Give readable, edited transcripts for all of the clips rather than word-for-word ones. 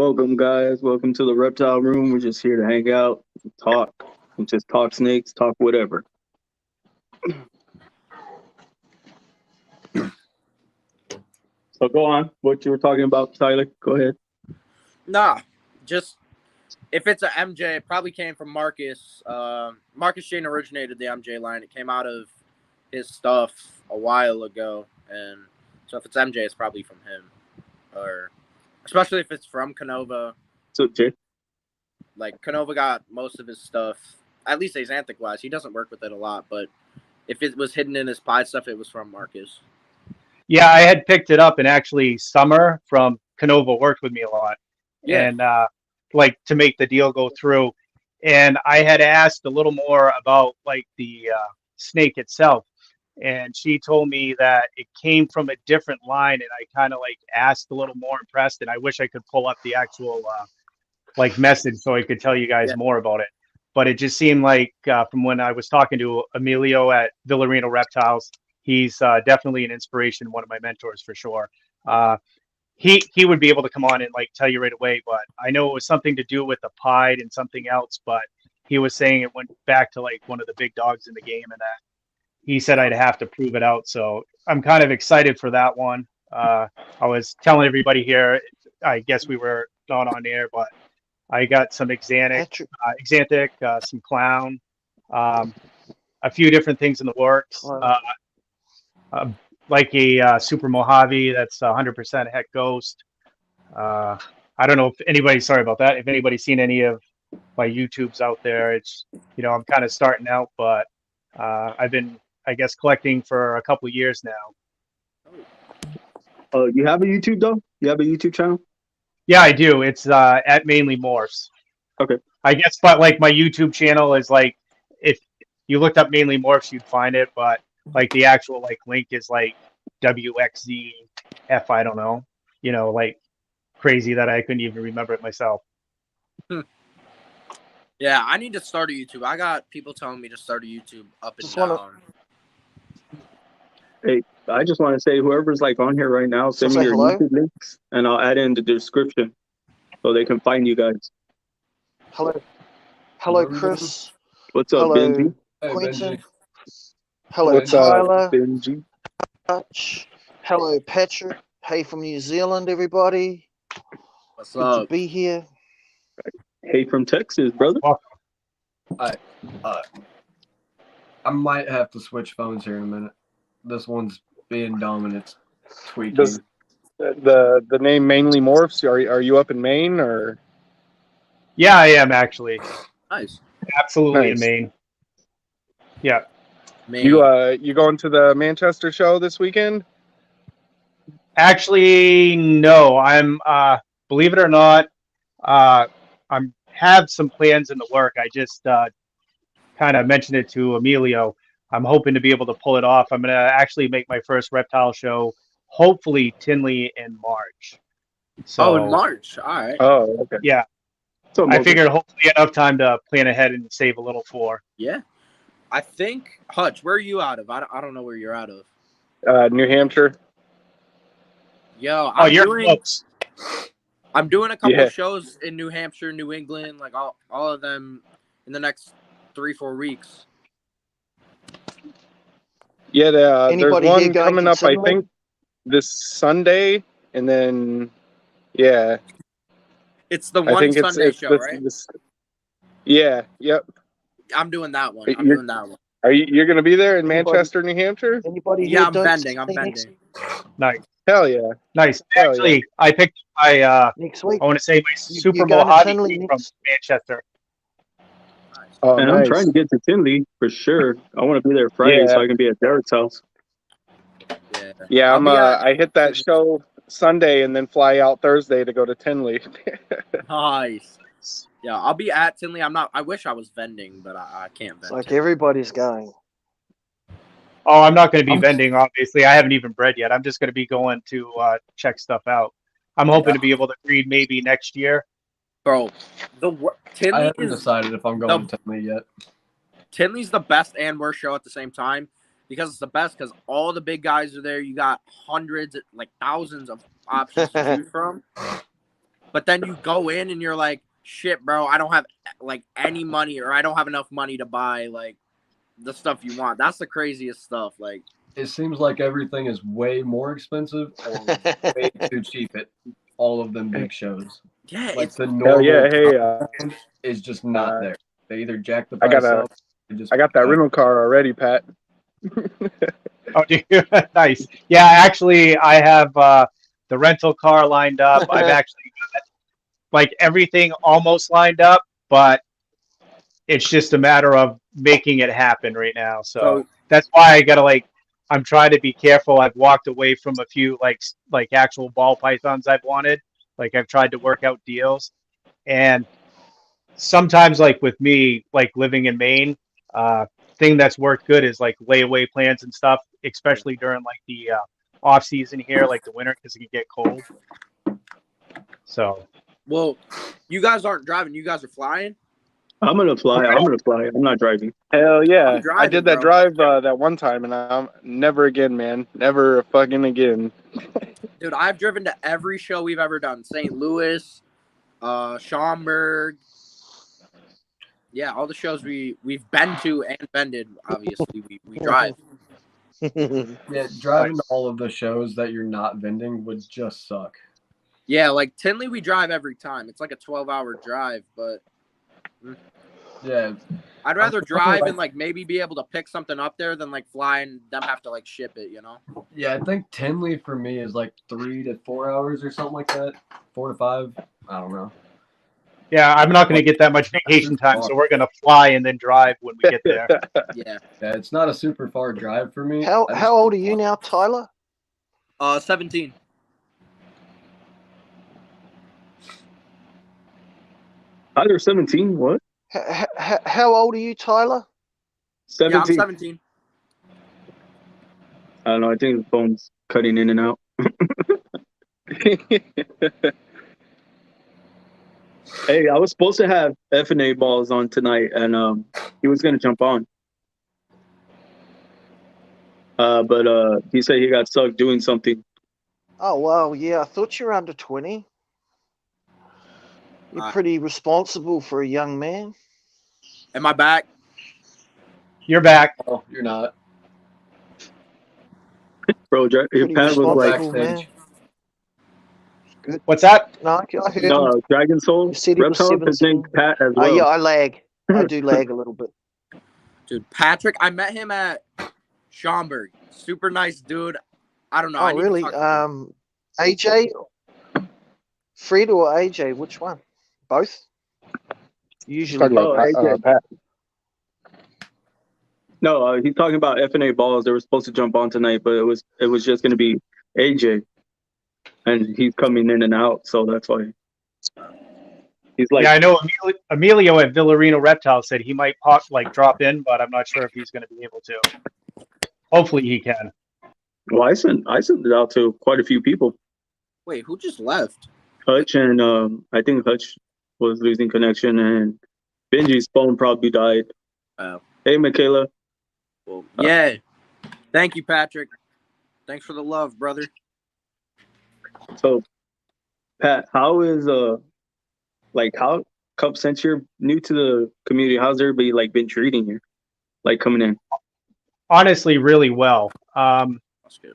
Welcome, guys. Welcome to the Reptile Room. We're just here to hang out, talk, and just talk snakes, talk whatever. So go on. What you were talking about, Tyler? Go ahead. Nah, just if it's a MJ, it probably came from Marcus. Marcus Shane originated the MJ line. It came out of his stuff a while ago, and so if it's MJ, it's probably from him, or especially if it's from Canova. So Jay, Like Canova got most of his stuff, at least Axanthic wise. He doesn't work with it a lot, but if it was hidden in his Pied stuff, it was from Marcus. Yeah, I had picked it up, and actually Summer from Canova worked with me a lot. Yeah. And like to make the deal go through. And I had asked a little more about like the snake itself. And she told me that it came from a different line, and I kind of like asked a little more impressed, and I wish I could pull up the actual like message so I could tell you guys more about it. But it just seemed like from when I was talking to Emilio at Villarino Reptiles, he's definitely an inspiration, one of my mentors for sure. He would be able to come on and like tell you right away, but I know it was something to do with the Pied and something else, but he was saying it went back to like one of the big dogs in the game, and that he said I'd have to prove it out. So I'm kind of excited for that one. I was telling everybody here, I guess we were not on air, but I got some Axanthic, some Clown, a few different things in the works. Like a Super Mojave that's 100% Het Ghost. I don't know if anybody, sorry about that, if anybody's seen any of my YouTubes out there. It's, you know, I'm kind of starting out, but I've been, I guess, collecting for a couple of years now. You have a YouTube though? You have a YouTube channel? Yeah, I do. It's at Mainly Morphs. Okay. I guess, but like my YouTube channel is like, if you looked up Mainly Morphs, you'd find it, but like the actual like link is like WXZF, I don't know, you know, like crazy that I couldn't even remember it myself. Yeah, I need to start a YouTube. I got people telling me to start a YouTube up and down. Hey, I just want to say, whoever's like on here right now, send me your YouTube links, and I'll add it in the description so they can find you guys. Hello, Chris. What's up, Benji? Hey, Quentin. Benji. Hello, What's Tyler. up, Benji? Hello, Patrick. Hey, from New Zealand, everybody. What's Good up? to be here. Hey, from Texas, brother. I might have to switch phones here in a minute. This one's being dumb and it's tweaking. The name Mainly Morphs, are you up in Maine or? Yeah, I am actually. Nice. Absolutely Nice. in Maine. Yeah. Maine. You going to the Manchester show this weekend? Actually, no. I'm believe it or not, I'm have some plans in the work. I just kind of mentioned it to Emilio. I'm hoping to be able to pull it off. I'm gonna actually make my first reptile show, hopefully Tinley in March. So in March. All right. Oh, okay. yeah. So I figured hopefully enough time to plan ahead and save a little for. Yeah. I think, Hutch, where are you out of? I don't know where you're out of. New Hampshire. Yo, You're close. I'm doing a couple of shows in New Hampshire, New England, like all of them in the next 3-4 weeks. Yeah, there's Anybody one here going coming to up, I Sydney? think, this Sunday, and then yeah, It's the I one think Sunday it's show, right? Yeah, yep. I'm doing that one. You're- I'm doing that one. You're gonna be there in Anybody- Manchester, New Hampshire? Anybody Yeah, here I'm doing bending. I'm Sydney bending. Nice. Hell yeah. Nice. Hell Actually, I picked my next week? I want to say my You- Super you're going to Mojave Tinley from next- Manchester. Oh, And nice. I'm trying to get to Tinley for sure. I want to be there Friday so I can be at Derek's house. Yeah. Yeah, I'll be at- I hit that show Sunday and then fly out Thursday to go to Tinley. Nice. Yeah, I'll be at Tinley. I wish I was vending, but I can't vend. It's like everybody's going. Oh, I'm not going to be vending, obviously. I haven't even bred yet. I'm just going to be going to check stuff out. I'm hoping to be able to breed maybe next year. Bro, I Tinley haven't is decided if I'm going to Tinley yet. Tinley's the best and worst show at the same time because it's the best because all the big guys are there. You got hundreds, like thousands of options to choose from. but then you go in and you're like, shit, bro, I don't have like any money, or I don't have enough money to buy like the stuff you want. That's the craziest stuff. Like, it seems like everything is way more expensive or way too cheap at all of them big shows. yeah, Like it's the Hell normal yeah! Hey, is just not there. They either jack the I price got up. I got that rental car already, Pat. Oh, do you? Nice. Yeah, actually, I have the rental car lined up. I've actually got like everything almost lined up, but it's just a matter of making it happen right now. So that's why I gotta like. I'm trying to be careful. I've walked away from a few like actual ball pythons I've wanted. Like I've tried to work out deals, and sometimes like with me, like living in Maine, thing that's worked good is like layaway plans and stuff, especially during like the off season here, like the winter, because it can get cold. So, well, you guys aren't driving. You guys are flying. I'm gonna fly. I'm not driving. Hell yeah! I'm driving, I did that bro. drive that one time, and I'm never again, man. Never fucking again. Dude, I've driven to every show we've ever done. St. Louis, Schaumburg. Yeah, all the shows we've been to and vended. Obviously, we drive. Yeah, driving to all of the shows that you're not vending would just suck. Yeah, like Tinley, we drive every time. It's like a 12-hour drive, but Yeah, I'd rather drive and like maybe be able to pick something up there than like fly and them have to like ship it, you know? yeah. I think Tinley for me is like 3 to 4 hours or something like that. 4 to 5. I don't know. yeah, I'm not going to get that much vacation time, so we're going to fly and then drive when we get there. Yeah. Yeah, it's not a super far drive for me. How old are you now, Tyler? 17. Either 17. What? How old are you, Tyler? 17. Yeah, I'm 17. I don't know. I think the phone's cutting in and out. Hey, I was supposed to have F&A balls on tonight, and he was gonna jump on. But he said he got stuck doing something. Oh, well, yeah, I thought you were under 20. You're pretty responsible for a young man. Am I back? You're back. Oh, you're not. Bro, Pat was like, responsible, man. Good. What's that? No, I heard him. Dragon Soul You said he was Reptiles, his 17. name's Pat as well. Yeah, I lag. I do lag a little bit. Dude, Patrick, I met him at Schaumburg. Super nice dude. I don't know. Oh, really? AJ? Fred or AJ? Which one? Both? Usually. Talking about Pat. No, he's talking about F&A balls. They were supposed to jump on tonight, but it was just going to be AJ, and he's coming in and out, so that's why. He's like, yeah, I know Emilio at Villarino Reptiles said he might drop in, but I'm not sure if he's going to be able to. Hopefully he can. Well, I sent it out to quite a few people. Wait, who just left? Hutch and I think Hutch was losing connection, and Benji's phone probably died. Oh. Hey, Michaela. Well, yeah. Thank you, Patrick. Thanks for the love, brother. So, Pat, how is how Cup, since you're new to the community, how's everybody like been treating you, like coming in? Honestly, really well. That's good.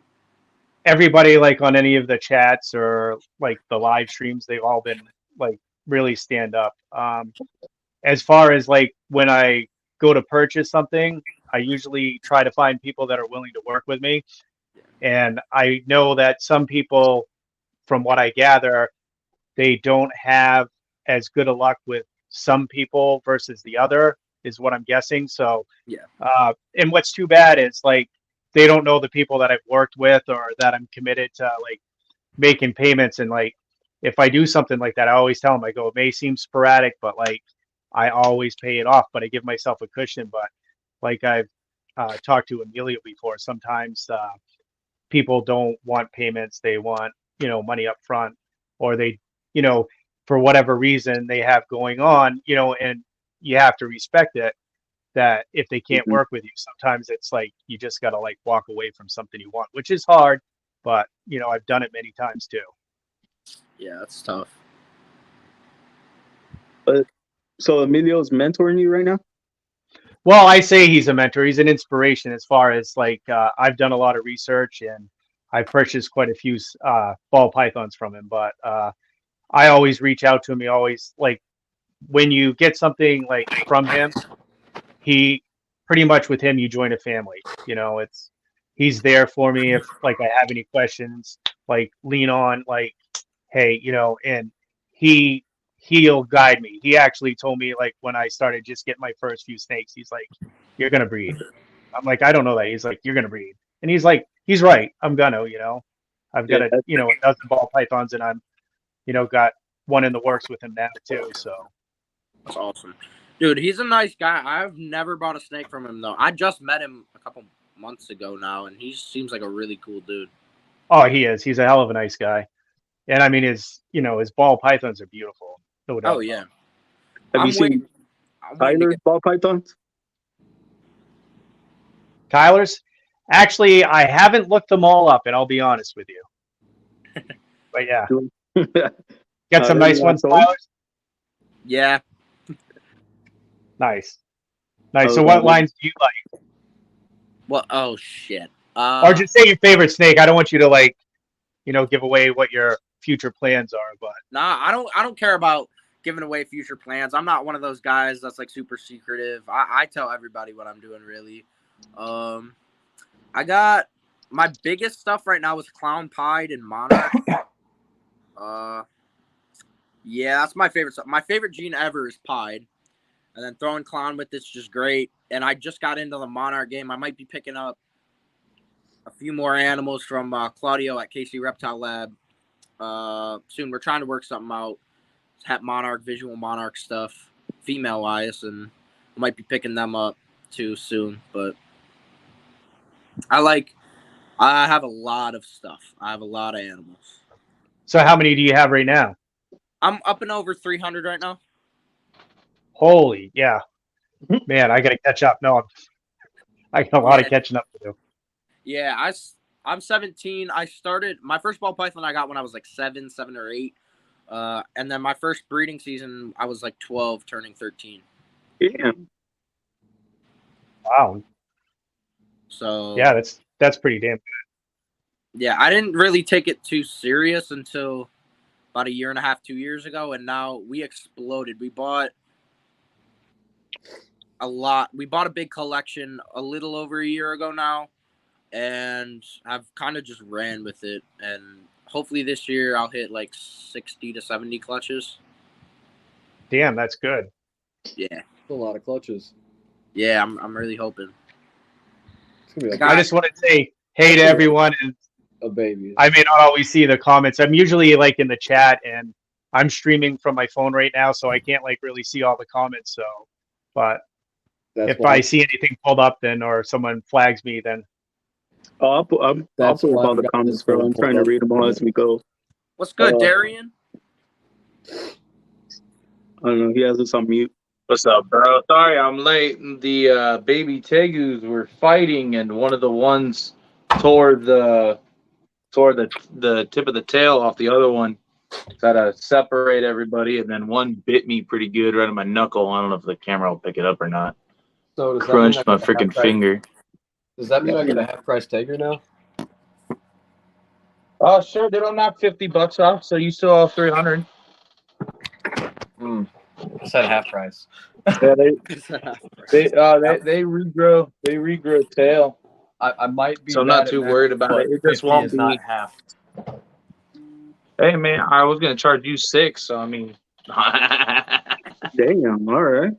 Everybody like on any of the chats or like the live streams, they've all been like really stand up. As far as like when I go to purchase something, I usually try to find people that are willing to work with me. And I know that some people, from what I gather, they don't have as good a luck with some people versus the other, is what I'm guessing. So, yeah. And what's too bad is like they don't know the people that I've worked with or that I'm committed to like making payments. And like if I do something like that, I always tell them, I go, it may seem sporadic, but like I always pay it off, but I give myself a cushion. But like I've talked to Emilio before, sometimes people don't want payments. They want, money up front, or they, for whatever reason they have going on, and you have to respect it, that if they can't work with you, sometimes it's like, you just got to like walk away from something you want, which is hard, but I've done it many times too. Yeah, that's tough. So Emilio's mentoring you right now? Well, I say he's a mentor. He's an inspiration as far as like I've done a lot of research and I've purchased quite a few ball pythons from him. But I always reach out to him. He always like when you get something like from him, he pretty much with him you join a family. You know, it's he's there for me if like I have any questions. Like lean on like, hey, you know, and he he'll guide me. He actually told me like when I started just getting my first few snakes, he's like, "You're gonna breed." I'm like, "I don't know that." He's like, "You're gonna breed," and he's like, "He's right. I'm gonna." You know, I've got Yeah, a a dozen ball pythons, and I'm got one in the works with him now too. So That's awesome. Dude, he's a nice guy. I've never bought a snake from him, though. I just met him a couple months ago now, and he seems like a really cool dude. oh, he is. He's a hell of a nice guy, and I mean his ball pythons are beautiful. No doubt. Oh, yeah. Have you seen Tyler's ball pythons? Tyler's? Actually, I haven't looked them all up, and I'll be honest with you. But yeah, got some nice ones, Tyler's. Yeah. Nice. So what lines do you like? Well, oh shit. Or just say your favorite snake. I don't want you to like, give away what your future plans are, but nah, I don't care about giving away future plans. I'm not one of those guys that's like super secretive. I tell everybody what I'm doing really. I got my biggest stuff right now is Clown Pied and Monarch. Yeah, that's my favorite stuff. My favorite gene ever is Pied. And then throwing Clown with it's just great. And I just got into the Monarch game. I might be picking up a few more animals from Claudio at KC Reptile Lab soon. We're trying to work something out. Hat Monarch, visual Monarch stuff, female wise, and I might be picking them up too soon. But I have a lot of stuff. I have a lot of animals. So how many do you have right now? I'm up and over 300 right now. Holy, yeah. Man, I got to catch up. No, I got a lot of catching up to do. Yeah, I'm 17. I started my first ball python I got when I was like 7 or 8. And then my first breeding season I was like 12 turning 13. Yeah. Wow. So yeah, that's pretty damn good. Yeah, I didn't really take it too serious until about a year and a half, 2 years ago, and now we exploded. We bought a lot. We bought a big collection a little over a year ago now, and I've kind of just ran with it. And hopefully this year I'll hit like 60 to 70 clutches. Damn, that's good. Yeah, That's a lot of clutches. Yeah, I'm really hoping. It's gonna be like I just want to say hey to everyone. And a baby. I may not always see the comments. I'm usually like in the chat, and I'm streaming from my phone right now, so I can't like really see all the comments. So, but if I see anything pulled up, then or someone flags me, then I'll pull up all the comments, bro. I'm trying to read them all as we go. What's good, Darian? I don't know. He has us on mute. What's up, bro? Sorry I'm late. The baby tegus were fighting, and one of the ones tore the tip of the tail off the other one. So I had to separate everybody, and then one bit me pretty good right on my knuckle. I don't know if the camera will pick it up or not. So does Crunched my freaking finger. Does that mean I get a half price Tiger now? Oh, sure. They don't knock $50 off, so you still have 300. I said half price. Yeah, they regrow tail. I might be. So I'm not too worried about it. It just won't be not half. Hey man, I was gonna charge you 6, so I mean. Damn. All right.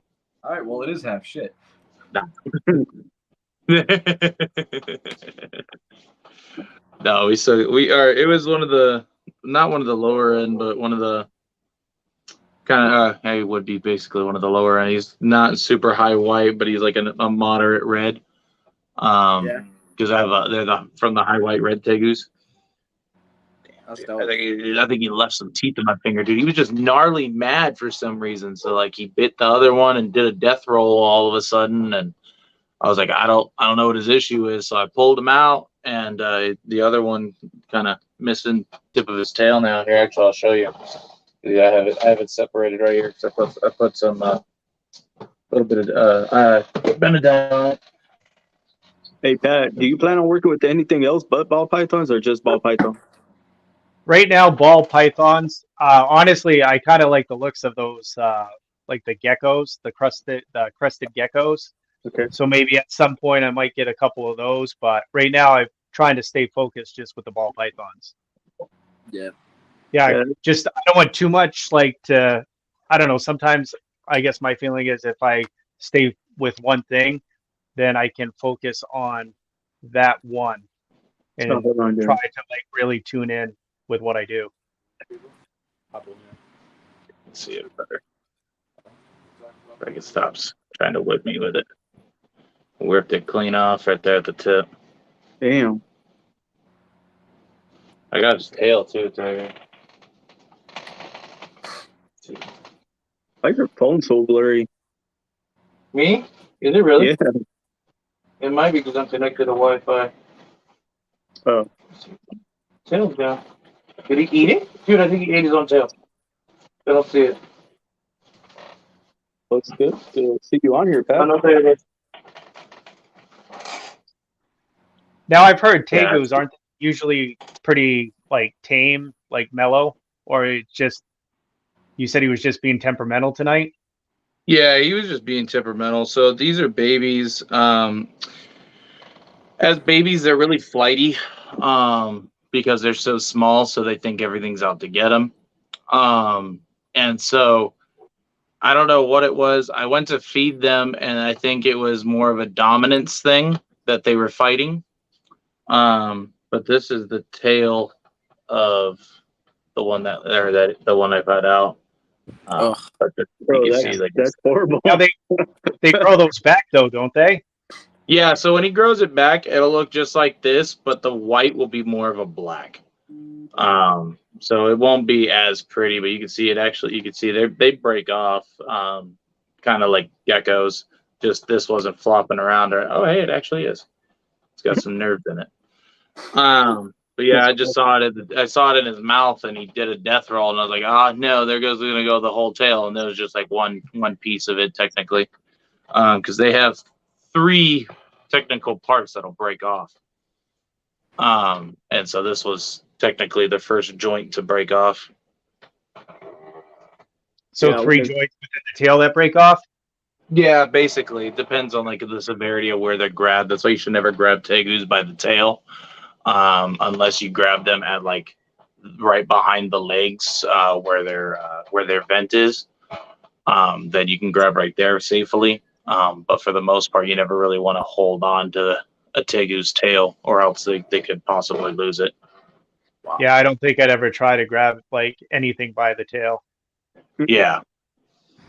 All right. Well, it is half shit. No, we are. It was one of the, not one of the lower end, but one of the kind of. He would be basically one of the lower end. He's not super high white, but he's like a moderate red. Yeah. Because they're from the high white red tegus. That's I think he left some teeth in my finger, dude. He was just gnarly mad for some reason. So like he bit the other one and did a death roll all of a sudden, and I was like, I don't know what his issue is. So I pulled him out, and the other one kind of missing tip of his tail now. Here, actually, I'll show you. Yeah, I have it separated right here. So I put some little bit of Benadryl on it. Hey Pat, do you plan on working with anything else but ball pythons or just ball python? Right now, ball pythons. Honestly, I kind of like the looks of those, like the geckos, the crested geckos. Okay. So maybe at some point I might get a couple of those, but right now I'm trying to stay focused just with the ball pythons. Yeah. Yeah, just I don't want too much I don't know, sometimes I guess my feeling is if I stay with one thing, then I can focus on that one and hold on, try to like really tune in with what I do. Let's see it better. If I can stop trying to whip me with it. Whipped it clean off right there at the tip. Damn. I got his tail too, Tiger. Why is your phone so blurry? Me? Is it really? Yeah. It might be because I'm connected to Wi-Fi. Oh. Tail's down. Did he eat it? Dude, I think he ate his own tail. I don't see it. Looks good to see you on here, Pat. Oh, no, there it is. Now I've heard tegus aren't usually pretty like tame, like mellow, or it just you said he was just being temperamental tonight? Yeah, he was just being temperamental. So these are babies. As babies, they're really flighty because they're so small, so they think everything's out to get them. And so I don't know what it was. I went to feed them, and I think it was more of a dominance thing that they were fighting. But this is the tail of the one the one I put out. Bro, that's horrible. Now they grow those back though, don't they? Yeah, so when he grows it back, it'll look just like this, but the white will be more of a black. So it won't be as pretty, but you can see it actually. You can see they break off, kind of like geckos. Just this wasn't flopping around. Oh, hey, it actually is. It's got some nerves in it. But yeah, I just saw it. I saw it in his mouth, and he did a death roll, and I was like, oh no, gonna go the whole tail, and there was just like one piece of it technically, because they have 3 technical parts that'll break off. And so this was technically the first joint to break off. So yeah, 3 joints within the tail that break off? Yeah, basically. It depends on like the severity of where they're grabbed. That's why you should never grab tegus by the tail. Unless you grab them at like right behind the legs, where their vent is. Then you can grab right there safely. But for the most part, you never really want to hold on to a tegu's tail, or else they could possibly lose it. Wow. Yeah, I don't think I'd ever try to grab like anything by the tail. Yeah.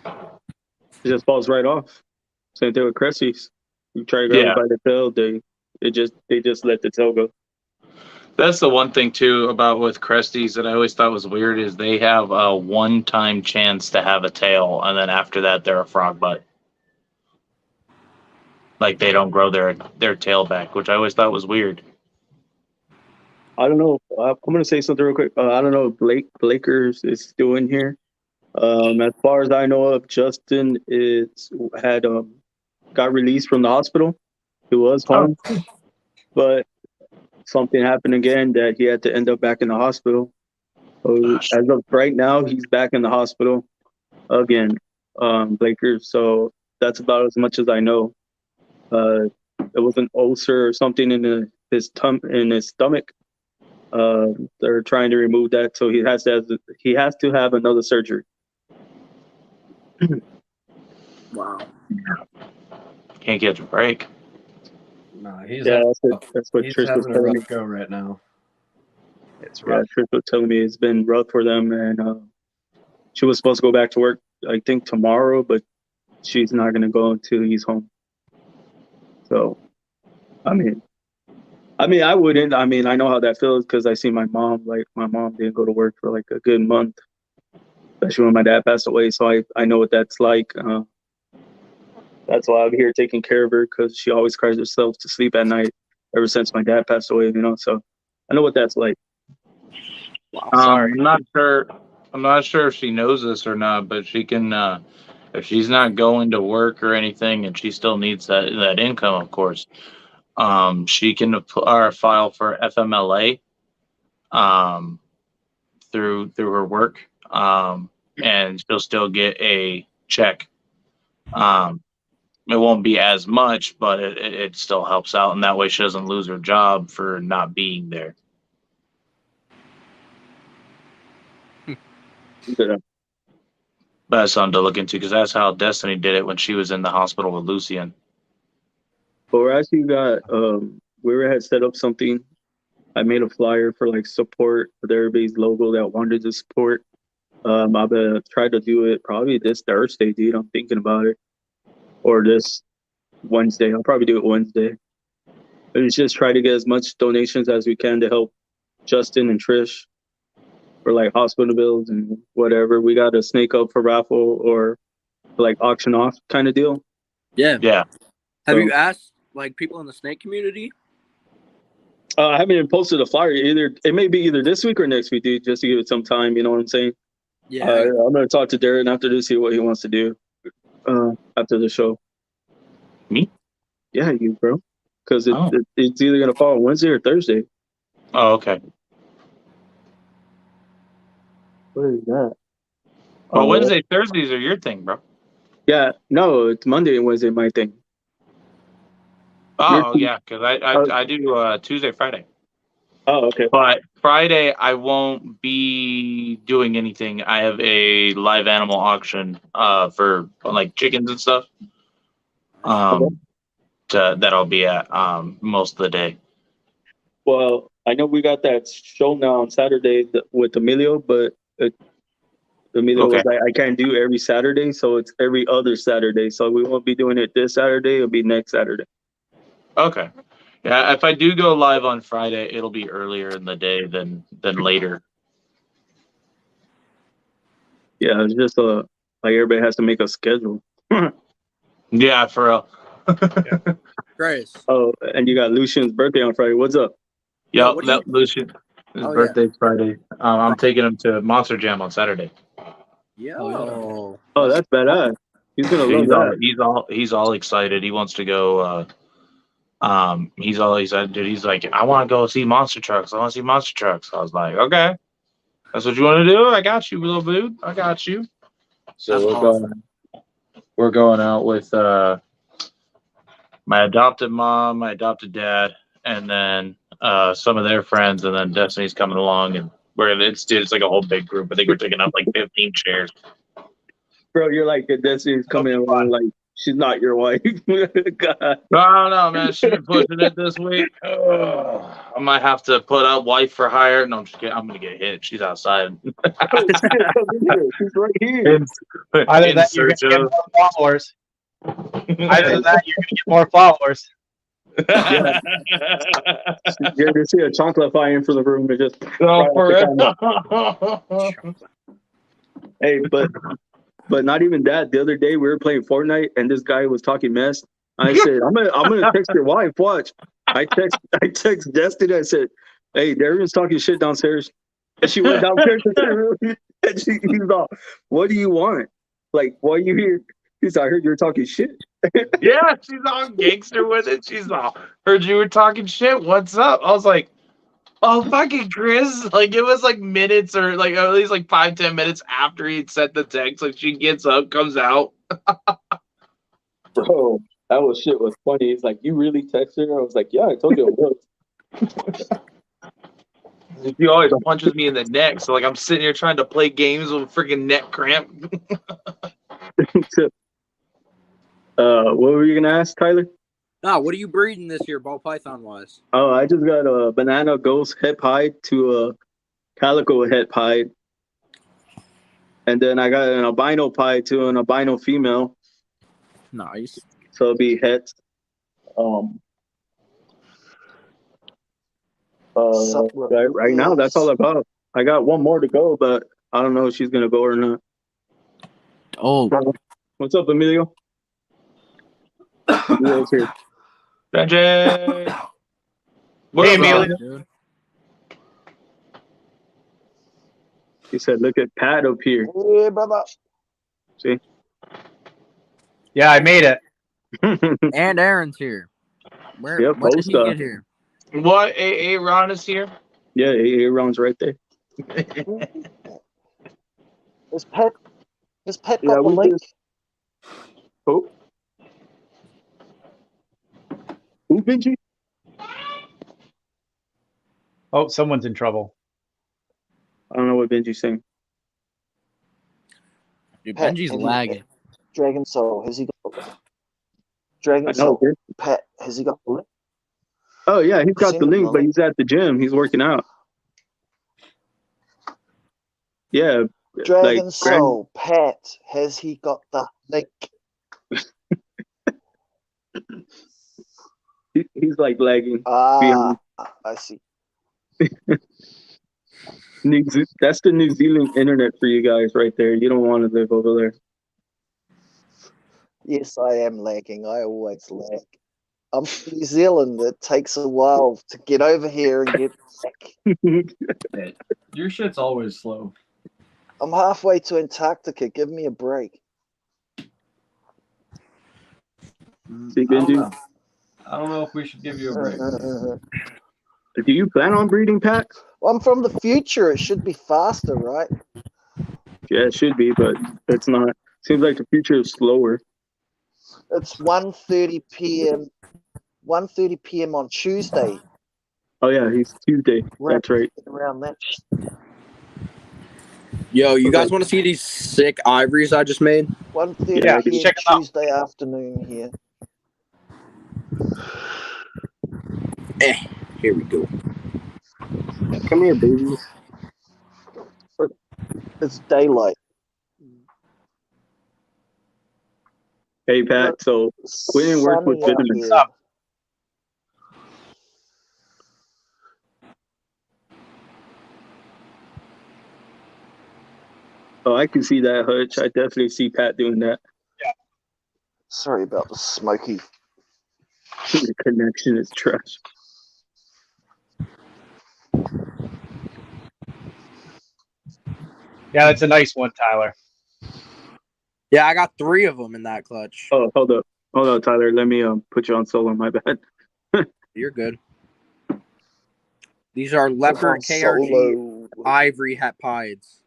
It just falls right off. Same thing with Cresties. You try to grab it by the tail, they just let the tail go. That's the one thing too about with Cresties that I always thought was weird is they have a one-time chance to have a tail, and then after that they're a frog butt. Like they don't grow their tail back, which I always thought was weird. I don't know. I'm gonna say something real quick. I don't know if Blakers is still in here. As far as I know of, Justin got released from the hospital. He was home, but something happened again that he had to end up back in the hospital. So as of right now, he's back in the hospital again, Blakers. So that's about as much as I know. It was an ulcer or something in his stomach. They're trying to remove that, so he has to have another surgery. Wow. Can't catch a break. No, he's that's what he's Trish was having a telling me. rough go right now. It's rough. Yeah, Trish was telling me it's been rough for them, and she was supposed to go back to work, I think tomorrow, but she's not going to go until he's home. So, I mean, I wouldn't. I mean, I know how that feels because I see my mom. Like, my mom didn't go to work for like a good month, especially when my dad passed away. So I know what that's like. That's why I'm here taking care of her, because she always cries herself to sleep at night ever since my dad passed away. So I know what that's like. I'm not sure I'm not sure if she knows this or not, but she can, if she's not going to work or anything, and she still needs that income, of course. She can file for FMLA, through her work, and she'll still get a check. It won't be as much, but it still helps out, and that way she doesn't lose her job for not being there. Yeah. But that's something to look into because that's how Destiny did it when she was in the hospital with Lucian. But we're actually got we had set up something. I made a flyer for like support with everybody's logo that wanted to support. I'm gonna try to do it probably this Thursday, dude. I'm thinking about it, or this Wednesday. I'll probably do it Wednesday. Let's just try to get as much donations as we can to help Justin and Trish for like hospital bills and whatever. We got a snake up for raffle or like auction off kind of deal. Yeah. Yeah. Have So- you asked like people in the snake community? I haven't even posted a flyer either. It may be either this week or next week, dude, just to give it some time. You know what I'm saying? Yeah. I'm gonna talk to Darren after this, see what he wants to do after the show. Me? Yeah, you, bro. Because Oh. it's either gonna fall on Wednesday or Thursday. Oh, okay. What is that? Well, Wednesday, Thursdays are your thing, bro. Yeah, no, it's Monday and Wednesday, my thing. Oh, yeah, because I do Tuesday, Friday. Oh, okay. But Friday, I won't be doing anything. I have a live animal auction for like chickens and stuff. That I'll be at most of the day. Well, I know we got that show now on Saturday with Emilio, but Emilio was like, I can't do every Saturday, so it's every other Saturday. So we won't be doing it this Saturday. It'll be next Saturday. Okay. Yeah, if I do go live on Friday, it'll be earlier in the day than later. Yeah, it's just like everybody has to make a schedule. Yeah, for real. Grace. Oh, and you got Lucian's birthday on Friday. What's up? Yep, what do you- Lucian. His birthday's Friday. I'm taking him to Monster Jam on Saturday. Yo. Oh, that's badass. He's gonna love that. He's all excited. He wants to go. He's all excited, dude. He's like, I want to go see monster trucks. I want to see monster trucks. I was like, okay, that's what you want to do. I got you, little dude. I got you. So That's we're going out with my adopted mom, my adopted dad, and then some of their friends, and then Destiny's coming along, and it's like a whole big group. I think we're taking up like 15 chairs. Bro, you're like, Destiny's coming along like she's not your wife. God. I don't know, man. She's been pushing it this week. I might have to put up wife for hire. No, I'm just kidding. I'm gonna get hit. She's outside. She's right here. Either that, you're gonna get more followers. Either that, you're gonna get more followers. Yeah. You're gonna see a chocolate fly in for the room and just. Hey, but not even that. The other day we were playing Fortnite and this guy was talking mess. I said, I'm gonna text your wife. Watch. I text Destiny. I said, hey, Darian's talking shit downstairs. And she went downstairs to the room and he's like, what do you want? Like, why are you here? He's like, I heard you were talking shit. Yeah, she's all gangster with it. She's all, heard you were talking shit. What's up? I was like, oh, fucking Chris. Like, it was like minutes or like at least like 5-10 minutes after he'd sent the text. Like, she gets up, comes out. Bro, that shit was funny. He's like, you really text her? I was like, yeah, I told you it was. He always punches me in the neck. So, like, I'm sitting here trying to play games with a freaking neck cramp. What were you gonna ask, Tyler? What are you breeding this year, ball python wise? Oh, I just got a banana ghost het pied to a calico het pied. And then I got an albino pied to an albino female. Nice. So it'll be hets. Right now, that's all about. I got one more to go, but I don't know if she's gonna go or not. Oh, What's up, Emilio? Emilio's here. Benji! What Hey, up, Emilio. dude. He said, "Look at Pat up here." Yeah, brother. See? Yeah, I made it. And Aaron's here. Where? Yep, When did both he stuff. get here? What? Ron is here. Yeah, Aaron's right there. Has Pat Yeah, got the we link? just. Oh, who, Benji? Oh, someone's in trouble. I don't know what Benji's saying. Dude, Pat, Benji's have you- lagging. Dragon Soul, has he got the link? I Dragon know. Soul, Dude. Pat, has he got the link? Oh yeah, he's got Send the him link, the but link. he's at the gym. He's working out. Yeah, Dragon like Soul, Pat, has he got the link? he's like lagging. Ah, I see. That's the New Zealand internet for you guys right there. You don't want to live over there. Yes, I am lagging. I always lag. I'm from New Zealand. It takes a while to get over here and get back. Hey, your shit's always slow. I'm halfway to Antarctica. Give me a break. See, I don't Benji, know. I don't know if we should give you a break. do you plan on breeding, Pat? Well, I'm from the future. It should be faster, right? Yeah, it should be, but it's not. Seems like the future is slower. It's 1:30 p.m. 1:30 p.m. on Tuesday. Oh yeah, he's Tuesday. Right. That's right. Around that. Yo, you guys Okay. want to see these sick ivories I just made? 1:30 Yeah, p.m. check 'em out. Tuesday afternoon here. Here we go. Come here, baby. It's daylight. Hey, Pat. So we didn't work with Sunny out vitamins. here. Oh, I can see that, Hutch. I definitely see Pat doing that. Sorry about the smoky. The connection is trash. Yeah, that's a nice one, Tyler. Yeah, I got 3 of them in that clutch. Oh, hold up, Tyler. Let me put you on solo. My bad. You're good. These are leopard KRG Solo. ivory hepides.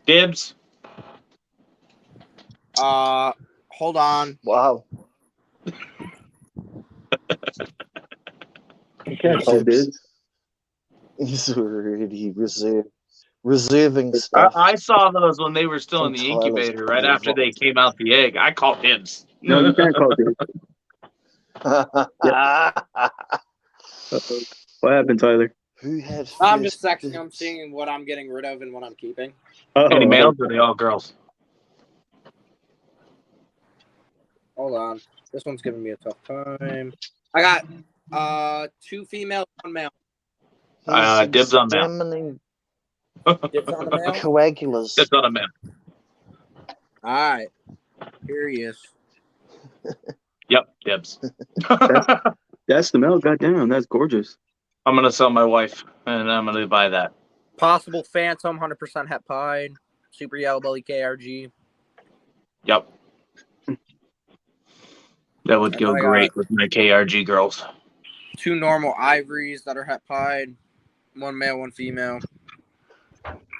Dibs. Hold on. Wow. You can't call this. He's already reserving stuff. I saw those when they were still in From the Tyler's incubator, right pool. after they came out the egg. I called dibs. No, you can't call this. What happened, Tyler? Who had I'm just first sexing. I'm dibs? seeing what I'm getting rid of and what I'm keeping. Any males or are they all girls? Hold on. This one's giving me a tough time. I got 2 female, 1 male. He's Dibs on male. examining Dibs on the male. coagulars. Dibs on a male. All right. Here he is. Yep, dibs. That's the male. Goddamn, that's gorgeous. I'm gonna sell my wife, and I'm gonna buy that. Possible phantom, 100% hepide. Super yellow belly KRG. Yep. That would go I got- great with my KRG girls. 2 normal ivories that are hepide. 1 male, 1 female.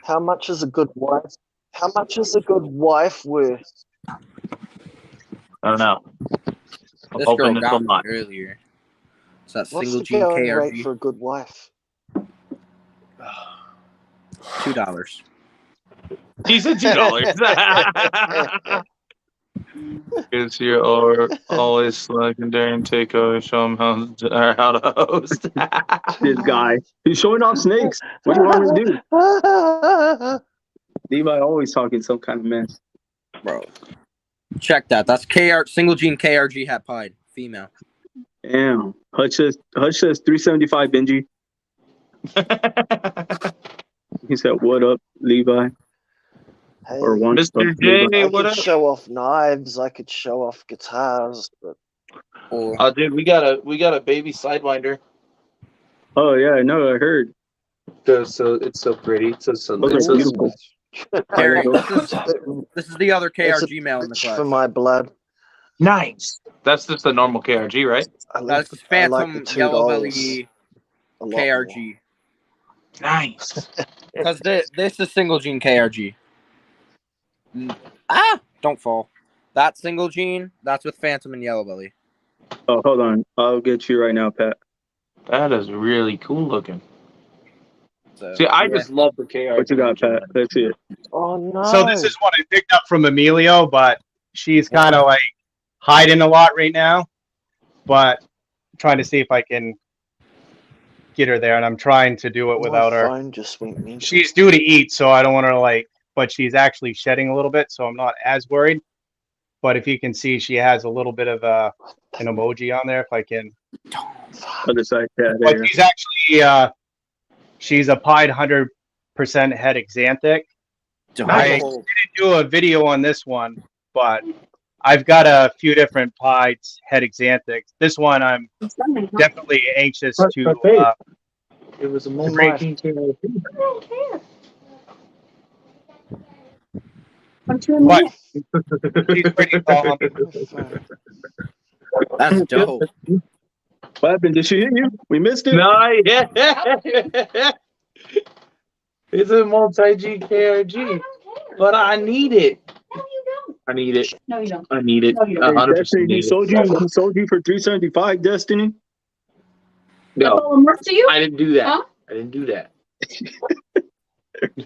How much is a good wife? How much is a good wife worth? I don't know. I'm This hoping girl it's a got me lot. earlier. It's that What's single the gene going rate KRG. for a good wife? $2. He said $2. Because you're always slacking during takeover. Show them how to host. This guy, he's showing off snakes. What do you want me to do? Levi always talking some kind of mess. Bro. Check that. That's single gene KRG hepide. Female. Damn. Hutch says 375, Benji. He said, "What up, Levi?" Hey, Or one. Mr. Levi. J, I what could up? show off knives. I could show off guitars, but Or Oh, dude, we got a baby sidewinder. Oh yeah, I know. I heard. So it's so pretty. It's so Those it's are so beautiful. Darian, There this is the other It's a KRG male in the bitch class. for my blood. nice. That's just the normal KRG, right? That's I like Phantom the $2 Yellow Belly a lot more. KRG. Nice. Because this is single gene KRG. Don't fall. That single gene, that's with Phantom and Yellow Belly. Oh, hold on. I'll get you right now, Pat. That is really cool looking. So, See, I yeah. just love the KRG. What you got, Pat? Let's see it. Oh no! So this is what I picked up from Emilio, but she's kind of like hiding a lot right now. But I'm trying to see if I can get her there, and I'm trying to do it without her. My phone just went mental. She's due to eat, so I don't want her to like. But she's actually shedding a little bit, so I'm not as worried. But if you can see, she has a little bit of an emoji on there. If I can. Other side, yeah, But there you she's actually she's a pied 100% head exanthic. I didn't do a video on this one, but I've got a few different pied head exanthics. This one I'm definitely anxious to. It was a break. moonlight. But she's pretty calm. That's dope. What happened? Did she hit you? We missed it? No, yeah. It's a multi-G KRG, but I need it. No, you don't. I need it. No, you don't. I need it. No, you Hey, 100% Destiny, need he it. sold you for $375, Destiny? No, Work to you? I didn't do that. Huh? I didn't do that.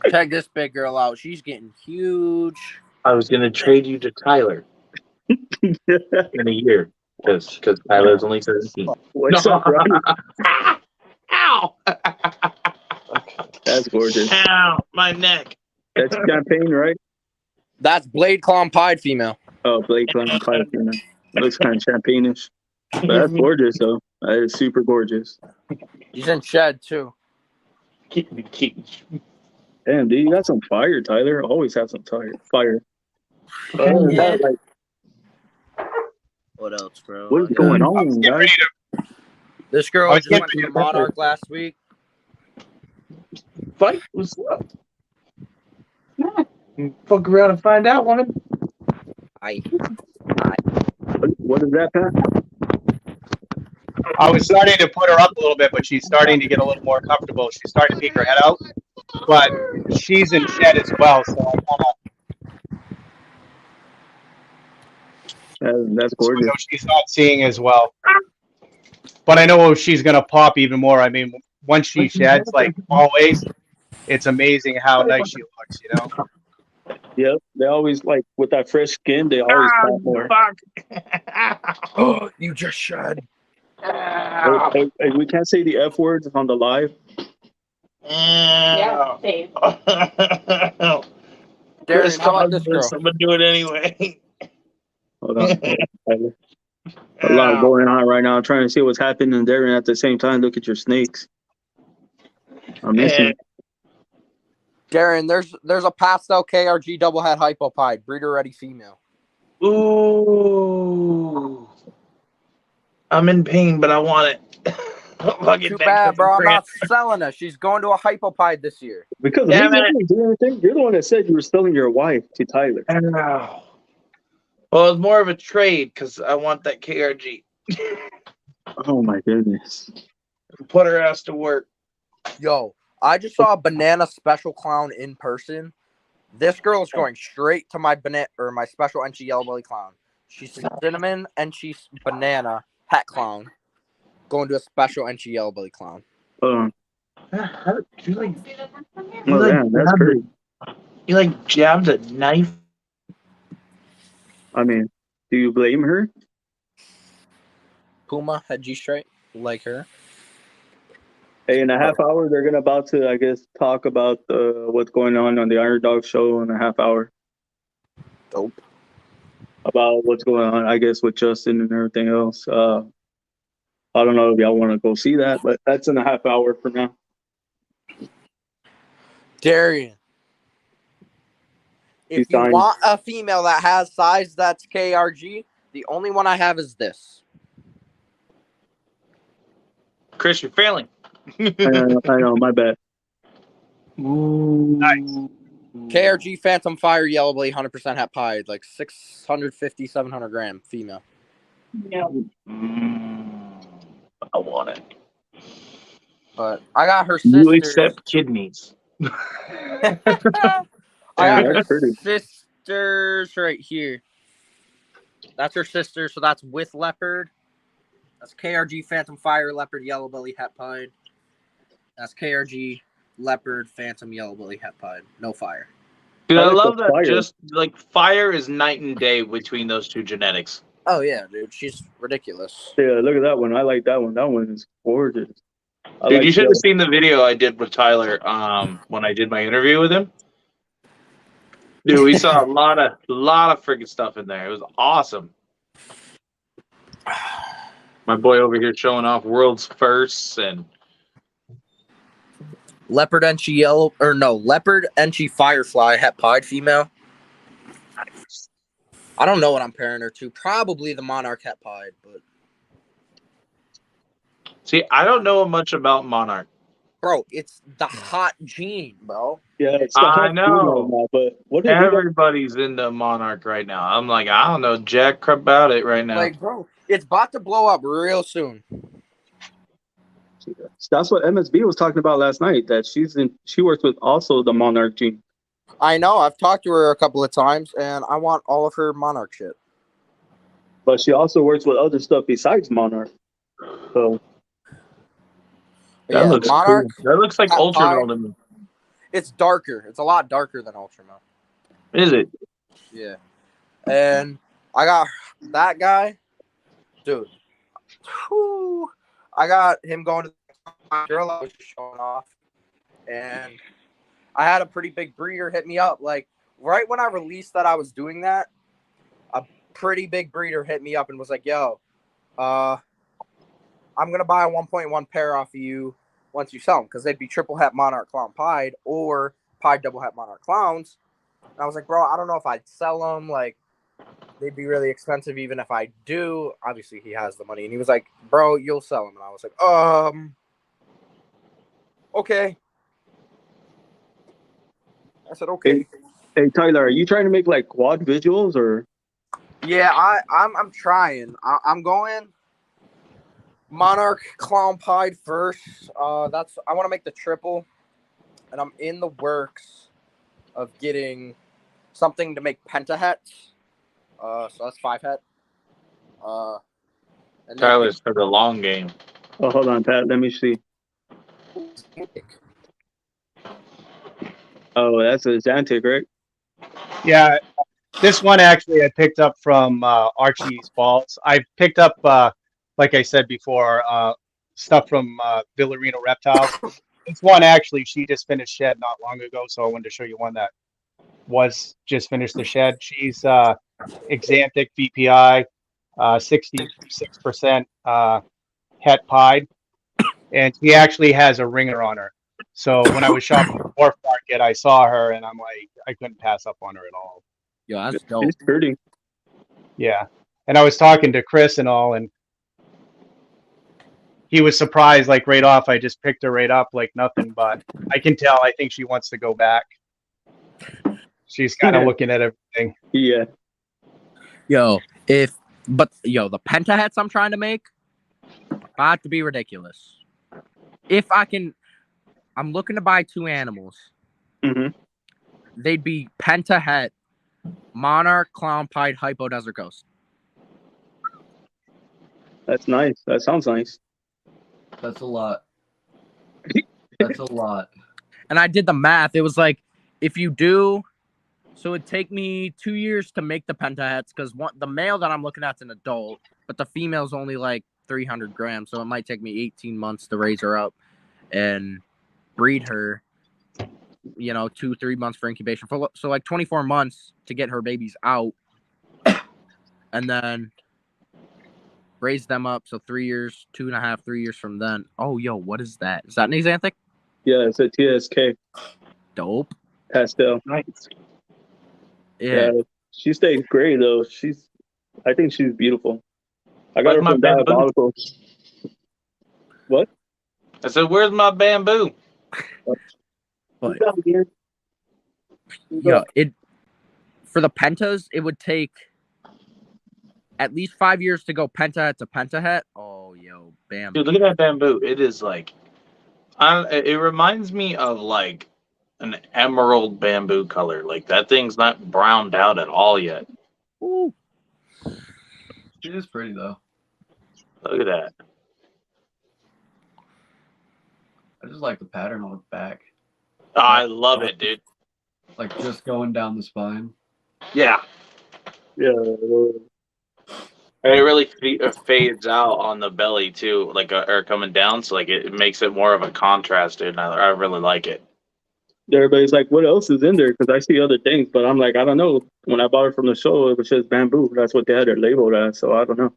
Check this big girl out. She's getting huge. I was gonna trade you to Tyler in a year because Tyler's only 17. What's up, bro? Ow! That's gorgeous. Ow! My neck. That's champagne, right? That's Blade Clown Pied female. Oh, Blake Clown Pie. Looks kind of champagne-ish. But that's gorgeous, though. That is super gorgeous. She's in shed, too. Keep me. Damn, dude, you got some fire, Tyler. Always have some fire. Yeah. Like, What else, bro? what is going on, Get guys? ready to This girl I was just went getting to the Monarch last week. Fight? What's up? Fuck around and find out, woman. What is that, Pat? I was starting to put her up a little bit, but she's starting to get a little more comfortable. She's starting to peek her head out, but she's in shed as well, so I That's gorgeous. know she's not seeing as well. But I know she's gonna pop even more. I mean, once she sheds, like always, it's amazing how nice she looks. You know. Yep, they always, like, with that fresh skin, they always pop more. Oh, you just shed. Hey, we can't say the F words on the live. Yeah, Dave. Darian, how about this girl? I'm gonna do it anyway. Hold on. Tyler. A lot going on right now. I'm trying to see what's happening there, and at the same time, look at your snakes. I'm missing. Darian, there's a pastel KRG double head hypopide, breeder ready female. Ooh. I'm in pain, but I want it. Too bad, bro. I'm not selling her. She's going to a hypopide this year. Because Damn we it. didn't do anything. You're the one that said you were selling your wife to Tyler. Ow. Well, it's more of a trade because I want that KRG. Oh my goodness. Put her ass to work. Yo, I just saw a banana special clown in person. This girl is going straight to my my special NC yellow belly clown. She's cinnamon and she's banana hat clown. Going to a special NC yellow belly clown. You Damn, that's crazy. You like jabbed a knife. I mean, do you blame her? Puma head G straight like her. Hey, in a half hour, they're about to, I guess, talk about what's going on the Iron Dog show in a half hour. Dope. About what's going on, I guess, with Justin and everything else. I don't know if y'all want to go see that, but that's in a half hour from now. Darian, if He's you dying. want a female that has size that's KRG, the only one I have is this. Chris, you're failing. I know, my bad. Ooh. Nice. KRG Phantom Fire Yellow Belly 100% het pied, like 650, 700 gram female. I want it. But I got her You sisters. accept kidneys. I got Damn, her that's pretty. sisters right here. That's her sister, so that's with leopard. That's KRG Phantom Fire Leopard Yellow Belly het pied. That's KRG Leopard Phantom Yellow Belly het pied. No fire. Dude, I I like love the that. fire. Just like fire is night and day between those two genetics. Oh yeah, dude, she's ridiculous. Yeah, look at that one. I like that one. That one is gorgeous. I Dude, like you should have the, seen the video I did with Tyler when I did my interview with him. Dude, we saw a lot of freaking stuff in there. It was awesome. My boy over here showing off world's firsts and Leopard Enchi Firefly het pied female. I don't know what I'm pairing her to. Probably the Monarch het pied, but see, I don't know much about Monarch. bro, it's the hot gene, bro. yeah, it's the I hot know. right now, but what did we got? Everybody's into Monarch right now. I'm like, I don't know jack crap about it right now. Like, bro, it's about to blow up real soon. That's what MSB was talking about last night. That she works with also the Monarch gene. I know. I've talked to her a couple of times, and I want all of her Monarch shit. But she also works with other stuff besides Monarch. So that Yeah, looks Monarch. cool. That looks like Hat Ultra pie. to me. It's darker. It's a lot darker than Ultramel. Is it? Yeah. And I got that guy, dude. Whew, I got him going to the girl I was showing off, and I had a pretty big breeder hit me up. Like right when I released that I was doing that, a pretty big breeder hit me up and was like, "Yo, I'm gonna buy a 1.1 pair off of you once you sell them, because they'd be triple het Monarch Clown pied or pied double het Monarch Clowns." And I was like, "Bro, I don't know if I'd sell them. Like, they'd be really expensive even if I do." Obviously, he has the money, and he was like, "Bro, you'll sell them." And I was like, okay. I said, okay. hey Tyler, are you trying to make like quad visuals or? Yeah, I'm trying. I'm going Monarch Clown Pied first. I want to make the triple, and I'm in the works of getting something to make pentahets. So that's 5 het. And then Tyler's for the long game. Oh, hold on, Pat. Let me see. Oh, that's a Xantic, right? Yeah, this one actually I picked up from Archie's Balls. I picked up, like I said before, stuff from Villarino Reptiles. This one actually, she just finished shed not long ago, so I wanted to show you one that was just finished the shed. She's Xanthic VPI, 66% het pied, and she actually has a ringer on her. So when I was shopping at the Wharf Market, I saw her, and I'm like, I couldn't pass up on her at all. Yo, that's dope. It's pretty. Yeah, and I was talking to Chris and all, and he was surprised, like right off. I just picked her right up, like nothing. But I can tell. I think she wants to go back. She's kind of looking at everything. Yeah. Yo, the pentahets I'm trying to make about to be ridiculous. If I can, I'm looking to buy 2 animals. Mm-hmm. They'd be pentahet, Monarch, Clown Pied, Hypo, Desert Ghost. That's nice. That sounds nice. That's a lot. That's a lot. And I did the math. It was like, if you do, so it'd take me 2 years to make the pentahets, because the male that I'm looking at's an adult, but the female's only like 300 grams, so it might take me 18 months to raise her up and breed her, 2-3 months for incubation. So like 24 months to get her babies out, and then raise them up. So 3 years, 2.5, 3 years from then. Oh, yo, what is that? Is that an Xanthic? Yeah, it's a TSK Dope. pastel. Nice. Yeah. She stays gray though. I think she's beautiful. I got Where's her my from bamboo? Diabolical. What? I said, "Where's my bamboo?" But yeah, it for the pentas, it would take at least 5 years to go penta het to penta het. Oh, yo, bam. Dude, look at that bamboo. It is like, it reminds me of like an emerald bamboo color. Like that thing's not browned out at all yet. Ooh. It is pretty though. Look at that. I just like the pattern on the back, Oh, I love it, dude. like just going down the spine. Yeah. Yeah. And it really fades out on the belly too, like or coming down, so like it makes it more of a contrast, dude. And I really like it. Everybody's like, what else is in there? Because I see other things, but I'm like, I don't know. When I bought it from the show, it was just bamboo. That's what they had it labeled as. So I don't know.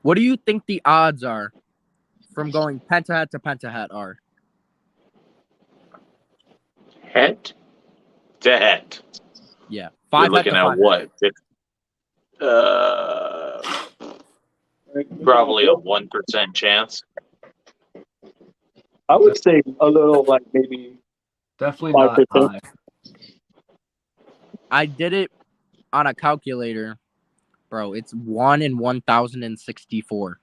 What do you think the odds are from going penta het to penta het are? Het to het. Yeah. You're 5 het looking to at 5 what? Probably a 1% chance. I would say a little, like maybe Definitely not 5%. high. I did it on a calculator, bro. It's 1 in 1,064.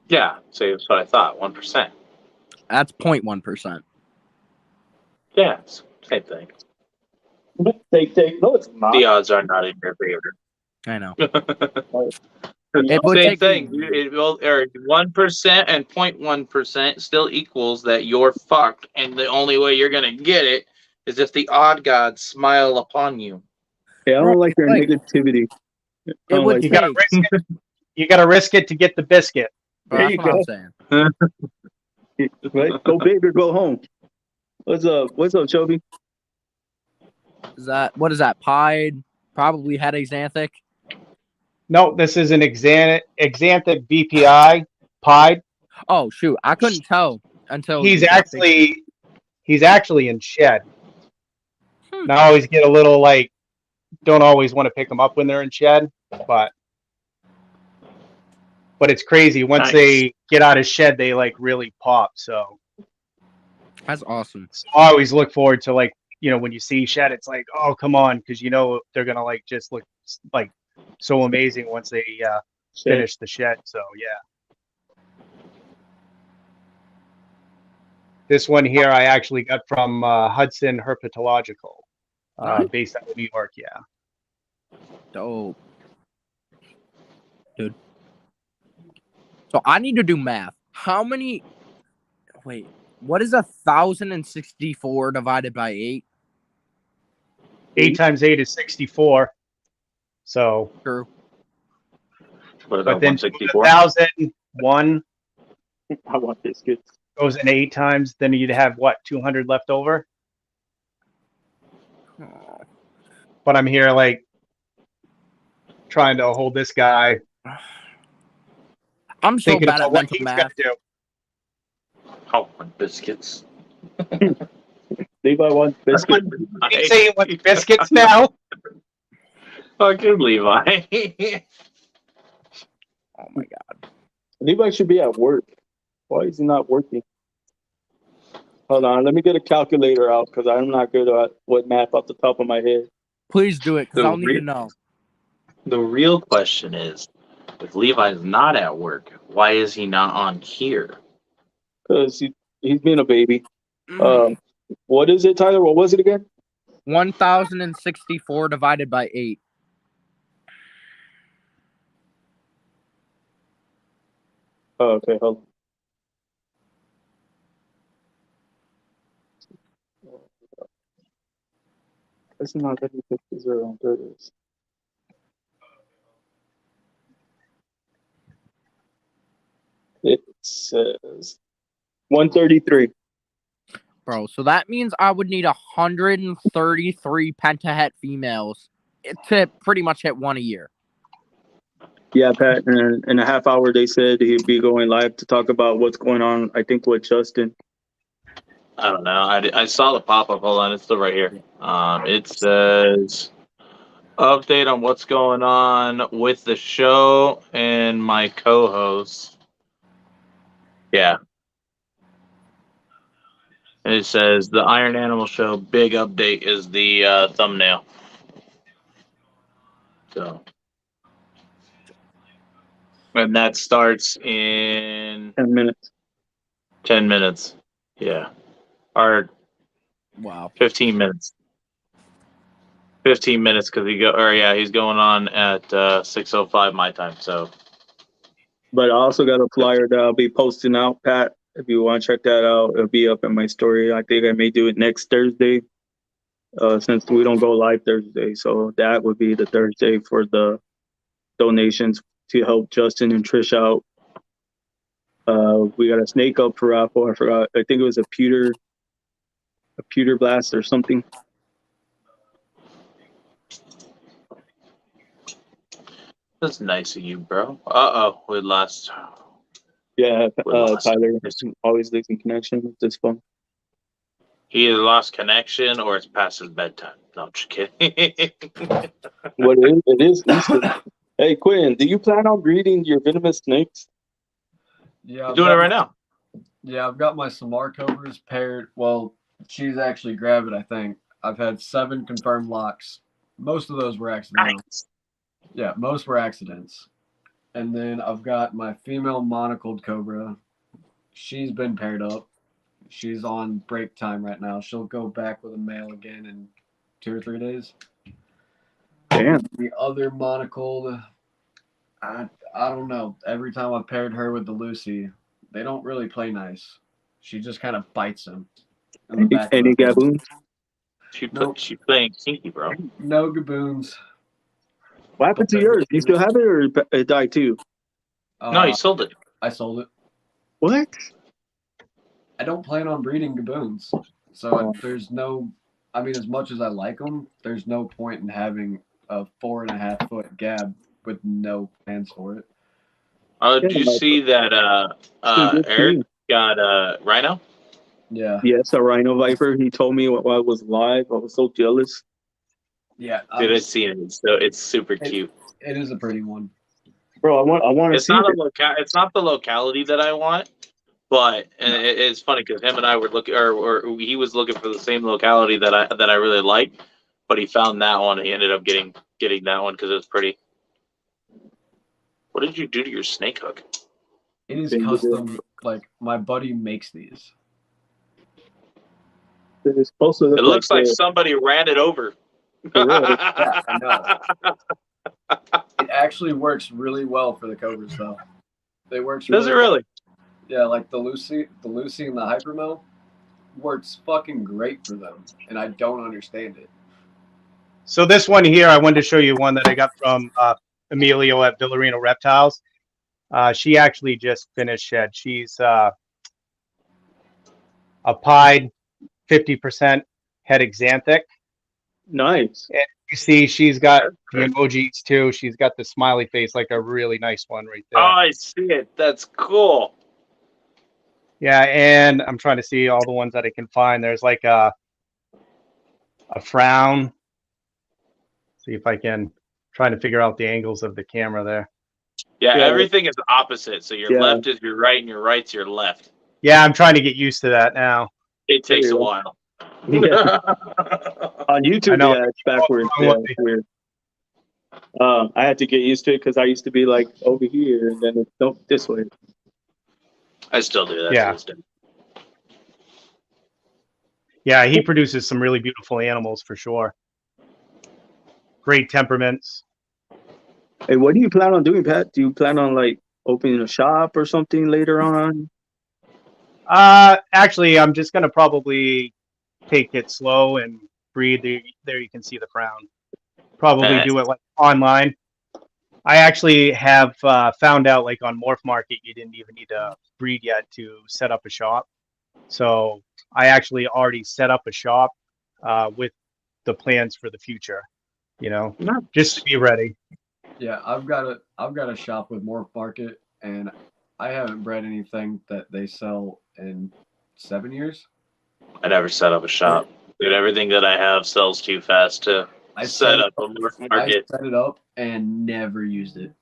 Yeah, so that's what I thought. 1%. That's 0.1%. Yeah, same thing. Take. No, it's not. The odds are not in your favor. I know. It would Same take thing. It will, or 1% and 0.1% still equals that you're fucked, and the only way you're gonna get it is if the odd gods smile upon you. Yeah, I don't like your Like, negativity. I it don't would like You that. gotta risk it. You gotta risk it to get the biscuit. Bro, There that's you what I'm saying. Right? Go big or go home. What's up? What's up, Chobi? What is that? Pied? Probably had xanthic. No, this is an xanthic BPI pied. Oh shoot, I couldn't tell until He's you said actually in shed. Hmm. Now I always get a little like, don't always want to pick them up when they're in shed, but it's crazy. Once Nice. they get out of shed, they like really pop. So that's awesome. I always look forward to, like, you know, when you see shed, it's like, oh, come on, because you know they're gonna like just look like so amazing once they finish the shed. So yeah, this one here I actually got from Hudson Herpetological, based out of New York. Yeah. Dope, dude. So I need to do math. How many? Wait, what is 1,064 divided by 8? 8 times 8 is 64. So, True. What but about then 164? 1,001 I want biscuits. goes in 8 times. Then you'd have what, 200 left over? Oh. But I'm here like trying to hold this guy. I'm so Thinking bad about at what mental he's math. gonna do. Oh, biscuits. Levi wants biscuits. He's saying what biscuits now? Fucking Levi. Oh my god. Levi should be at work. Why is he not working? Hold on, let me get a calculator out because I'm not good at what math off the top of my head. Please do it, because The I'll need to know. The real question is, if Levi's not at work, why is he not on here? Because he's being a baby. What is it, Tyler? What was it again? 1,064 divided by 8. Oh, okay, hold on. It's not that it's 0 there it is. It says 133. Bro, so that means I would need 133 pentahet females to pretty much hit one a year. Yeah, Pat, in a half hour they said he'd be going live to talk about what's going on, I think, with Justin. I don't know. I saw the pop-up. Hold on, it's still right here. It says update on what's going on with the show and my co-host. Yeah. And it says the Iron Animal Show big update is the thumbnail. So, and that starts in 10 minutes. 10 minutes. Yeah. Or Wow. 15 minutes. 15 minutes because he's going on at 6:05 my time. So But I also got a flyer that I'll be posting out, Pat. If you want to check that out, it'll be up in my story. I think I may do it next Thursday, since we don't go live Thursday. So that would be the Thursday for the donations to help Justin and Trish out. We got a snake up for raffle. I forgot. I think it was a pewter blast or something. that's nice of you, bro. We lost. Yeah, We lost. Tyler always losing connection with this phone. He either lost connection or it's past his bedtime. No, I'm just kidding. What is it? Is Easter. Hey Quinn, do you plan on breeding your venomous snakes? Yeah, He's doing it right now. Yeah, I've got my Samar Cobras paired. Well, she's actually gravid, I think. I've had 7 confirmed locks. Most of those were accidental. Nice. Yeah, most were accidents. And then I've got my female monocled Cobra. She's been paired up. She's on break time right now. She'll go back with a male again in 2 or 3 days. Damn. The other monocled, I don't know. Every time I paired her with the Lucy, they don't really play nice. She just kind of bites him in the back of Any the head. gaboons? She playing kinky, bro. No gaboons. What happened to yours? You still have it, or it died too? No, he sold it. I sold it. What? I don't plan on breeding gaboons. So there's no, I mean, as much as I like them, there's no point in having a 4.5 foot gab with no plans for it. Did you see that Eric got a rhino? Yeah. Yes, a rhino viper. He told me while I was live. I was so jealous. Yeah. Dude, I've seen it. So it's super cute. It is a pretty one. Bro, I want to It's see not it. it's not the locality that I want, but it's funny because him and I were looking, or he was looking for the same locality that I really like, but he found that one. And he ended up getting that one because it was pretty. What did you do to your snake hook? It is custom. Like, my buddy makes these. It's supposed to look It looks like somebody ran it over. Yeah, I know. It actually works really well for the Cobras, though. They works. Does it really? Yeah, like the Lucy and the Hypermel works fucking great for them, and I don't understand it. So this one here, I wanted to show you one that I got from Emilio at Villarino Reptiles. She actually just finished shed. She's a pied, 50% het xanthic. Nice. And you see she's got the emojis too. She's got the smiley face, like a really nice one right there. Oh, I see it. That's cool. Yeah, and I'm trying to see all the ones that I can find. There's like a frown. See if I can try to figure out the angles of the camera there. Yeah, everything is opposite. So your left is your right, and your right's your left. Yeah, I'm trying to get used to that now. It takes a while. Yeah. On YouTube, yeah, it's backwards. Yeah, it's weird. I had to get used to it because I used to be like over here, and then it's this way. I still do that. Yeah. Yeah, he produces some really beautiful animals for sure. Great temperaments. Hey, what do you plan on doing, Pat? Do you plan on like opening a shop or something later on? Actually, I'm just gonna probably take it slow and breed. There you can see the frown. Probably do it like online. I actually have found out, like on Morph Market, you didn't even need to breed yet to set up a shop. So I actually already set up a shop with the plans for the future. You know, just to be ready. Yeah, I've got a shop with Morph Market, and I haven't bred anything that they sell in 7 years. I never set up a shop. Dude, everything that I have sells too fast to set up a market. I set it up and never used it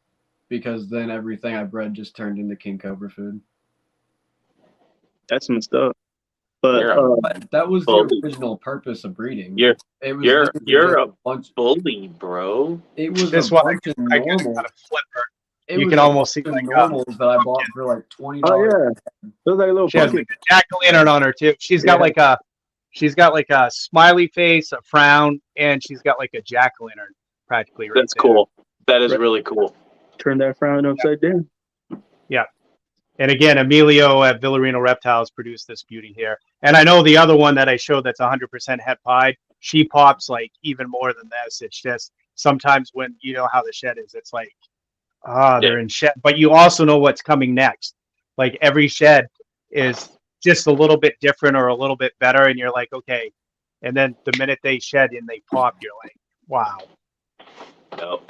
because then everything I bred just turned into king cobra food. That's messed up. But You're a- But that was the Bully. original purpose of breeding. You're It was you're literally you're just a bunch. bully, bro. It was This a one, bunch of I guess, normal. got a flipper. It You was can a almost see bunch of like normals that I bought for like $20. oh yeah, those like little she has pumpkins. like a jack-o'-lantern on her too. She's got like a smiley face, a frown, and she's got like a jack-o'-lantern practically right That's there. cool. That is Right. really cool. Turn that frown upside down. Yeah. And again, Emilio at Villarino Reptiles produced this beauty here. And I know the other one that I showed that's 100% het pied, she pops like even more than this. It's just sometimes when you know how the shed is, it's like, they're in shed. But you also know what's coming next. Like every shed is just a little bit different or a little bit better. And you're like, okay. And then the minute they shed and they pop, you're like, wow. No.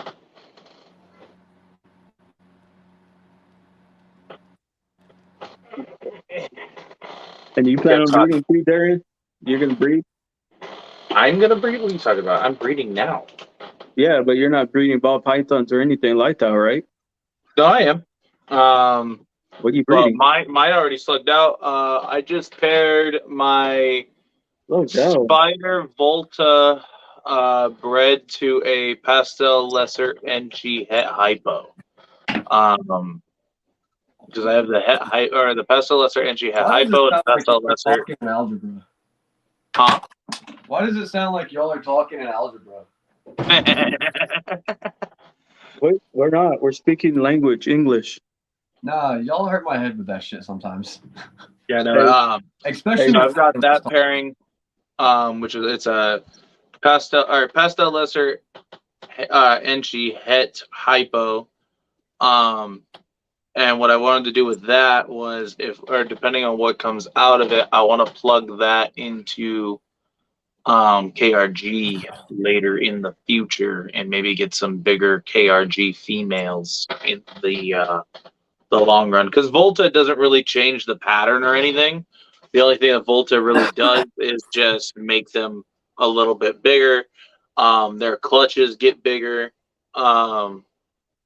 And you plan Yeah, on breeding too, Darian? You're gonna breed? I'm gonna breed. What are you talking about? I'm breeding now. Yeah, but you're not breeding ball pythons or anything like that, right? No, I am. What are you Well, breeding? mine already slugged out. I just paired my Oh, no. Spider Volta bred to a pastel lesser NG het hypo. Because I have the het or the pastel lesser NG het Why does it hypo and sound like pastel y'all are lesser. talking in algebra? Huh? Why does it sound like y'all are talking in algebra? Wait, we're not. We're speaking language, English. Nah, y'all hurt my head with that shit sometimes. Yeah, no. Especially So I've got that pairing, which is it's a pastel lesser NG het hypo. And what I wanted to do with that was depending on what comes out of it, I want to plug that into KRG later in the future and maybe get some bigger KRG females in the long run. Because Volta doesn't really change the pattern or anything. The only thing that Volta really does is just make them a little bit bigger. Their clutches get bigger.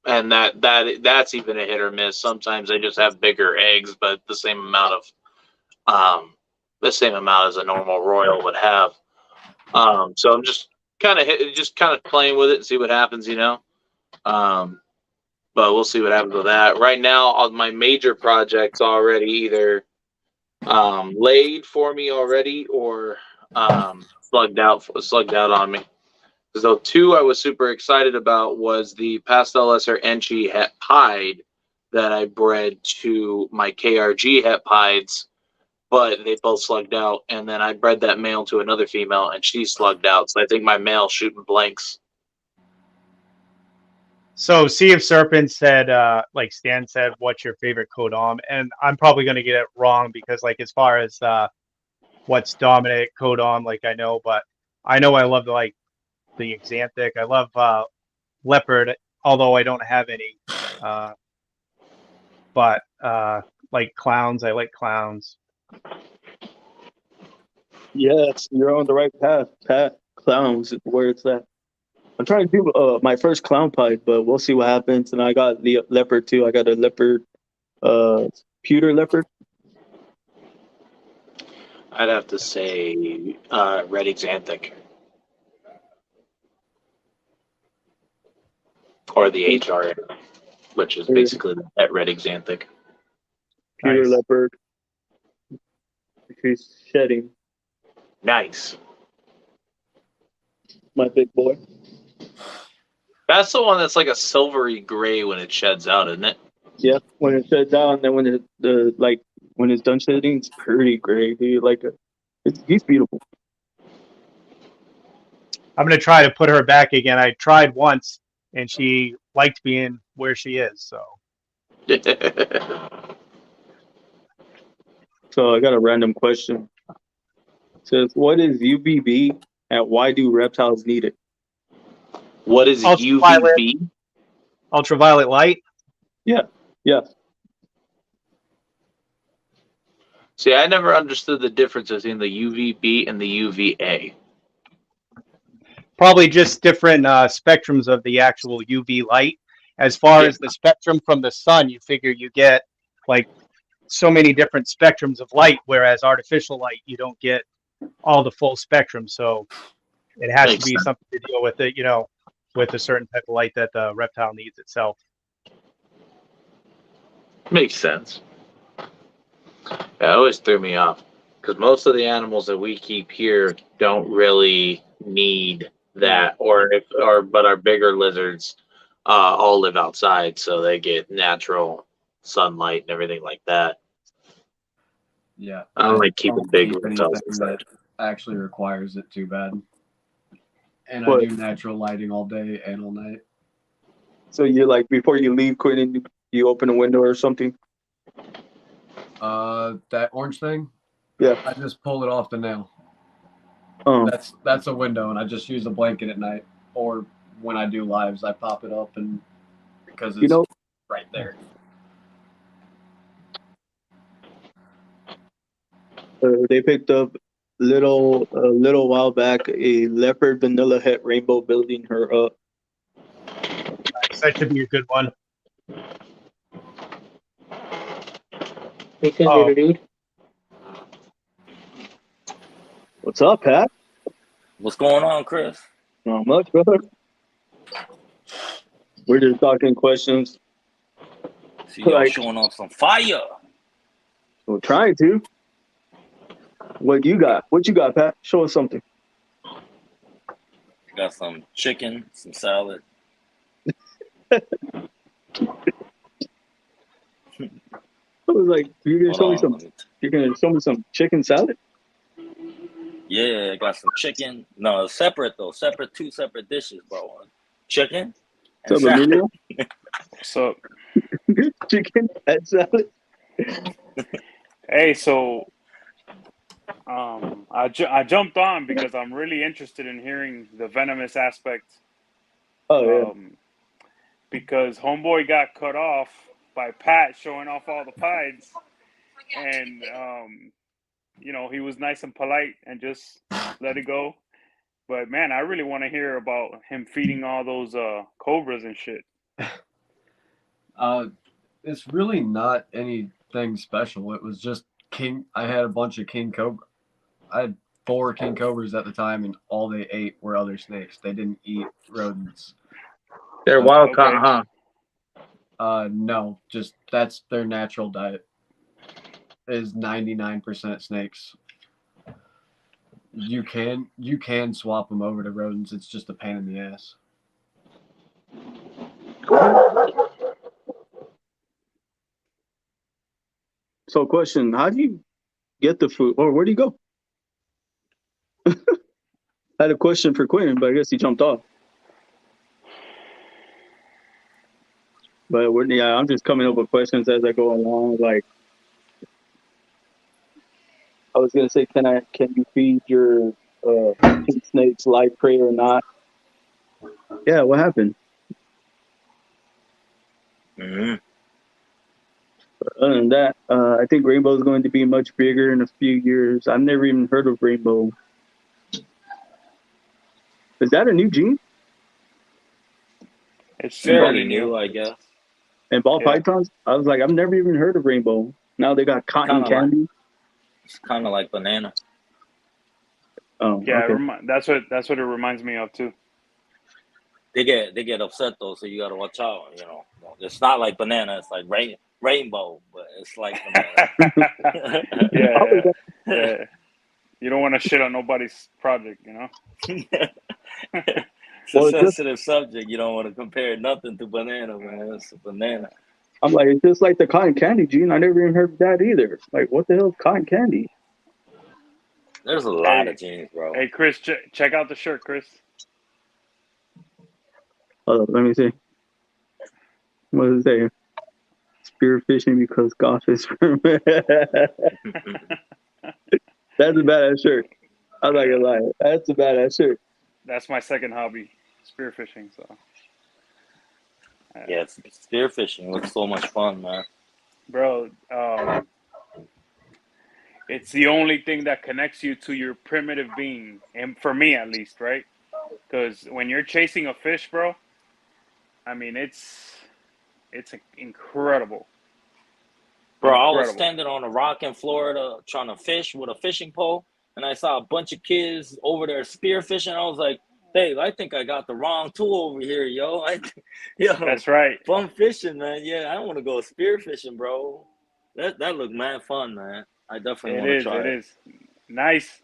And that's even a hit or miss. Sometimes they just have bigger eggs, but the same amount as a normal royal would have. So I'm just kind of playing with it and see what happens, you know. But we'll see what happens with that. Right now, all my major projects already either laid for me already or slugged out on me. So two I was super excited about was the pastel lesser Enchi het pied that I bred to my KRG het pieds, but they both slugged out. And then I bred that male to another female and she slugged out. So I think my male's shooting blanks. So Sea of Serpents said, like Stan said, what's your favorite codom? And I'm probably going to get it wrong because like as far as what's dominant codom, like I know, but I know I love the Xanthic. I love leopard, although I don't have any. But like clowns, I like clowns. Yes, you're on the right path. Clowns is where it's at. I'm trying to do my first clown pipe, but we'll see what happens. And I got the leopard too. I got a leopard, pewter leopard. I'd have to say red Xanthic. Or the HRA, which is basically that red Xanthic. Pewter Nice. leopard. She's shedding. Nice. My big boy. That's the one that's like a silvery gray when it sheds out, isn't it? Yeah, when it sheds out, and then when when it's done shedding, it's pretty gray. Dude. He's beautiful. I'm going to try to put her back again. I tried once, and she liked being where she is. So So I got a random question. It says, what is UVB and why do reptiles need it? What is Ultraviolet. UVB? ultraviolet light. Yeah. See, I never understood the difference between the UVB and the UVA. Probably just different spectrums of the actual UV light. As far as the spectrum from the sun, you figure you get like so many different spectrums of light, whereas artificial light, you don't get all the full spectrum. So it has Makes to be sense. something to deal with it, with a certain type of light that the reptile needs itself. Makes sense. Yeah, it always threw me off because most of the animals that we keep here don't really need that, but our bigger lizards all live outside, so they get natural sunlight and everything like that. Yeah, I don't like keeping don't big keep reptiles anything inside. that actually requires it too bad. And I But do natural lighting all day and all night. so you like before you leave, Quentin, you open a window or something? That orange thing, Yeah. I just pull it off the nail. Um, That's a window, and I just use a blanket at night, or when I do lives, I pop it up, and because you it's know, right there. they picked up a little while back a leopard vanilla het rainbow building her up. Nice. That should be a good one. Oh, Dude. What's up, Pat? What's going on, Chris? Not much, brother. We're just talking questions. See y'all Like- showing off some fire. We're trying to. What you got? What you got, Pat? Show us something. Got some chicken, some salad. I was like, you're gonna Hold show me on, some. let me You're gonna show me some chicken salad. yeah, I got some chicken. No, separate though. Two separate dishes, bro. Chicken and Some salad. Emilio? What's up? Chicken and salad. Hey, so I jumped on because I'm really interested in hearing the venomous aspect. Oh yeah. Because homeboy got cut off by Pat showing off all the pieds, and he was nice and polite and just let it go. But man, I really want to hear about him feeding all those cobras and shit. It's really not anything special. It was just king. I had a bunch of king cobra. I had 4 king cobras at the time, and all they ate were other snakes. They didn't eat rodents. They're wild caught, huh? No, just that's their natural diet. Is 99% snakes. You can swap them over to rodents. It's just a pain in the ass. So, question: how do you get the food, or where do you go? I had a question for Quentin, but I guess he jumped off. But I'm just coming up with questions as I go along. Like, I was gonna say, can you feed your king snakes live prey or not? Yeah, what happened? Mm-hmm. Other than that, I think Rainbow is going to be much bigger in a few years. I've never even heard of Rainbow. Is that a new gene? It's Fairly fairly new, new. I guess. And ball Yeah. pythons? I was like, I've never even heard of Rainbow. Now they got cotton Kinda like- candy. It's kind of like banana. Oh, Yeah, okay. that's what it reminds me of too. They get upset though, so you gotta watch out. It's not like banana. It's like rainbow, but it's like banana. Yeah. You don't want to shit on nobody's project, It's a sensitive subject. You don't want to compare nothing to banana, man. It's a banana. I'm like, it's just like the cotton candy gene. I never even heard of that either. Like, what the hell is cotton candy? There's a lot of genes, bro. Hey, Chris, check out the shirt, Chris. Let me see. What does it say? Spearfishing because golf is for me. That's a badass shirt. I'm not gonna lie. That's a badass shirt. That's my second hobby, spearfishing. So. Yeah, spearfishing looks so much fun, man. Bro, it's the only thing that connects you to your primitive being, and for me at least, right? Because when you're chasing a fish, bro, I mean it's incredible. Bro, I was incredible. standing on a rock in Florida trying to fish with a fishing pole, and I saw a bunch of kids over there spear fishing. I was like, Dave, I think I got the wrong tool over here, yo. Yo, That's right. fun fishing, man. Yeah, I don't want to go spear fishing, bro. That looked mad fun, man. I definitely want to try It it. is. Nice,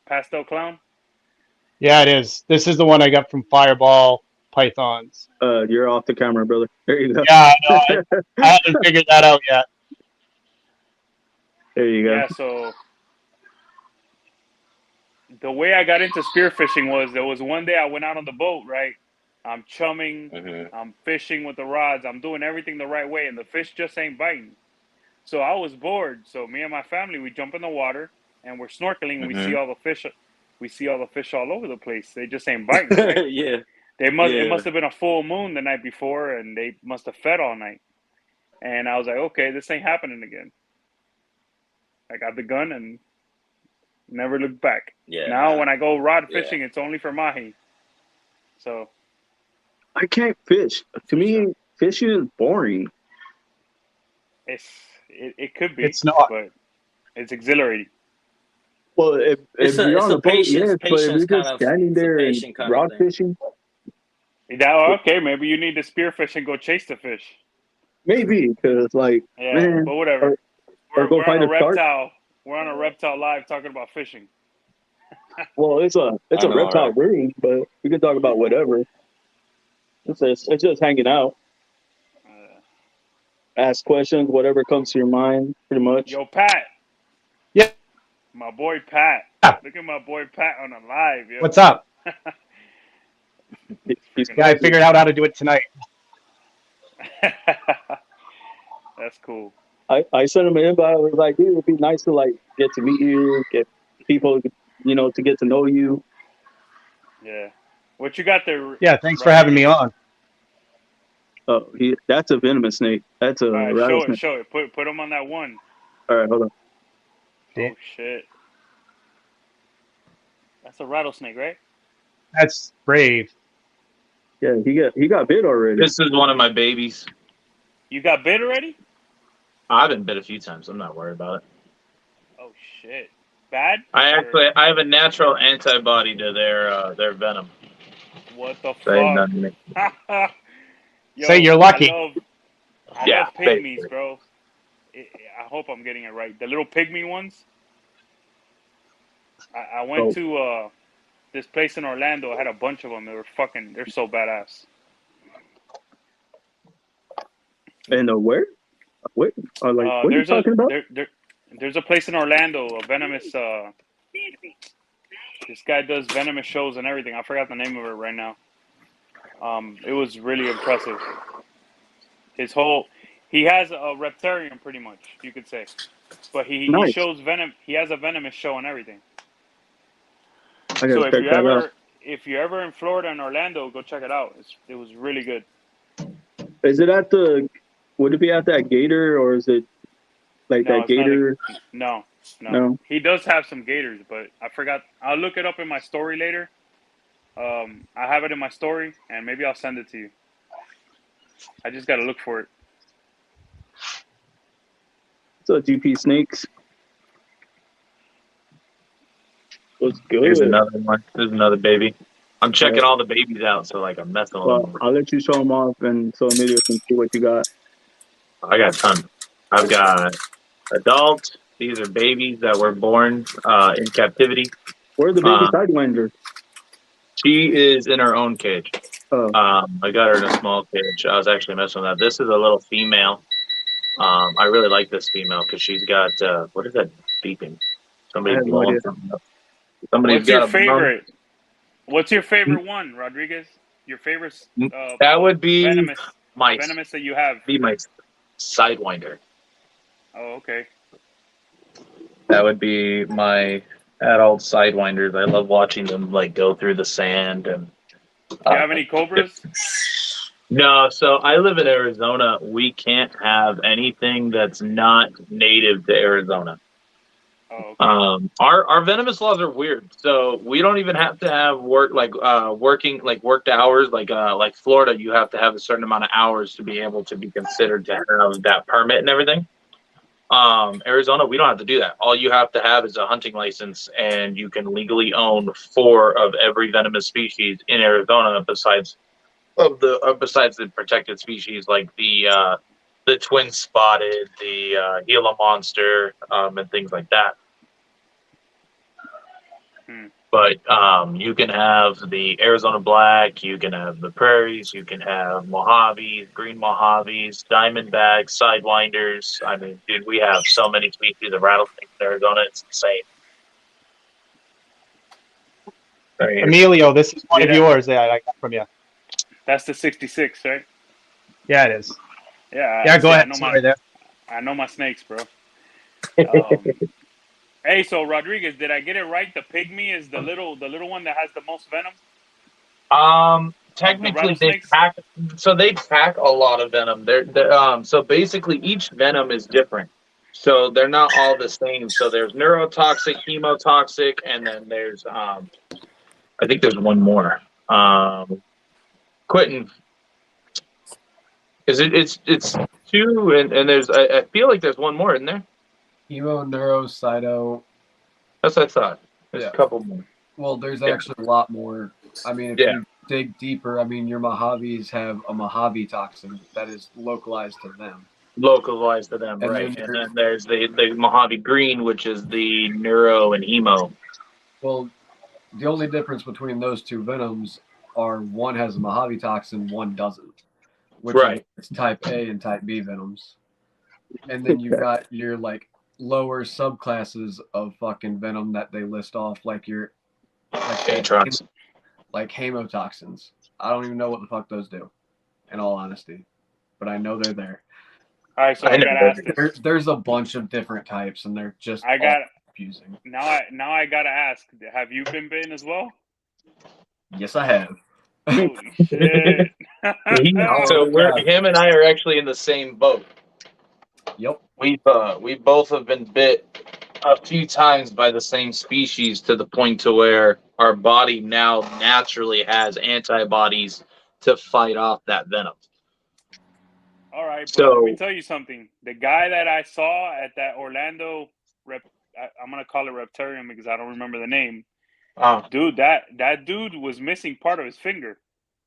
pastel clown. Yeah, it is. This is the one I got from Fireball Pythons. You're off the camera, brother. There you go. Yeah, no, I haven't figured that out yet. There you go. Yeah, so the way I got into spearfishing was there was one day I went out on the boat, right? I'm chumming, Mm-hmm. I'm fishing with the rods, I'm doing everything the right way, and the fish just ain't biting. So I was bored. So me and my family, we jump in the water and we're snorkeling. And we see Mm-hmm. all the fish. We see all the fish all over the place. They just ain't biting, right? Yeah. It Yeah. must have been a full moon the night before, and they must have fed all night. And I was like, okay, this ain't happening again. I got the gun and never looked back. Yeah. Now when I go rod Yeah. fishing, it's only for mahi. So I can't fish. To me, fishing is boring. it could be, It's not. but it's exhilarating. Well, if you're on a a boat, patience, yes, but if you're kind just of, standing it's a there and patient kind of rod thing. fishing, Okay, maybe you need to spearfish and go chase the fish. maybe because like, Yeah, man, but whatever. or go We're on find a a shark. reptile. We're on a reptile live talking about fishing. Well, it's a I know, reptile right? room, but we can talk about whatever. It's just hanging out, ask questions, whatever comes to your mind, pretty much. Yo, Pat. Yeah. My boy Pat. Look at my boy Pat on the live, yo. What's up? He's Yeah, I figured out how to do it tonight. That's cool. I sent him an invite. I was like, dude, it'd be nice to like get to meet you, get people, to get to know you. Yeah. What you got there? Yeah, thanks for having me on. Oh, that's a venomous snake. That's a All right, rattlesnake. show it. Put him on that one. All right, hold on. Oh shit. That's a rattlesnake, right? That's brave. Yeah, he got bit already. This is one of my babies. You got bit already? I've been bit a few times. I'm not worried about it. Oh shit. Bad? I have a natural antibody to their venom. What the They ain't fuck? nothing to me. Yo, Say you're lucky. I Yeah, love pygmies, bro. I hope I'm getting it right. The little pygmy ones. I went to this place in Orlando. I had a bunch of them. They're so badass. And where? What? Like, what are you talking about? There's a place in Orlando, a venomous. This guy does venomous shows and everything. I forgot the name of it right now. It was really impressive. He has a reptarium, pretty much, you could say, but he shows venom. He has a venomous show and everything. I gotta check that out. If you're ever in Florida and Orlando, go check it out. It was really good. Is it would it be at that gator, or is it like that gator? No. He does have some gators, but I forgot. I'll look it up in my story later. I have it in my story, and maybe I'll send it to you. I just got to look for it. So GP snakes. What's good? Here's another one. There's another baby. I'm checking all the babies out, so like I'm messing with them. I'll let you show them off, and so maybe I can see what you got. I got tons. I've got adults. These are babies that were born in captivity. Where are the baby sidewinders? She is in her own cage. Oh. I got her in a small cage. I was actually messing with that. This is a little female. I really like this female because she's got what is that beeping? Somebody blowing something up. What's your favorite? What's your favorite one, Rodriguez? Your favorite? That would be venomous that you have. Be my sidewinder. Oh, okay. That would be my adult sidewinders. I love watching them like go through the sand. And do you have any cobras? No. So I live in Arizona. We can't have anything that's not native to Arizona. Oh, okay. Our venomous laws are weird, so we don't even have to have worked hours. Like Florida, you have to have a certain amount of hours to be able to be considered to have that permit and everything. Arizona, we don't have to do that. All you have to have is a hunting license, and you can legally own 4 of every venomous species in Arizona, besides the protected species like the twin spotted, the Gila monster, and things like that. But you can have the Arizona black, you can have the prairies, you can have Mojaves, green Mojaves, diamondbacks, sidewinders. I mean, dude, we have so many species of rattlesnakes in Arizona. It's insane. Right here. Emilio, this is one Yeah, of yours that I got from you. that's the 66, right? Yeah, it is. Yeah. Yeah, go see, ahead. Sorry there. I know my snakes, bro. Hey, so Rodriguez, did I get it right? The pygmy is the little one that has the most venom. Technically, they rattlesnakes? pack. So they pack a lot of venom. So basically, each venom is different. So they're not all the same. So there's neurotoxic, hemotoxic, and then there's I think there's one more. Quentin, it's 2, and there's I feel like there's one more, isn't there? Hemo, neuro, cyto. That's what I thought. There's Yeah. a couple more. Well, there's actually a lot more. I mean, if you dig deeper, I mean, your Mojaves have a Mojave toxin that is localized to them. Localized to them, And right? then And then there's the Mojave green, which is the neuro and hemo. Well, the only difference between those 2 venoms are one has a Mojave toxin, one doesn't. Which Right. is type A and type B venoms. And then you've got your like lower subclasses of fucking venom that they list off, like your Atrox. like hemotoxins. I don't even know what the fuck those do, in all honesty. But I know they're there. All right, so I gotta ask this. There's a bunch of different types, and they're just confusing. Now I gotta ask: have you been bitten as well? Yes, I have. Holy shit! So him and I are actually in the same boat. Yep. We both have been bit a few times by the same species, to the point to where our body now naturally has antibodies to fight off that venom. All right, but let me tell you something. The guy that I saw at that Orlando I'm gonna call it Reptarium because I don't remember the name. Dude, that dude was missing part of his finger.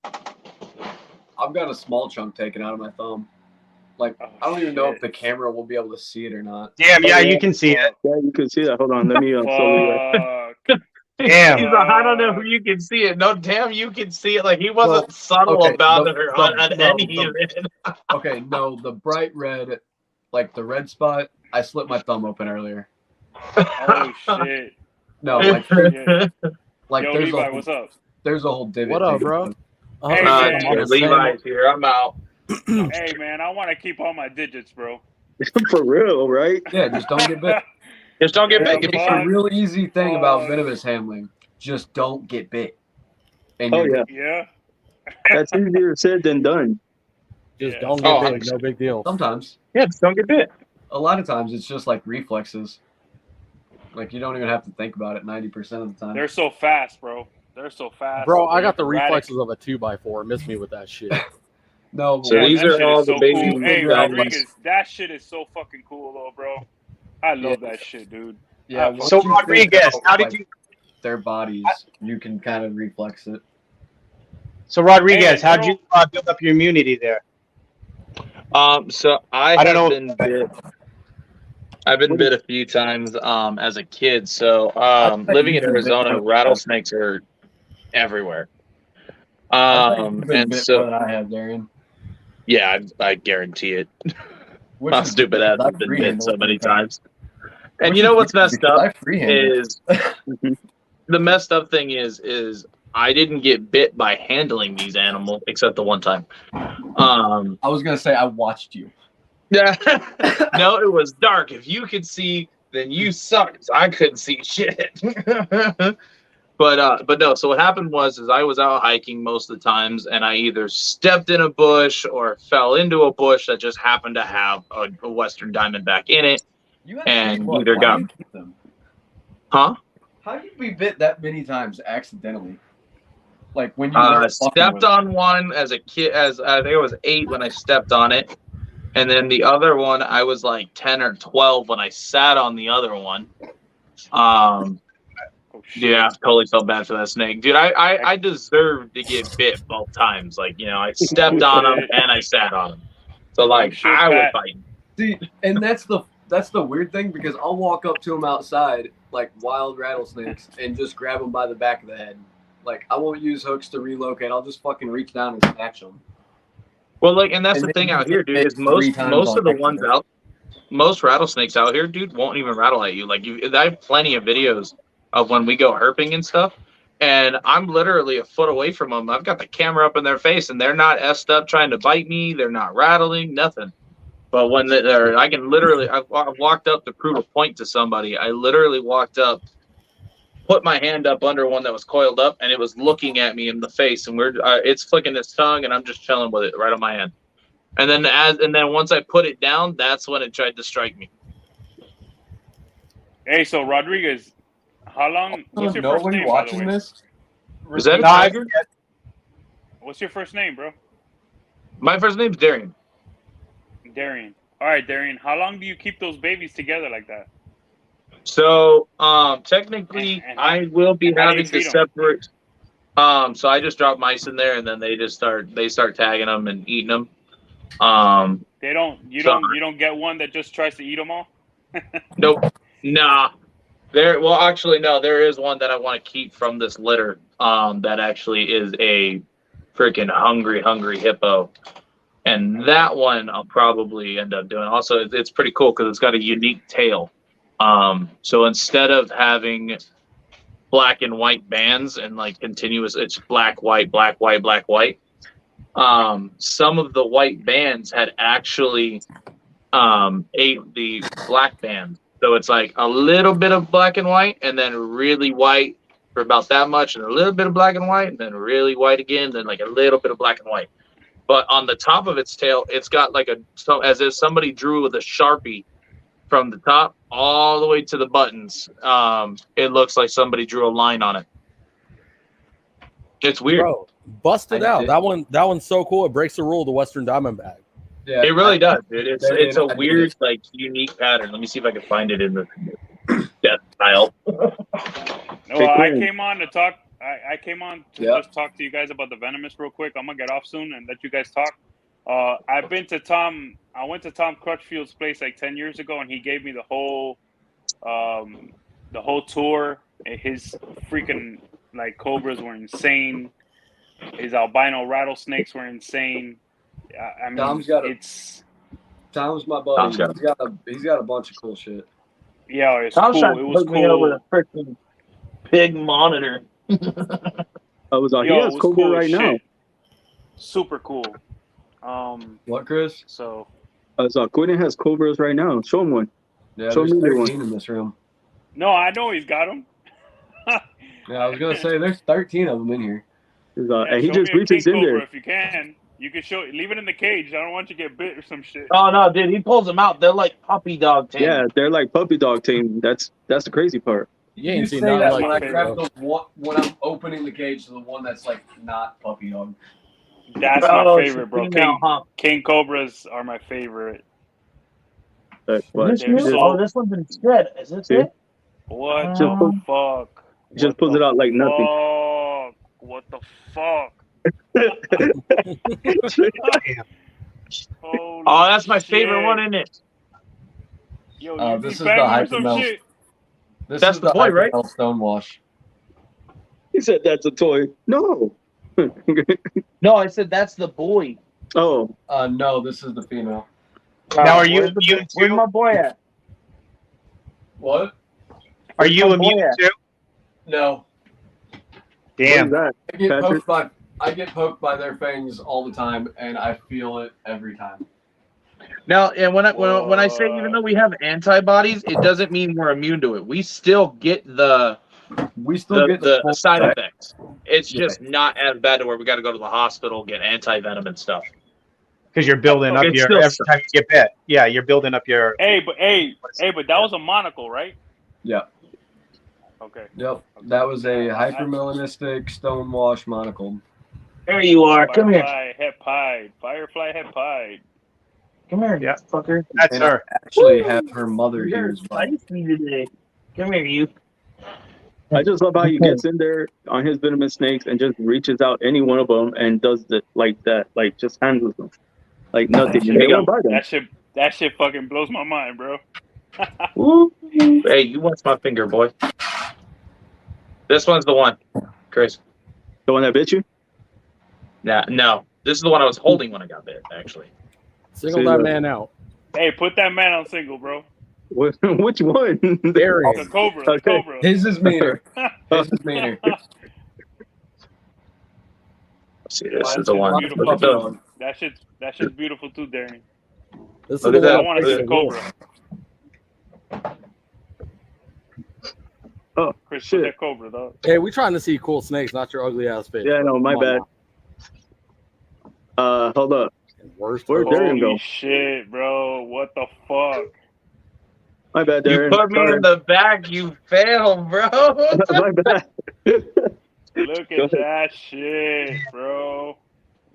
I've got a small chunk taken out of my thumb. Like, I don't even know if the camera will be able to see it or not. Damn, yeah, you can see it. Yeah, you can see that. Hold on, let me Damn. He's like, I don't know if you can see it. No, damn, you can see it. Like, he wasn't subtle about it on any of it. Okay, no, the bright red, like the red spot, I slipped my thumb open earlier. Oh shit! No, like, like yo, there's Levi, what's up? There's a whole divot. What up, bro? Hey, man. Levi's here. I'm out. Hey man, I want to keep all my digits, bro. For real, right? Yeah, just don't get bit. Just don't get bit. It's a real easy thing about venomous handling. Just don't get bit. And yeah. That's easier said than done. Just don't get bit. No big deal. Sometimes. Yeah, just don't get bit. A lot of times it's just like reflexes. Like, you don't even have to think about it 90% of the time. They're so fast, bro. They're so fast. Bro, I got the reflexes of a 2x4. Miss me with that shit. No, so these are all the baby. Cool. Hey, Rodriguez, that shit is so fucking cool, though, bro. I love that shit, dude. Yeah. So Rodriguez, how did you? Their bodies, you can kind of reflex it. So Rodriguez, how'd you build up your immunity there? So I've been bit. I've been bit a few times as a kid. So living in Arizona, rattlesnakes are everywhere. And so I have, Darian. Yeah, I guarantee it. My stupid ass has been bit so many times. And you know what's messed up is the messed up thing is I didn't get bit by handling these animals except the one time. I was gonna say I watched you. Yeah. No, it was dark. If you could see, then you sucked. I couldn't see shit. But no, so what happened was I was out hiking most of the times, and I either stepped in a bush or fell into a bush that just happened to have a western diamondback in it, and either got Huh? How do you be bit that many times accidentally? Like when you weren't fucking Stepped with it? on one as a kid, as I think I was 8 when I stepped on it, and then the other one I was like 10 or 12 when I sat on the other one. Yeah, I totally felt bad for that snake, dude. I deserved to get bit both times. Like, you know, I stepped on him and I sat on him, so like I was fighting. See, and that's the weird thing, because I'll walk up to them outside like wild rattlesnakes and just grab them by the back of the head. Like, I won't use hooks to relocate. I'll just fucking reach down and snatch them. Well, like, and that's And the then thing you out here, get dude. bit Is 3 most times of the on ones accident. out, most rattlesnakes out here, dude, won't even rattle at you. Like, I have plenty of videos of when we go herping and stuff, and I'm literally a foot away from them. I've got the camera up in their face, and they're not effed up trying to bite me. They're not rattling, nothing. But when they're, I can literally, I've walked up to prove a point to somebody. I literally walked up, put my hand up under one that was coiled up, and it was looking at me in the face, and it's flicking its tongue, and I'm just chilling with it right on my hand. And then once I put it down, that's when it tried to strike me. Hey, so Rodriguez, how long? What's your first Nobody name, by the watching way? this? Is that a tiger? What's your first name, bro? My first name's Darian. Darian. All right, Darian. How long do you keep those babies together like that? So technically, I will be how do you having to feed 'em? separate. So I just drop mice in there, and then they start tagging them and eating them. You don't get one that just tries to eat them all? Nope. Nah. Well, actually, no. There is one that I want to keep from this litter. That actually is a freaking hungry hippo, and that one I'll probably end up doing. Also, it's pretty cool because it's got a unique tail. So instead of having black and white bands and like continuous, it's black, white, black, white, black, white. Some of the white bands had actually ate the black band. So it's like a little bit of black and white, and then really white for about that much, and a little bit of black and white, and then really white again, then like a little bit of black and white. But on the top of its tail, it's got like as if somebody drew with a Sharpie from the top all the way to the buttons. It looks like somebody drew a line on it. It's weird. Bro, bust it out. That one's so cool. It breaks the rule of the Western Diamondback. Yeah, it really does, dude. It's a weird, like, unique pattern. Let me see if I can find it in the death pile. No, I came on to talk. I came on to just talk to you guys about the venomous real quick. I'm gonna get off soon and let you guys talk. I've been to Tom. I went to Tom Crutchfield's place like 10 years ago, and he gave me the whole tour. His freaking like cobras were insane. His albino rattlesnakes were insane. I mean, Tom's my buddy. He's got a bunch of cool shit. Yeah, it's Tom's cool. It was me up with cool. a freaking big monitor. I was like, he has Cobra cool right now. shit. Super cool. What, Chris? So I was like, Quentin has Cobras right now. Show him one. Yeah, Show there's me 13 one. in this room. no, I know he's got them. Yeah, I was gonna say there's 13 of them in here. And he show just me a reaches king in cobra there. if you can. You can leave it in the cage. I don't want you to get bit or some shit. Oh no, dude, he pulls them out. They're like puppy dog tame. Yeah, they're like puppy dog tame. That's the crazy part. You You ain't say seen nothing that like when I that, grab bro. when I'm opening the cage to the one that's like not puppy dog. That's Oh, my it's favorite, a bro. female, huh? King cobras are my favorite. But This They're so. this one's in shed. Is this See? it? What Just the pull- fuck? just pulls it out like nothing. What the fuck? Holy Oh, that's my favorite shit. one, isn't it? Yo, you This need is the banging or some Hypermel. shit? That's the boy, right? Stonewash. He said that's a toy. No. No, I said that's the boy. Oh. No, this is the female. Now, are you Where's immune where's too? my boy at? What? Are you my immune boy at? too? No. Damn. What is that? I get poked by their fangs all the time, and I feel it every time. Now, and when I say even though we have antibodies, it doesn't mean we're immune to it. We still get the side effects. It's just not as bad to where we got to go to the hospital, get anti-venom and stuff. Because you're building up It's your still every time you get bit. Yeah, you're building up your. But that was a monocle, right? Yeah. Okay. Yep, that was a hypermelanistic stonewash monocle. There you are. Come here. Firefly head pied. Firefly head pied. Come here, Yeah. fucker. That's And her. I actually have her mother here as well. Spicy today. Come here, you. I just love how he gets in there on his venomous snakes and just reaches out any one of them and does it like that, like just handles them like nothing. And they won't bite him. That shit fucking blows my mind, bro. Ooh. Hey, you want my finger, boy? This one's the one, Chris. The one that bit you? Nah, no. This is the one I was holding when I got bit, actually. Single that man out. Hey, put that man on single, bro. Which one? Darian. The Cobra. Okay. The Cobra. His is meaner. His is meaner. See, this is the one. Beautiful Look at too. those. That shit's beautiful too, Darren. This Look is at the I one want to see the Cobra. Oh, Chris, shit. put that Cobra, dog. Hey, we trying to see cool snakes, not your ugly ass face. Yeah, no, my Come on bad. Hold up. now. Worst. Where'd Darian go? Holy shit, bro. What the fuck? My bad, You Darren. put me in the back, you failed, bro. My bad. Look Go at that shit, bro.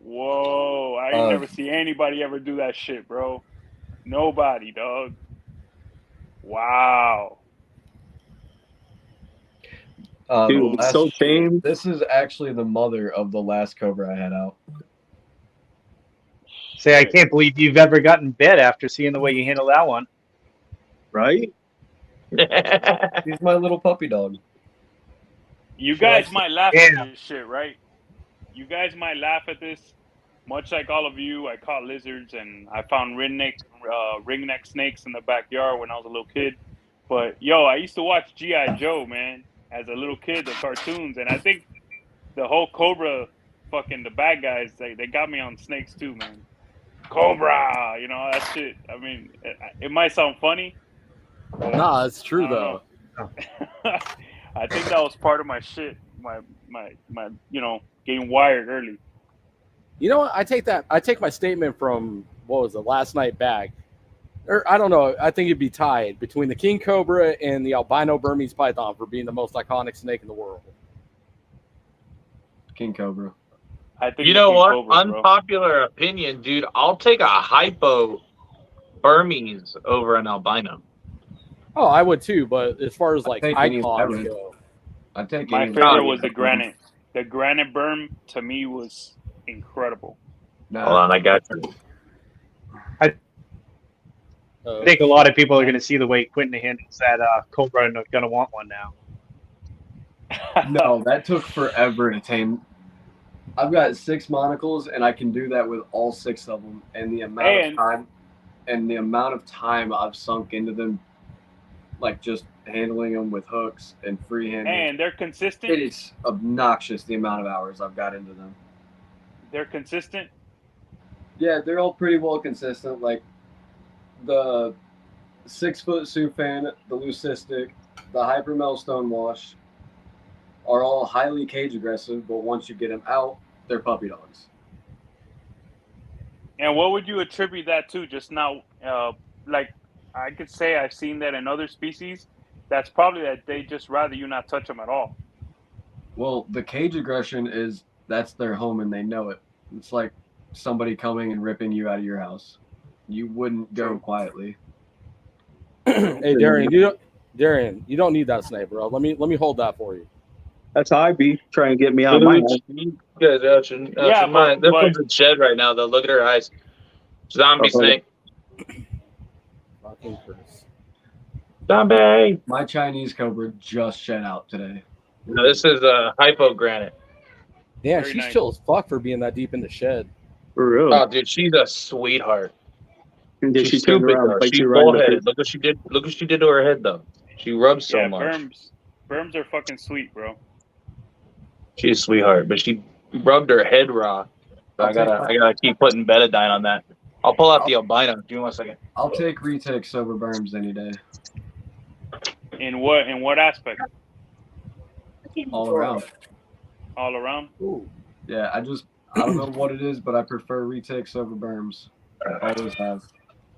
Whoa. I ain't never see anybody ever do that shit, bro. Nobody, dog. Wow. Dude, it's so tame. This is actually the mother of the last Cobra I had out. Say, I can't believe you've ever gotten bit after seeing the way you handle that one. Right? He's my little puppy dog. You guys might laugh Yeah. at this shit, right? You guys might laugh at this. Much like all of you, I caught lizards and I found ringneck snakes in the backyard when I was a little kid. But yo, I used to watch G.I. Joe, man, as a little kid, the cartoons, and I think the whole Cobra, fucking the bad guys, they got me on snakes too, man. Cobra, you know that shit. I mean, it might sound funny. But Nah, it's I true don't though. know. I think that was part of my shit. My getting wired early. You know what? I take my statement from what was it, last night bag. Or I don't know. I think it'd be tied between the king cobra and the albino Burmese python for being the most iconic snake in the world. King Cobra. I think You the know King what? Cobra, bro. Unpopular opinion, dude. I'll take a hypo Burmese over an albino. Oh, I would too. But as far as like take any icons hybrid. go, I take My any favorite was yeah. the granite. The granite berm to me was incredible. Nah, Hold on, I got you. I think a lot of people are going to see the way Quentin handles that Cobra and are going to want one now. no, that took forever to tame. I've got 6 monocles, and I can do that with all 6 of them. And the amount of time I've sunk into them, like just handling them with hooks and freehanding. And they're consistent. It is obnoxious the amount of hours I've got into them. They're consistent. Yeah, they're all pretty well consistent. Like the 6-foot Sufan, the leucistic, the hypermel stonewash are all highly cage aggressive, but once you get them out, they're puppy dogs. And what would you attribute that to? Just now, like I could say I've seen that in other species. That's probably that they just rather you not touch them at all. Well, the cage aggression that's their home and they know it. It's like somebody coming and ripping you out of your house. You wouldn't go quietly. hey Darian, you don't need that snake, bro. Let me hold that for you. That's how I be trying to get me out of my house. You guys out your mind. This one's in shed right now, though. Look at her eyes. Zombie snake. Fucking Chris. Zombie. My Chinese cobra just shed out today. No, this is a hypo granite. Yeah, Very she's nice. chill as fuck for being that deep in the shed. For real. Oh, dude, she's a sweetheart. And then She's she turned stupid, around though. like She's she ran in the bullheaded. face. Look what she did. Look what she did to her head, though. She rubs so much. Berms are fucking sweet, bro. She's a sweetheart, but she rubbed her head raw. So I gotta keep putting betadine on that. I'll pull out the albino. Give me 1 second. I'll take retakes over berms any day. In what aspect? All around. All around? Yeah, I don't know what it is, but I prefer retakes over berms. Always have.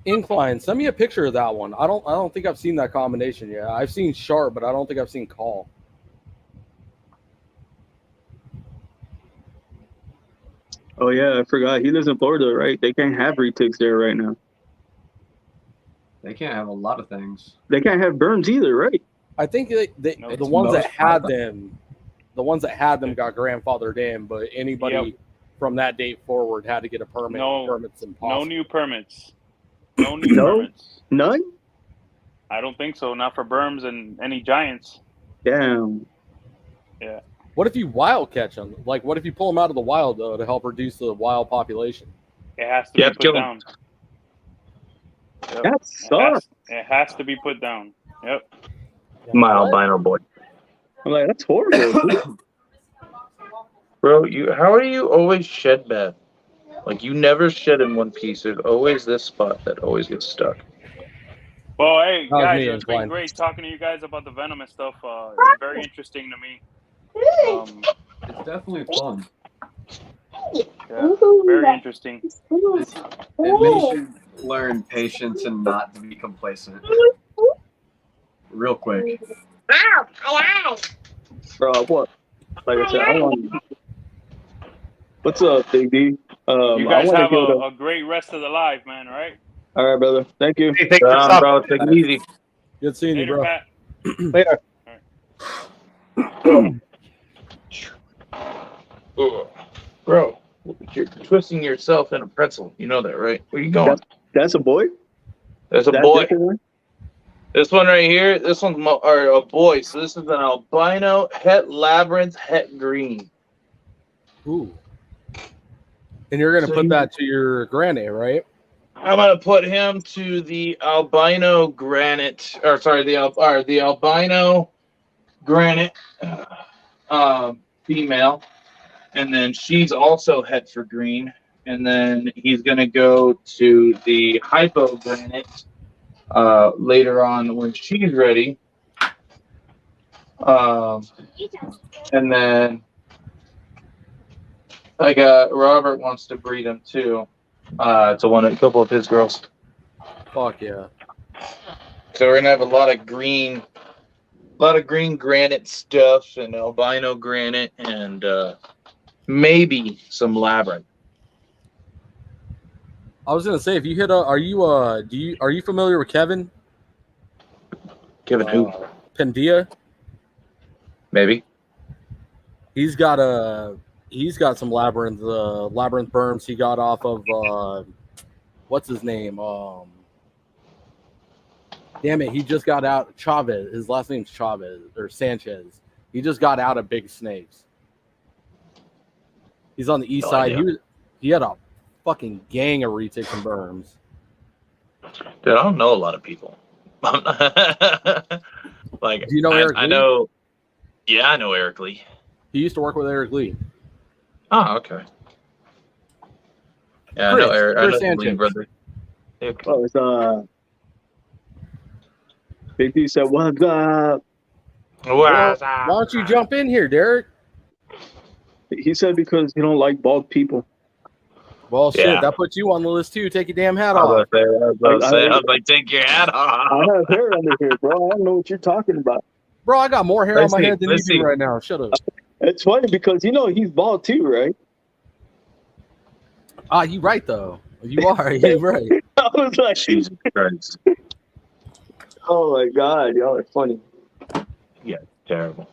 Incline. Send me a picture of that one. I don't think I've seen that combination yet. I've seen sharp, but I don't think I've seen call. Oh yeah, I forgot. He lives in Florida, right? They can't have retics there right now. They can't have a lot of things. They can't have berms either, right? I think No, the ones that most had python. them, the ones that had them got grandfathered in, but anybody from that date forward had to get a permit. No, Permits no impossible. new permits. No new No? permits. None? I don't think so. Not for berms and any giants. Damn. Yeah. What if you wild catch them? Like, what if you pull them out of the wild though to help reduce the wild population? It has to You be have to kill put 'em. down. Yep. That sucks. It has to be put down. Yep. My What? albino boy. I'm like, that's horrible. dude. Bro, how are you always shed bad? Like, you never shed in one piece. There's always this spot that always gets stuck. Well, hey That was guys, me, it's been Incline. great talking to you guys about the venomous stuff. It's very interesting to me. It's definitely fun. Yeah, very interesting. It makes you learn patience and not to be complacent. Real quick. Bro, what? Like I said, I want. What's up, Big D? You I guys want to have hear the. a great rest of the live, man. All right. All right, brother. Thank you. Hey, thanks for Bro, stopping. take it easy. Good seeing you, Later, bro. Pat. Later. Ugh. Bro, you're twisting yourself in a pretzel. You know that, right? Where you going? That's a boy? There's a That boy. different one? This one right here, this one's a boy. So this is an albino het labyrinth het green. Ooh. And you're gonna So put you- that to your granny, right? I'm gonna put him to the albino granite, or sorry, the albino granite female, and then she's also het for green, and then he's gonna go to the hypo granite later on when she's ready, and then I got Robert wants to breed him too. To a couple of his girls. Fuck yeah. So we're gonna have a lot of green granite stuff and albino granite and maybe some labyrinth. I was gonna say, if you hit are you familiar with Kevin Kevin who? Pendia? Maybe. He's got some labyrinth berms he got off of what's his name? Damn it, he just got out Chavez. His last name's Chavez or Sanchez. He just got out of Big Snakes. He's on the east side. idea. He had a fucking gang of retics and berms. Dude, I don't know a lot of people. Like, Do you know Eric I Lee? know. Yeah, I know Eric Lee. He used to work with Eric Lee. Oh, okay. Yeah, Chris, I know Eric. I Chris know the Lee Sanchez. brother. Okay. Oh, it's Big D said, "What's up?" Why don't you jump in here, Derek? He said because he don't like bald people. Well, shit, Yeah. that puts you on the list too. Take your damn hat I off. was like, take your hat I off. have hair under here, bro. I don't know what you're talking about. Bro, I got more hair Let's on my see, head than let's you do see. right now. Shut up. It's funny because he's bald too, right? You right though. You are. You right. I was like, Jesus Christ. oh my god, y'all are funny. Yeah, terrible.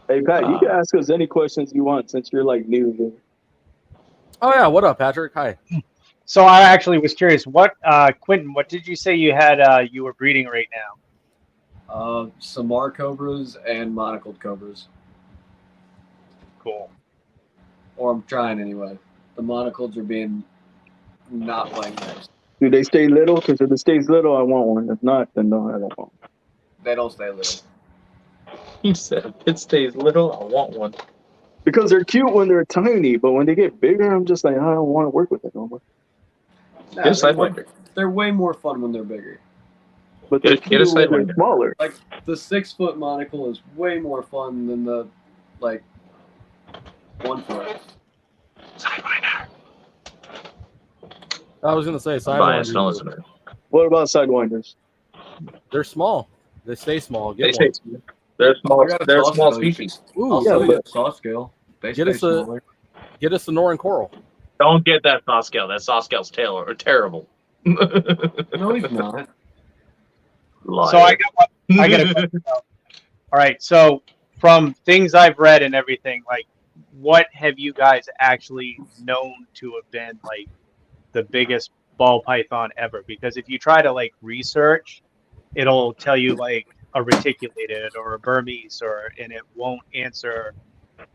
Hey Pat, you can ask us any questions you want since you're like new here. Oh yeah, what up, Patrick? Hi. So I actually was curious. What, Quentin? What did you say you had? You were breeding right now? Samar cobras and monocled cobras. Cool. Or I'm trying anyway. The monocleds are being not playing nice. Do they stay little? Because if it stays little, I want one. If not, then no, I don't want one. They don't stay little. He said, if it stays little, I want one. Because they're cute when they're tiny, but when they get bigger, I'm just like, I don't want to work with it no more. Nah, Get a Sidewinder. they're way more fun when they're bigger. But they're Get a cute when they're Sidewinder. smaller. Like the 6-foot monocle is way more fun than the 1 foot. Sidewinder. I was gonna say I'm biased. Don't Sidewinder. listen to me. What about sidewinders? They're small. They stay small. They Get say one. they're small. I got a They're a saw small scale. species. Ooh, I'll Yeah, sell you but a saw scale. They Get stay us a- smaller. get us the Noran coral. Don't get that saw scale. That saw scale's terrible. No, he's not. Liar. So I got a question. All right. So from things I've read and everything, like, what have you guys actually known to have been like the biggest ball python ever? Because if you try to like research, it'll tell you like a reticulated or a Burmese, and it won't answer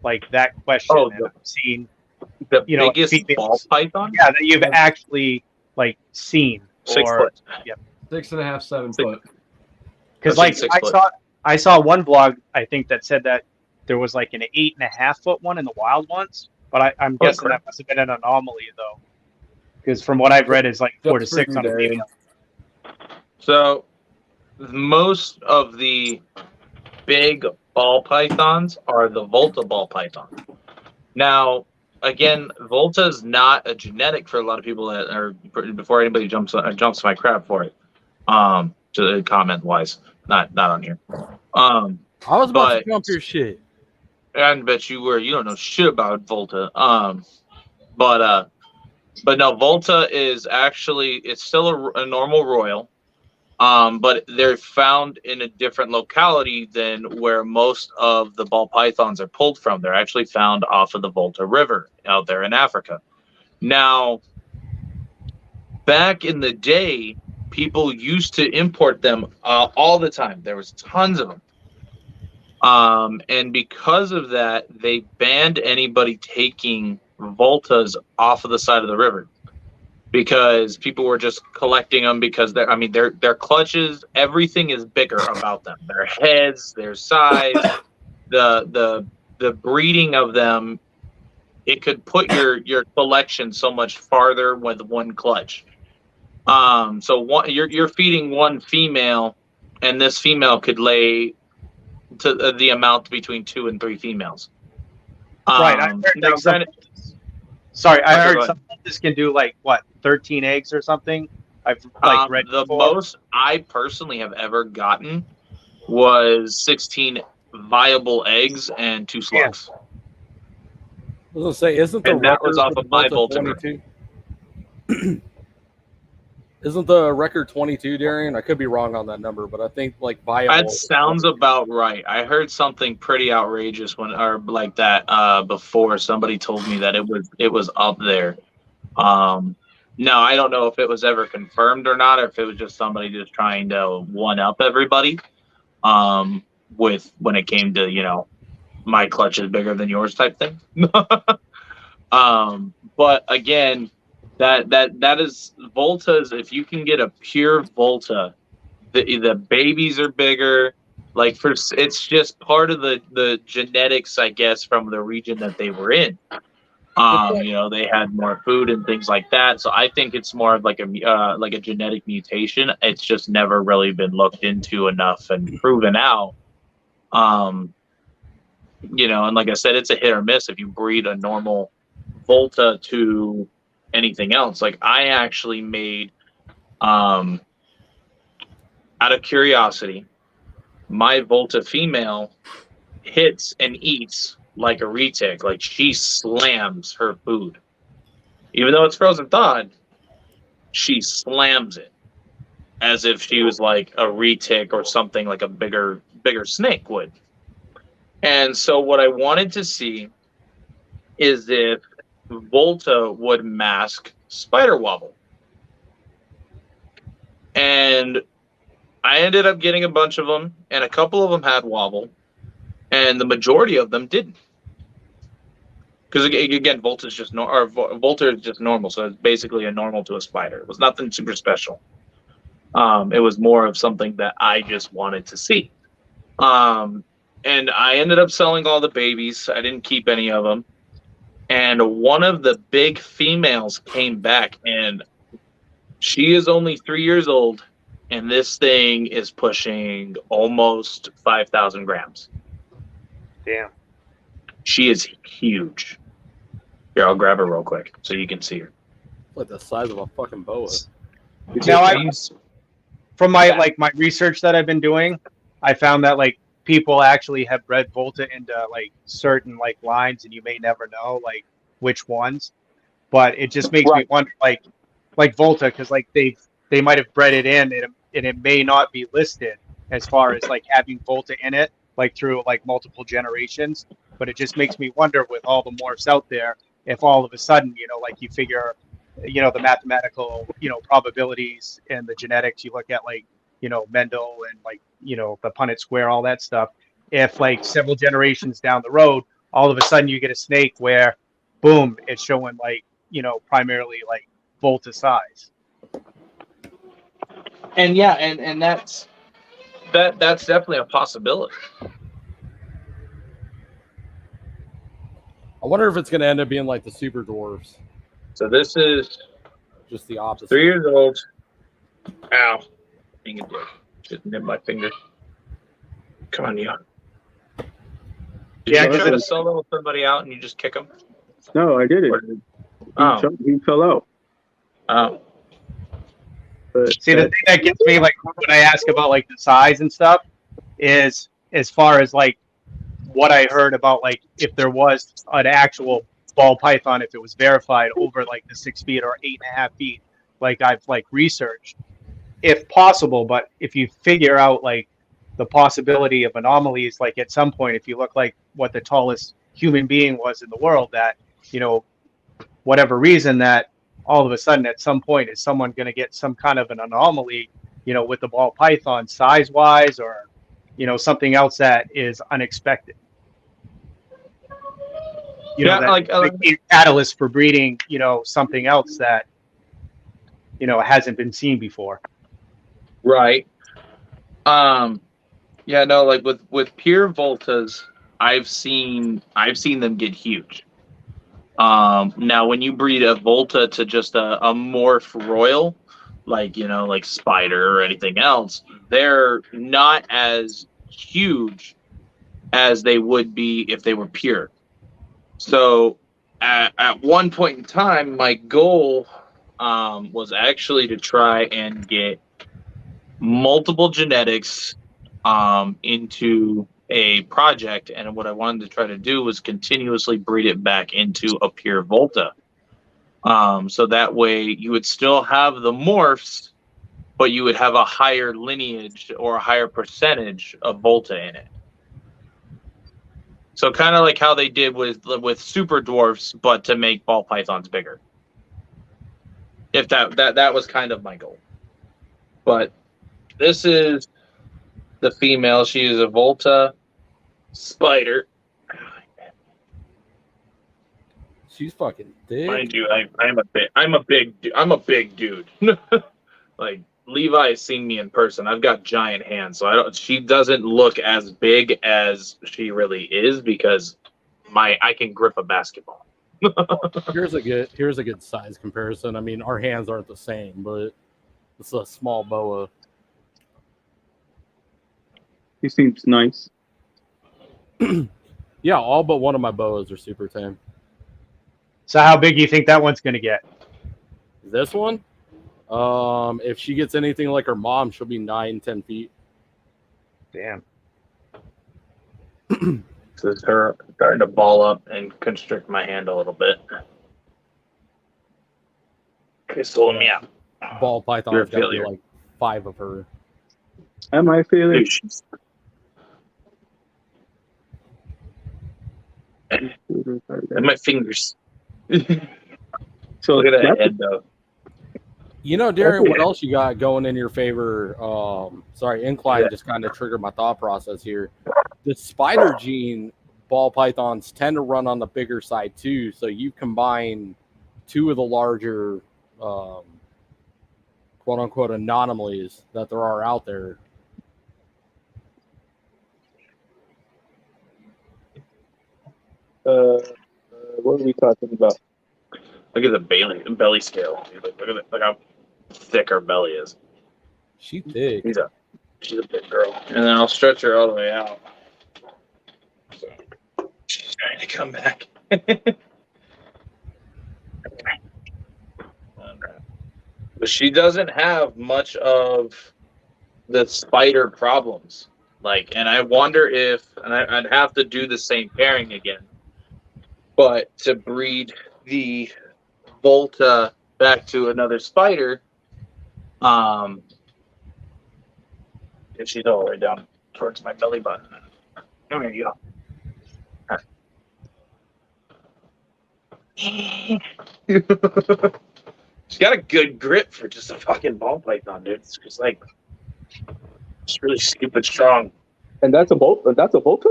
like that question. Oh, And I've seen, the you know, biggest ball females, python? yeah, that you've actually like seen 6 or foot. 6.5, 7 Six- foot. because I've like seen 6 foot. I saw one blog I think that said that there was like an 8.5 foot one in the wild once, but I'm Oh, guessing crap. that must have been an anomaly though, because from what I've read, it's like 4 to Just for 6 you, on a Darian. female. So most of the big ball pythons are the Volta ball python. Now, again, Volta is not a genetic for a lot of people that are, before anybody jumps my crap for it. To comment wise, not on here. I was about But to jump your shit. I bet you were. You don't know shit about Volta. But no, Volta is actually, it's still a normal royal. But they're found in a different locality than where most of the ball pythons are pulled from. They're actually found off of the Volta River out there in Africa. Now, back in the day, people used to import them all the time. There was tons of them. And because of that, they banned anybody taking Voltas off of the side of the river, because people were just collecting them because their clutches, everything is bigger about them. Their heads, their size, the breeding of them, it could put your collection so much farther with one clutch. So you're feeding one female, and this female could lay to the amount between 2 and 3 females. Right. I heard Now, like some, granted, sorry, I Okay, heard go ahead. some this can do like what, 13 eggs or something. I've like read the before. most I personally have ever gotten was 16 viable eggs and 2 slugs. I was gonna say, isn't the And that record was off for of my Volta Volta. 22? Isn't the record 22, Darian? I could be wrong on that number, but I think like viable. That sounds about right. I heard something pretty outrageous like that before. Somebody told me that it was up there. No, I don't know if it was ever confirmed or not, or if it was just somebody just trying to one up everybody. With when it came to, my clutch is bigger than yours type thing. But again, that is Voltas. If you can get a pure Volta, the babies are bigger. Like it's just part of the genetics, I guess, from the region that they were in. They had more food and things like that. So I think it's more of like a genetic mutation. It's just never really been looked into enough and proven out. And like I said, it's a hit or miss if you breed a normal Volta to anything else. Like I actually made, out of curiosity, my Volta female hits and eats like a retic. Like she slams her food. Even though it's frozen thawed, she slams it as if she was like a retic or something like a bigger snake would. And so what I wanted to see is if Volta would mask spider wobble. And I ended up getting a bunch of them, and a couple of them had wobble, and the majority of them didn't. Because again, Volta is just normal, so it's basically a normal to a spider. It was nothing super special. It was more of something that I just wanted to see. And I ended up selling all the babies. I didn't keep any of them. And one of the big females came back, and she is only 3 years old, and this thing is pushing almost 5,000 grams. Damn. She is huge. Here, I'll grab her real quick so you can see her. Like the size of a fucking boa. Now from my research that I've been doing, I found that like people actually have bred Volta into like certain like lines, and you may never know like which ones. But it just makes me wonder, like Volta, because like they might have bred it in, and it may not be listed as far as like having Volta in it, like through like multiple generations. But it just makes me wonder with all the morphs out there, if all of a sudden, like you figure, the mathematical, probabilities and the genetics, you look at like, Mendel and like, the Punnett square, all that stuff. If like several generations down the road, all of a sudden you get a snake where, boom, it's showing like, primarily like Volta size. And yeah, and that's definitely a possibility. I wonder if it's going to end up being like the super dwarfs. So this is just the opposite. 3 years old. Ow. Being a dick. Just nip my finger. Come on, you. Did you try to solo somebody out and you just kick him? No, I did it. He fell out. Oh. But see, the thing that gets me, like when I ask about like the size and stuff, is as far as like what I heard about like if there was an actual ball python, if it was verified over like the 6 feet or 8.5 feet, like I've like researched, if possible. But if you figure out like the possibility of anomalies, like at some point, if you look like what the tallest human being was in the world, that whatever reason, that all of a sudden at some point is someone going to get some kind of an anomaly, with the ball python size wise, or something else that is unexpected. That like a catalyst for breeding, something else that hasn't been seen before. Right. Yeah, no, like with pure Voltas, I've seen them get huge. Now when you breed a Volta to just a morph royal, like like Spider or anything else, they're not as huge as they would be if they were pure. So at one point in time, my goal was actually to try and get multiple genetics into a project, and what I wanted to try to do was continuously breed it back into a pure Volta. So that way you would still have the morphs, but you would have a higher lineage or a higher percentage of Volta in it. So kind of like how they did with super dwarfs, but to make ball pythons bigger. If that was kind of my goal. But this is the female. She is a Volta Spider. She's fucking thick. Mind you, I'm a big dude. Like Levi has seen me in person. I've got giant hands, so she doesn't look as big as she really is because I can grip a basketball. Here's a good size comparison. I mean, our hands aren't the same, but it's a small boa. He seems nice. Yeah, all but one of my boas are super tame. So how big do you think that one's going to get? This one? If she gets anything like her mom, she'll be 9-10 feet. Damn. This is her starting to ball up and constrict my hand a little bit. Okay, so let me out. Ball python's got to be like 5 of her. Am I feeling? And my fingers. So look at that head though. Darren, what else you got going in your favor? Incline just kind of triggered my thought process here. The spider gene ball pythons tend to run on the bigger side too, so you combine 2 of the larger quote unquote anomalies that there are out there. What are we talking about? Look at the belly scale. Look how thick her belly is. She thick. She's a big girl. And then I'll stretch her all the way out. So, she's trying to come back. But she doesn't have much of the spider problems. Like, and I wonder if, and I'd have to do the same pairing again, but to breed the Volta back to another spider, if she's all the way down towards my belly button. There you go. She's got a good grip for just a fucking ball python, dude. It's just like, it's really stupid strong. And that's a Volta? That's a Volta?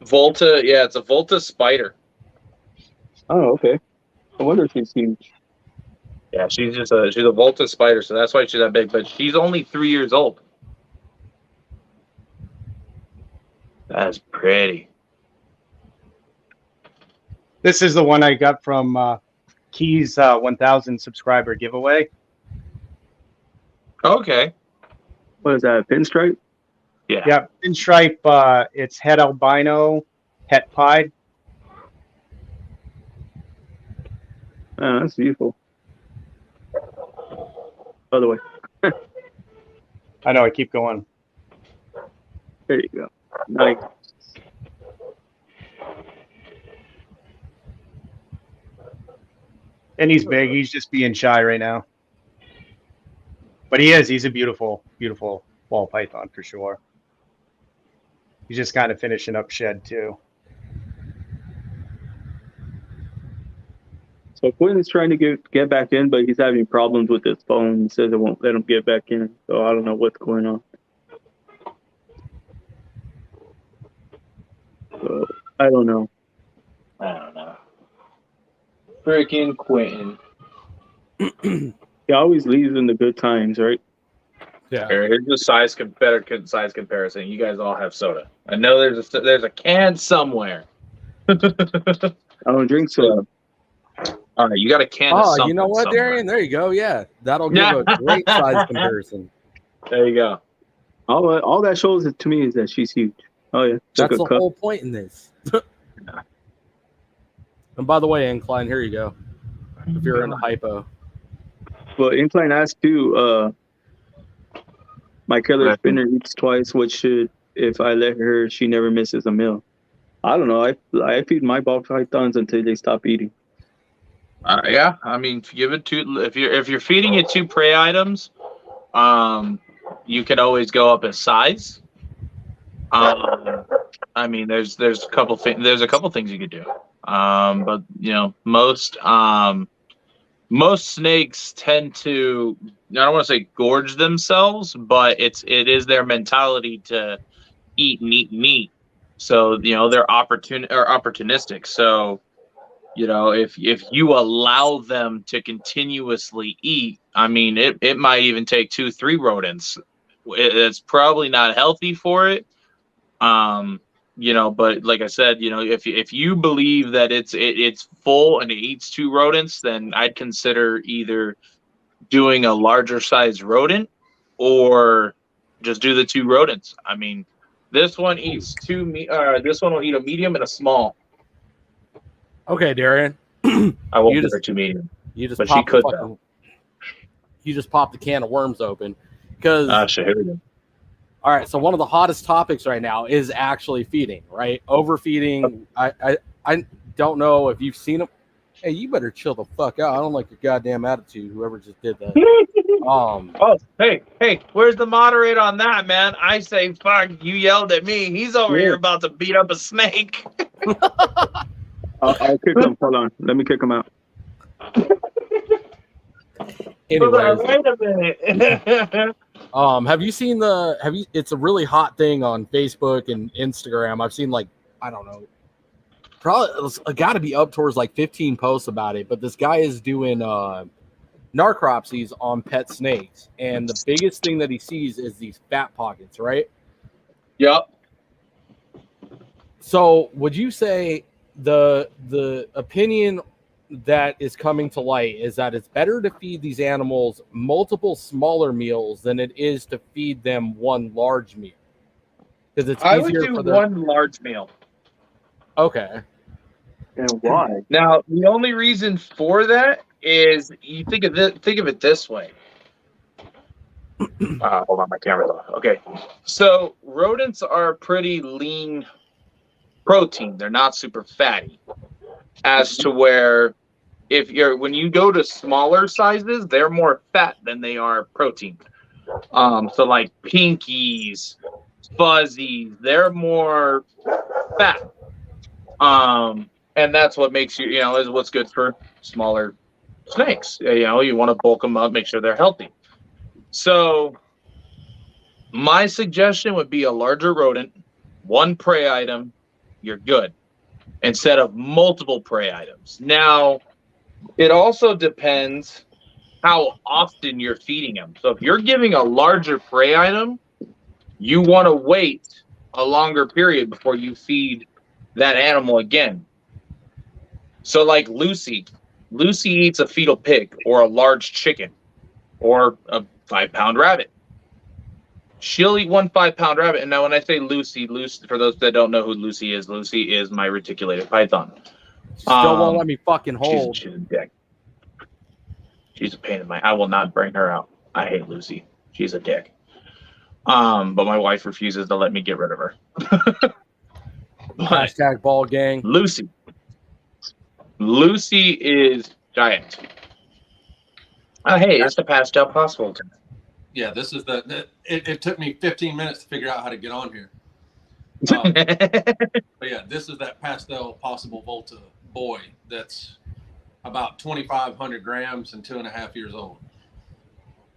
Volta, yeah, it's a Volta spider. Oh, okay. I wonder if she's huge. Yeah, she's a Volta spider, so that's why she's that big. But she's only 3 years old. That's pretty. This is the one I got from Key's 1,000 subscriber giveaway. Okay. What is that, a pinstripe? Yeah. Yeah, pinstripe. It's het albino, het pied. Oh, that's beautiful. By the way. I know, I keep going. There you go. Nice. And he's big. He's just being shy right now. But he is. He's a beautiful, beautiful ball python for sure. He's just kind of finishing up shed too. So Quinn is trying to get back in, but he's having problems with his phone. He says it won't let him get back in. So I don't know what's going on. So I don't know. Freaking Quentin. He always leaves in the good times, right? Yeah. Here's the better size comparison. You guys all have soda. I know there's a can somewhere. I don't drink soda. All right, you got a can of something. You know what, somewhere. Darian? There you go. Yeah, that'll give a great size comparison. There you go. All that shows it to me is that she's huge. Oh yeah, That's the whole point in this. And by the way, Incline, here you go. If you're into hypo. Well, Incline asked too. My killer spinner eats twice. What should, if I let her, she never misses a meal? I don't know. I feed my ball pythons until they stop eating. Yeah, I mean, give it if you're feeding it 2 prey items, you can always go up in size. I mean, there's a couple things you could do. But you know, most snakes tend to, I don't want to say gorge themselves, but it is their mentality to eat meat. So, you know, they're opportunistic. So, you know, if you allow them to continuously eat, I mean, it might even take 2-3 rodents. It's probably not healthy for it. You know, but like I said, you know, if you believe that it's full and it eats 2 rodents, then I'd consider either doing a larger size rodent or just do the 2 rodents. I mean, this one eats this one will eat a medium and a small. Okay, Darian. I won't give her 2 medium. You just but she could. You just popped the can of worms open because. Here we go. All right, so one of the hottest topics right now is actually feeding, right? Overfeeding. I don't know if you've seen them. Hey, you better chill the fuck out. I don't like your goddamn attitude, whoever just did that. Oh, hey, where's the moderator on that, man? I say, fuck, you yelled at me. He's over here about to beat up a snake. I'll kick him. Hold on. Let me kick him out. Anyways, wait a minute. have you seen it's a really hot thing on Facebook and Instagram. I've seen, like, I don't know, probably it's got to be up towards like 15 posts about it, but this guy is doing narcropsies on pet snakes, and the biggest thing that he sees is these fat pockets, right? Yep. So would you say the opinion that is coming to light is that it's better to feed these animals multiple smaller meals than it is to feed them one large meal? Because it's I would easier do for them. one large meal. Okay. And why? Now, the only reason for that is you think of it this way. Hold on, my camera's off. Okay. So rodents are pretty lean protein. They're not super fatty. As to where when you go to smaller sizes, they're more fat than they are protein. So like pinkies, fuzzies, they're more fat. And that's what makes is what's good for smaller snakes. You want to bulk them up, make sure they're healthy. So my suggestion would be a larger rodent, one prey item, you're good, instead of multiple prey items. Now, it also depends how often you're feeding them. So if you're giving a larger prey item, you want to wait a longer period before you feed that animal again. So like Lucy eats a fetal pig or a large chicken or a 5-pound rabbit. She'll eat one 5-pound rabbit. And now when I say Lucy, for those that don't know who Lucy is my reticulated python. Still won't let me fucking hold. She's a dick. She's a pain in my. I will not bring her out. I hate Lucy. She's a dick. But my wife refuses to let me get rid of her. Hashtag ball gang. Lucy is giant. Hey, it's the pastel possible. Yeah, this is it took me 15 minutes to figure out how to get on here. But yeah, this is that pastel possible Volta boy that's about 2,500 grams and 2.5 years old.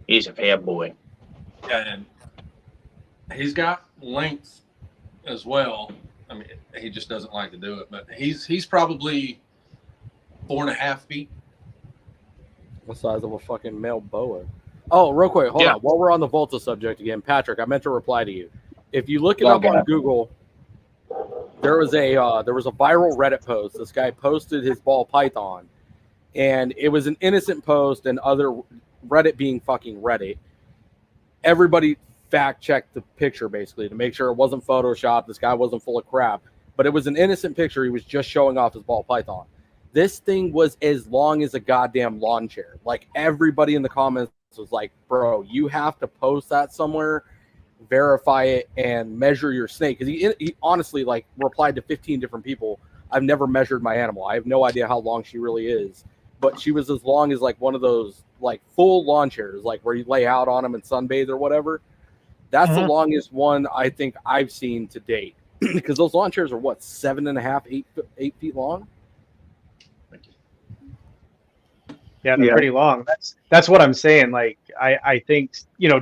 He's a bad boy. And he's got length as well. I mean, he just doesn't like to do it, but he's probably 4.5 feet. The size of a fucking male boa. Oh, real quick, hold on. While we're on the Volta subject again, Patrick, I meant to reply to you. If you look it up on Google, there was a viral Reddit post. This guy posted his ball python, and it was an innocent post. And other Reddit being fucking Reddit, everybody fact checked the picture basically to make sure it wasn't photoshopped. This guy wasn't full of crap, but it was an innocent picture. He was just showing off his ball python. This thing was as long as a goddamn lawn chair. Like, everybody in the comments was like, bro, you have to post that somewhere, verify it, and measure your snake. Because he honestly like replied to 15 different people. I've never measured my animal. I have no idea how long she really is, but she was as long as like one of those like full lawn chairs, like where you lay out on them and sunbathe or whatever. That's the longest one I think I've seen to date. Because those lawn chairs are what, 7.5, 8 feet long? Yeah, they're pretty long. That's what I'm saying. Like, I think,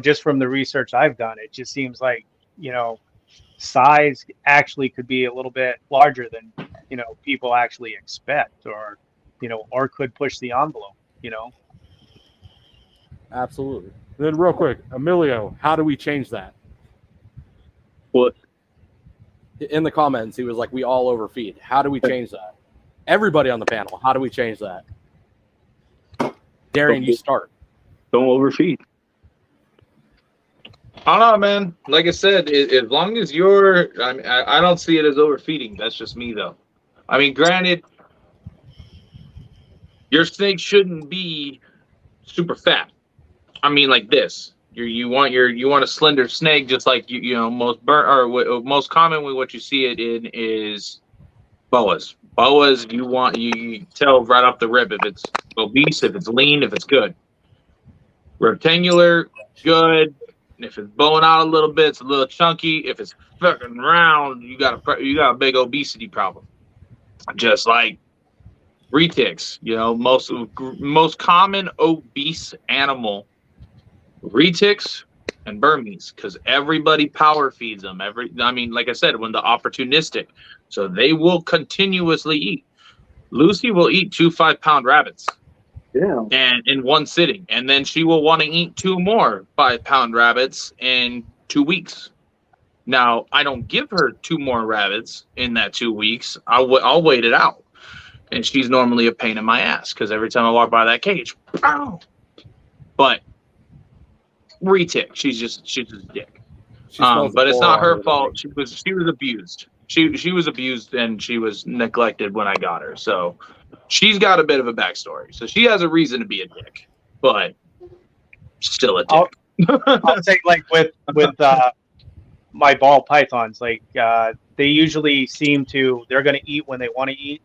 just from the research I've done, it just seems like, size actually could be a little bit larger than, people actually expect, or could push the envelope, Absolutely. Then real quick, Emilio, how do we change that? What? In the comments, he was like, we all overfeed. How do we change that? Everybody on the panel, how do we change that? Darian, you start. Don't overfeed. I don't know, man. Like I said, as long as I don't see it as overfeeding. That's just me, though. I mean, granted, your snake shouldn't be super fat. I mean, like this. You want a slender snake, just like most commonly what you see it in is boas. Boas, you tell right off the rip if it's obese, if it's lean, if it's good. Rectangular, good. If it's bowing out a little bit, it's a little chunky. If it's fucking round, you got a big obesity problem. Just like retics, most common obese animal, retics and Burmese, because everybody power feeds them. Like I said, when the opportunistic, so they will continuously eat. Lucy will eat 2 5-pound rabbits. Yeah. And in one sitting, and then she will want to eat 2 more 5-pound rabbits in 2 weeks. Now, I don't give her 2 more rabbits in that 2 weeks. I'll wait it out, and she's normally a pain in my ass because every time I walk by that cage, pow! But retic, she's just a dick. But it's not her fault. She was abused. She was abused and she was neglected when I got her. So she's got a bit of a backstory. So she has a reason to be a dick, but still a dick. I'll say like with my ball pythons, like they usually seem to they're going to eat when they want to eat,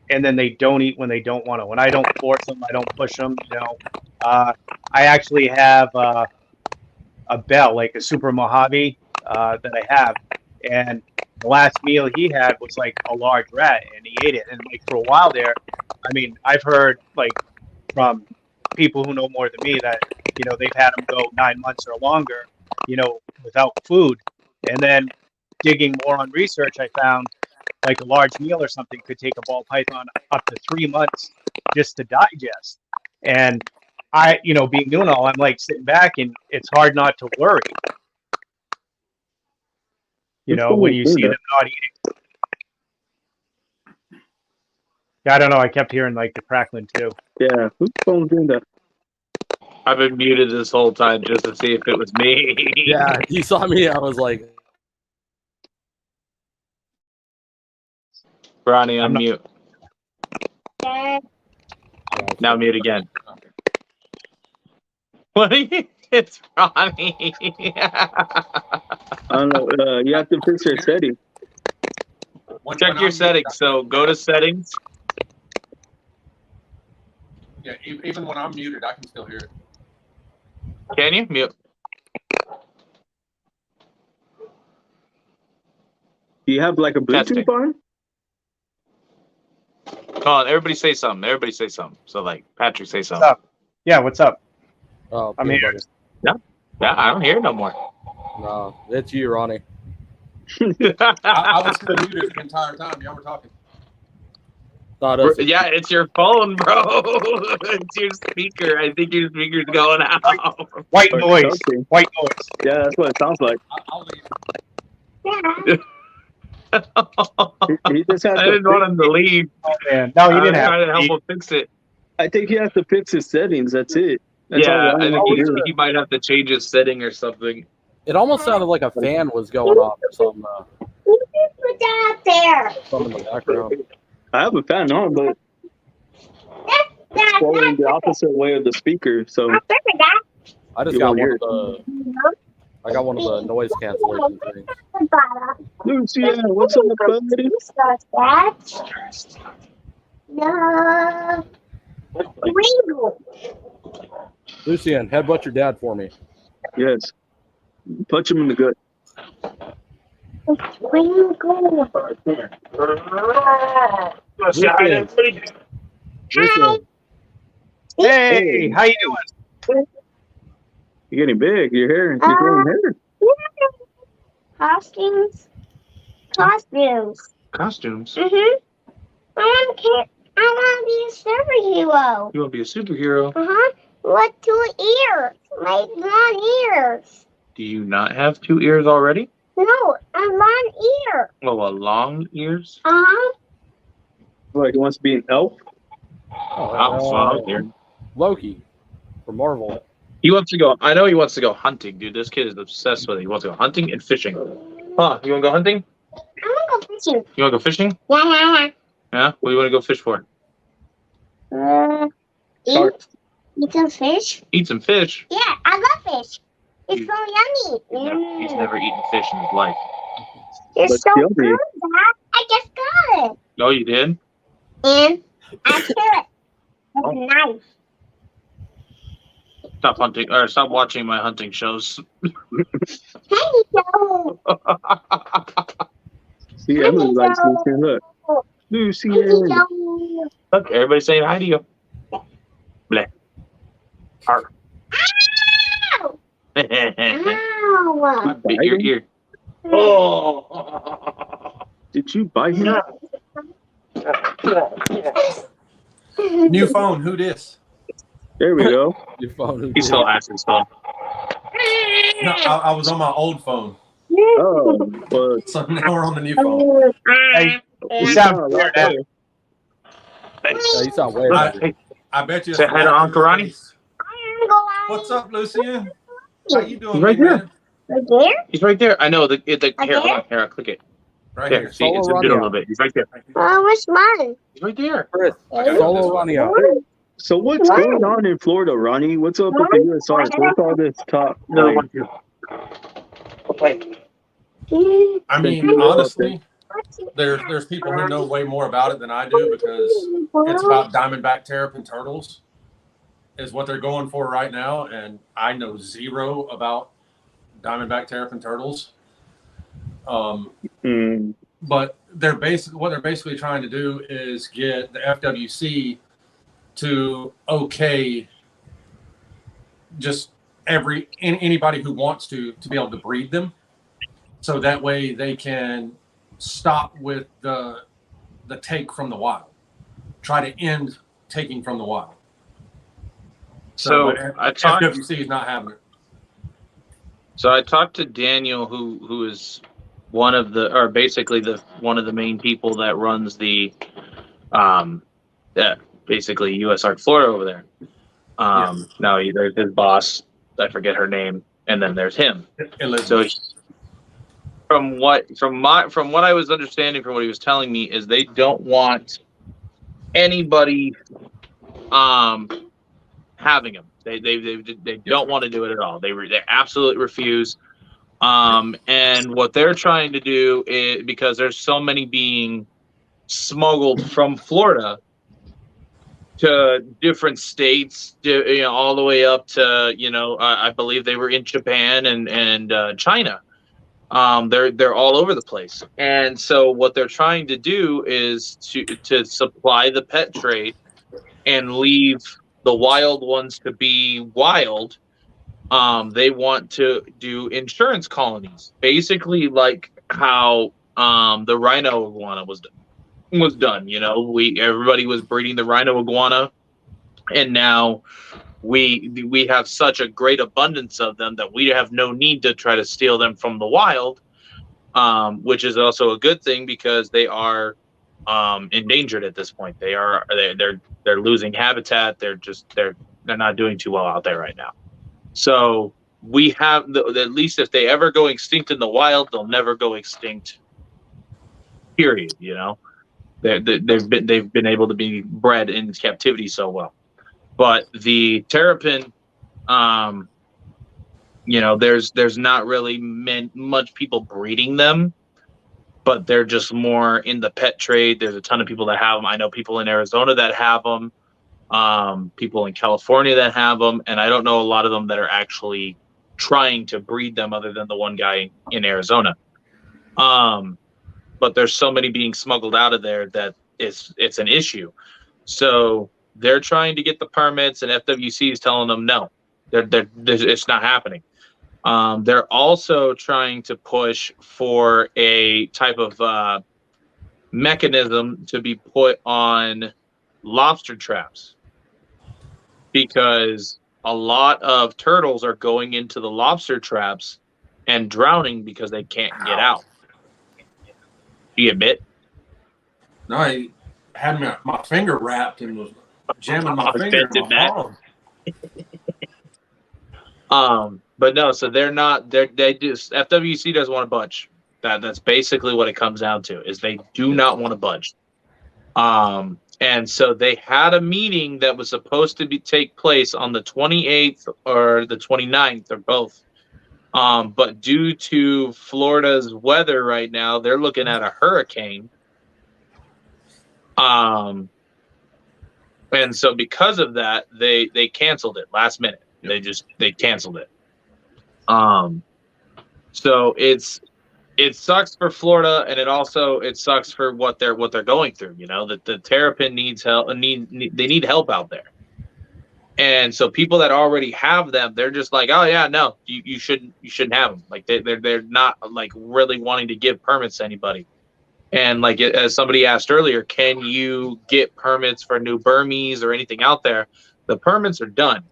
and then they don't eat when they don't want to. When I don't force them, I don't push them. I actually have a bell, like a Super Mojave that I have, and the last meal he had was like a large rat, and he ate it. And like for a while there, I mean, I've heard like from people who know more than me that they've had him go 9 months or longer, without food. And then digging more on research, I found like a large meal or something could take a ball python up to 3 months just to digest. And I, being new and all, I'm like sitting back and it's hard not to worry. When you see them not eating. I don't know. I kept hearing like the crackling too. Yeah, who's phone doing that? I've been muted this whole time just to see if it was me. Yeah, you saw me. I was like, Ronnie, unmute. Now mute again. What are you? It's Ronnie. I don't know. You have to fix your setting. Check your settings. So go to settings. Yeah, even when I'm muted, I can still hear it. Can you mute? Do you have like a Bluetooth on? Come on, everybody say something. Everybody say something. So like Patrick, say something. What's up? Yeah, what's up? oh, I'm here. Yeah, I don't hear it no more. No, it's you, Ronnie. I was still muted the entire time y'all were talking. Not us. Yeah, it's your phone, bro. It's your speaker. I think your speaker's going out. White Or noise. something. White noise. Yeah, that's what it sounds like. I'll leave. He just has I to didn't want him to leave. Oh man, no, he didn't I was have trying to to. help him fix it. I think he has to fix his settings. That's it. That's Yeah, all I think he do. he might have to change his setting or something. It almost sounded like a fan was going off or something. Put that up there. Something in the background. I have a fan on, but it's flowing the opposite way of the speaker. So I just You got won't hear I got one of the noise cancellation things. Lucia, what's up, buddy? No. Lucian, headbutt your dad for me. Yes. Punch him in the gut. Lucian, Hey, how you doing? You're getting big. Your hair. You're growing hair. Costumes. Costumes? Mm-hmm. I want to be a superhero. You want to be a superhero? Uh-huh. What 2 ears? Like long ears. Do you not have 2 ears already? No, a long ear. Oh, a long ears? Uh-huh. Like he wants to be an elf. Loki from Marvel. He wants to go. I know he wants to go hunting, dude. This kid is obsessed with it. He wants to go hunting and fishing. Huh? You want to go hunting? I want to go fishing. You want to go fishing? Yeah. Yeah. What do you want to go fish for? Eat some fish. Eat some fish. Yeah, I love fish. It's so yummy. He's never eaten fish in his life. It's But so yummy. good, Dad. I just got it. Oh, you did? And I kill it with a knife. Stop hunting or stop watching my hunting shows. Hey, Joe. See, Emily likes Lucian. Look. Lucian. Joe. Look, everybody's saying hi to you. Bleh. Arr. Ow! I Ow! bit your ear. Oh. Did you bite him? New phone. Who this? There we go. Your phone. He still has his phone. No, I was on my old phone. Oh, well, So now we're on the new phone. Hey, you sound weird. Yeah, you sound way better. I bet you. Say hi to Uncle Ronnie. What's up, Lucian? How you doing, He's right big there. man? Right there? He's right there. I know. Here, Okay. hold on. Here, I'll click it. Right There, here. see, it's zoomed in a little bit. He's right there. Oh, what's mine? He's right there. Chris, I got solo this one. running out. So what's going on in Florida, Ronnie? What's up with the USR? What's all this talk? Like, I since mean, you live up there. honestly, there's people who know way more about it than I do because it's about diamondback terrapin turtles is what they're going for right now, and I know zero about diamondback terrapin turtles. But what they're basically trying to do is get the FWC to okay just anybody who wants to be able to breed them, so that way they can stop with the take from the wild, try to end taking from the wild. So I talked. FWC is not having it. So I talked to Daniel, who is one of the main people that runs the basically USR Florida over there. Now there's his boss, I forget her name, and then there's him. Elizabeth. So from what I was understanding from what he was telling me is they don't want anybody having them. They don't want to do it at all. They absolutely refuse. And what they're trying to do is, because there's so many being smuggled from Florida to different states, all the way up to, I believe they were in Japan and China. They're all over the place. And so what they're trying to do is to supply the pet trade and leave the wild ones to be wild. They want to do insurance colonies, basically like how the rhino iguana was done. Everybody was breeding the rhino iguana, and now we have such a great abundance of them that we have no need to try to steal them from the wild, which is also a good thing because they are endangered at this point. They're losing habitat. They're not doing too well out there right now. So we have at least if they ever go extinct in the wild, they'll never go extinct. Period. They've been able to be bred in captivity so well. But the terrapin, there's not really much people breeding them, but they're just more in the pet trade. There's a ton of people that have them. I know people in Arizona that have them, people in California that have them, and I don't know a lot of them that are actually trying to breed them other than the one guy in Arizona. But there's so many being smuggled out of there that it's an issue. So they're trying to get the permits, and FWC is telling them no, it's not happening. They're also trying to push for a type of mechanism to be put on lobster traps, because a lot of turtles are going into the lobster traps and drowning because they can't get out. You get bit? No, I had my finger wrapped and was jamming my finger in my palm. But no, so they just FWC doesn't want to budge. That's basically what it comes down to, is they do not want to budge. And so they had a meeting that was supposed to take place on the 28th or the 29th or both. But due to Florida's weather right now, they're looking at a hurricane. And so because of that, they canceled it last minute. They canceled it. So it sucks for Florida, and it sucks for what they're going through. That the terrapin needs help. They need help out there. And so people that already have them, they're just like, oh yeah, no, you shouldn't have them. Like they're not like really wanting to give permits to anybody. And like as somebody asked earlier, can you get permits for new Burmese or anything out there? The permits are done.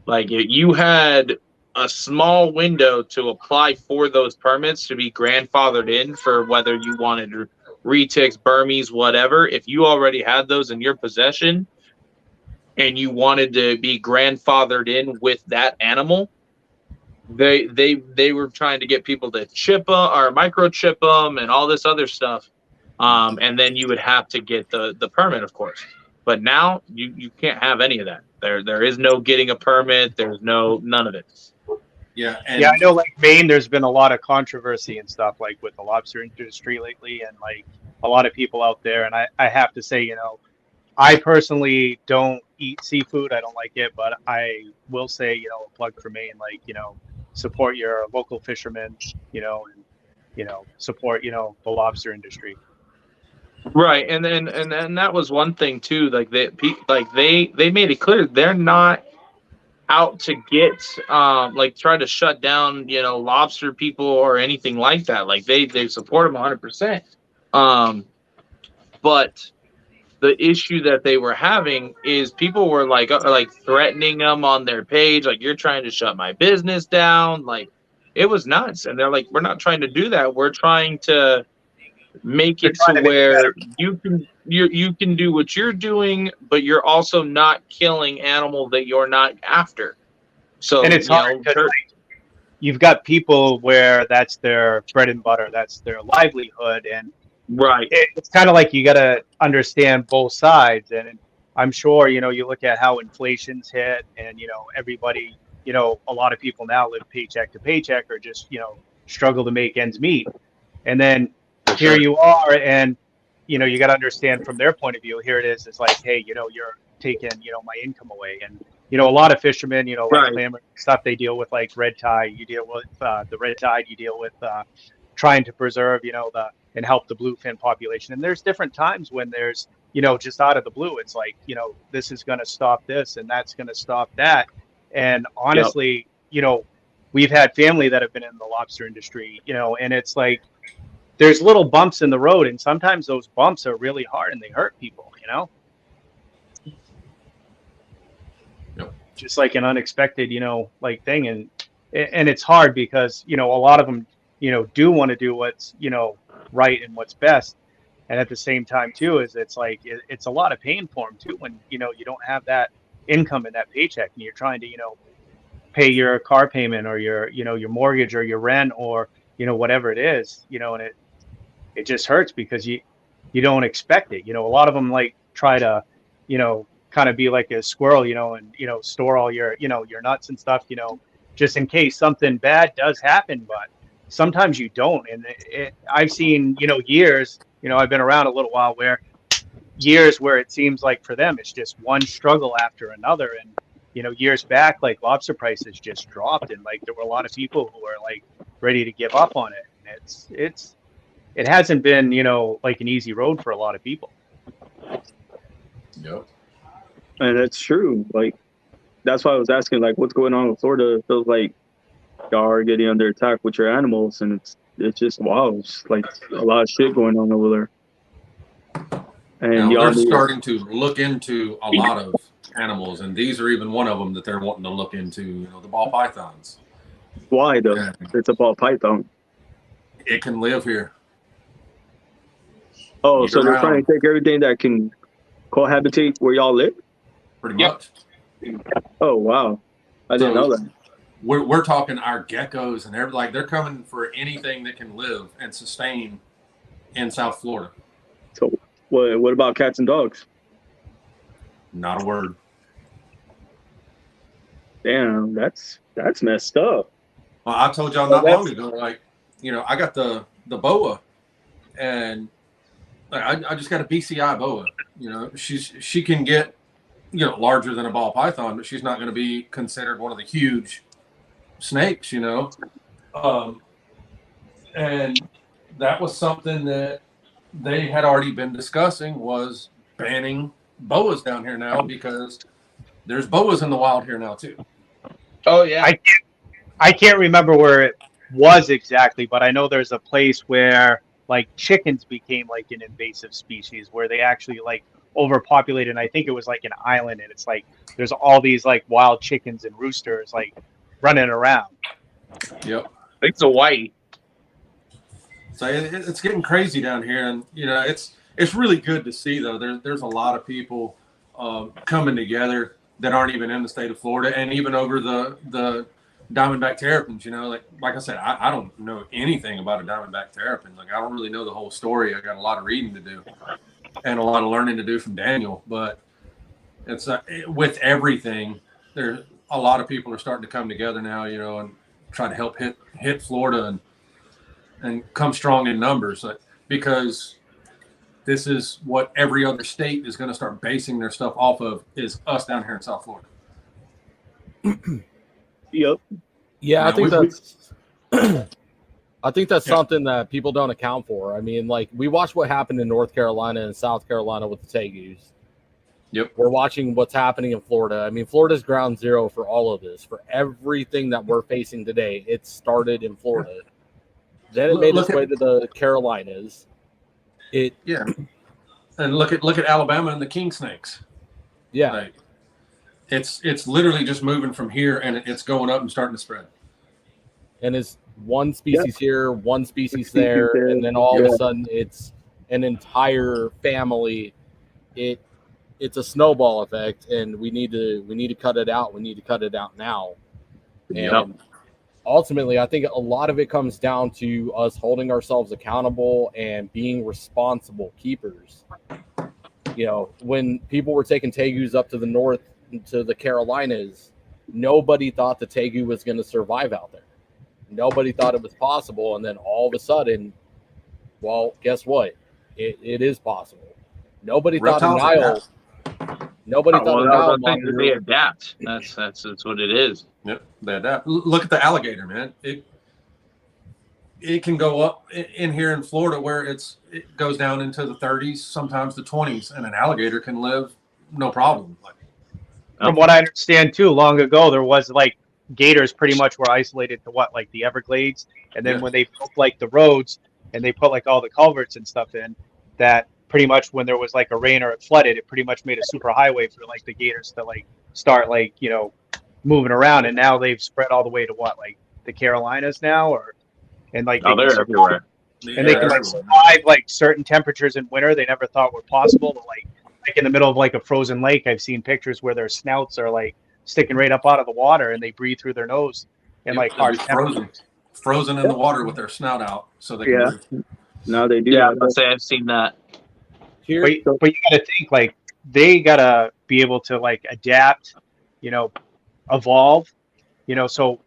Like you had a small window to apply for those permits to be grandfathered in for whether you wanted retics, Burmese, whatever. If you already had those in your possession and you wanted to be grandfathered in with that animal, they were trying to get people to chip them or microchip them and all this other stuff. And then you would have to get the permit, of course. But now you can't have any of that. There is no getting a permit. There's none of it. Yeah, Yeah, I and know, like Maine, there's been a lot of controversy and stuff like with the lobster industry lately, and like a lot of people out there. And I have to say, I personally don't eat seafood. I don't like it, but I will say, a plug for Maine, like, support your local fishermen, and, support, the lobster industry. Right, and that was one thing too. Like they made it clear they're not out to get like try to shut down lobster people or anything like that. Like they support them 100%. But the issue that they were having is people were like threatening them on their page, like you're trying to shut my business down. Like it was nuts, and they're like, we're not trying to do that. We're trying to make They're it trying to to make it better. where you can do what you're doing, but you're also not killing animals that you're not after. So And it's hard because you've got people where that's their bread and butter, that's their livelihood, and right, it's kind of like you got to understand both sides. And I'm sure you look at how inflation's hit, and everybody, a lot of people now live paycheck to paycheck or just struggle to make ends meet. And then here you are, and you got to understand from their point of view. Here it is. It's like, hey, you're taking my income away. And a lot of fishermen, like right, clamor stuff, they deal with like red tide. You deal with the red tide. You deal with trying to preserve, and help the bluefin population. And there's different times when there's, just out of the blue, it's like, this is going to stop this and that's going to stop that. And honestly, we've had family that have been in the lobster industry, and it's like, there's little bumps in the road, and sometimes those bumps are really hard and they hurt people, Yep. Just like an unexpected, like thing. And it's hard because, a lot of them, do want to do what's, right and what's best. And at the same time too, is it's like, it's a lot of pain for them too, when, you don't have that income and that paycheck, and you're trying to, pay your car payment or your mortgage or your rent or, whatever it is, and it just hurts because you don't expect it. A lot of them like try to, kind of be like a squirrel, and, store all your, your nuts and stuff, just in case something bad does happen. But sometimes you don't. And I've seen, years, I've been around a little while where it seems like for them, it's just one struggle after another. And, years back, like lobster prices just dropped, and like there were a lot of people who were like ready to give up on it. And it hasn't been, like an easy road for a lot of people. Yep. And it's true. Like, that's why I was asking, like, what's going on with Florida? It feels like y'all are getting under attack with your animals, and it's just wow. It's like a lot of shit going on over there. And Now, y'all they're need starting to look into a lot of animals, and these are even one of them that they're wanting to look into. The ball pythons. why though? Yeah. It's a ball python. It can live here. Oh, Year so they're round. trying to take everything that can cohabitate where y'all live? Pretty much. Oh wow, I didn't know that. We're talking our geckos and everything. Like, they're coming for anything that can live and sustain in South Florida. So what about cats and dogs? Not a word. Damn, that's messed up. Well, I told y'all not long ago, like, I got the boa, and I just got a BCI boa. She can get, larger than a ball python, but she's not going to be considered one of the huge snakes, and that was something that they had already been discussing, was banning boas down here now, because there's boas in the wild here now too. Oh yeah. I can't remember where it was exactly, but I know there's a place where like chickens became like an invasive species, where they actually like overpopulated. And I think it was like an island, and it's like there's all these like wild chickens and roosters like running around. Yep. I think it's Hawaii. So it's getting crazy down here, and it's really good to see though. There's a lot of people coming together that aren't even in the state of Florida, and even over the diamondback terrapins. Like I said, I don't know anything about a diamondback terrapin. Like, I don't really know the whole story. I got a lot of reading to do and a lot of learning to do from Daniel. But It's with everything. There, a lot of people are starting to come together now, you know, and try to help hit Florida and come strong in numbers, because this is what every other state is going to start basing their stuff off of, is us down here in South Florida. Yep. Yeah, I think that's I think that's Yeah. something that people don't account for. I mean, like, we watched what happened in North Carolina and South Carolina with the Tegus. Yep. We're watching what's happening in Florida. I mean, Florida's ground zero for all of this. For everything that we're facing today, it started in Florida. Then it made its way to the Carolinas. Yeah. And look at Alabama and the king snakes. Yeah. Like, it's literally just moving from here, and it's going up and starting to spread. And it's one species here, one species there, and then all of a sudden it's an entire family. It's a snowball effect, and we need to cut it out. We need to cut it out now. And ultimately, I think a lot of it comes down to us holding ourselves accountable and being responsible keepers. You know, when people were taking tegus up to the north, to the Carolinas, nobody thought the tegu was going to survive out there. Nobody thought it was possible, and then all of a sudden, well, guess what? It is possible. Nobody thought a Nile. Nobody thought a Nile monitor. They adapt. That's what it is. Yep, they adapt. Look at the alligator, man. It can go up in here in Florida where it goes down into the 30s, sometimes the 20s, and an alligator can live no problem. Like, from what I understand too, long ago there was like gators pretty much were isolated to what, like the Everglades, and then when they built like the roads and they put like all the culverts and stuff in, that pretty much when there was like a rain or it flooded, it pretty much made a super highway for like the gators to like start like, you know, moving around. And now they've spread all the way to what, like the Carolinas now, and like they're everywhere. And they can like survive like certain temperatures in winter they never thought were possible. But like in the middle of like a frozen lake, I've seen pictures where their snouts are like sticking right up out of the water, and they breathe through their nose and like harsh frozen in the water with their snout out, so they can breathe. Now they do. Yeah, I'm gonna say I've seen that. But you gotta think like they gotta be able to like adapt, you know, evolve, you know. So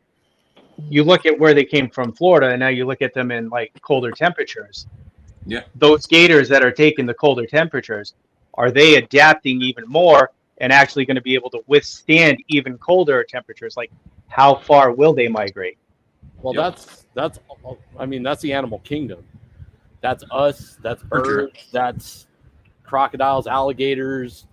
you look at where they came from, Florida, and now you look at them in like colder temperatures. Yeah, those gators that are taking the colder temperatures, are they adapting even more and actually going to be able to withstand even colder temperatures? Like, how far will they migrate? Well, that's I mean, that's the animal kingdom. That's us. That's birds. That's crocodiles, alligators,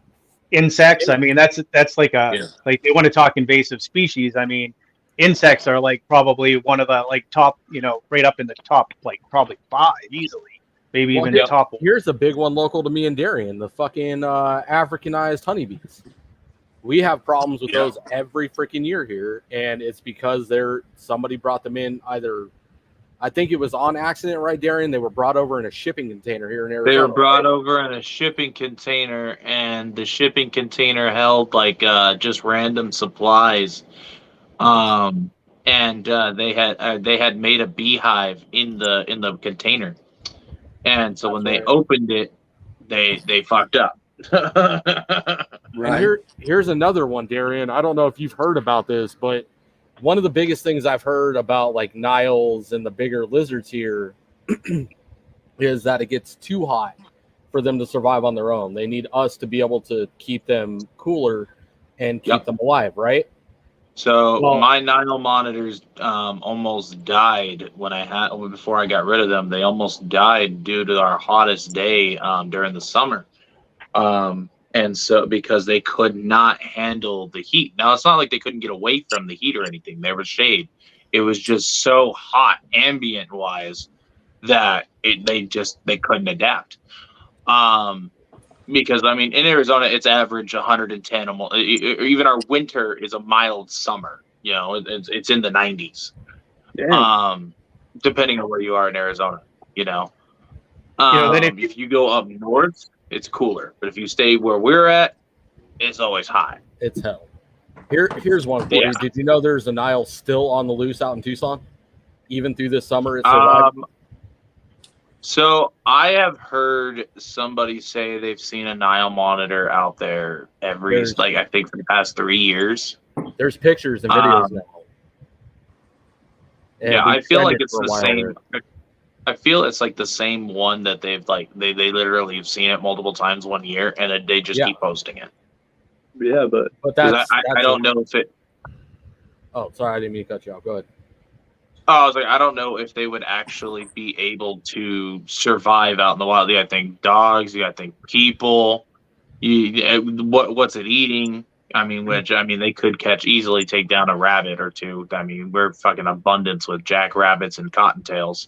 insects. I mean, that's like like they want to talk invasive species. I mean, insects are like probably one of the like top, you know, right up in the top, like probably 5 easily, maybe even the top. Here's a big one local to me in Darien, the fucking Africanized honeybees. We have problems with those every freaking year here, and it's because somebody brought them in either. I think it was on accident, right, Darien? They were brought over in a shipping container here in Arizona. They were brought over in a shipping container, and the shipping container held like just random supplies. And they had made a beehive in the container, and so when they opened it, they fucked up. Right. And here's another one, Darien. I don't know if you've heard about this, but one of the biggest things I've heard about like Niles and the bigger lizards here is that it gets too hot for them to survive on their own. They need us to be able to keep them cooler and keep them alive, right? So my Nile monitors almost died before I got rid of them. They almost died due to our hottest day during the summer. And so because they could not handle the heat. Now, it's not like they couldn't get away from the heat or anything. There was shade. It was just so hot ambient wise that they couldn't adapt. Because I mean, in Arizona, it's average 110. Almost, even our winter is a mild summer. You know, it's in the 90s. Depending on where you are in Arizona, you know. Then if you go up north, it's cooler. But if you stay where we're at, it's always hot. It's hell. Here's one for you. Did you know there's a Nile still on the loose out in Tucson, even through this summer? It survived. So I have heard somebody say they've seen a Nile monitor out there There's- I think for the past 3 years. There's pictures and videos now. And Yeah, we've I feel sent like it it's for a the while same. there. I feel it's like the same one that they've they literally have seen it multiple times 1 year, and then they just Yeah. keep posting it. Yeah, but 'Cause that's I don't know if it. Oh, sorry, I didn't mean to cut you off. Go ahead. Oh, I was like, I don't know if they would actually be able to survive out in the wild. You got to think dogs. You got to think people. What's it eating? I mean, they could easily take down a rabbit or two. I mean, we're fucking abundance with jackrabbits and cottontails.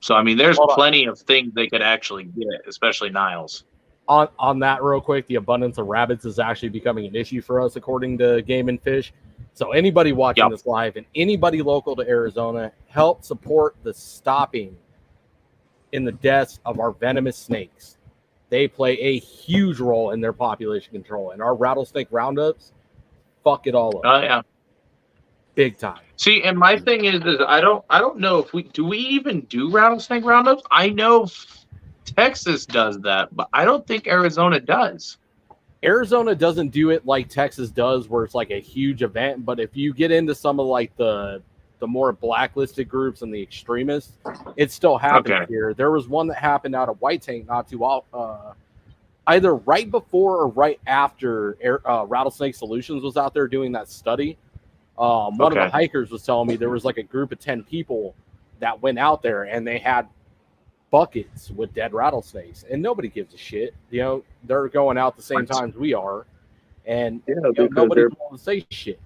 So I mean, there's plenty of things they could actually get, especially Niles. On that real quick, the abundance of rabbits is actually becoming an issue for us, according to Game and Fish. So anybody watching this live and anybody local to Arizona, help support the stopping in the deaths of our venomous snakes. They play a huge role in their population control, and our rattlesnake roundups fuck it all up. Oh yeah, big time. See, and my thing is I don't know if we even do rattlesnake roundups. I know Texas does that, but I don't think Arizona does. Arizona doesn't do it like Texas does, where it's like a huge event. But if you get into some of like the more blacklisted groups and the extremists, it still happens here. There was one that happened out of White Tank not too either right before or right after Rattlesnake Solutions was out there doing that study. One of the hikers was telling me there was like a group of 10 people that went out there and they had buckets with dead rattlesnakes, and nobody gives a shit. You know, they're going out the same times we are, and nobody's going to say shit.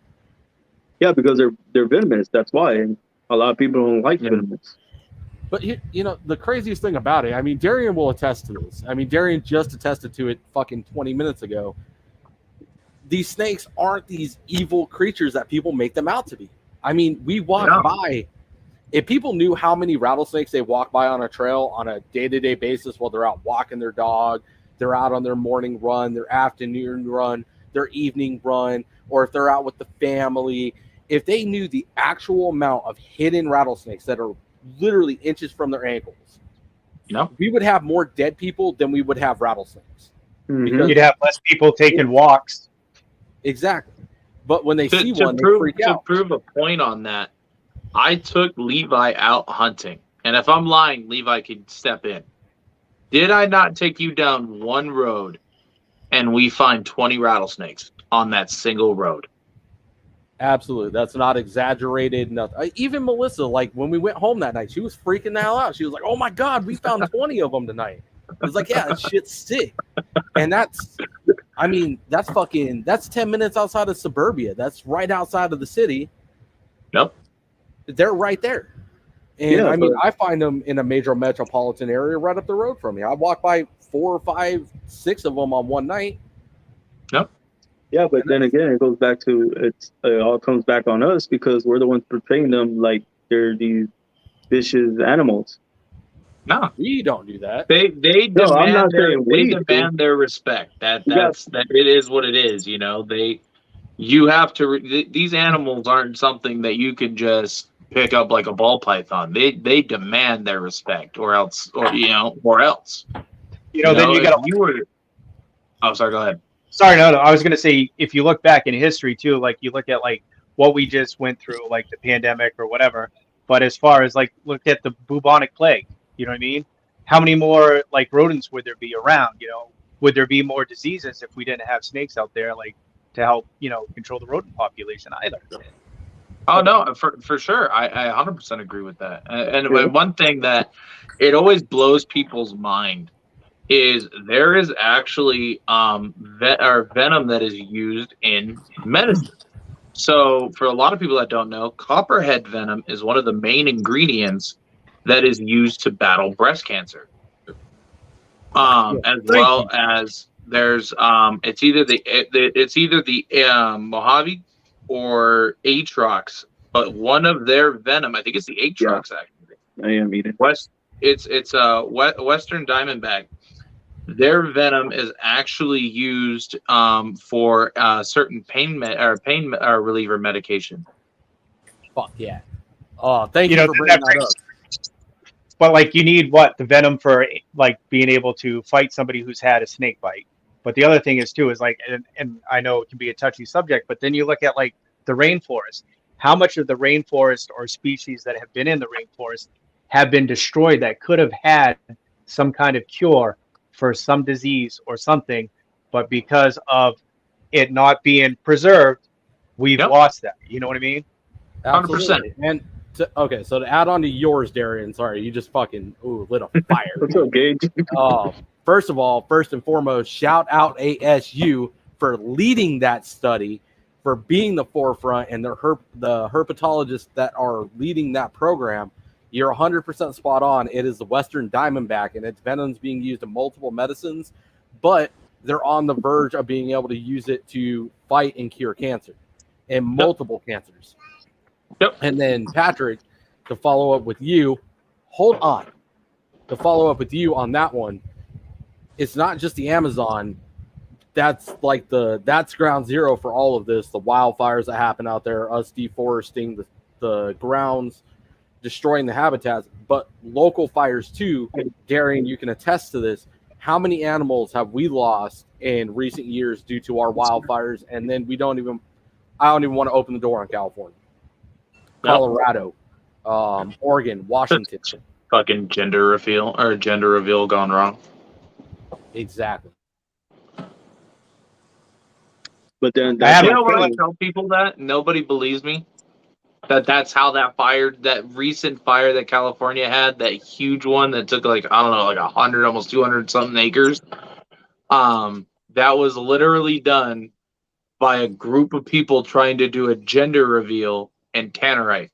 Yeah, because they're venomous. That's why. And a lot of people don't like venomous. But you know, the craziest thing about it, I mean, Darian will attest to this. I mean, Darian just attested to it fucking 20 minutes ago. These snakes aren't these evil creatures that people make them out to be. I mean, we walk by. If people knew how many rattlesnakes they walk by on a trail on a day-to-day basis while they're out walking their dog, they're out on their morning run, their afternoon run, their evening run, or if they're out with the family, if they knew the actual amount of hidden rattlesnakes that are literally inches from their ankles, we would have more dead people than we would have rattlesnakes. Because you'd have less people taking walks. Exactly. But when they see one, they freak out. To prove a point on that, I took Levi out hunting. And if I'm lying, Levi could step in. Did I not take you down one road and we find 20 rattlesnakes on that single road? Absolutely. That's not exaggerated. Nothing. Even Melissa, like when we went home that night, she was freaking the hell out. She was like, oh my God, we found 20 of them tonight. I was like, yeah, that shit's sick. And that's 10 minutes outside of suburbia. That's right outside of the city. Nope. They're right there. And I find them in a major metropolitan area right up the road from me. I walk by 4, 5, 6 of them on one night. Nope. Yeah, but then again, it goes back to it all comes back on us because we're the ones portraying them like they're these vicious animals. No, we don't do that. They demand their respect. That it is what it is. You know, you have to. These animals aren't something that you can just pick up like a ball python. They demand their respect, or else. You know, then you got. Oh, sorry. Go ahead. Sorry, no. I was going to say, if you look back in history too, like you look at like what we just went through, like the pandemic or whatever. But as far as like look at the bubonic plague, you know what I mean? How many more like rodents would there be around? You know, would there be more diseases if we didn't have snakes out there, like to help control the rodent population either? Oh no, for sure, I 100% agree with that. And one thing that it always blows people's mind is there is actually venom that is used in medicine. So for a lot of people that don't know, copperhead venom is one of the main ingredients that is used to battle breast cancer. As well as there's it's either the Mojave or Atrox, but one of their venom, I think it's the Atrox actually. I am eating. It's Western Diamondback. Their venom is actually used for certain pain reliever medication. Fuck yeah! Oh, thank you for bringing that up. But like you need what the venom for like being able to fight somebody who's had a snake bite. But the other thing is too is like, and I know it can be a touchy subject, but then you look at like the rainforest. How much of the rainforest or species that have been in the rainforest have been destroyed that could have had some kind of cure for some disease or something, but because of it not being preserved, we've lost that. You know what I mean? 100%. And okay, so to add on to yours, Darian, sorry, you just fucking lit a fire. What's up, Gage? First of all, first and foremost, shout out ASU for leading that study, for being the forefront, and the herpetologists that are leading that program. You're 100% spot on. It is the Western Diamondback, and its venom's being used in multiple medicines, but they're on the verge of being able to use it to fight and cure cancer, and multiple cancers. Yep. And then, Patrick, to follow up with you, hold on. To follow up with you on that one, it's not just the Amazon. That's like that's ground zero for all of this. The wildfires that happen out there, us deforesting the grounds, destroying the habitats, but local fires too. Darian, you can attest to this. How many animals have we lost in recent years due to our wildfires? And then I don't even want to open the door on California, Colorado, Oregon, Washington. Fucking gender reveal gone wrong. Exactly. But then When I tell people that, nobody believes me. That's how that recent fire that California had, that huge one that took like 100, almost 200 something acres. That was literally done by a group of people trying to do a gender reveal in tannerite.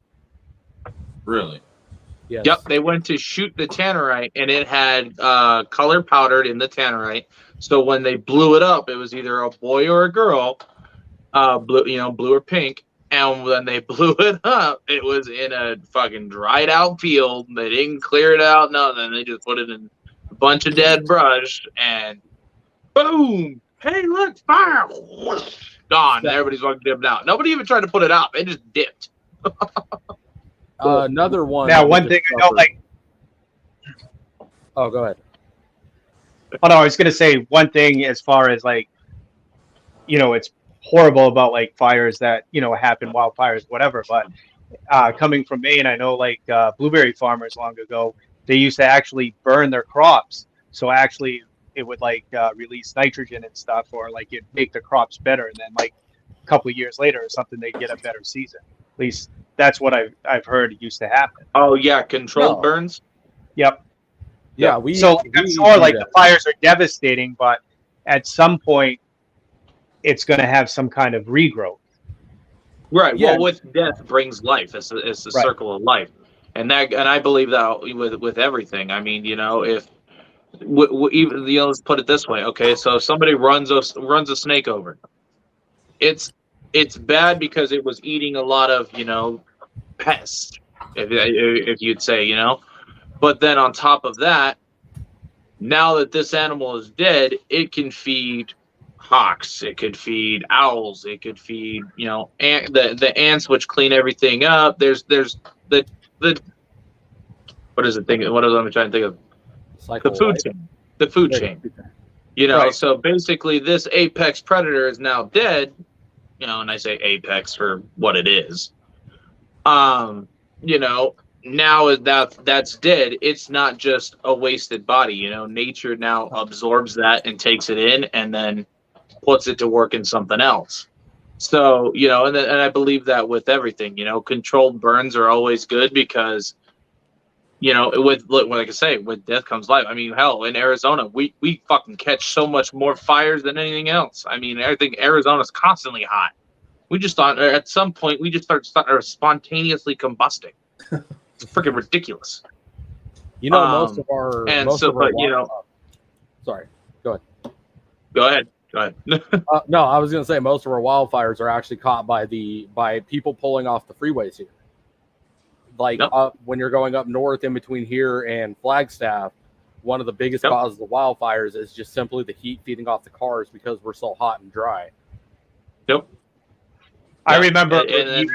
Really? Yes. Yep, they went to shoot the tannerite, and it had color powdered in the tannerite. So when they blew it up, it was either a boy or a girl, blue or pink. And when they blew it up, it was in a fucking dried out field. They didn't clear it out, nothing. They just put it in a bunch of dead brush, and boom! Hey, look, fire! Gone. Everybody's fucking dipped out. Nobody even tried to put it out. They just dipped. Another one. Now, one thing I don't like. Oh, go ahead. Oh no, I was gonna say one thing as far as like, it's horrible about like fires that happen, wildfires, whatever. But coming from Maine, I know like blueberry farmers long ago, they used to actually burn their crops. So actually, it would like release nitrogen and stuff, or like it make the crops better. And then like a couple of years later or something, they get a better season. At least that's what I've heard used to happen. Oh yeah, controlled burns. Yep. Yeah, I'm sure like the fires are devastating, but at some point, it's going to have some kind of regrowth. Right. Yeah. Well, with death brings life. It's the circle of life, and I believe that with everything. I mean, if even let's put it this way. Okay, so if somebody runs a snake over, it's bad because it was eating a lot of pests, if you'd say, But then on top of that, now that this animal is dead, it can feed hawks, it could feed owls, it could feed the ants, which clean everything up. There's the what is it thing? What am I trying to think of? Cycle the food life. chain. The food chain. Right. So basically, this apex predator is now dead. And I say apex for what it is. Now that's dead, it's not just a wasted body. Nature now absorbs that and takes it in and then puts it to work in something else. So, and I believe that with everything, controlled burns are always good because, like I say, with death comes life. I mean, hell, in Arizona, we fucking catch so much more fires than anything else. I mean, I think Arizona's constantly hot. We just thought at some point we just start spontaneously combusting. It's freaking ridiculous. Most of our sorry, go ahead. Go ahead. No, I was going to say most of our wildfires are actually caught by people pulling off the freeways here. Like when you're going up north in between here and Flagstaff, one of the biggest causes of wildfires is just simply the heat feeding off the cars because we're so hot and dry. Yep. I remember. And then,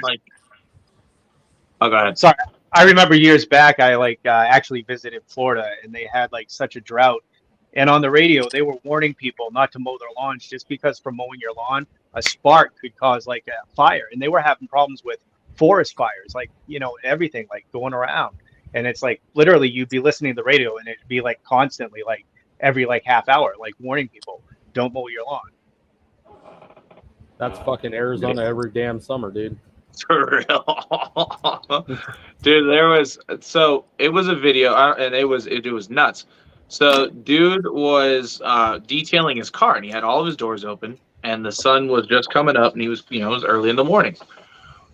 oh, go ahead. Sorry, I remember years back, I actually visited Florida, and they had like such a drought. And on the radio, they were warning people not to mow their lawns just because from mowing your lawn, a spark could cause like a fire. And they were having problems with forest fires, like, everything like going around. And it's like literally you'd be listening to the radio and it'd be like constantly, like every like half hour, like warning people, don't mow your lawn. That's fucking Arizona every damn summer, dude. For real. Dude, it was a video and it was nuts. So dude was detailing his car and he had all of his doors open and the sun was just coming up and he was, it was early in the morning.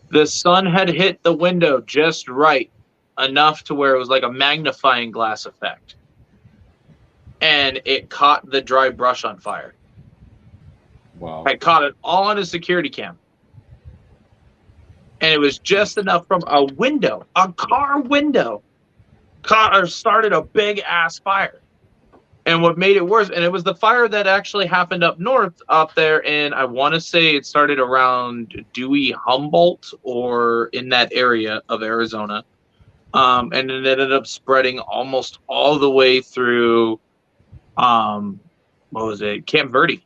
The sun had hit the window just right enough to where it was like a magnifying glass effect. And it caught the dry brush on fire. Wow. I caught it all on his security cam. And it was just enough from a window, a car window, started a big ass fire. And what made it worse, and it was the fire that actually happened up north, up there, and I want to say it started around Dewey, Humboldt, or in that area of Arizona. And it ended up spreading almost all the way through, Camp Verde.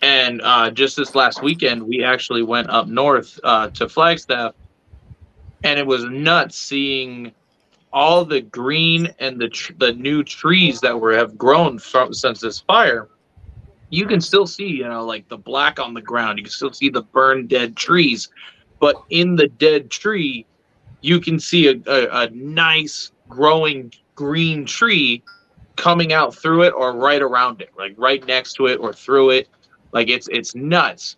And just this last weekend, we actually went up north to Flagstaff, and it was nuts seeing all the green and the new trees that have grown since this fire. You can still see, like the black on the ground. You can still see the burned dead trees, but in the dead tree, you can see a nice growing green tree coming out through it or right around it, like right next to it or through it. Like it's nuts.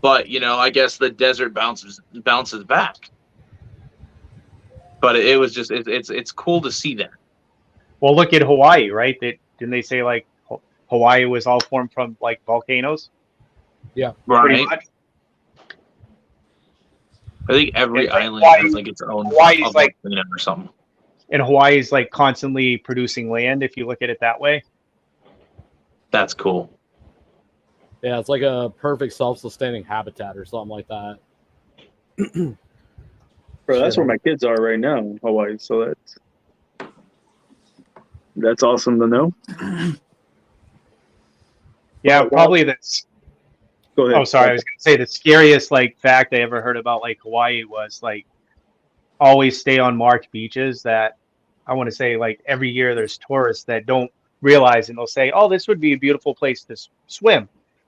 But I guess the desert bounces back. But it was just it's cool to see that. Well, look at Hawaii, right? Didn't they say like Hawaii was all formed from like volcanoes? Yeah, right. I think every island has like its own Hawaii's like or something. And Hawaii's like constantly producing land if you look at it that way. Cool. Yeah, it's like a perfect self-sustaining habitat or something like that. Bro, that's where my kids are right now in Hawaii, so that's awesome to know. Yeah, probably that's. Go ahead. Oh, sorry. I was going to say the scariest fact I ever heard about Hawaii was always stay on marked beaches. That I want to say every year there's tourists that don't realize and they'll say, "Oh, this would be a beautiful place to swim,"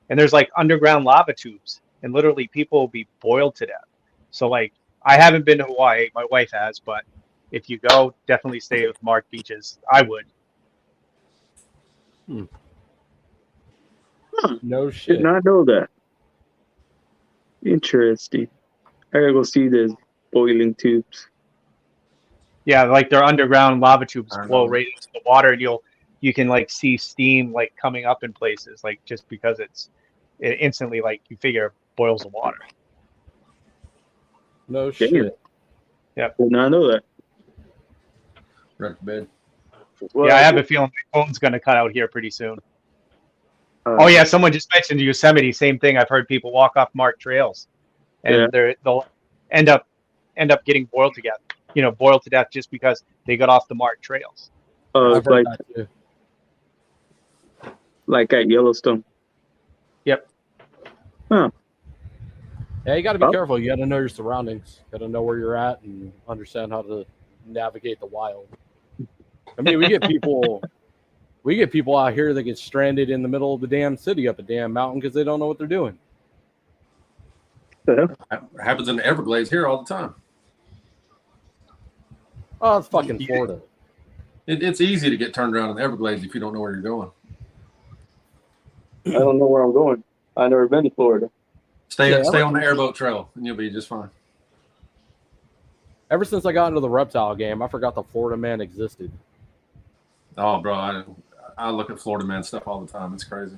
and there's underground lava tubes, and literally people will be boiled to death. So I haven't been to Hawaii. My wife has, but if you go, definitely stay with marked beaches. I would. No shit. Did not know that. Interesting. I gotta go see this boiling tubes. Yeah, they're underground lava tubes flow right into the water, and you can see steam coming up in places just because it instantly you figure boils the water. No shit. Yep. Did not know that. Right to bed. Well, yeah, I have a feeling my phone's going to cut out here pretty soon. Oh yeah, someone just mentioned Yosemite. Same thing. I've heard people walk off marked trails, and they'll end up getting boiled to death just because they got off the marked trails. I've heard that too. Like at Yellowstone. Yep. Huh. Yeah, you got to be careful. You got to know your surroundings. Got to know where you're at and understand how to navigate the wild. I mean, we get people out here that get stranded in the middle of the damn city up a damn mountain because they don't know what they're doing. It happens in the Everglades here all the time. Oh, it's fucking Florida. It's easy to get turned around in the Everglades if you don't know where you're going. I don't know where I'm going. I've never been to Florida. Stay on the airboat trail, and you'll be just fine. Ever since I got into the reptile game, I forgot the Florida man existed. Oh, bro, I look at Florida man stuff all the time. It's crazy.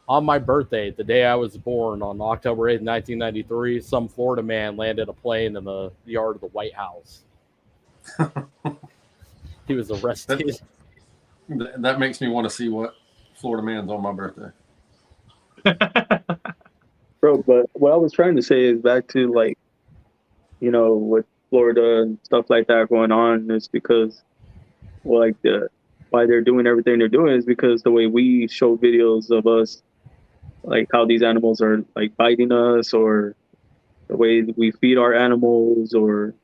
On my birthday, the day I was born, on October 8th, 1993, some Florida man landed a plane in the yard of the White House. He was arrested. That makes me want to see what Florida man's on my birthday. Bro, but what I was trying to say is back to what Florida and stuff like that going on is because, well, like why they're doing everything they're doing is because the way we show videos of us, like how these animals are like biting us, or the way we feed our animals, or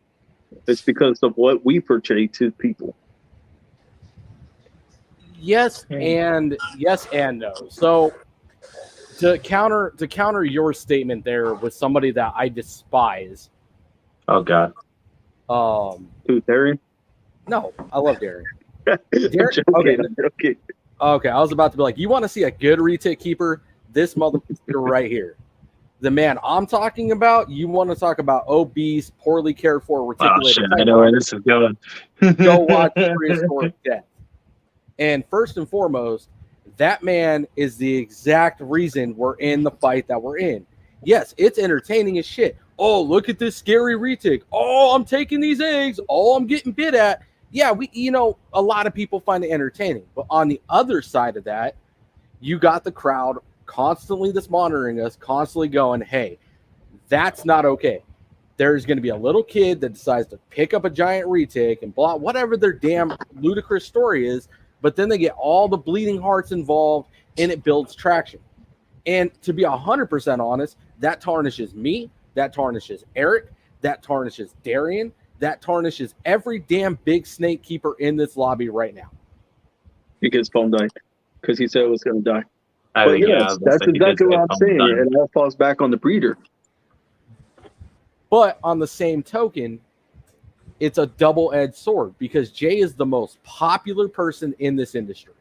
it's because of what we portray to people. Yes and no. So to counter your statement there with somebody that I despise. Oh God. Who, Darren? No, I love Darren. Okay. Okay, I was about to be like, you want to see a good retic keeper? This motherfucker right here. The man I'm talking about, you want to talk about obese, poorly cared for, reticulated. I know where this is going. Go watch Prehistoric Death. And first and foremost, that man is the exact reason we're in the fight that we're in. Yes, it's entertaining as shit. Oh, look at this scary retic. Oh, I'm taking these eggs. Oh, I'm getting bit at. Yeah, a lot of people find it entertaining. But on the other side of that, you got the crowd constantly that's monitoring us, constantly going, hey, that's not okay. There's going to be a little kid that decides to pick up a giant retic and blah, whatever their damn ludicrous story is, but then they get all the bleeding hearts involved and it builds traction. And to be 100% honest, that tarnishes me, that tarnishes Eric, that tarnishes Darian, that tarnishes every damn big snake keeper in this lobby right now. Because Foam died. Because he said it was going to die. That's exactly what I'm saying. It all falls back on the breeder. But on the same token, it's a double-edged sword because Jay is the most popular person in this industry.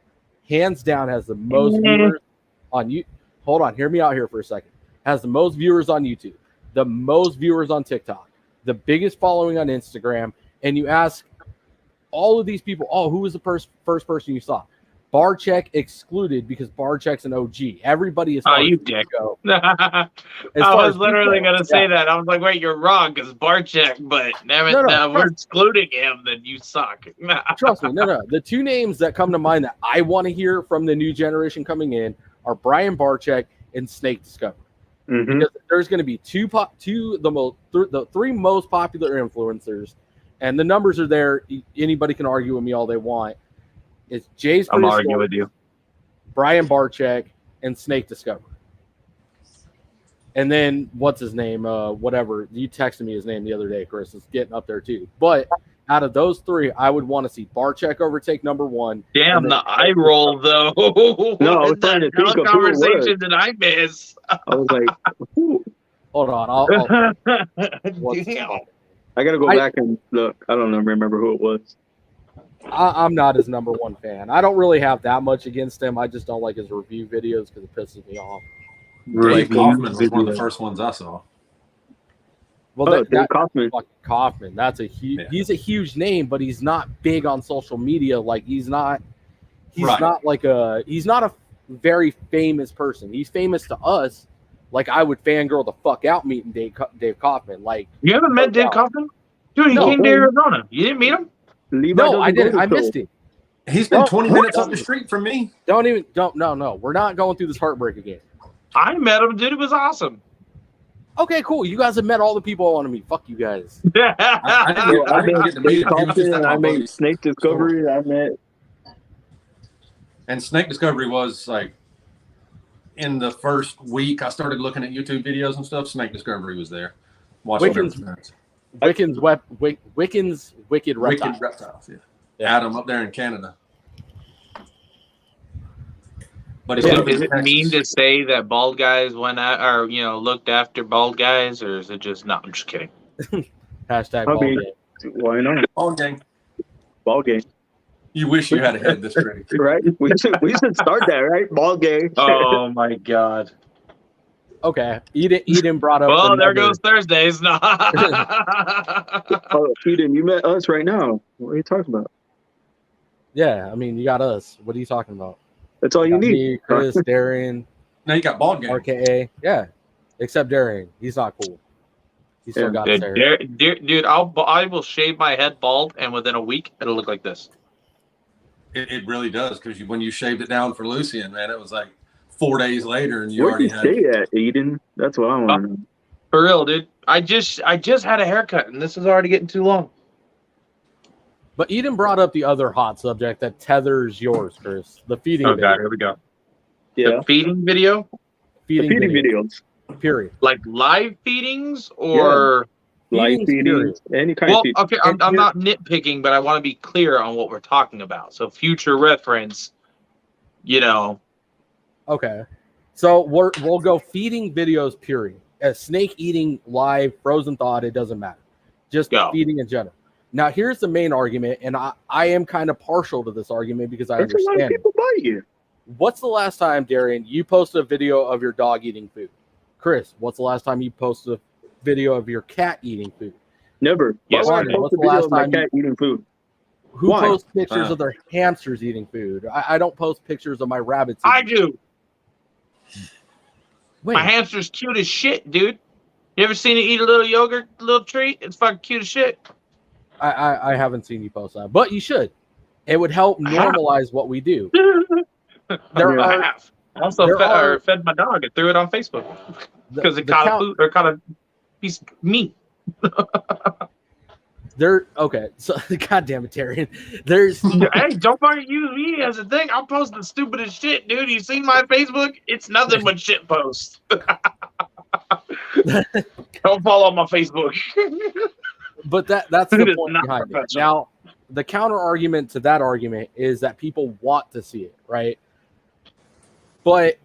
Hands down, has the most viewers on you. Hold on, hear me out here for a second. Has the most viewers on YouTube, the most viewers on TikTok, the biggest following on Instagram. And you ask all of these people, oh, who was the first person you saw? Barcheck excluded because Barcheck's an OG. Everybody is. Oh, you dick. I was literally going to say that. I was like, wait, you're wrong because Barcheck, but we're excluding him, then you suck. Trust me. No. The two names that come to mind that I want to hear from the new generation coming in are Brian Barcheck and Snake Discovery. Mm-hmm. Because there's going to be the three most popular influencers, and the numbers are there. Anybody can argue with me all they want. It's Jay's. I'm arguing with you. Brian Barcheck and Snake Discovery. And then what's his name? Whatever. You texted me his name the other day, Chris. It's getting up there too. But out of those three, I would want to see Barcheck overtake number one. Damn, the eye roll though. No, I was trying to think of conversation did I miss? I was like, ooh. Hold on. Damn. I got to go back and look. I don't remember who it was. I'm not his number one fan. I don't really have that much against him. I just don't like his review videos because it pisses me off. Dave Kaufman was one of the first ones I saw. Well, Dave Kaufman. Kaufman. That's he's a huge name, but he's not big on social media. Like he's not a very famous person. He's famous to us. Like I would fangirl the fuck out meeting Dave Kaufman. Like you haven't met Dave Kaufman? Dude, he came to Arizona. You didn't meet him? No, I didn't. I missed him. He's been 20 minutes up the street from me. No. We're not going through this heartbreak again. I met him, dude. It was awesome. Okay, cool. You guys have met all the people I want to meet. Fuck you guys. I didn't get to meet him. I made Snake Discovery. I met. And Snake Discovery was like in the first week I started looking at YouTube videos and stuff. Snake Discovery was there. Wiccan's Wicked Reptiles. Wicked Reptiles, yeah. Adam up there in Canada. But is it mean to say that bald guys went out or looked after bald guys, or is it just no? I'm just kidding. Hashtag bald gang. Why not? Bald gang. Bald gang. You wish you had a head this pretty. Right? We should start that, right? Bald gang. Oh my God. Okay. Eden brought up. Well, there goes Thursdays. No. Eden, you met us right now. What are you talking about? Yeah, I mean, you got us. What are you talking about? That's all you need. Me, Chris, Darian. Now you got bald gang. RKA. Yeah. Except Darian. He's not cool. He's still got his hair. Dude, I will shave my head bald, and within a week, it'll look like this. It really does, because when you shaved it down for Lucian, man, it was like 4 days later, and you Where'd already you stay at, Eden? That's what I want to know. For real, dude. I just had a haircut, and this is already getting too long. But Eden brought up the other hot subject that tethers yours, Chris. The feeding Oh video. god, here we go. Yeah. The feeding video, The feeding videos. Period. like live feedings or Live Feedings, feedings. Any kind well, of feed. okay. And I'm here- not nitpicking, but I want to be clear on what we're talking about. So future reference, you know. Okay. So we'll go feeding videos, period. Snake eating live, frozen thawed, it doesn't matter. Just Go. feeding in general. Now, here's the main argument, and I am kind of partial to this argument because I That's a lot of understand. people buy you. What's the last time, Darian, you posted a video of your dog eating food? Chris, what's the last time you posted a video of your cat eating food? Never. Yes, Why would Arnie, I post what's a the video last of my time cat eating food? Who Why? posts pictures of their hamsters eating food? I don't post pictures of my rabbits. I eating do. Wait, My hamster's cute as shit, dude. You ever seen it eat a little yogurt, a little treat? It's fucking cute as shit. I haven't seen you post that, but you should. It would help I have. normalize what we do. There I are have. I also there are- fed my dog and threw it on Facebook because it the caught a count- food or caught a piece of meat. Okay, so God damn it, Darian. There's Hey, don't fucking use me as a thing. I'm posting the stupidest shit, dude. You seen my Facebook? It's nothing but shit posts. Don't follow my Facebook. but that's It the is point not behind it. professional. Now, the counter argument to that argument is that people want to see it, right? But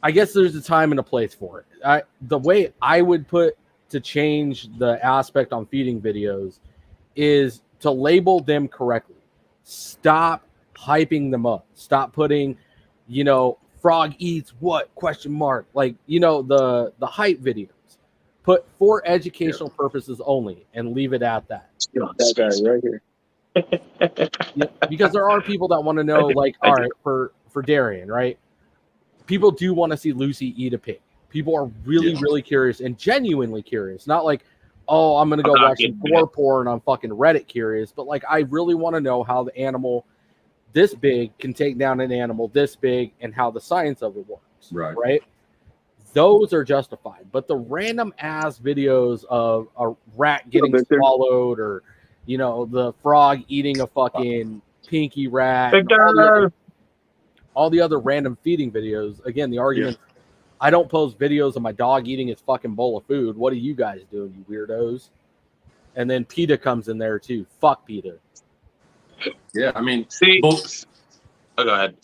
I guess there's a time and a place for it. The way I would put to change the aspect on feeding videos is to label them correctly. Stop hyping them up. Stop putting, frog eats what ? Like, the hype videos. Put for educational purposes only and leave it at that. that guy right here. Because there are people that want to know, like, all right, for Darian, right? People do want to see Lucy eat a pig. People are really, really curious and genuinely curious. Not like, oh, I'm going to go watch some gore porn on fucking Reddit curious. But, like, I really want to know how the animal this big can take down an animal this big and how the science of it works. Right? Those are justified. But the random ass videos of a rat getting swallowed or, the frog eating a fucking pinky rat. All the other random feeding videos. Again, the argument, I don't post videos of my dog eating his fucking bowl of food. What are you guys doing, you weirdos? And then PETA comes in there too. Fuck PETA. Yeah, I mean, go ahead.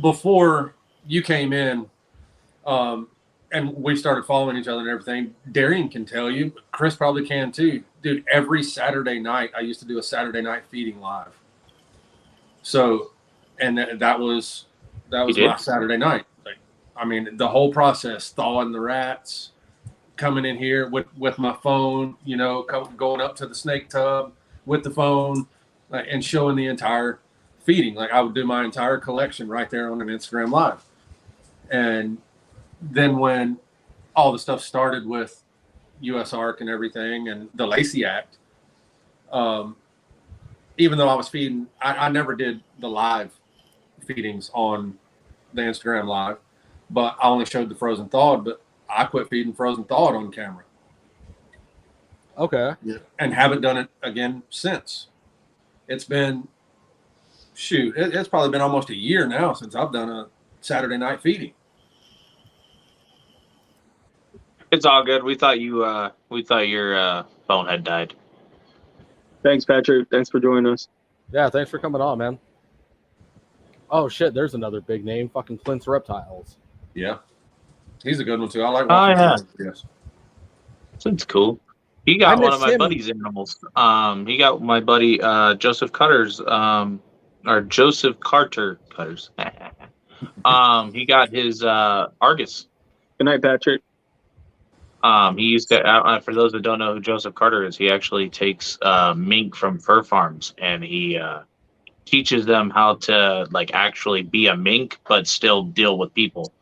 Before you came in, and we started following each other and everything, Darian can tell you, Chris probably can too. Dude, every Saturday night, I used to do a Saturday night feeding live. So, and that was my Saturday night. Like, I mean, the whole process, thawing the rats, coming in here with my phone, going up to the snake tub with the phone and showing the entire feeding. Like, I would do my entire collection right there on an Instagram Live. And then when all the stuff started with USARK and everything and the Lacey Act, even though I was feeding, I never did the live feedings on the Instagram Live, but I only showed the frozen thawed, but I quit feeding frozen thawed on camera. Okay. Yeah. And haven't done it again since. It's been, it's probably been almost a year now since I've done a Saturday night feeding. It's all good. We thought your phone had died. Thanks, Patrick. Thanks for joining us. Yeah, thanks for coming on, man. Oh shit, there's another big name. Fucking Clint's Reptiles. Yeah. He's a good one too. I like watching him. Yes. That's cool. He got one of my buddy's animals. He got my buddy Joseph Cutter's or Joseph Carter Cutters. He got his Argus. Good night, Patrick. He used to, for those that don't know who Joseph Carter is, he actually takes mink from fur farms and he teaches them how to actually be a mink but still deal with people.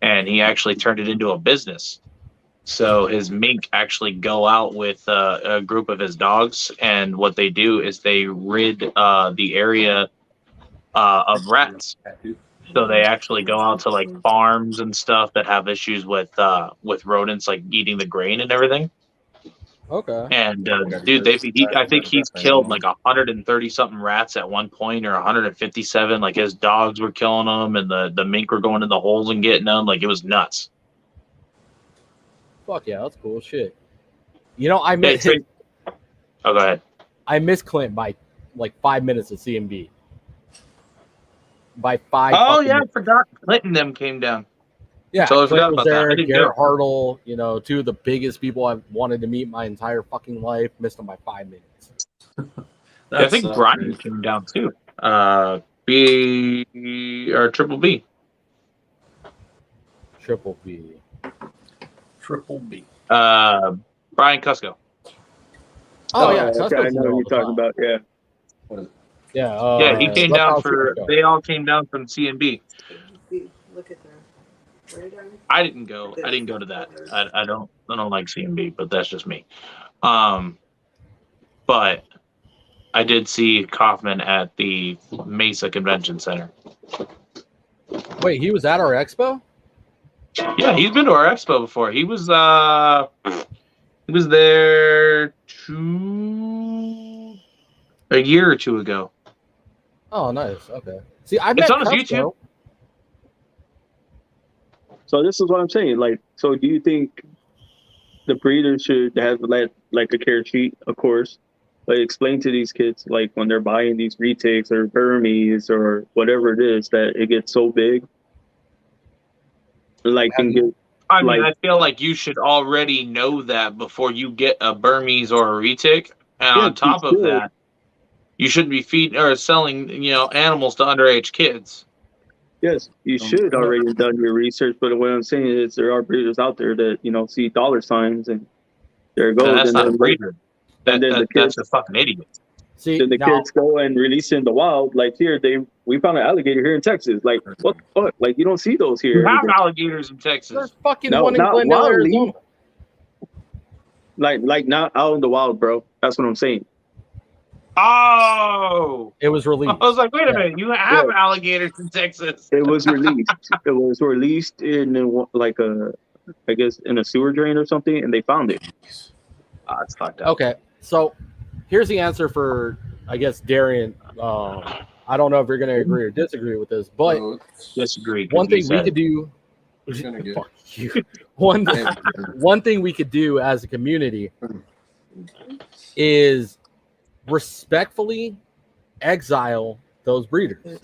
And he actually turned it into a business. So his mink actually go out with a group of his dogs, and what they do is they rid the area of rats. So they actually go out to like farms and stuff that have issues with rodents like eating the grain and everything. Okay. And dude, I think he's killed like 130 something rats at one point, or 157. Like his dogs were killing them, and the mink were going in the holes and getting them. Like it was nuts. Fuck yeah, that's cool shit. You know, I miss Oh, go ahead. I miss Clint by like 5 minutes of CMB. By 5. Oh yeah, minutes. I forgot Clinton them came down. Yeah, So I forgot Clint was about that. there. I didn't Garrett go. Hartle, you know, two of the biggest people I've wanted to meet my entire fucking life. Missed them by 5 minutes. Yeah, I think Brian came down too. B or Triple B. Triple B. Triple B. Brian Cusco. Oh yeah, okay, I know what you're talking about. Yeah. Yeah. Yeah, he came down Reptile for. Cusco. They all came down from CNB. Look at the radar. I didn't go. I didn't go to that. I don't like CNB, but that's just me. But I did see Kaufman at the Mesa Convention Center. Wait, he was at our expo? Yeah, he's been to our expo before. He was there a year or two ago. Oh, nice. Okay. See, I It's met on his Cusco. YouTube. So this is what I'm saying. Like, so do you think the breeder should have like a care sheet, of course, but explain to these kids, like when they're buying these retics or Burmese or whatever it is, that it gets so big, like can get. I mean, I feel like you should already know that before you get a Burmese or a retic, and on top of that, you shouldn't be feeding or selling, animals to underage kids. Yes, you should already have done your research, but what I'm saying is there are breeders out there that see dollar signs, and there it goes. No, that's and not a then, breeder. And then the kids, that's a fucking idiot. See, then the kids go and release it in the wild. Like here, we found an alligator here in Texas. Like what the fuck? Like you don't see those here. You have alligators in Texas. There's fucking No, one in not Glendale, wildly. Arizona. Like not out in the wild, bro. That's what I'm saying. Oh, it was released. I was like, wait a minute, you have alligators in Texas. It was released. It was released in like I guess in a sewer drain or something, and they found it. It's fucked up. Okay, so here's the answer for, I guess, Darian. I don't know if you're going to agree or disagree with this, but disagree. One thing we could do. Fuck you. One thing we could do as a community is respectfully exile those breeders,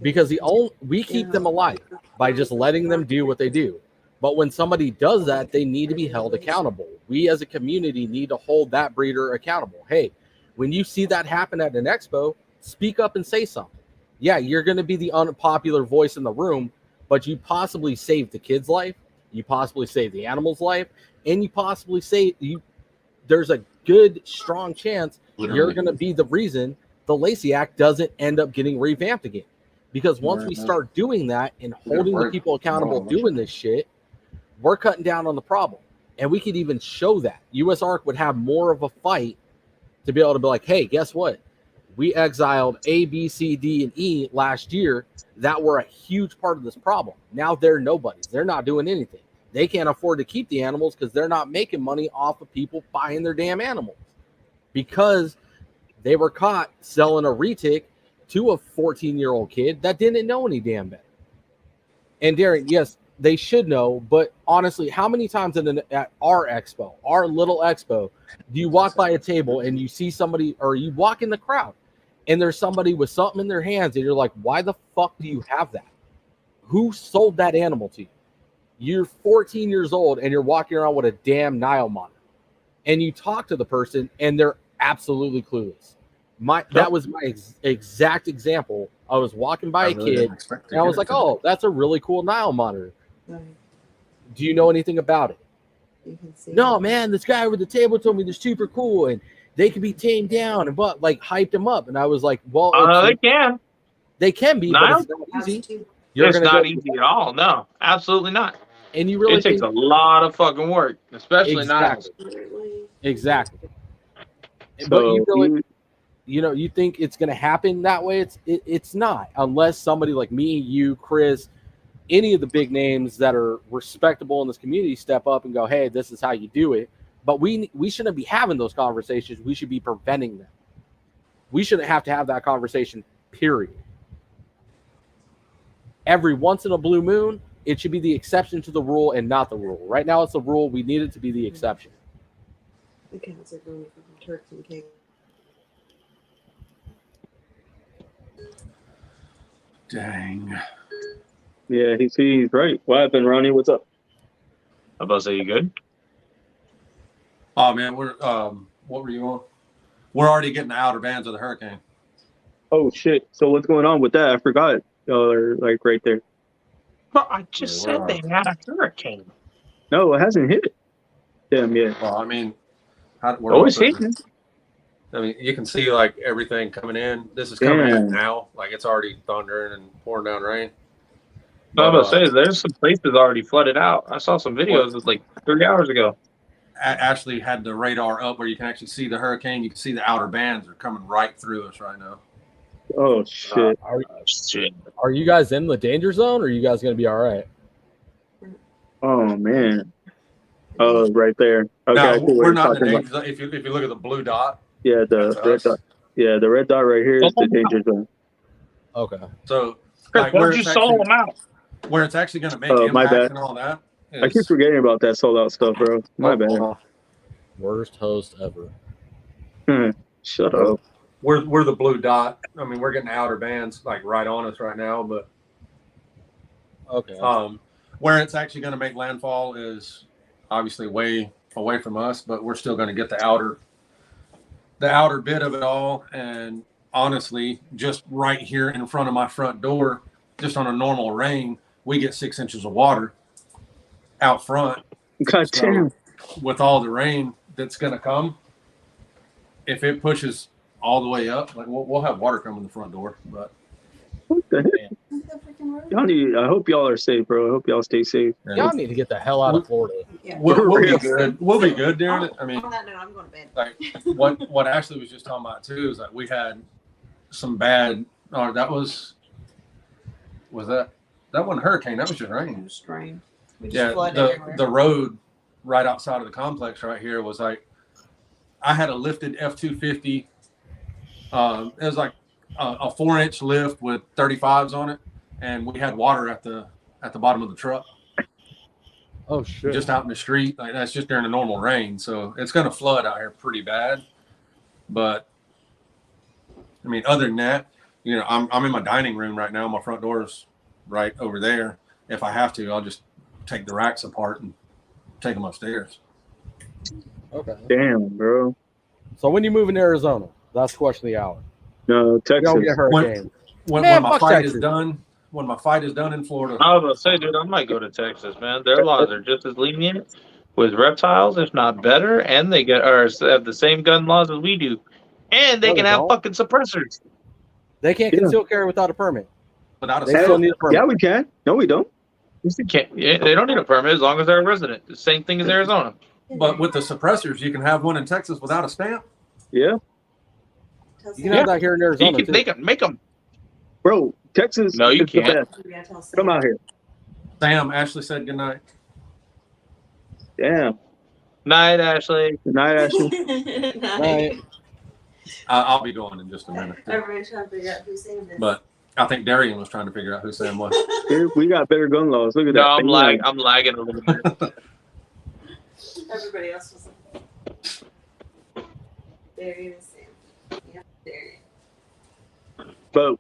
because we keep them alive by just letting them do what they do. But when somebody does that, they need to be held accountable. We as a community need to hold that breeder accountable. Hey, when you see that happen at an expo, speak up and say something. Yeah, you're going to be the unpopular voice in the room, but you possibly saved the kid's life, you possibly saved the animal's life, and you possibly there's a good, strong chance you're going to be the reason the Lacey Act doesn't end up getting revamped again. Because once we start doing that and holding the people accountable doing this shit, we're cutting down on the problem. And we could even show that. USARK would have more of a fight to be able to be like, hey, guess what? We exiled A, B, C, D, and E last year that were a huge part of this problem. Now they're nobodies. They're not doing anything. They can't afford to keep the animals because they're not making money off of people buying their damn animals, because they were caught selling a retic to a 14-year-old kid that didn't know any damn better. And Darren, yes, they should know, but honestly, how many times at our expo, our little expo, do you walk by a table and you see somebody, or you walk in the crowd and there's somebody with something in their hands and you're like, why the fuck do you have that? Who sold that animal to you? You're 14 years old and you're walking around with a damn Nile monitor, and you talk to the person and they're absolutely clueless. That was my exact example. I was walking by a kid and I was like, oh, that's a really cool Nile monitor. Do you know anything about it? No, man, this guy over the table told me they're super cool and they can be tamed down, and but like hyped them up. And I was like, well, they can. They can be, but it's not easy. It's not easy at all. No, absolutely not. And you really it takes a lot of fucking work, especially exactly. Niles. Exactly. So but you really, you think it's going to happen that way. It's not, unless somebody like me, you, Chris, any of the big names that are respectable in this community step up and go, hey, this is how you do it. But we shouldn't be having those conversations. We should be preventing them. We shouldn't have to have that conversation, period. Every once in a blue moon, it should be the exception to the rule and not the rule. Right now, it's the rule. We need it to be the exception. The cats are going from Turks and Caicos. Dang. Yeah, he's right. What happened, Ronnie? What's up? I'm about to say, you good? Oh man, we're what were you on? We're already getting the outer bands of the hurricane. Oh shit! So what's going on with that? I forgot. Y'all are like right there. Well, I just said they had a hurricane. No, it hasn't hit. Damn, yeah. Well, I mean, it's hitting. I mean, you can see like everything coming in. This is coming in now. Like it's already thundering and pouring down rain. I was about to say, there's some places already flooded out. I saw some videos like 3 hours ago. Ashley had the radar up where you can actually see the hurricane. You can see the outer bands are coming right through us right now. Oh shit! Are you guys in the danger zone, or are you guys going to be all right? Oh man! Oh, right there. Okay, no, we're not in the danger zone. If you look at the blue dot. Yeah, the red dot. Yeah, the red dot right here is the danger zone. Okay. So, like, where'd you solo them out? Where it's actually going to make impacts and all that. I keep forgetting about that sold out stuff, bro. My bad. Worst host ever. Shut up. We're the blue dot. I mean, we're getting outer bands like right on us right now, but okay. Where it's actually going to make landfall is obviously way away from us, but we're still going to get the outer bit of it all. And honestly, just right here in front of my front door, just on a normal rain, we get 6 inches of water out front. God damn. With all the rain that's going to come, if it pushes all the way up, like we'll have water coming the front door. But what the heck? Y'all need. I hope y'all are safe, bro. I hope y'all stay safe. Y'all need to get the hell out of Florida. Yeah. We'll be good. We'll be good during it. I mean, On that note, I'm going to bed. like what Ashley was just talking about too is that we had some bad. Or that was that wasn't hurricane. That was just rain. Just rain. We just Yeah, flooded everywhere. the road right outside of the complex right here was like, I had a lifted F-250. It was like a 4-inch lift with 35s on it, and we had water at the bottom of the truck. Oh shit! Just out in the street, like that's just during the normal rain, so it's going to flood out here pretty bad. But I mean, other than that, you know, I'm in my dining room right now. My front door is right over there. If I have to, I'll just take the racks apart and take them upstairs. Okay. Damn, bro. So when you move in Arizona, that's the question of the hour. No, Texas. Don't get hurricane. When my fuck fight Texas. is done, when my fight is done in Florida, I was about to say, dude, I might go to Texas, man. Their laws are just as lenient with reptiles, if not better, and they have the same gun laws as we do, and they No, can they have don't. fucking suppressors. They can't conceal carry without a permit. without a They still need a permit. Yeah, we can. No, we don't. You can't. Yeah, they don't need a permit as long as they're a resident. The same thing as Arizona. but with the suppressors, you can have one in Texas without a stamp. Yeah, You can have that here in Arizona too. They can make them. bro. Texas. No, you is the can't. best. You gotta tell Come out here. Sam, Ashley said goodnight. Damn. Night, Ashley. Good night, Ashley. Right. I'll be going in just a minute. too. Everybody's trying to figure out who's saying this. But I think Darian was trying to figure out who Sam was. Here, we got better gun laws. Look at No, that. I'm lagging a little bit. Everybody else was like, Darian and Sam. Yeah, Darian. But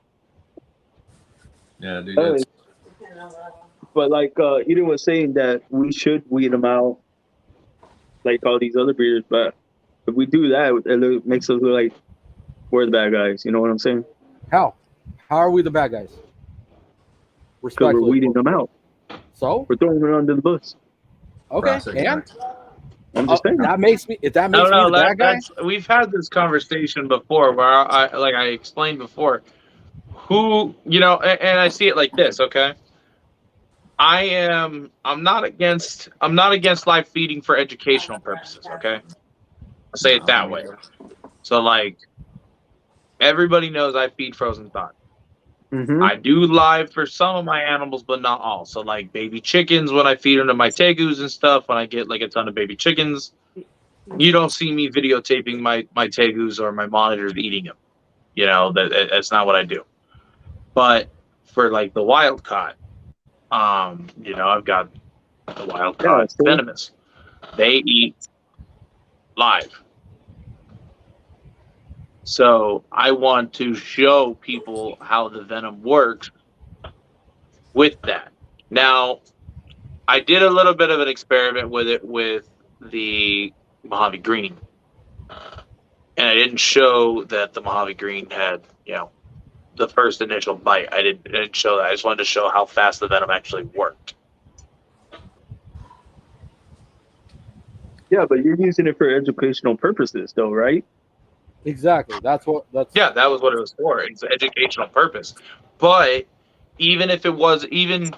Yeah, dude. hey, but like Eden was saying that we should weed them out, like all these other breeders. But if we do that, it makes us look like we're the bad guys. You know what I'm saying? How? How are we the bad guys? Because we're Respectfully. weeding them out. So? We're throwing them under the bus. Okay. And I'm just saying. that makes me. If that No, makes me no, the bad guy. we've had this conversation before where I explained before. Who, you know, and I see it like this, okay? I'm not against live feeding for educational purposes, okay? I'll say it that way. So like Everybody knows I feed frozen thawed. Mm-hmm. I do live for some of my animals, but not all. So like baby chickens, when I feed them to my tegus and stuff, when I get like a ton of baby chickens, you don't see me videotaping my tegus or my monitors eating them. You know, that's not what I do. But for like the wild caught, you know, I've got the wild caught venomous. They eat live. So I want to show people how the venom works with that. Now, I did a little bit of an experiment with it with the Mojave Green. And I didn't show that the Mojave Green had, you know, the first initial bite. I didn't show that. I just wanted to show how fast the venom actually worked. Yeah, but you're using it for educational purposes, though, right? Exactly. That's Yeah, that was what it was for. It's an educational purpose. But even if it was even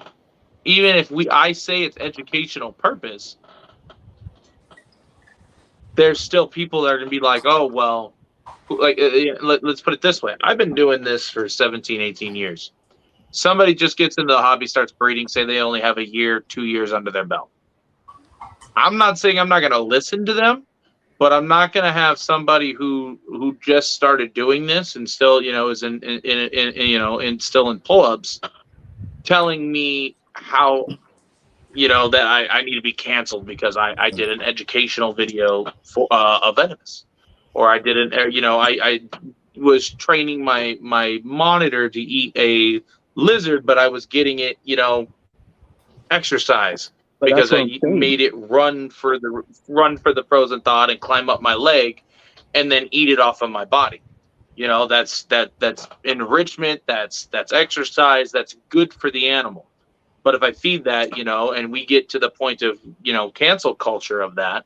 if I say it's educational purpose, there's still people that are gonna be like, oh well, like let's put it this way. I've been doing this for 17, 18 years. Somebody just gets into the hobby, starts breeding, say they only have a year, 2 years under their belt. I'm not saying I'm not gonna listen to them, but I'm not going to have somebody who just started doing this and still, you know, is in you know, and still in pull-ups, telling me how, you know, that I need to be canceled because I did an educational video for a venomous, or I didn't, you know, I was training my monitor to eat a lizard, but I was getting it, you know, exercise. But Because I made it run for the frozen thawed and climb up my leg, and then eat it off of my body. You know, that's enrichment. That's exercise. That's good for the animal. But if I feed that, you know, and we get to the point of, you know, cancel culture of that,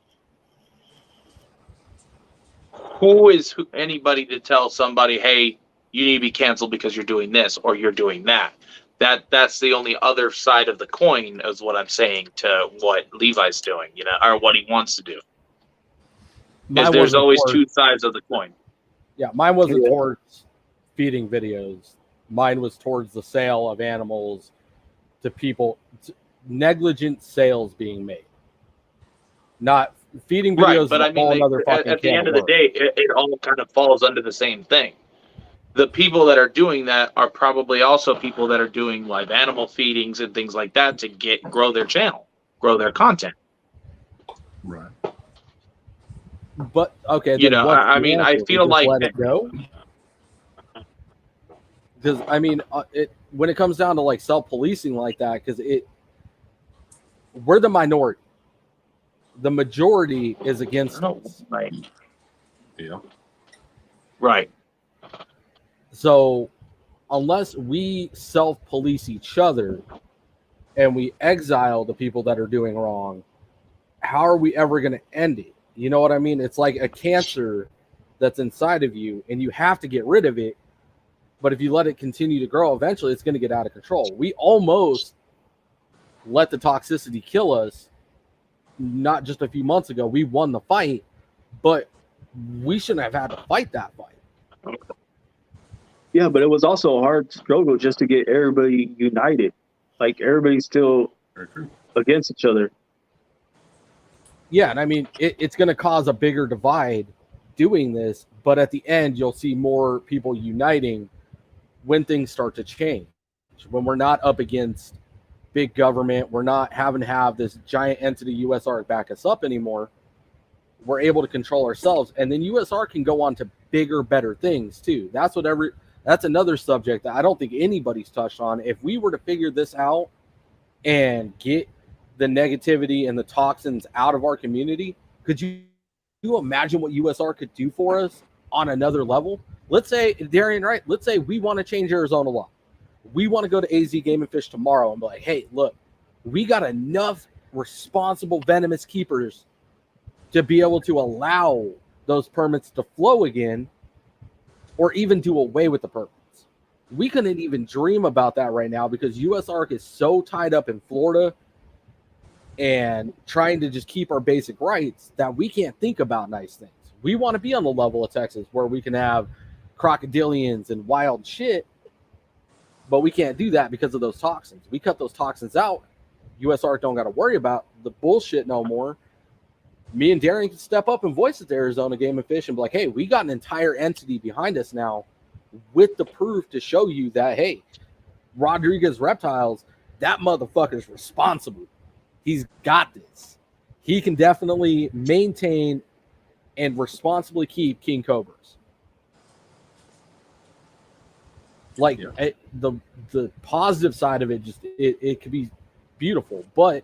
who is anybody to tell somebody, hey, you need to be canceled because you're doing this or you're doing that? That's the only other side of the coin, is what I'm saying to what Levi's doing, you know, or what he wants to do. Is there's always two sides of the coin. Yeah, mine wasn't towards feeding videos. Mine was towards the sale of animals to people, negligent sales being made. Not feeding videos. Right, but I mean, at the end of the day, it all kind of falls under the same thing. The people that are doing that are probably also people that are doing live animal feedings and things like that to grow their channel, grow their content. Right. But okay, you know, I mean, I feel like let it go. Because I mean, when it comes down to like self-policing like that, because we're the minority. The majority is against us. Right. Yeah. Right. So unless we self-police each other and we exile the people that are doing wrong, how are we ever going to end it? You know what I mean? It's like a cancer that's inside of you and you have to get rid of it. But if you let it continue to grow, eventually it's going to get out of control. We almost let the toxicity kill us. Not just a few months ago, we won the fight, but we shouldn't have had to fight that fight. Yeah, but it was also a hard struggle just to get everybody united. Like everybody's still against each other. Yeah, and I mean, it's going to cause a bigger divide doing this, but at the end, you'll see more people uniting when things start to change. When we're not up against big government, we're not having to have this giant entity USR back us up anymore. We're able to control ourselves, and then USR can go on to bigger, better things too. That's another subject that I don't think anybody's touched on. If we were to figure this out and get the negativity and the toxins out of our community, could you imagine what USR could do for us on another level? Let's say, Darian, right? Let's say we want to change Arizona law. We want to go to AZ Game and Fish tomorrow and be like, hey, look, we got enough responsible venomous keepers to be able to allow those permits to flow again, or even do away with the permits. We couldn't even dream about that right now because USARK is so tied up in Florida and trying to just keep our basic rights that we can't think about nice things. We want to be on the level of Texas where we can have crocodilians and wild shit. But we can't do that because of those toxins. We cut those toxins out. USARK don't got to worry about the bullshit no more. Me and Darren can step up and voice it to Arizona Game and Fish and be like, hey, we got an entire entity behind us now with the proof to show you that, hey, Rodriguez Reptiles, that motherfucker's responsible. He's got this. He can definitely maintain and responsibly keep king cobras. Like the positive side of it, just it could be beautiful, but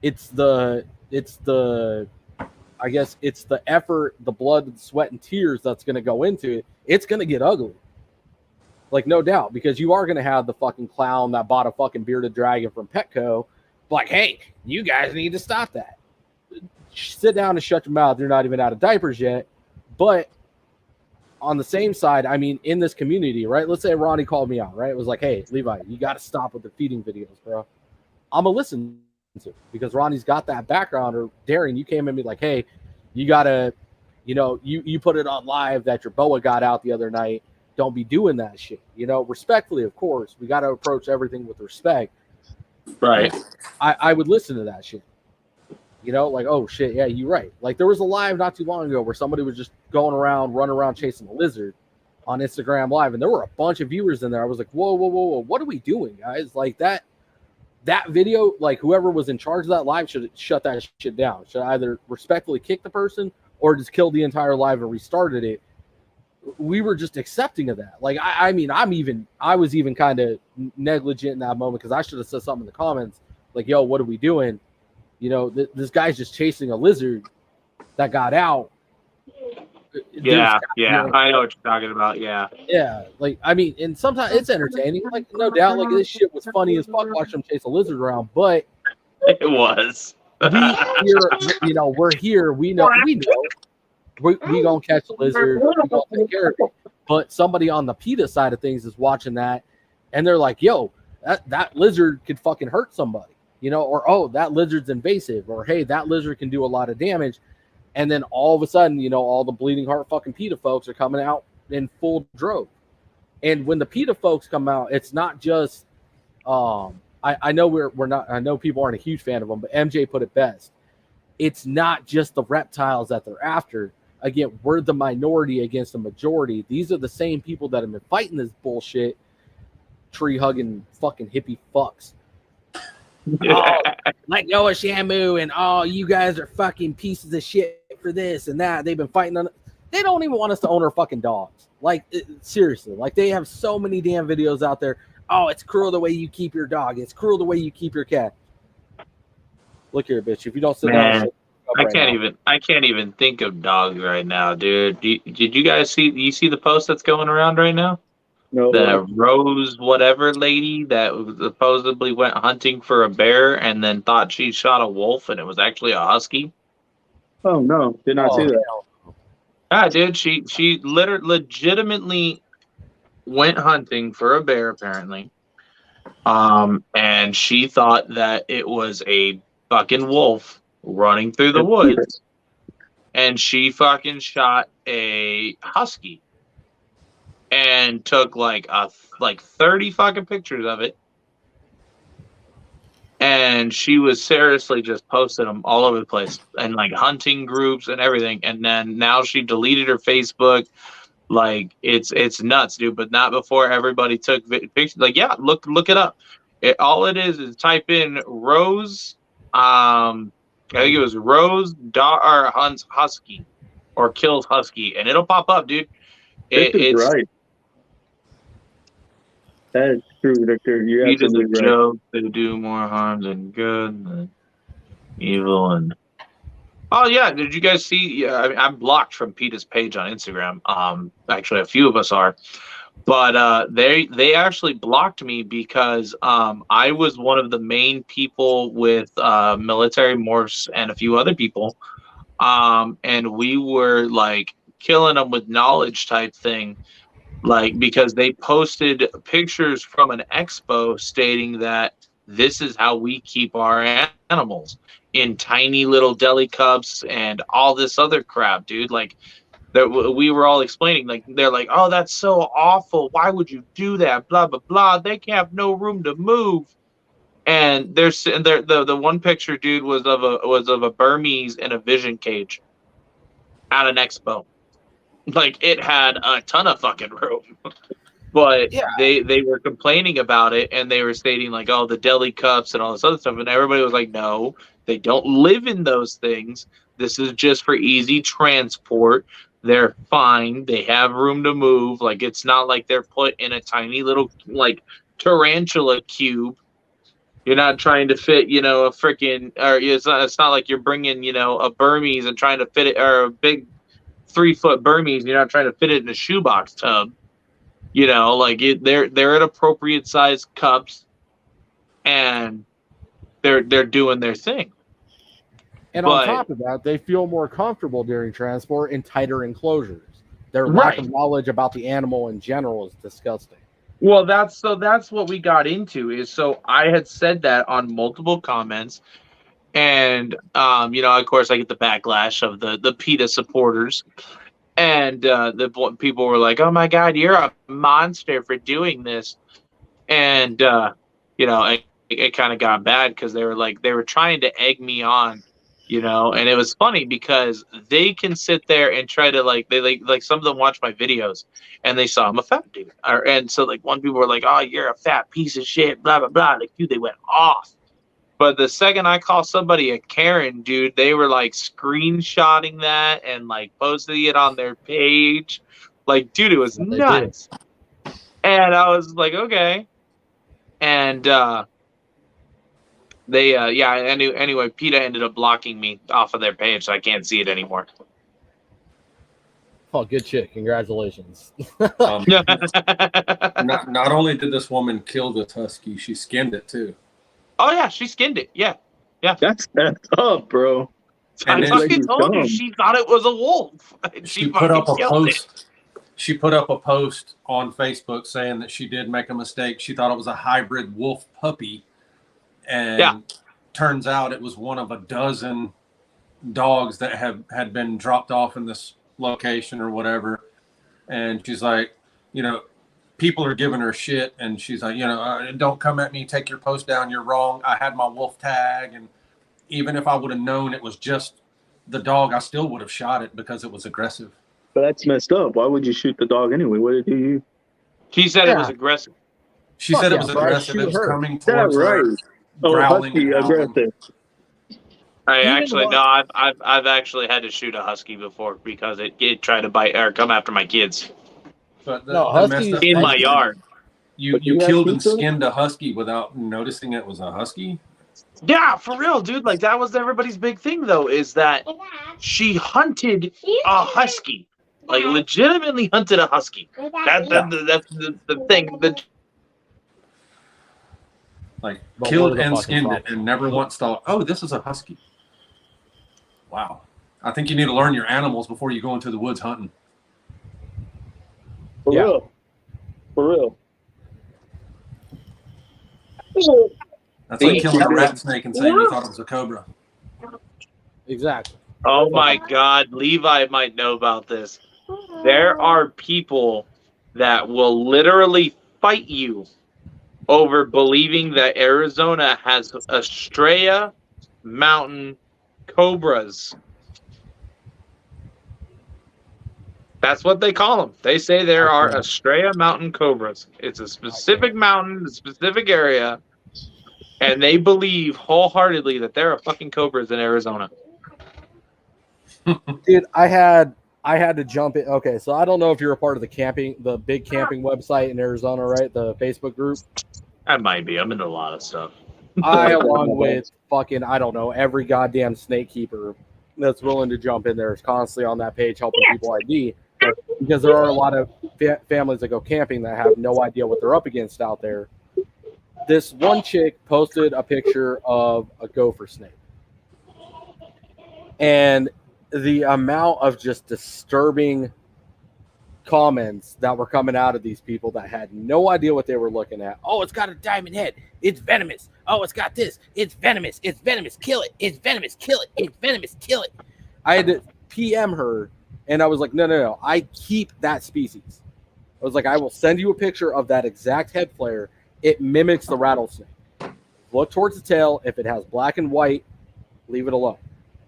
it's the I guess it's the effort, the blood, the sweat, and tears that's going to go into it. It's going to get ugly. Like, no doubt, because you are going to have the fucking clown that bought a fucking bearded dragon from Petco. Like, hey, you guys need to stop that. Sit down and shut your mouth. You're not even out of diapers yet. But on the same side, I mean, in this community, right? Let's say Ronnie called me out, right? It was like, hey, Levi, you got to stop with the feeding videos, bro. I'm going to listen to it because Ronnie's got that background. Or Darren, you came at me like, hey, you got to, you put it on live that your boa got out the other night. Don't be doing that shit. Respectfully, of course. We got to approach everything with respect. Right. I would listen to that shit. Like, oh shit, yeah, you're right. Like there was a live not too long ago where somebody was just running around chasing a lizard on Instagram Live, and there were a bunch of viewers in there. I was like, whoa, what are we doing, guys? Like that video, like whoever was in charge of that live should shut that shit down. Should either respectfully kick the person or just kill the entire live and restarted it. We were just accepting of that. Like, I mean, I was even kind of negligent in that moment because I should have said something in the comments like, yo, what are we doing? This guy's just chasing a lizard that got out. Yeah, I know what you're talking about. Yeah. Yeah. Like, I mean, and sometimes it's entertaining. Like, no doubt, like this shit was funny as fuck watching him chase a lizard around, but it was. We're here. We know. We gonna catch a lizard. We gonna take care of it. But somebody on the PETA side of things is watching that, and they're like, "Yo, that lizard could fucking hurt somebody," or "Oh, that lizard's invasive," or "Hey, that lizard can do a lot of damage." And then all of a sudden, all the bleeding heart fucking PETA folks are coming out in full drove. And when the PETA folks come out, it's not just. I know we're not. I know people aren't a huge fan of them, but MJ put it best. It's not just the reptiles that they're after. Again, we're the minority against the majority. These are the same people that have been fighting this bullshit, tree-hugging fucking hippie fucks. Oh, let go of Shamu, and you guys are fucking pieces of shit for this and that. They've been fighting on it. They don't even want us to own our fucking dogs. Like, seriously. Like, they have so many damn videos out there. Oh, it's cruel the way you keep your dog. It's cruel the way you keep your cat. Look here, bitch. If you don't sit down... I can't even think of dogs right now, dude. Did you guys see? You see the post that's going around right now? No. The Rose whatever lady that supposedly went hunting for a bear and then thought she shot a wolf and it was actually a husky. Oh no, did not see that. Ah, dude, she legitimately went hunting for a bear apparently, and she thought that it was a fucking wolf running through the woods, and she fucking shot a husky and took like 30 fucking pictures of it, and she was seriously just posting them all over the place and like hunting groups and everything. And then now she deleted her Facebook. Like it's nuts, dude. But not before everybody took pictures. Like, yeah, look it up. All it is type in Rose. I think it was Rose or hunts husky or kills husky, and it'll pop up, dude. It's right. That is true, Victor. You're he does a absolutely right. joke. They do more harm than good, and evil, and oh yeah. Did you guys see? Yeah, I'm blocked from PETA's page on Instagram. Actually, a few of us are. But they actually blocked me because I was one of the main people with military morphs and a few other people, and we were like killing them with knowledge type thing, like because they posted pictures from an expo stating that this is how we keep our animals in tiny little deli cups and all this other crap, dude. Like that we were all explaining, like they're like, oh, that's so awful. Why would you do that? Blah blah blah. They can't have no room to move. And the one picture, dude, was of a Burmese in a vision cage at an expo. Like it had a ton of fucking room. But Yeah. they were complaining about it, and they were stating like, oh, the deli cups and all this other stuff, and everybody was like, no, they don't live in those things. This is just for easy transport. They're fine. They have room to move. Like it's not like they're put in a tiny little like tarantula cube. You're not trying to fit, you know, a freaking, or it's not like you're bringing, you know, a Burmese and trying to fit it, or a big 3-foot Burmese. And you're not trying to fit it in a shoebox tub. You know, like they're at appropriate size cups, and they're doing their thing. And on top of that, they feel more comfortable during transport in tighter enclosures. Their lack of knowledge about the animal in general is disgusting. Well, that's what we got into. Is so I had said that on multiple comments, and you know, of course, I get the backlash of the PETA supporters. And the people were like, "Oh my God, you're a monster for doing this," and you know, it kind of got bad because they were trying to egg me on, you know, and it was funny because they can sit there and try to like some of them watch my videos and they saw I'm a fat dude, and so like one people were like, "Oh, you're a fat piece of shit," blah blah blah. Like, dude, they went off. But the second I call somebody a Karen, dude, they were like screenshotting that and like posting it on their page. Like, dude, it was nuts. And I was like, okay. And anyway, PETA ended up blocking me off of their page, so I can't see it anymore. Oh, good shit. Congratulations. Not only did this woman kill this husky, she skinned it too. Oh yeah, she skinned it. Yeah. That's messed up, bro. I fucking told you she thought it was a wolf. She put up a post. She put up a post on Facebook saying that she did make a mistake. She thought it was a hybrid wolf puppy, and turns out it was one of a dozen dogs that had been dropped off in this location or whatever. And she's like, you know, people are giving her shit, and she's like, you know, don't come at me, take your post down, you're wrong. I had my wolf tag, and even if I would have known it was just the dog, I still would have shot it because it was aggressive. But that's messed up. Why would you shoot the dog anyway? What did you? She said it was aggressive. She said it was aggressive. It was coming towards her, growling. Husky, aggressive. I've actually had to shoot a husky before because it tried to bite or come after my kids. But in my yard. You killed and skinned a husky without noticing it was a husky? Yeah, for real, dude. Like that was everybody's big thing, though, is that she hunted a husky, like legitimately hunted a husky. That's the thing. Like killed and skinned it, and never once thought, "Oh, this is a husky." Wow, I think you need to learn your animals before you go into the woods hunting. For real. That's like killing a rat snake and saying you thought it was a cobra. Exactly. Oh my God, Levi might know about this. There are people that will literally fight you over believing that Arizona has Estrella mountain cobras. That's what they call them. They say there are Estrella mountain cobras. It's a specific mountain, a specific area, and they believe wholeheartedly that there are fucking cobras in Arizona. Dude, I had to jump in. Okay, so I don't know if you're a part of the big camping website in Arizona, right? The Facebook group. I might be. I'm into a lot of stuff. Along with fucking, I don't know, every goddamn snake keeper that's willing to jump in there is constantly on that page helping people ID, because there are a lot of families that go camping that have no idea what they're up against out there. This one chick posted a picture of a gopher snake, and the amount of just disturbing comments that were coming out of these people that had no idea what they were looking at. Oh, it's got a diamond head. It's venomous. Oh, it's got this. It's venomous. It's venomous. Kill it. It's venomous. Kill it. It's venomous. Kill it. I had to PM her And I was like, no. I keep that species. I was like, I will send you a picture of that exact head flare. It mimics the rattlesnake. Look towards the tail. If it has black and white, leave it alone.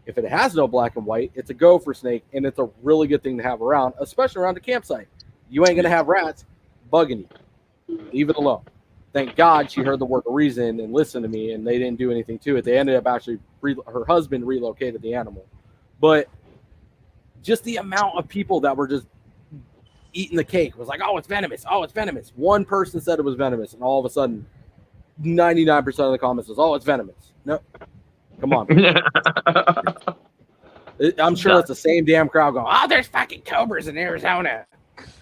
If it has no black and white, it's a gopher snake, and it's a really good thing to have around, especially around a campsite. You ain't going to have rats bugging you. Leave it alone. Thank God she heard the word of reason and listened to me, and they didn't do anything to it. They ended up actually, her husband relocated the animal. But just the amount of people that were just eating the cake was like, oh, it's venomous. Oh, it's venomous. One person said it was venomous, and all of a sudden, 99% of the comments was, oh, it's venomous. No, come on. I'm sure it's the same damn crowd going, oh, there's fucking cobras in Arizona.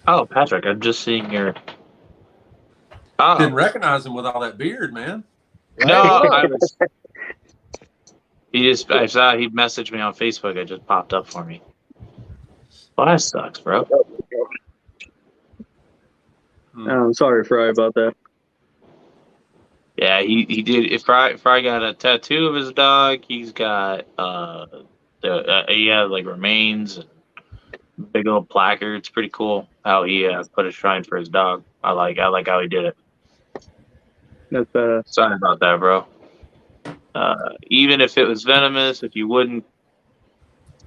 Oh, Patrick, I'm just seeing your. Oh. Didn't recognize him with all that beard, man. No, I was. I saw he messaged me on Facebook. It just popped up for me. Well, that sucks, bro. I'm sorry, Fry, about that. Yeah, he did. If Fry got a tattoo of his dog, he's got he has like remains and big old placard. It's pretty cool how he put a shrine for his dog. I like how he did it. That's Sorry about that, bro. Even if it was venomous, if you wouldn't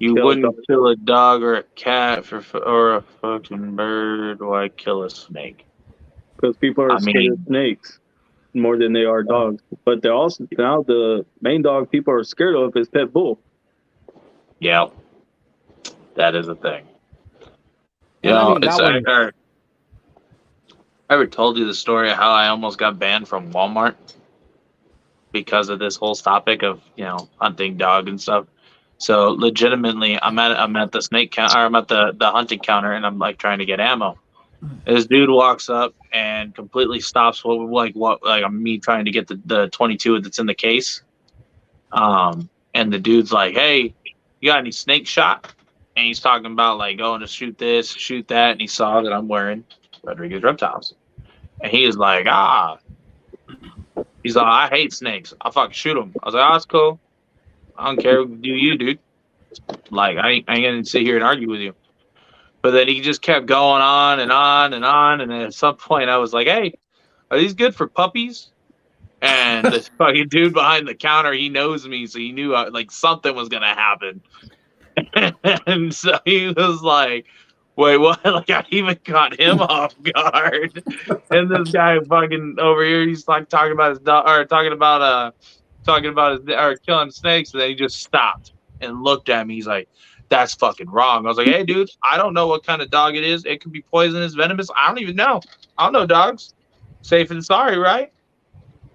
kill a dog or a cat or a fucking bird, why kill a snake? Because people are scared of snakes more than they are dogs. But they're also now the main dog people are scared of is pit bull. Yeah, that is a thing. And I mean, I ever told you the story of how I almost got banned from Walmart because of this whole topic of hunting dog and stuff. So legitimately, I'm at the snake counter, or I'm at the hunting counter, and I'm like trying to get ammo. This dude walks up and completely stops me trying to get the 22 that's in the case. And the dude's like, "Hey, you got any snake shot?" And he's talking about like going to shoot this, shoot that, and he saw that I'm wearing Rodriguez Reptiles, and he is like, he's like, "I hate snakes. I'll fucking shoot them." I was like, "Oh, that's cool. I don't care. Do you, dude? Like, I ain't gonna sit here and argue with you." But then he just kept going on and on and on. And then at some point, I was like, "Hey, are these good for puppies?" And this fucking dude behind the counter, he knows me, so he knew like something was gonna happen. And so he was like, "Wait, what?" Like I even caught him off guard. And this guy fucking over here, he's like talking about his dog, or talking about killing snakes, and then he just stopped and looked at me. He's like, "That's fucking wrong." I was like, "Hey, dude, I don't know what kind of dog it is. It could be poisonous, venomous. I don't even know. I don't know dogs. Safe and sorry, right?"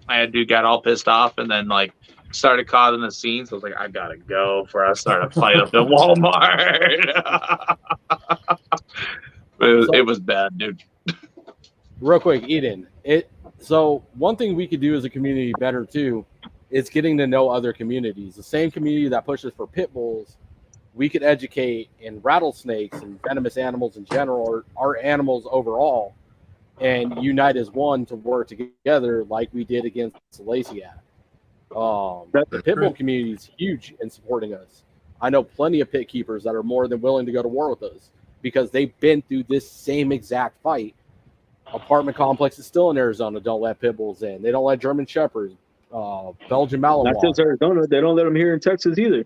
And dude got all pissed off and then like started causing a scene. So I was like, I gotta go before I start a fight up at Walmart. It was bad, dude. Real quick, Eden. So one thing we could do as a community better too is getting to know other communities. The same community that pushes for pit bulls, we could educate in rattlesnakes and venomous animals in general, or our animals overall, and unite as one to work together like we did against Lacey. The pit bull community is huge in supporting us. I know plenty of pit keepers that are more than willing to go to war with us because they've been through this same exact fight. Apartment complexes still in Arizona don't let pit bulls in. They don't let German Shepherds, Belgian Malinois. Not just Arizona. They don't let them here in Texas either.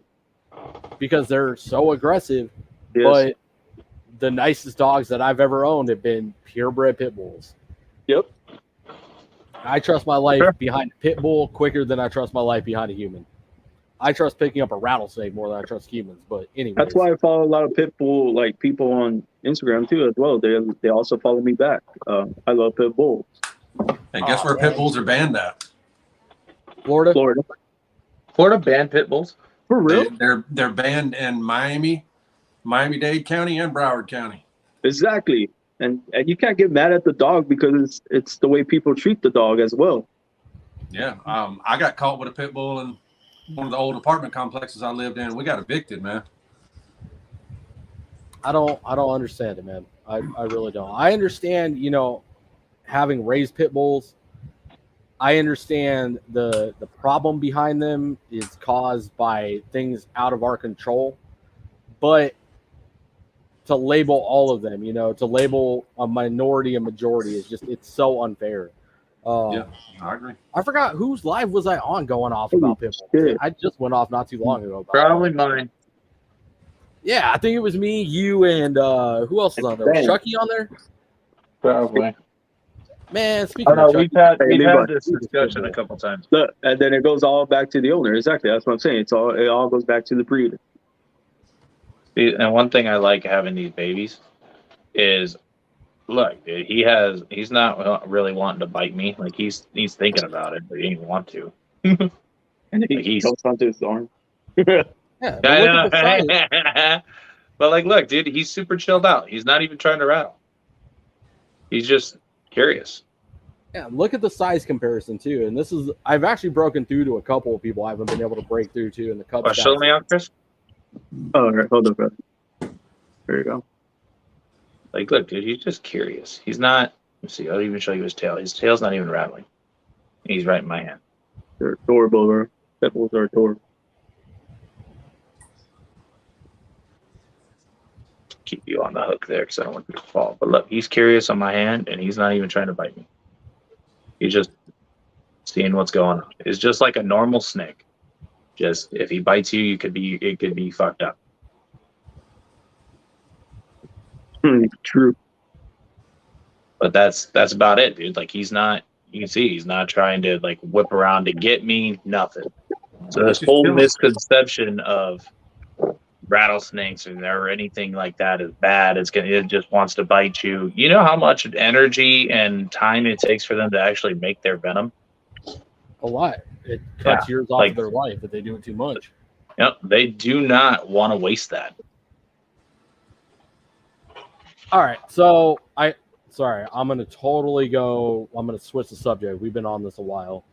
Because they're so aggressive. Yes. But the nicest dogs that I've ever owned have been purebred pit bulls. Yep. I trust my life behind a pit bull quicker than I trust my life behind a human. I trust picking up a rattlesnake more than I trust humans. But anyway, that's why I follow a lot of pit bull like people on Instagram too as well. They also follow me back. I love pit bulls. And guess where pit bulls are banned at? Florida. Florida banned pit bulls for real? They're banned in Miami-Dade County and Broward County. Exactly. And you can't get mad at the dog because it's the way people treat the dog as well. Yeah. I got caught with a pit bull in one of the old apartment complexes I lived in. We got evicted, man. I don't understand it, man. I really don't. I understand, having raised pit bulls. I understand the problem behind them is caused by things out of our control. But to label all of them, to label a minority a majority is just, it's so unfair. Yeah, I agree. I forgot whose live was I on going off about pit bulls. shit. I just went off not too long ago. About Probably mine. Yeah, I think it was me, you, and who else was on there? Was Chucky on there? Probably. Man, speaking Oh, no, of Chucky, we've had this discussion a couple times. Look, and then it goes all back to the owner. Exactly, that's what I'm saying. It all goes back to the breeder. And one thing I like having these babies is, look, dude, he's not really wanting to bite me. Like he's thinking about it, but he didn't want to. And he jumps onto his arm. yeah, but look at the size. But like, look, dude, he's super chilled out. He's not even trying to rattle. He's just curious. Yeah, look at the size comparison too. And this is, I've actually broken through to a couple of people I haven't been able to break through to in the cup. Show me out, Chris. Oh, all right, hold up, brother. There you go. Like, look, dude, he's just curious. He's not. Let's see. I'll even show you his tail. His tail's not even rattling. He's right in my hand. They're adorable, bro. Pit bulls are adorable. Keep you on the hook there because I don't want you to fall. But look, he's curious on my hand, and he's not even trying to bite me. He's just seeing what's going on. It's just like a normal snake. Just if he bites you, it could be fucked up. True. But that's about it, dude. Like he's not. You can see he's not trying to like whip around to get me. Nothing. So this whole misconception of rattlesnakes or anything like that is bad. It just wants to bite you. You know how much energy and time it takes for them to actually make their venom? A lot. It cuts years off of their life if they do it too much. Yep, they do not want to waste that. All right, so I'm going to switch the subject. We've been on this a while.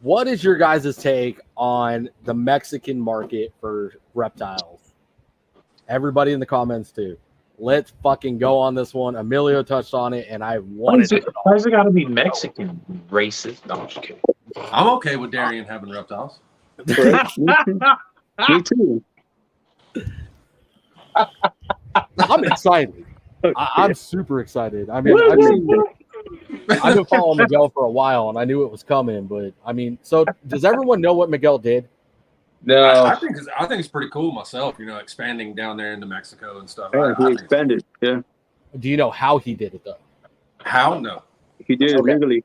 What is your guys' take on the Mexican market for reptiles? Everybody in the comments too. Let's fucking go on this one. Emilio touched on it, and I wanted it. Why does it got to be Mexican? Racist? No, I'm just kidding. I'm okay with Darian having reptiles. Me too. I'm excited. I'm super excited. I mean, I've been following Miguel for a while, and I knew it was coming. But I mean, so does everyone know what Miguel did? No, I think it's pretty cool myself. Expanding down there into Mexico and stuff. Yeah, he expanded. Yeah. Do you know how he did it though? How? No. He did it legally.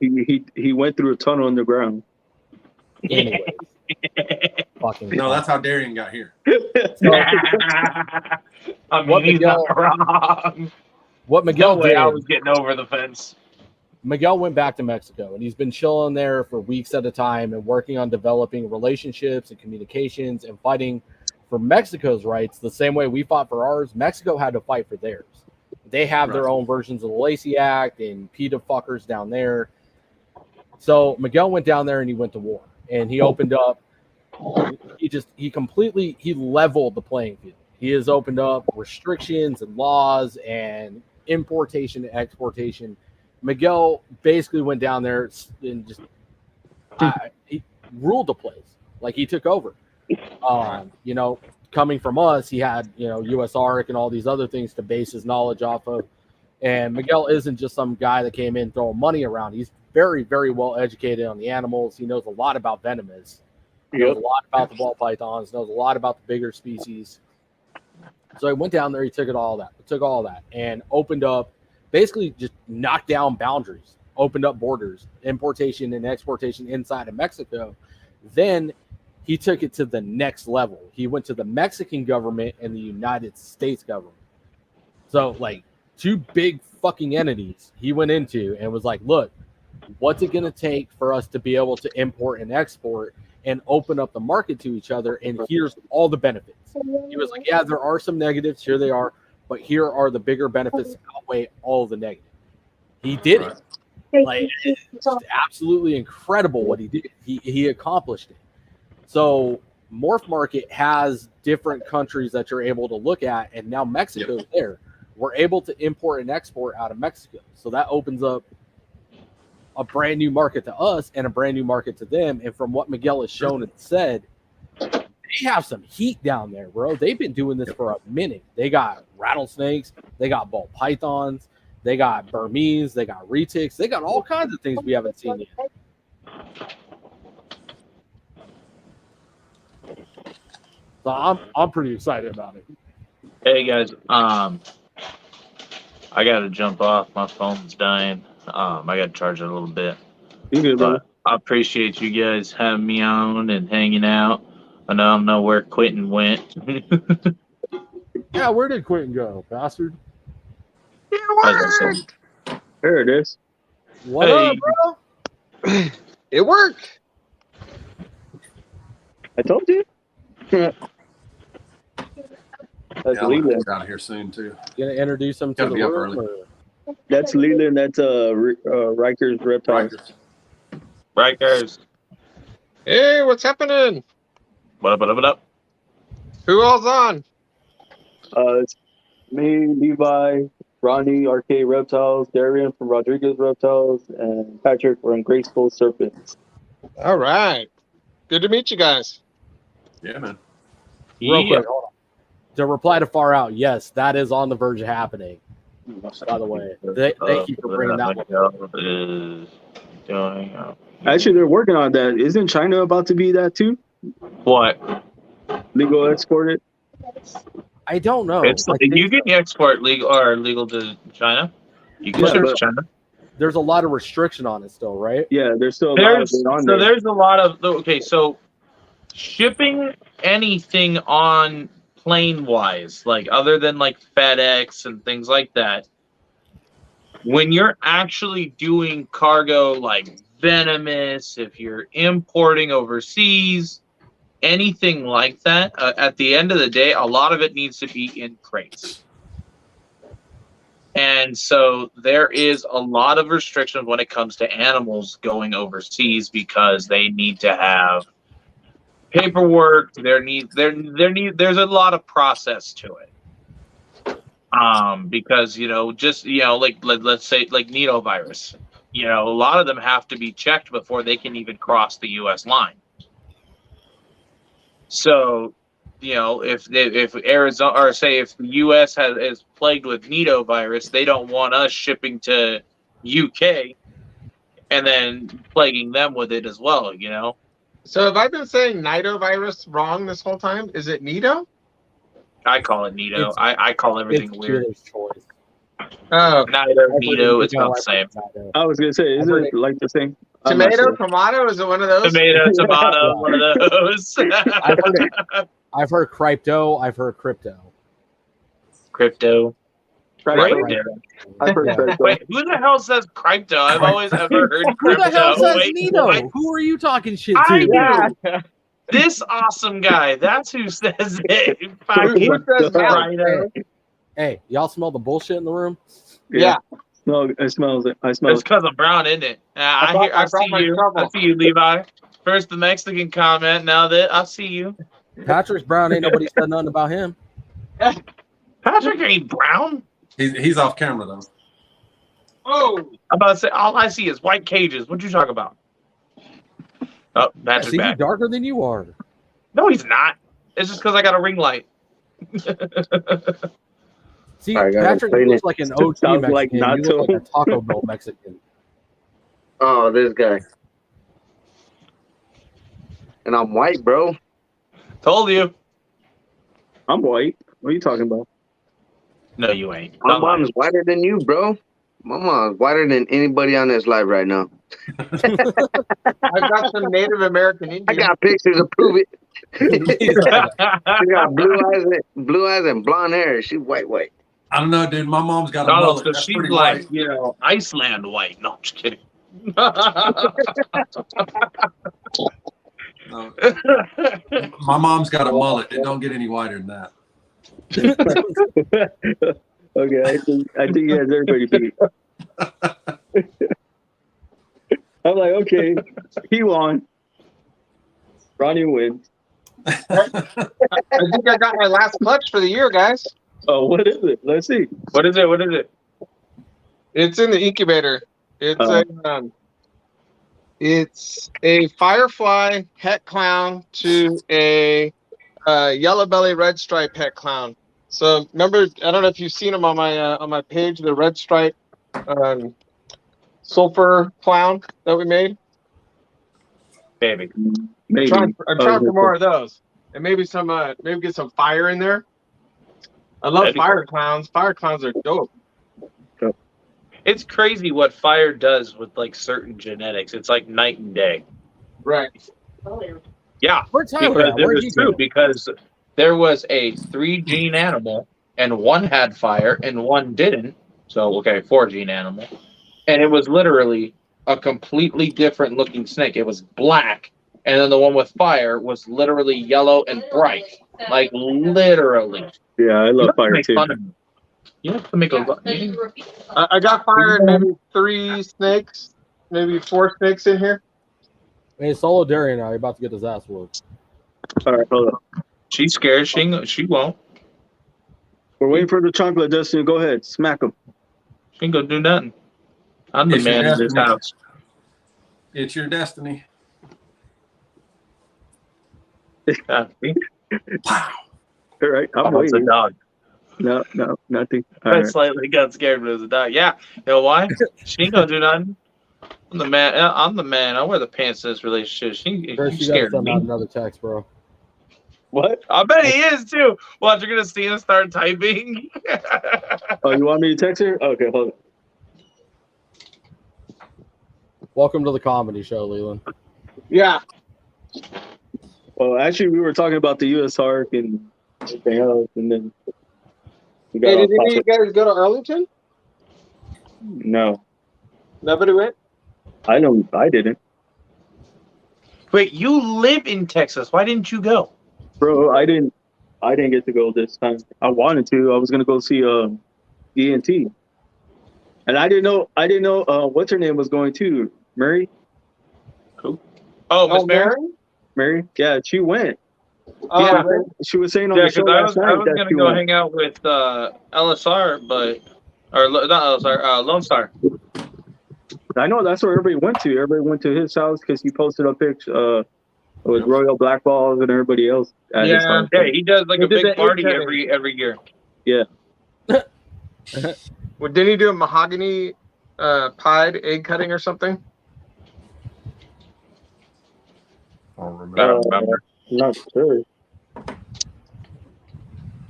He went through a tunnel underground. Anyways. Fucking no, that's how Darian got here. I mean, he's not wrong. What Miguel No way did, I was getting over the fence. Miguel went back to Mexico, and he's been chilling there for weeks at a time and working on developing relationships and communications and fighting for Mexico's rights the same way we fought for ours. Mexico had to fight for theirs. They have their own versions of the Lacey Act and PETA fuckers down there. So Miguel went down there and he went to war, and he opened up. He leveled the playing field. He has opened up restrictions and laws and importation and exportation. Miguel basically went down there and just he ruled the place. Like he took over. Coming from us, he had, US ARC and all these other things to base his knowledge off of. And Miguel isn't just some guy that came in throwing money around. He's very, very well educated on the animals. He knows a lot about venomous. He knows a lot about the ball pythons, knows a lot about the bigger species. So he went down there, he took all that and opened up, basically just knocked down boundaries, opened up borders, importation and exportation inside of Mexico. Then he took it to the next level. He went to the Mexican government and the United States government. So like two big fucking entities he went into and was like, look, what's it going to take for us to be able to import and export and open up the market to each other? And here's all the benefits. He was like, yeah, there are some negatives. Here they are. But here are the bigger benefits that outweigh all of the negatives. He did it. Like, it's absolutely incredible what he did. He accomplished it. So Morph Market has different countries that you're able to look at, and now Mexico's there. We're able to import and export out of Mexico. So that opens up a brand new market to us and a brand new market to them. And from what Miguel has shown and said, they have some heat down there, bro. They've been doing this for a minute. They got rattlesnakes, they got ball pythons, they got Burmese, they got retics, they got all kinds of things we haven't seen yet. So I'm pretty excited about it. Hey guys, I gotta jump off. My phone's dying. I gotta charge it a little bit. You good, brother? But I appreciate you guys having me on and hanging out. I don't know where Quentin went. Yeah, where did Quentin go, bastard? There it is. What up, bro? It worked. I told you. That's I'm gonna Leland. get out of here soon too. You gonna introduce him to Gotta the be up room? early. Or? That's Leland. That's Riker's Reptiles. Rikers. Hey, what's happening? What up? Who all's on? It's me, Levi, Ronnie, RK Reptiles, Darian from Rodriguez Reptiles, and Patrick from Graceful Serpents. All right. Good to meet you guys. Yeah, man. Real quick, hold on. To reply to Far Out, yes, that is on the verge of happening. By the way, thank you for bringing that one. Actually, they're working on that. Isn't China about to be that too? What? Legal exported? I don't know. You can export legal to China. You can ship to China. There's a lot of restriction on it still, right? Yeah, there's still a lot of it on there. There's a lot of so shipping anything on plane wise, like other than like FedEx and things like that. When you're actually doing cargo like venomous, if you're importing overseas, anything like that, at the end of the day, a lot of it needs to be in crates. And so there is a lot of restrictions when it comes to animals going overseas because they need to have paperwork. There's a lot of process to it. Because like let's say like nitovirus, a lot of them have to be checked before they can even cross the U.S. line. So, if Arizona or say if the U.S. is plagued with nitovirus, they don't want us shipping to UK and then plaguing them with it as well. So have I been saying nitovirus wrong this whole time? Is it Nito? I call it Nito. I call everything weird. Oh, Nito, it's about the same. I was gonna say, is it like the same? Tomato, tomato, is it one of those? Tomato, one of those. I've heard crypto. I've heard crypto. Crypto. Right? I've heard crypto. Wait, who the hell says crypto? I've always ever heard crypto. Who the hell says Wait, Nito? what? Who are you talking shit to? I do. This awesome guy. That's who says it. Who says Rhino. Hey, y'all smell the bullshit in the room? Yeah. No, it smells it. I smell It's because I'm brown, isn't it? I see you, Levi. First the Mexican comment. Now that I see you. Patrick's brown. Ain't nobody said nothing about him. Patrick ain't brown. He's off camera though. Oh, I'm about to say all I see is white cages. What you talking about? Oh, Patrick's See, he's back. darker than you are. No, he's not. It's just because I got a ring light. See, Patrick looks like an OG Mexican. like You Nacho. look like a Taco Bell Mexican. Oh, this guy. And I'm white, bro. Told you. I'm white. What are you talking about? No, you ain't. My mom's whiter than you, bro. My mom's whiter than anybody on this live right now. I've got some Native American Indian. I got pictures to prove it. She got blue eyes and blonde hair. She's white. I don't know, dude. My mom's got a No, mullet. so That's she's pretty like, white. Iceland white. No, I'm just kidding. No. My mom's got a mullet. It don't get any whiter than that. Okay, I think he has everybody beat. I'm like, okay, he won. Ronnie wins. I think I got my last clutch for the year, guys. Oh, what is it? Let's see. What is it? It's in the incubator. It's a firefly het clown to a yellow belly red stripe het clown. So remember, I don't know if you've seen them on my page, the red stripe sulfur clown that we made. Baby. Maybe. I'm trying for more of those, and maybe get some fire in there. I love fire clowns. Fire clowns are dope. It's crazy what fire does with like certain genetics. It's like night and day. Right. Yeah. Where's Tyler Because at? it Where'd was he true. go? Because there was a 3-gene animal, and one had fire, and one didn't. So okay, 4-gene animal, and it was literally a completely different looking snake. It was black, and then the one with fire was literally yellow and bright, like literally. Yeah, I love fire too. You have to make a. I got fire in maybe 3 snakes, maybe 4 snakes in here. Hey, Solo Darian, now you're about to get his ass whooped. All right, hold on. She's scared. She won't. We're waiting for the chocolate, Dustin. Go ahead, smack him. She ain't gonna do nothing. I'm the It's your man in this destiny. house. It's your destiny. All right, I'm Oh, it's a waiting. dog. No, nothing. All I right. slightly got scared, but it was a dog. Yeah, you know why? She ain't gonna do nothing. I'm the man. I'm the man. I wear the pants in this relationship. She First, you gotta scared send me. out another text, bro. What? I bet he is too. Watch, you're gonna see him start typing. Oh, you want me to text her? Okay, hold on. Welcome to the comedy show, Leland. Yeah. Well, actually, we were talking about the U.S. Ark and everything else, and then we got Hey, off did any of topic. you guys go to Arlington? No, Nobody went. I don't. I didn't, Wait, you live in Texas. Why didn't you go? bro. I didn't get to go this time. I wanted to. I was gonna go see ENT, and I didn't know. What's her name was going too? Mary. Who? Oh, Miss Mary. Mary. Yeah, she went. Yeah. She was saying on Yeah, the show because last I night was that gonna she go went. hang out with LSR, not LSR, Lone Star. I know that's where everybody went to. Everybody went to his house because he posted up pictures with Royal Black Balls and everybody else at his Yeah, house. yeah, he does like He a did the big party egg cutting. every year. Yeah. Well, didn't he do a mahogany pied egg cutting or something? I don't I remember. don't remember. Not sure.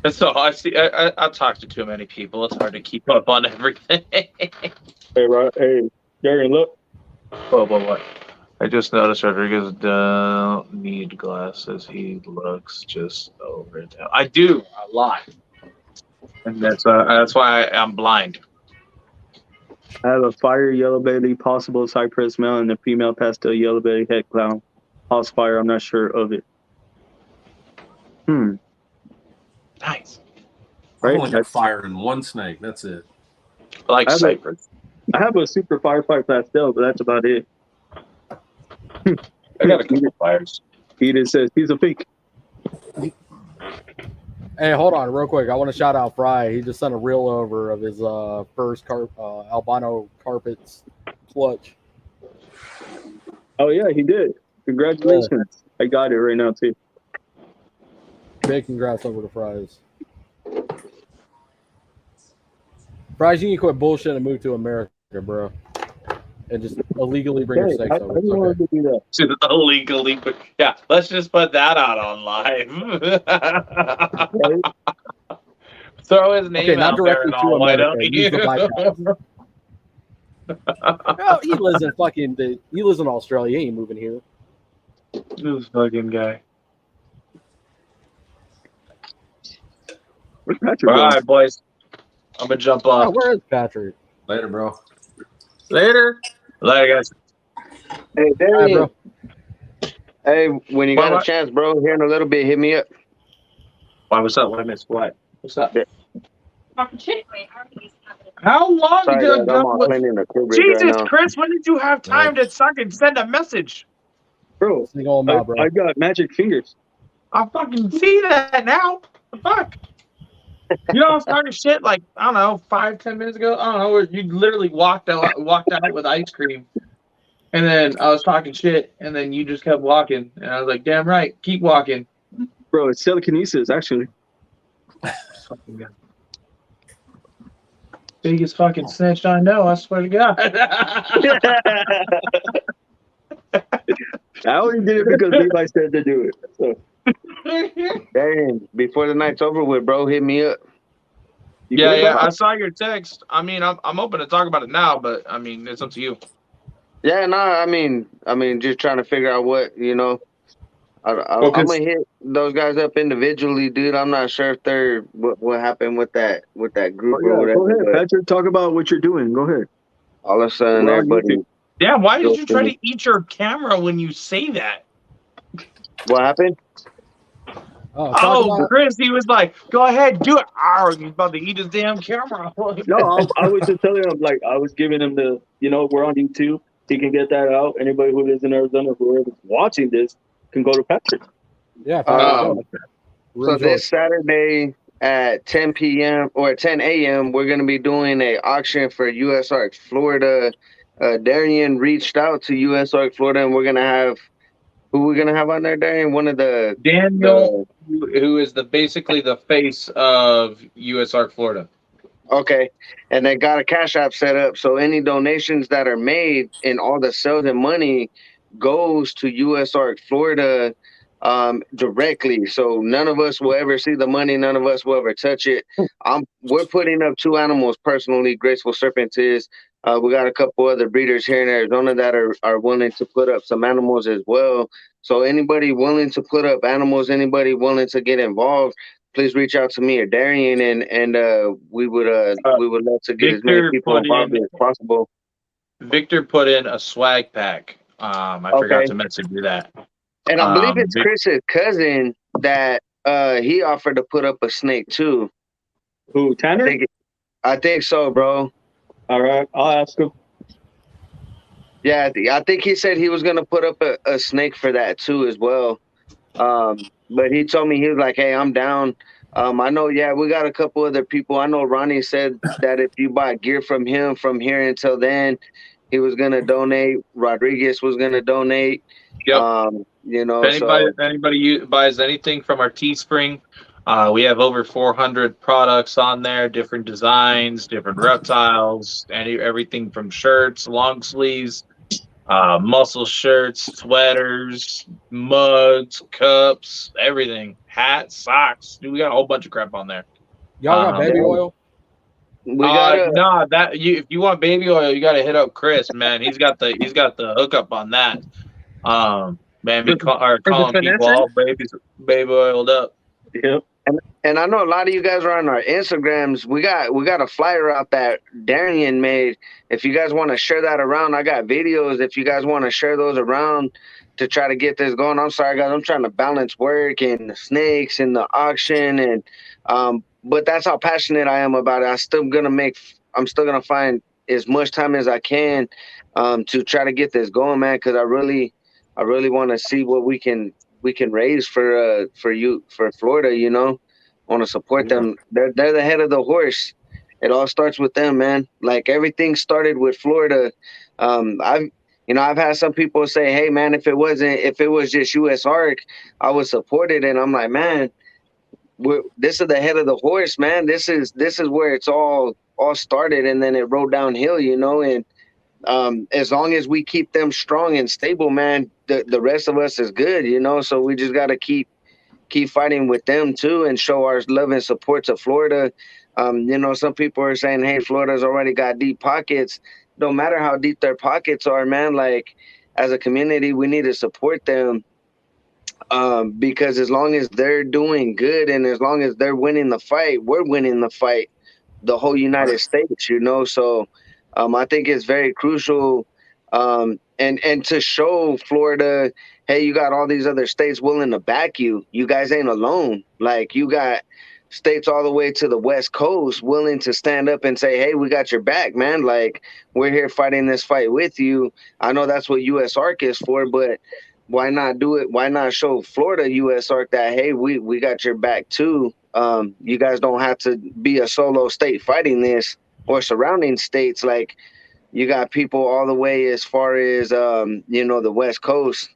And so I see. I talk to too many people. It's hard to keep up on everything. Hey, Darren, look. What? I just noticed Rodriguez don't need glasses. He looks just over it. I do a lot, and that's why I'm blind. I have a fire yellow belly, possible cypress male, and a female pastel yellow belly head clown. House fire. I'm not sure of it. Nice. I've Right? only got fire in one snake. That's it. I like I have cypress. I have a super firefly pastel, but that's about it. I got a couple fires. Edith says he's a fake. Hey, hold on, real quick. I want to shout out Fry. He just sent a reel over of his first albino carpets clutch. Oh yeah, he did. Congratulations! I got it right now too. Big congrats over to Fries. Fries, you can quit bullshit and move to America, bro. And just illegally bring your snakes over. It's okay. Do that. To illegally, but yeah, let's just put that out on live. Throw his name Okay, not out there directly and to all. Why America. don't Use the you? bypass. Oh, he lives in he lives in Australia. He ain't moving here. This fucking guy. Where's Patrick? All going? right, boys. I'm gonna jump Oh, off. where is Patrick? Later, bro. Later. Later, guys. Hey, All right, Darian. bro. Hey, when you got What? a chance, bro, here in a little bit, hit me up. Why? What's up? What I missed? What? What's up? Yeah. How long Sorry, did guys, I'm on cleaning the crib right Jesus, now. Chris, when did you have time to suck and send a message? Bro, Single him out, bro. I got magic fingers. I fucking see that now. The fuck? You know, I started shit like, I don't know, 5-10 minutes ago. I don't know, where you literally walked out with ice cream. And then I was talking shit, and then you just kept walking. And I was like, damn right, keep walking. Bro, it's telekinesis, actually. Biggest fucking snitch I know, I swear to God. I only did it because Levi said to do it. So. Dang, before the night's over with, bro, hit me up. Yeah, I saw your text. I mean, I'm open to talk about it now, but I mean, it's up to you. Yeah, no, I mean, just trying to figure out what, you know. I'm gonna hit those guys up individually, dude. I'm not sure if they're what happened with that group or whatever. Go ahead, but Patrick. Talk about what you're doing. Go ahead. all of a sudden, everybody. Yeah, why did you try to eat your camera when you say that? What happened? Oh, Chris, he was like, "Go ahead, do it." Oh, he's about to eat his damn camera. No, I was just telling him, like, I was giving him the, we're on YouTube. He can get that out. Anybody who lives in Arizona, whoever's watching this, can go to Patrick. Yeah. So this Saturday at 10 p.m. or 10 a.m., we're going to be doing a auction for US Arc Florida. Darian reached out to US Arc Florida, and we're going to have, who we're going to have on there, Darian? One of the... Daniel, who is basically the face of US Arc Florida. Okay. And they got a Cash App set up. So any donations that are made and all the sales and money goes to US Arc Florida directly. So none of us will ever see the money. None of us will ever touch it. We're putting up 2 animals personally. Graceful Serpents is. We got a couple other breeders here in Arizona that are willing to put up some animals as well. So anybody willing to put up animals, anybody willing to get involved, please reach out to me or Darian, and we would love to get as many people involved as possible. Victor put in a swag pack. I forgot to message you that. And I believe it's Chris's cousin that he offered to put up a snake too. Who, Tanner? I think so, bro. All right, I'll ask him. Yeah, I think he said he was gonna put up a snake for that too as well. But he told me, he was like, "Hey, I'm down." I know, we got a couple other people. I know Ronnie said that if you buy gear from him from here until then, he was gonna donate. Rodriguez was gonna donate. Yep. If anybody buys anything from our Teespring, we have over 400 products on there, different designs, different reptiles, everything from shirts, long sleeves, muscle shirts, sweaters, mugs, cups, everything, hats, socks. Dude, we got a whole bunch of crap on there. Y'all got baby oil? If you want baby oil, you got to hit up Chris, man. He's got the hookup on that. Man, we calling people all baby oiled up. Yep. And I know a lot of you guys are on our Instagrams. We got a flyer out that Darian made. If you guys want to share that around, I got videos. If you guys want to share those around to try to get this going. I'm sorry, guys. I'm trying to balance work and the snakes and the auction, and but that's how passionate I am about it. I'm still gonna find as much time as I can to try to get this going, man. Because I really want to see what we can raise for Florida. You know, want to support them. They're the head of the horse. It all starts with them, man. Like everything started with Florida. I've had some people say, "Hey, man, if it was just US Arc, I would support it." And I'm like, man, this is the head of the horse, man. This is where it's all started, and then it rolled downhill, you know. And as long as we keep them strong and stable, man, the rest of us is good, you know. So we just got to keep fighting with them too, and show our love and support to Florida. Some people are saying, "Hey, Florida's already got deep pockets." No matter how deep their pockets are, man, like as a community, we need to support them. Because as long as they're doing good and as long as they're winning the fight, we're winning the fight, the whole United States, you know. So I think it's very crucial, and to show Florida, hey, you got all these other states willing to back you. You guys ain't alone. Like you got states all the way to the West Coast willing to stand up and say, hey, we got your back, man. Like we're here fighting this fight with you. I know that's what US Arc is for, but why not do it? Why not show Florida US Arc that, hey, we got your back too. You guys don't have to be a solo state fighting this, or surrounding states. Like you got people all the way as far as the West Coast.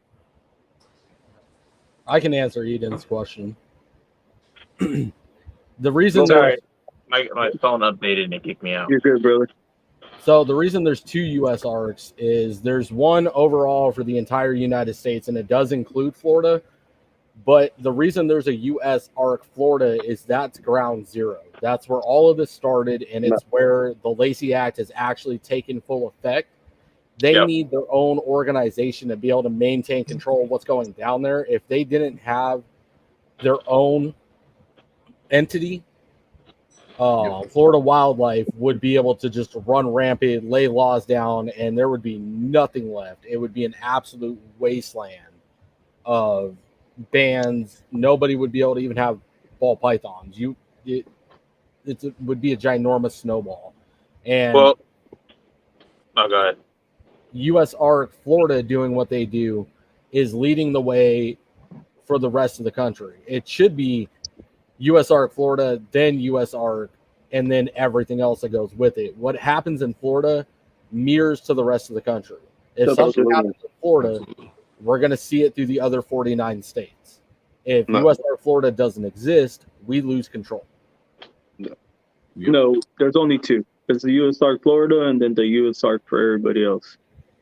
I can answer Eden's question. The reason Sorry, my phone updated and it kicked me out. You're good, brother. So the reason there's 2 U.S. ARCs is there's one overall for the entire United States, and it does include Florida. But the reason there's a U.S. ARC Florida is that's ground zero. That's where all of this started, and it's where the Lacey Act has actually taken full effect. They need their own organization to be able to maintain control of what's going down there. If they didn't have their own entity, Florida Wildlife would be able to just run rampant, lay laws down, and there would be nothing left. It would be an absolute wasteland of bans. Nobody would be able to even have ball pythons. It would be a ginormous snowball. And go ahead. U.S. ARC Florida doing what they do is leading the way for the rest of the country. It should be U.S. ARC Florida, then U.S. ARC, and then everything else that goes with it. What happens in Florida mirrors to the rest of the country. If something happens in Florida, we're going to see it through the other 49 states. If U.S. ARC Florida doesn't exist, we lose control. No, there's only 2. There's the U.S. ARC Florida and then the U.S. ARC for everybody else.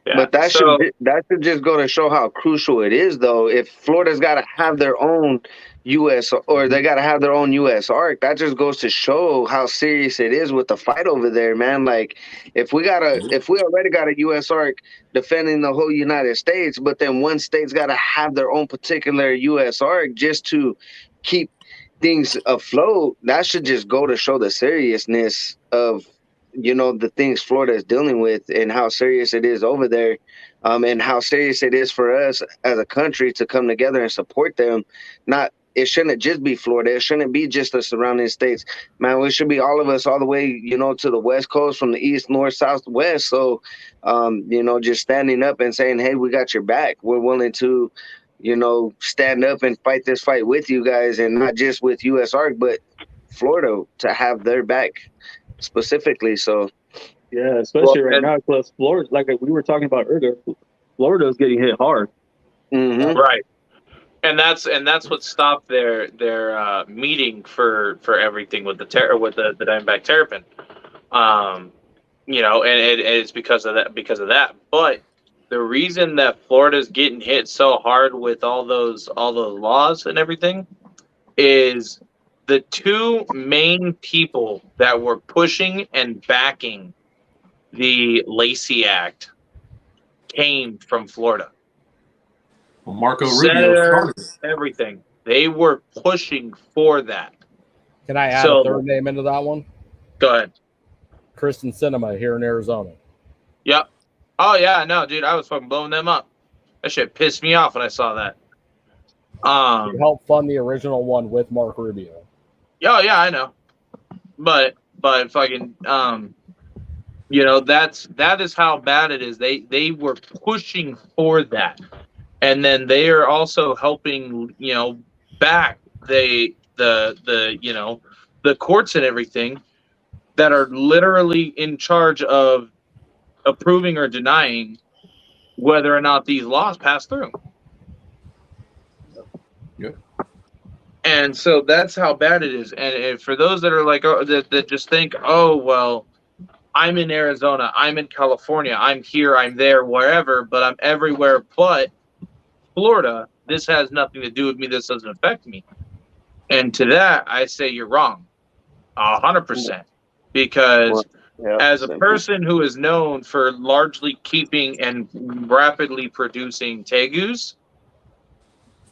Yeah. But that should just go to show how crucial it is, though. If Florida's got to have their own U.S. or they got to have their own U.S. ARC, that just goes to show how serious it is with the fight over there, man. Like, if we already got a U.S. ARC defending the whole United States, but then one state's got to have their own particular U.S. ARC just to keep things afloat, that should just go to show the seriousness of the things Florida is dealing with and how serious it is over there, and how serious it is for us as a country to come together and support them. It shouldn't just be Florida. It shouldn't be just the surrounding states, man. We should be all of us all the way, to the West Coast, from the East, North, South, West. So, just standing up and saying, hey, we got your back. We're willing to, stand up and fight this fight with you guys, and not just with U.S. ARC, but Florida to have their back specifically. So yeah, especially right now, plus Florida, like we were talking about earlier, Florida is getting hit hard. Mm-hmm. Right, and that's what stopped their meeting for everything with the Diamondback Terrapin. And it's because of that. But the reason that Florida's getting hit so hard with all those laws and everything is the 2 main people that were pushing and backing the Lacey Act came from Florida. Well, Marco Rubio, everything. They were pushing for that. Can I add a third name into that one? Go ahead. Kristen Cinema here in Arizona. Yep. Oh yeah, no, dude, I was fucking blowing them up. That shit pissed me off when I saw that. He helped fund the original one with Mark Rubio. Oh yeah, I know. But fucking that is how bad it is. They were pushing for that. And then they are also helping, back the courts and everything that are literally in charge of approving or denying whether or not these laws pass through. Good. And so that's how bad it is. And for those that are like, that just think, oh, well, I'm in Arizona, I'm in California, I'm here, I'm there, wherever, but I'm everywhere but Florida. This has nothing to do with me. This doesn't affect me. And to that, I say you're wrong, 100%. Because as a person who is known for largely keeping and rapidly producing tegus,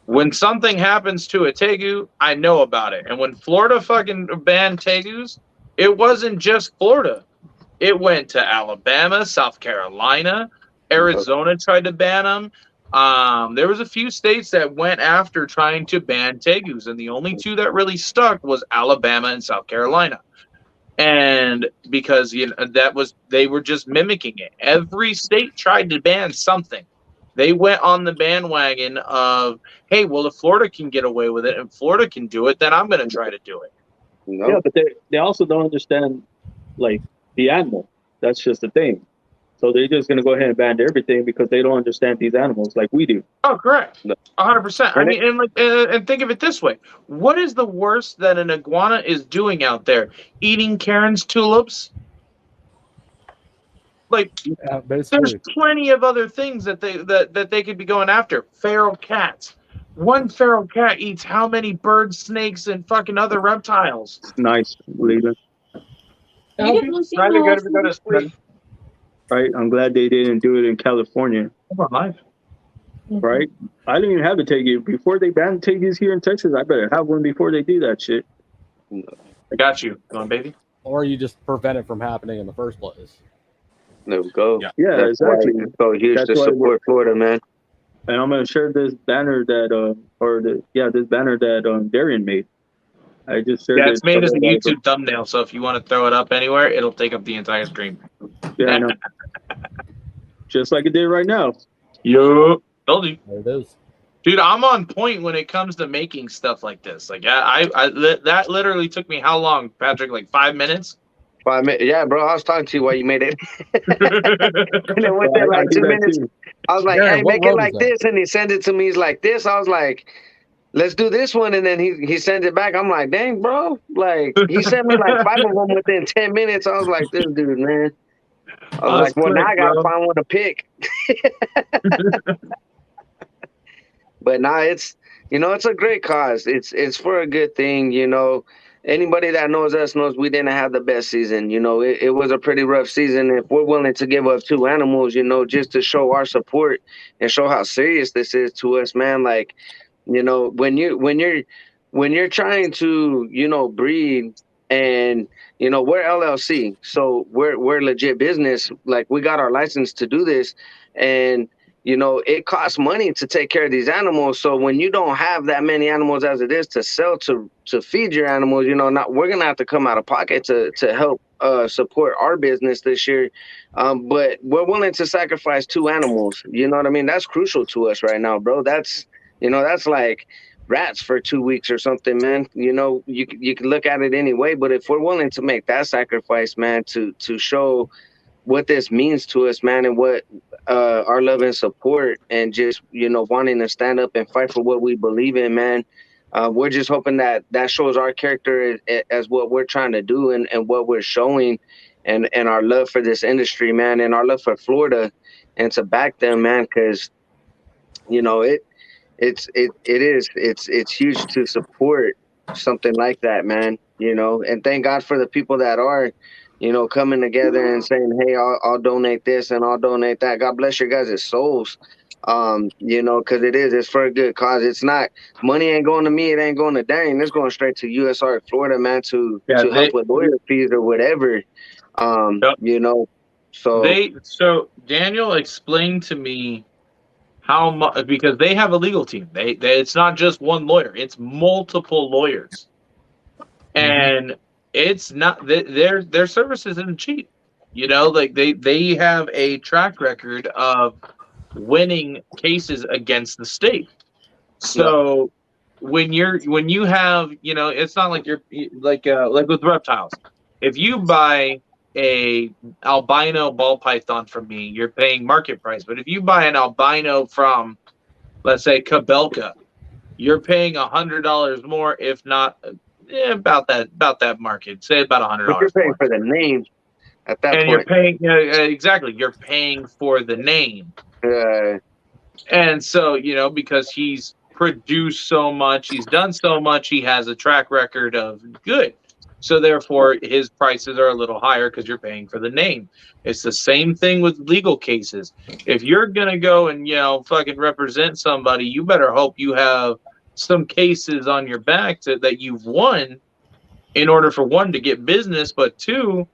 when something happens to a tegu, I know about it. And when Florida fucking banned tegus, it wasn't just Florida. It went to Alabama, South Carolina, Arizona tried to ban them. There was a few states that went after trying to ban tegus, and the only 2 that really stuck was Alabama and South Carolina. And because they were just mimicking it. Every state tried to ban something. They went on the bandwagon of, hey, well, if Florida can get away with it and Florida can do it, then I'm going to try to do it. Yeah, but they also don't understand, like, the animal. That's just the thing. So they're just gonna go ahead and ban everything because they don't understand these animals like we do. Oh, correct. 100%. I mean, and think of it this way: what is the worst that an iguana is doing out there? Eating Karen's tulips? Like, there's plenty of other things that they could be going after. Feral cats. One feral cat eats how many birds, snakes, and fucking other reptiles? Nice, Leland. Try to go to sleep. Right? I'm glad they didn't do it in California. Come on, life. Right? I didn't even have a tegu. Before they banned tegus here in Texas, I better have one before they do that shit. I got you. Come on, baby. Or you just prevent it from happening in the first place. There we go. Yeah, That's exactly. Why it's so huge That's to why support Florida, man. And I'm gonna share this banner that this banner that Darian made. I just shared Yeah, it's made as a several YouTube thumbnail, so if you want to throw it up anywhere, it'll take up the entire screen. Yeah, I know. Just like it did right now. Yo, told you. There it is. Dude, I'm on point when it comes to making stuff like this. Like, that literally took me how long, Patrick? Like 5 minutes? 5 minutes. Yeah, bro. I was talking to you while you made it. And it went there I like do 2 that minutes. too. I was like, Jared, hey, what make it road like is that? this. And he sent it to me. He's like this. I was like, let's do this one. And then he sent it back. I'm like, dang, bro. Like, he sent me like 5 of them within 10 minutes. I was like, this dude, man. I was like, well, now I got to find one to pick. But now it's a great cause. It's for a good thing. Anybody that knows us knows we didn't have the best season. It was a pretty rough season. If we're willing to give up 2 animals, just to show our support and show how serious this is to us, man. Like, when you're trying to, breed, and we're LLC, so we're legit business. Like, we got our license to do this, and it costs money to take care of these animals. So when you don't have that many animals as it is to sell to feed your animals, we're gonna have to come out of pocket to help support our business this year. But we're willing to sacrifice 2 animals. You know what I mean? That's crucial to us right now, bro. That's like rats for 2 weeks or something, man. You can look at it anyway, but if we're willing to make that sacrifice, man, to show what this means to us, man, and what our love and support, and just wanting to stand up and fight for what we believe in, man. We're just hoping that shows our character as what we're trying to do, and what we're showing, and our love for this industry, man, and our love for Florida, and to back them, man, because it's huge to support something like that, man. And thank God for the people that are coming together and saying, hey, I'll donate this and I'll donate that. God bless your guys' souls. Because it's for a good cause. It's not, money ain't going to me, it ain't going to Darian. It's going straight to USR Florida, man, to help with lawyer fees or whatever. So Daniel explained to me how much, because they have a legal team. They it's not just one lawyer, it's multiple lawyers. And it's not, their service isn't cheap. Like they have a track record of winning cases against the state. So when you have, it's not like you're like with reptiles. If you buy a albino ball python from me, you're paying market price. But if you buy an albino from, let's say, Cabelka, you're paying $100 more, if not about that market. Say about $100. But you're paying for the name at that point. You're paying exactly. You're paying for the name. And so, because he's produced so much, he's done so much, he has a track record of good. So therefore, his prices are a little higher because you're paying for the name. It's the same thing with legal cases. If you're gonna go and fucking represent somebody, you better hope you have some cases on your back that you've won, in order for, one, to get business, but two,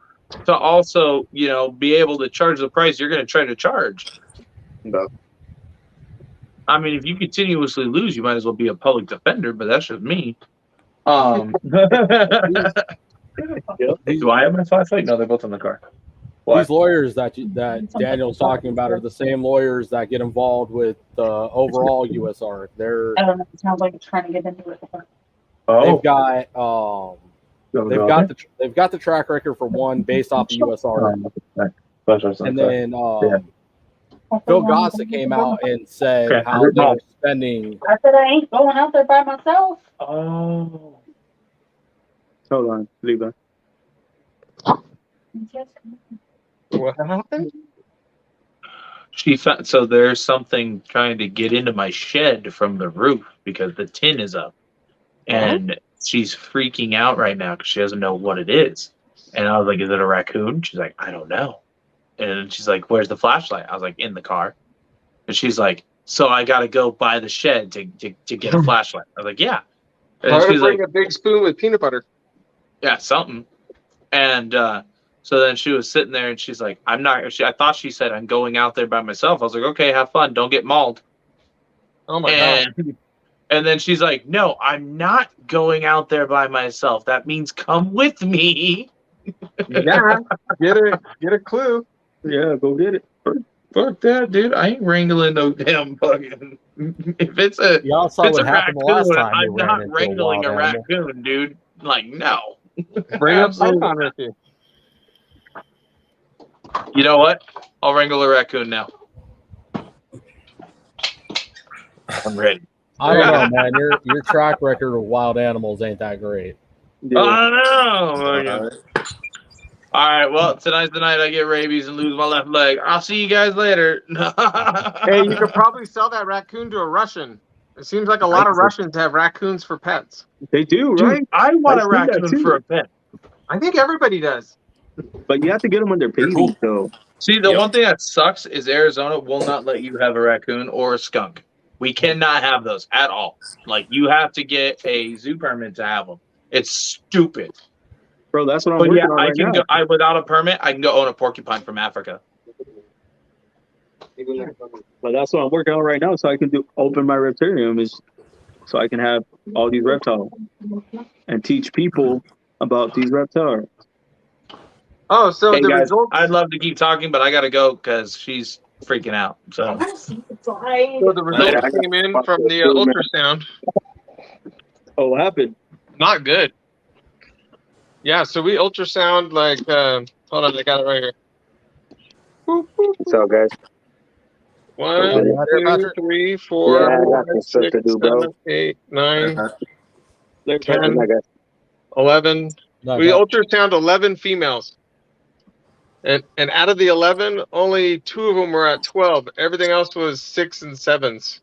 to also be able to charge the price you're going to try to charge. No. I mean, if you continuously lose, you might as well be a public defender, but that's just me. Do I have my flashlight? No, they're both in the car. What? These lawyers that Daniel's talking about are the same lawyers that get involved with the overall USR. I don't know. It sounds like it's trying to get into it. They've got they've got the track record for one based off the USR. And then Yeah. Phil Gossett came out and said Okay. how they're spending. I said I ain't going out there by myself. Oh. Hold on, Levi. What happened? She found, so there's something trying to get into my shed from the roof because the tin is up, and she's freaking out right now because she doesn't know what it is. And I was like, "Is it a raccoon?" She's like, "I don't know." And she's like, "Where's the flashlight?" I was like, "In the car." And she's like, "So I got to go by the shed to get a flashlight." I was like, "Yeah." And Try to she's bring like, a big spoon with peanut butter. "Yeah, something." And so then she was sitting there and she's like, "I'm not." I thought she said, "I'm going out there by myself." I was like, "Okay, have fun. Don't get mauled." Oh my god. And then she's like, "No, I'm not going out there by myself. That means come with me." Yeah, get a clue. Yeah, go get it. Fuck that, dude. I ain't wrangling no damn fucking. If it's a, Y'all if saw it's what a happened the raccoon, last time we I'm ran not into a wrangling wild a animal. raccoon, dude. Like, no. Bring a Absolutely python not. with you. You know what? I'll wrangle a raccoon now. I'm ready. I don't know, man. Your track record of wild animals ain't that great. Yeah. I know. All right. Well, tonight's the night I get rabies and lose my left leg. I'll see you guys later. Hey, you could probably sell that raccoon to a Russian. It seems like a lot of Russians have raccoons for pets. They do, Dude, right? I want I've a seen that raccoon too. for a pet. I think everybody does. But you have to get them when they're babies, though. See, the one thing that sucks is Arizona will not let you have a raccoon or a skunk. We cannot have those at all. Like, you have to get a zoo permit to have them. It's stupid. Bro, that's what I'm But working yeah, on I right can now. go. Without a permit, I can go own a porcupine from Africa. But that's what I'm working on right now, so I can open my reptarium, is so I can have all these reptiles and teach people about these reptiles. Oh, so Hey the guys, results. I'd love to keep talking, but I gotta go because she's freaking out. So So the results came in from the ultrasound. Oh, what happened? Not good. Yeah, so we ultrasound like. Hold on, I got it right here. What's up, guys? 1, 2, 3, 4, Yeah, I got 5, some stuff 6, to do, bro. 7, 8, 9, Later, 10, I got 11. No, We no. ultrasound 11 females. And out of the 11, only 2 of them were at 12. Everything else was 6 and 7s.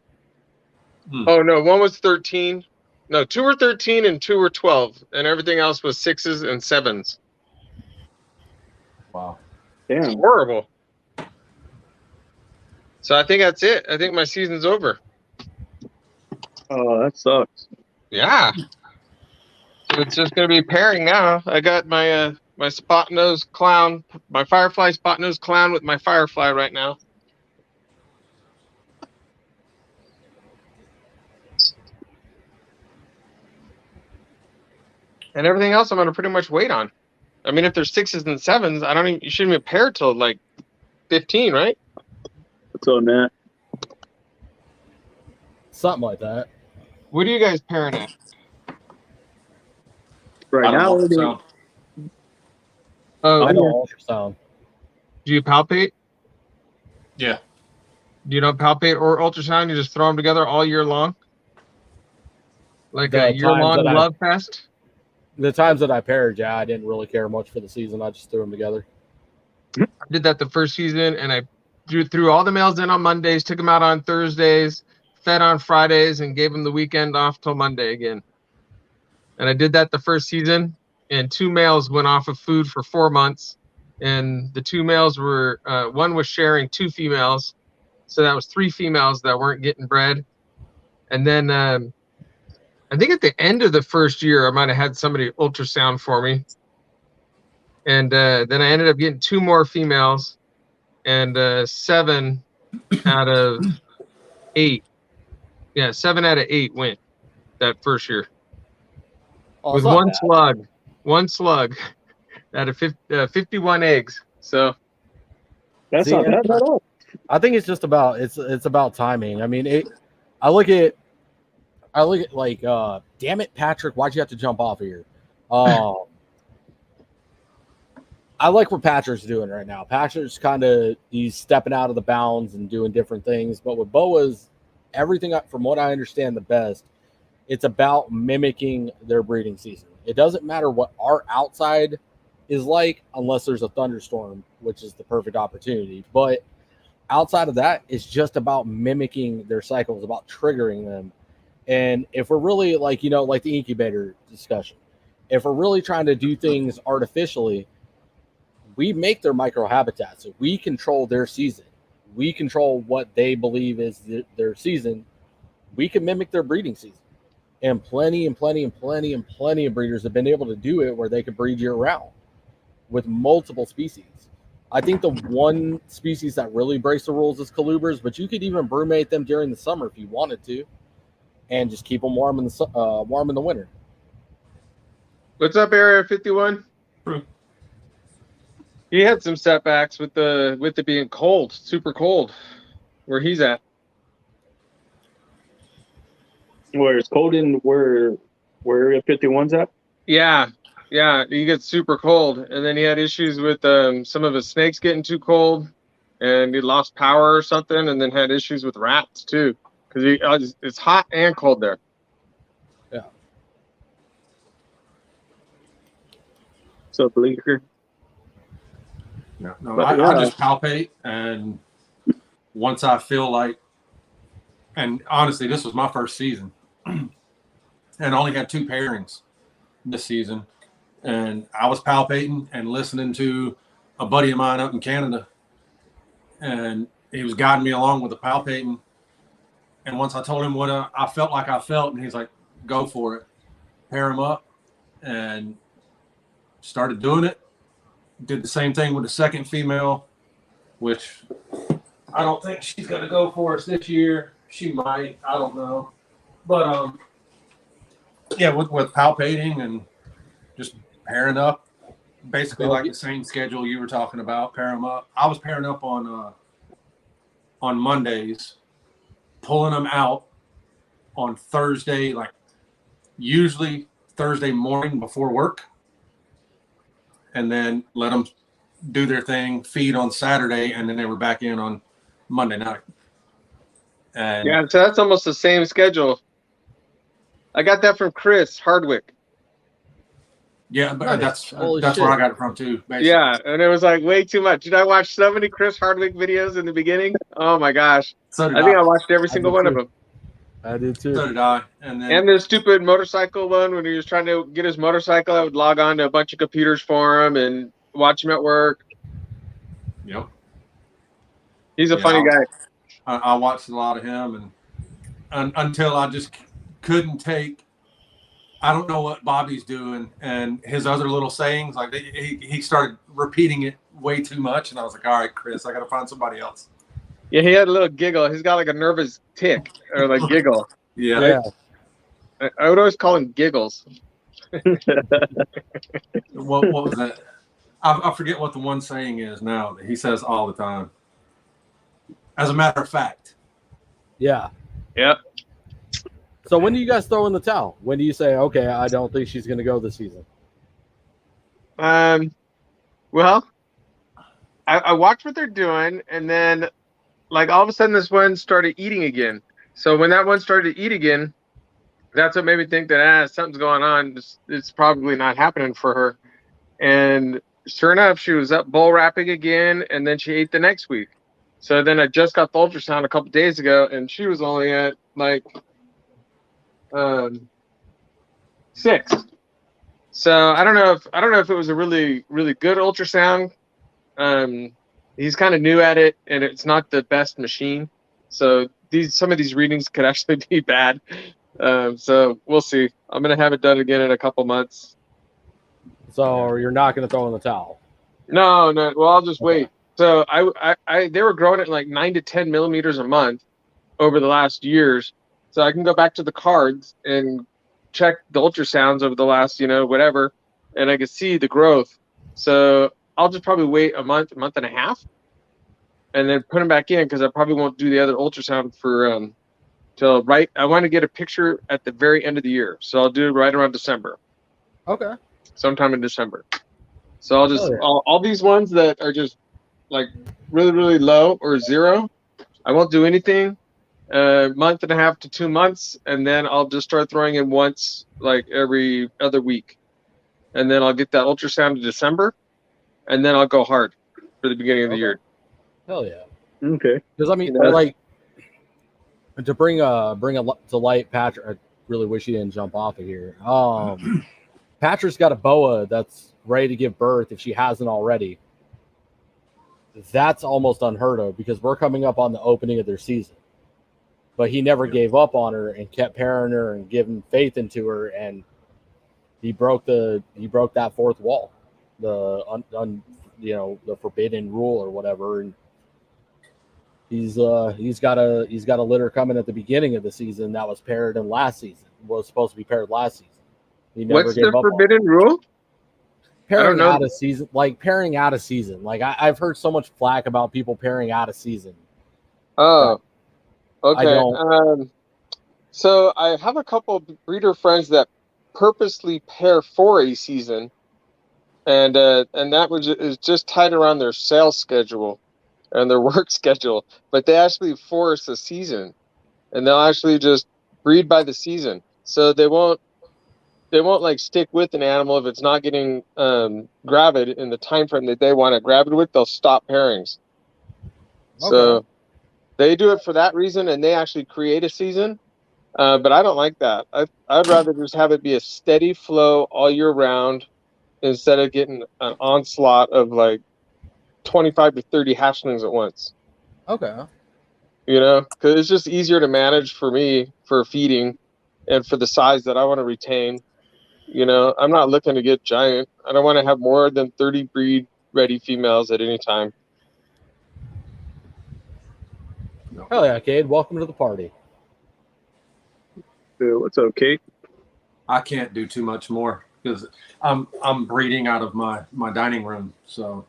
Oh, no, one was 13. No, 2 were 13 and 2 were 12. And everything else was 6s and 7s. Wow. It's Damn. horrible. So I think that's it. I think my season's over. Oh, that sucks. Yeah. So it's just going to be pairing now. I got my my spot nose clown, my firefly spot nose clown with my firefly right now. And everything else I'm going to pretty much wait on. I mean, if there's 6s and 7s, I don't even, you shouldn't even pair till like 15, right? What's up, man? Something like that. What are you guys pairing at? Right now, Oh, I know ultrasound. do you palpate? Yeah. Do you not palpate or ultrasound? You just throw them together all year long? Like The a year-long times that love fest? The times that I paired, yeah, I didn't really care much for the season. I just threw them together. I did that the first season, and I threw all the males in on Mondays, took them out on Thursdays, fed on Fridays, and gave them the weekend off till Monday again. And I did that the first season, and 2 males went off of food for 4 months. And the 2 males were, one was sharing 2 females. So that was 3 females that weren't getting bred. And then I think at the end of the first year, I might have had somebody ultrasound for me. And then I ended up getting 2 more females, and 7 out of 8. Yeah, 7 out of 8 went that first year. Oh, with it's not one bad. slug. One slug out of 51 eggs. So that's See, not bad at all. I think it's just about it's about timing. I mean, I look at like, damn it, Patrick, why'd you have to jump off of here? I like what Patrick's doing right now. Patrick's he's stepping out of the bounds and doing different things. But with boas, everything from what I understand the best, it's about mimicking their breeding season. It doesn't matter what our outside is like unless there's a thunderstorm, which is the perfect opportunity. But outside of that, it's just about mimicking their cycles, about triggering them. And if we're really like the incubator discussion, if we're really trying to do things artificially, we make their microhabitat. So we control their season. We control what they believe is their season. We can mimic their breeding season. And plenty of breeders have been able to do it where they can breed year round with multiple species. I think the one species that really breaks the rules is colubers, but you could even brumate them during the summer if you wanted to, and just keep them warm in the winter. What's up, Area 51? He had some setbacks with it being cold, super cold, where he's at. Where it's cold and where Area 51's at? Yeah, he gets super cold, and then he had issues with some of his snakes getting too cold, and he lost power or something, and then had issues with rats too, because it's hot and cold there. Yeah. So Bleaker. No, I just palpate, and once I feel like, and honestly, this was my first season, and I only had 2 pairings this season, and I was palpating and listening to a buddy of mine up in Canada, and he was guiding me along with the palpating. And once I told him what I felt like I felt, and he's like, "Go for it, pair him up," and started doing it. Did the same thing with the second female, which I don't think she's going to go for us this year. She might, I don't know. But yeah, with palpating and just pairing up, basically like the same schedule you were talking about, pair them up. I was pairing up on Mondays, pulling them out on Thursday, like usually Thursday morning before work, and then let them do their thing, feed on Saturday, and then they were back in on Monday night. And yeah, so that's almost the same schedule. I got that from Chris Hardwick. Yeah, but Nice. that's where I got it from too. Basically. Yeah, and it was like way too much. Did I watch so many Chris Hardwick videos in the beginning? Oh my gosh! So did I think I. I watched every single one of them. I did too. So did I. And the stupid motorcycle one, when he was trying to get his motorcycle, I would log on to a bunch of computers for him and watch him at work. Yep. He's a funny guy. I watched a lot of him, and until I just couldn't take. I don't know what Bobby's doing, and his other little sayings, like he started repeating it way too much, and I was like, all right, Chris, I got to find somebody else. Yeah, he had a little giggle. He's got like a nervous tick or like giggle. Yeah. I would always call him Giggles. What was that? I forget what the one saying is now that he says all the time. As a matter of fact. Yeah. Yep. So when do you guys throw in the towel? When do you say, okay, I don't think she's going to go this season? Well, I watched what they're doing, and then like all of a sudden this one started eating again. So when that one started to eat again, that's what made me think that something's going on. It's probably not happening for her. And sure enough, she was up bull wrapping again, and then she ate the next week. So then I just got the ultrasound a couple days ago, and she was only at like 6. So I don't know if it was a really, really good ultrasound. He's kind of new at it, and it's not the best machine. So some of these readings could actually be bad. So we'll see. I'm gonna have it done again in a couple months. So you're not going to throw in the towel? No. Well, I'll just wait. So they were growing at like 9 to 10 millimeters a month over the last years. So I can go back to the cards and check the ultrasounds over the last, whatever, and I can see the growth. So I'll just probably wait a month and a half, and then put them back in, because I probably won't do the other ultrasound for till right. I want to get a picture at the very end of the year, so I'll do it right around December. Okay. Sometime in December. So I'll just all these ones that are just like really, really low or zero, I won't do anything. Month and a half to 2 months, and then I'll just start throwing in once like every other week. And then I'll get that ultrasound in December, and then I'll go hard for the beginning of the year. Hell yeah. Okay. Because I mean, You know? like, to bring to light, Patrick. I really wish he didn't jump off of here. Patrick's got a boa that's ready to give birth if she hasn't already. That's almost unheard of because we're coming up on the opening of their season. But he never gave up on her and kept pairing her and giving faith into her, and he broke that fourth wall, the forbidden rule or whatever, and he's got a litter coming at the beginning of the season that was paired in last season. Was supposed to be paired last season. He never What's gave the up forbidden rule? pairing out a season. Like pairing out a season. Like I've heard so much flack about people pairing out a season. Oh, I okay. don't. So I have a couple of breeder friends that purposely pair for a season, and that is just tied around their sales schedule and their work schedule. But they actually force a season, and they'll actually just breed by the season. So they won't like stick with an animal if it's not getting gravid in the time frame that they want to gravid with. They'll stop pairings. So they do it for that reason, and they actually create a season. But I don't like that. I'd rather just have it be a steady flow all year round instead of getting an onslaught of like 25 to 30 hatchlings at once. Okay. You know, because it's just easier to manage for me for feeding and for the size that I want to retain. You know, I'm not looking to get giant. I don't want to have more than 30 breed ready females at any time. Hell yeah, Cade. Welcome to the party. What's up, Kate? I can't do too much more because I'm breeding out of my dining room. So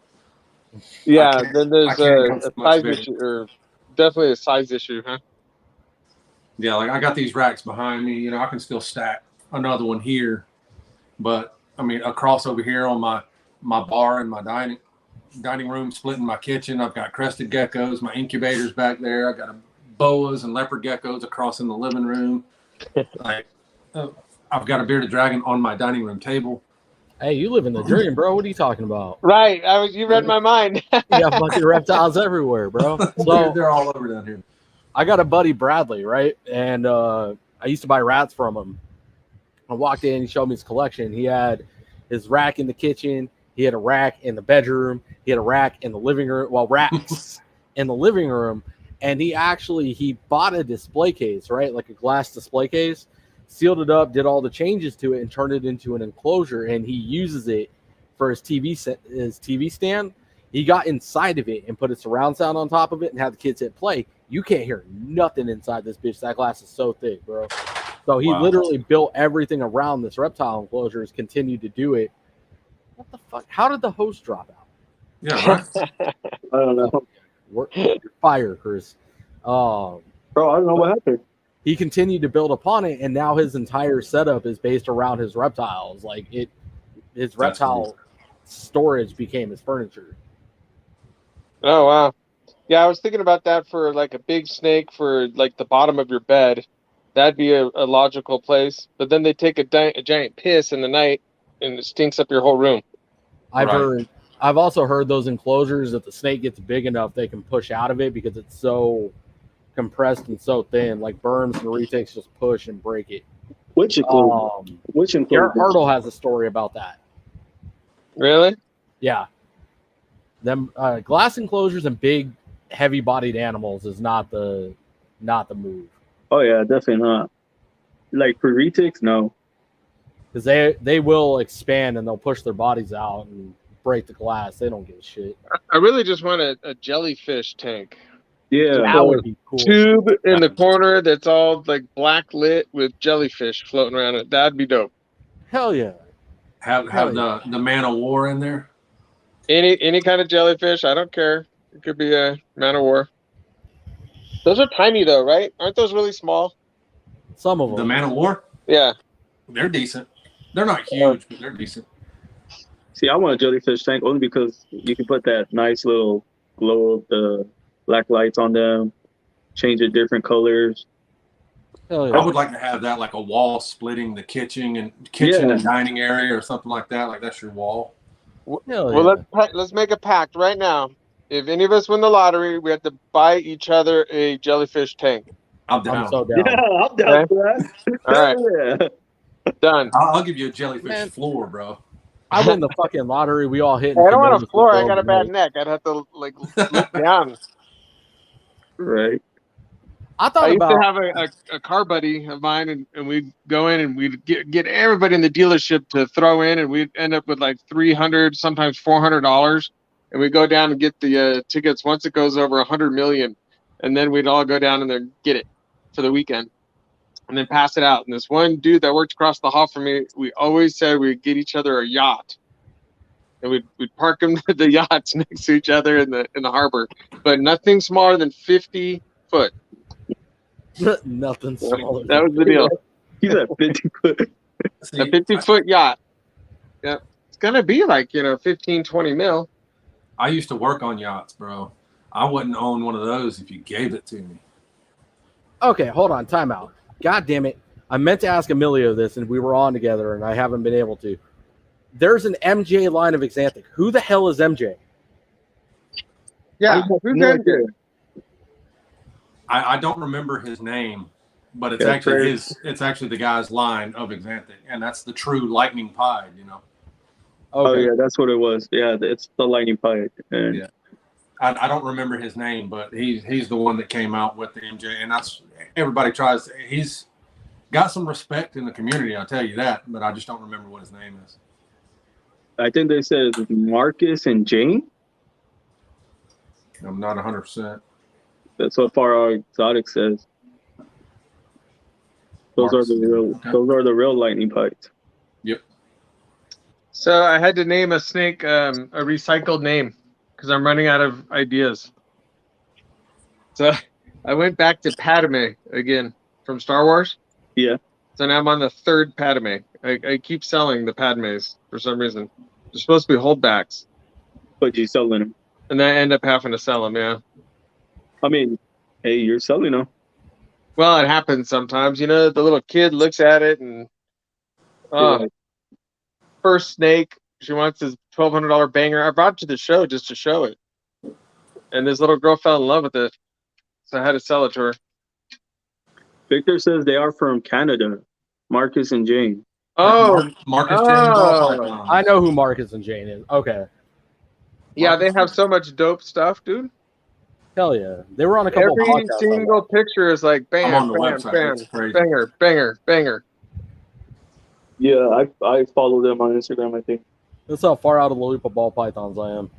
yeah, then there's a size issue, or definitely a size issue, huh? Yeah, like I got these racks behind me. You know, I can still stack another one here, but I mean, across over here on my bar and my dining room, splitting my kitchen. I've got crested geckos, my incubators back there. I got boas and leopard geckos across in the living room. Like, I've got a bearded dragon on my dining room table. Hey, you live in the dream, bro. What are you talking about? Right. You read my mind. You got fucking reptiles everywhere, bro. So they're all over down here. I got a buddy, Bradley, right? And I used to buy rats from him. I walked in, he showed me his collection. He had his rack in the kitchen. He had a rack in the bedroom. He had a rack in the living room. Well, racks in the living room. And he bought a display case, right? Like a glass display case, sealed it up, did all the changes to it, and turned it into an enclosure. And he uses it for his TV stand. He got inside of it and put a surround sound on top of it and had the kids hit play. You can't hear nothing inside this bitch. That glass is so thick, bro. So he literally built everything around this reptile enclosure. Has continued to do it. What the fuck? How did the host drop out? Yeah, I don't know. You're fired, Chris. Bro, I don't know what happened. He continued to build upon it, and now his entire setup is based around his reptiles. Like his reptile storage became his furniture. Oh wow. Yeah, I was thinking about that for like a big snake for like the bottom of your bed. That'd be a logical place. But then they take a giant piss in the night and it stinks up your whole room. I've also heard those enclosures, if the snake gets big enough, they can push out of it because it's so compressed and so thin. Like berms and retakes just push and break it. Which enclosure? Garrett Hartle has a story about that. Really? Yeah. Them glass enclosures and big, heavy-bodied animals is not the move. Oh yeah, definitely not. Like for retics, no. Because they will expand and they'll push their bodies out and break the glass. They don't give a shit. I really just want a jellyfish tank. Yeah, that would be cool. Tube in the corner that's all like black lit with jellyfish floating around it. That'd be dope. Hell yeah. Have the man of war in there. Any kind of jellyfish, I don't care. It could be a man of war. Those are tiny though, right? Aren't those really small? Some of them. The man of war? Yeah. They're decent. They're not huge, but they're decent. See, I want a jellyfish tank only because you can put that nice little glow of the black lights on them, change it different colors. Hell I yeah. would like to have that like a wall splitting the kitchen Yeah. and dining area or something like that. Like that's your wall. Hell Well, yeah. let's make a pact right now. If any of us win the lottery, we have to buy each other a jellyfish tank. I'm down. I'm so Yeah, down. I'm down Okay. for that. All right. Yeah. Done. I'll give you a jellyfish Man. floor, bro. I win the fucking lottery. We all hit. Hey, And I don't want a Canoga floor. I Bowl got a bad tonight. neck. I'd have to like look down. Right. I I thought used to about. have a car buddy of mine, and we'd go in and we'd get everybody in the dealership to throw in, and we'd end up with like $300, sometimes $400, and we go down and get the tickets once it goes over 100 million, and then we'd all go down and then get it for the weekend, and then pass it out. And this one dude that worked across the hall from me, we always said we'd get each other a yacht, and we'd park them the yachts next to each other in the harbor, but nothing smaller than 50 foot. Nothing smaller. That was the deal. He's at 50 foot. A 50-foot yacht. Yeah. It's going to be like, 15, 20 mil. I used to work on yachts, bro. I wouldn't own one of those if you gave it to me. Okay, hold on. Time out. God damn it. I meant to ask Emilio this, and we were on together, and I haven't been able to. There's an MJ line of Xanthic. Who the hell is MJ? Yeah. Who's MJ? I don't remember his name, but it's Yeah, actually great. it's actually the guy's line of Xanthic, and that's the true lightning pied, Oh Okay. yeah, that's what it was. Yeah, it's the lightning pipe. And Yeah. I don't remember his name, but he's the one that came out with the MJ, and that's everybody tries. He's got some respect in the community, I'll tell you that, but I just don't remember what his name is. I think they said Marcus and Jane. I'm not 100%. That's what Far Out Exotic says. Those Marcus are the and Jane, real. okay. Those are the real lightning pipes. Yep. So I had to name a snake a recycled name because I'm running out of ideas. So I went back to Padme again from Star Wars. Yeah. So now I'm on the third Padme. I keep selling the Padmes for some reason. They're supposed to be holdbacks. But you're selling them. And then I end up having to sell them, yeah. I mean, hey, you're selling them. Well, it happens sometimes. The little kid looks at it and first snake, she wants this $1,200 banger. I brought it to the show just to show it. And this little girl fell in love with it. So I had to sell it to her. Victor says they are from Canada. Marcus and Jane. Oh, Marcus James all pythons. I know who Marcus and Jane is. Okay. Yeah, they have so much dope stuff, dude. Hell yeah. They were on a couple Every podcasts. single picture is like bam, I'm on the bam, website. bam, It's crazy. banger, banger, banger. Yeah, I follow them on Instagram, I think. That's how far out of the loop of ball pythons I am.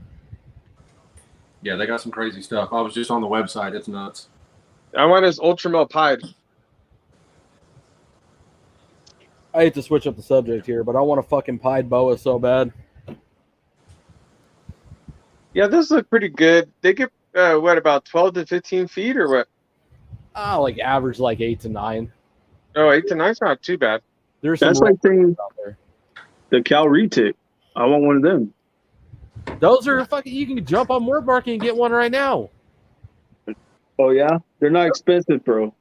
Yeah, they got some crazy stuff. I was just on the website. It's nuts. I want his ultramel pied. I hate to switch up the subject here, but I want a fucking pied boa so bad. Yeah, those look pretty good. They get about 12 to 15 feet or what? Like average like 8 to 9. Oh, 8 to 9's not too bad. There's some That's like saying out there. the Cal retic. I want one of them. Those are fucking. You can jump on Word Market and get one right now. Oh yeah, they're not expensive, bro.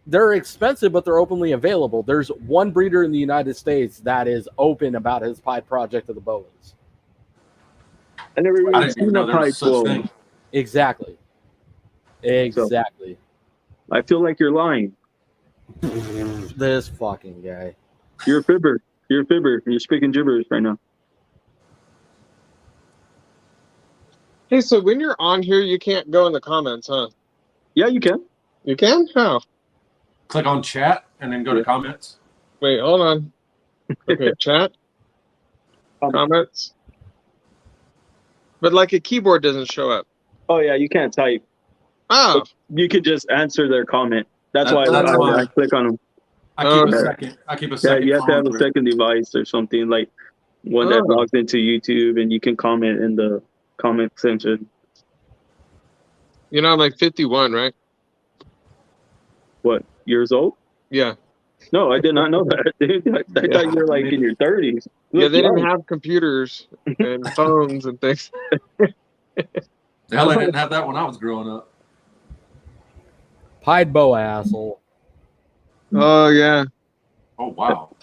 They're expensive, but they're openly available. There's one breeder in the United States that is open about his pied project of the boas. I never I really didn't even seen know a there was pipe such boa. thing. Exactly. I feel like you're lying. This fucking guy. You're a fibber. You're a fibber. You're speaking gibberish right now. Hey, so when you're on here, you can't go in the comments, huh? Yeah, you can. You can? How? Click on chat and then go to comments. Wait, hold on. Okay, chat. Comments. But like a keyboard doesn't show up. Oh yeah, you can't type. Oh. You could just answer their comment. That's why That's I why. click on them. I keep Okay. a second. I keep a Yeah, second. you have to have a phone second device or something, like one that Oh. logs into YouTube, and you can comment in the comment section. I'm like 51, right? What, years old? Yeah. No, I did not know that, dude. I thought you were like in your 30s. You Yeah, look they didn't young. have computers and phones and things. Hell, I didn't have that when I was growing up. Pied boa, asshole. Oh yeah. Oh wow.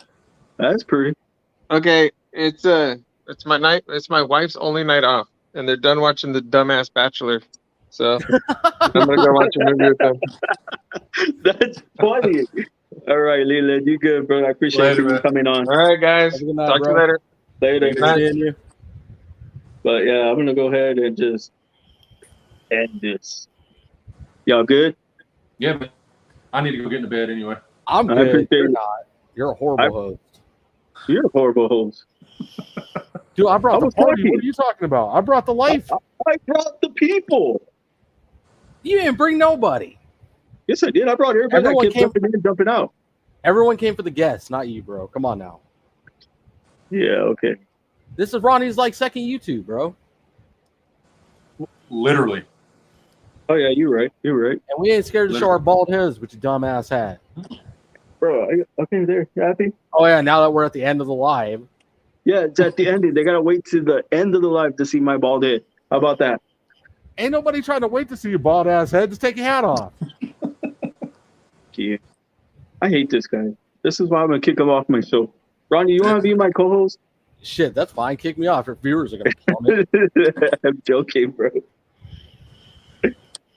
That's pretty. Okay, it's my night. It's my wife's only night off, and they're done watching the dumbass Bachelor. So I'm gonna go watch a movie with them. That's funny. All right, Leland, you good, bro? I appreciate Later, you man. coming on. All right, guys. Have a good night, Talk to bro. you later. Later. Good seeing you. But yeah, I'm gonna go ahead and just end this. Y'all good? Yeah, man. I need to go get into bed anyway. I'm I good. appreciate You're it. not. You're a horrible host. You're a horrible host. Dude, I brought I the was party. talking. What are you talking about? I brought the life. I brought the people. You didn't bring nobody. Yes, I did. I brought everybody Everyone that kept came- jumping in and jumping out. Everyone came for the guests, not you, bro. Come on now. Yeah, okay. This is Ronnie's like second YouTube, bro. Literally. Oh yeah, you're right. You're right. And we ain't scared to show our bald heads, which you dumbass had. Bro, okay, there. You happy? Oh yeah, now that we're at the end of the live. Yeah, it's at the end. They gotta wait to the end of the live to see my bald head. How about that? Ain't nobody trying to wait to see your bald ass head. Just take your hat off. Yeah. I hate this guy. This is why I'm gonna kick him off my show. Ronnie, you wanna be my co-host? Shit, that's fine. Kick me off. Your viewers are gonna plummet. I'm joking, bro.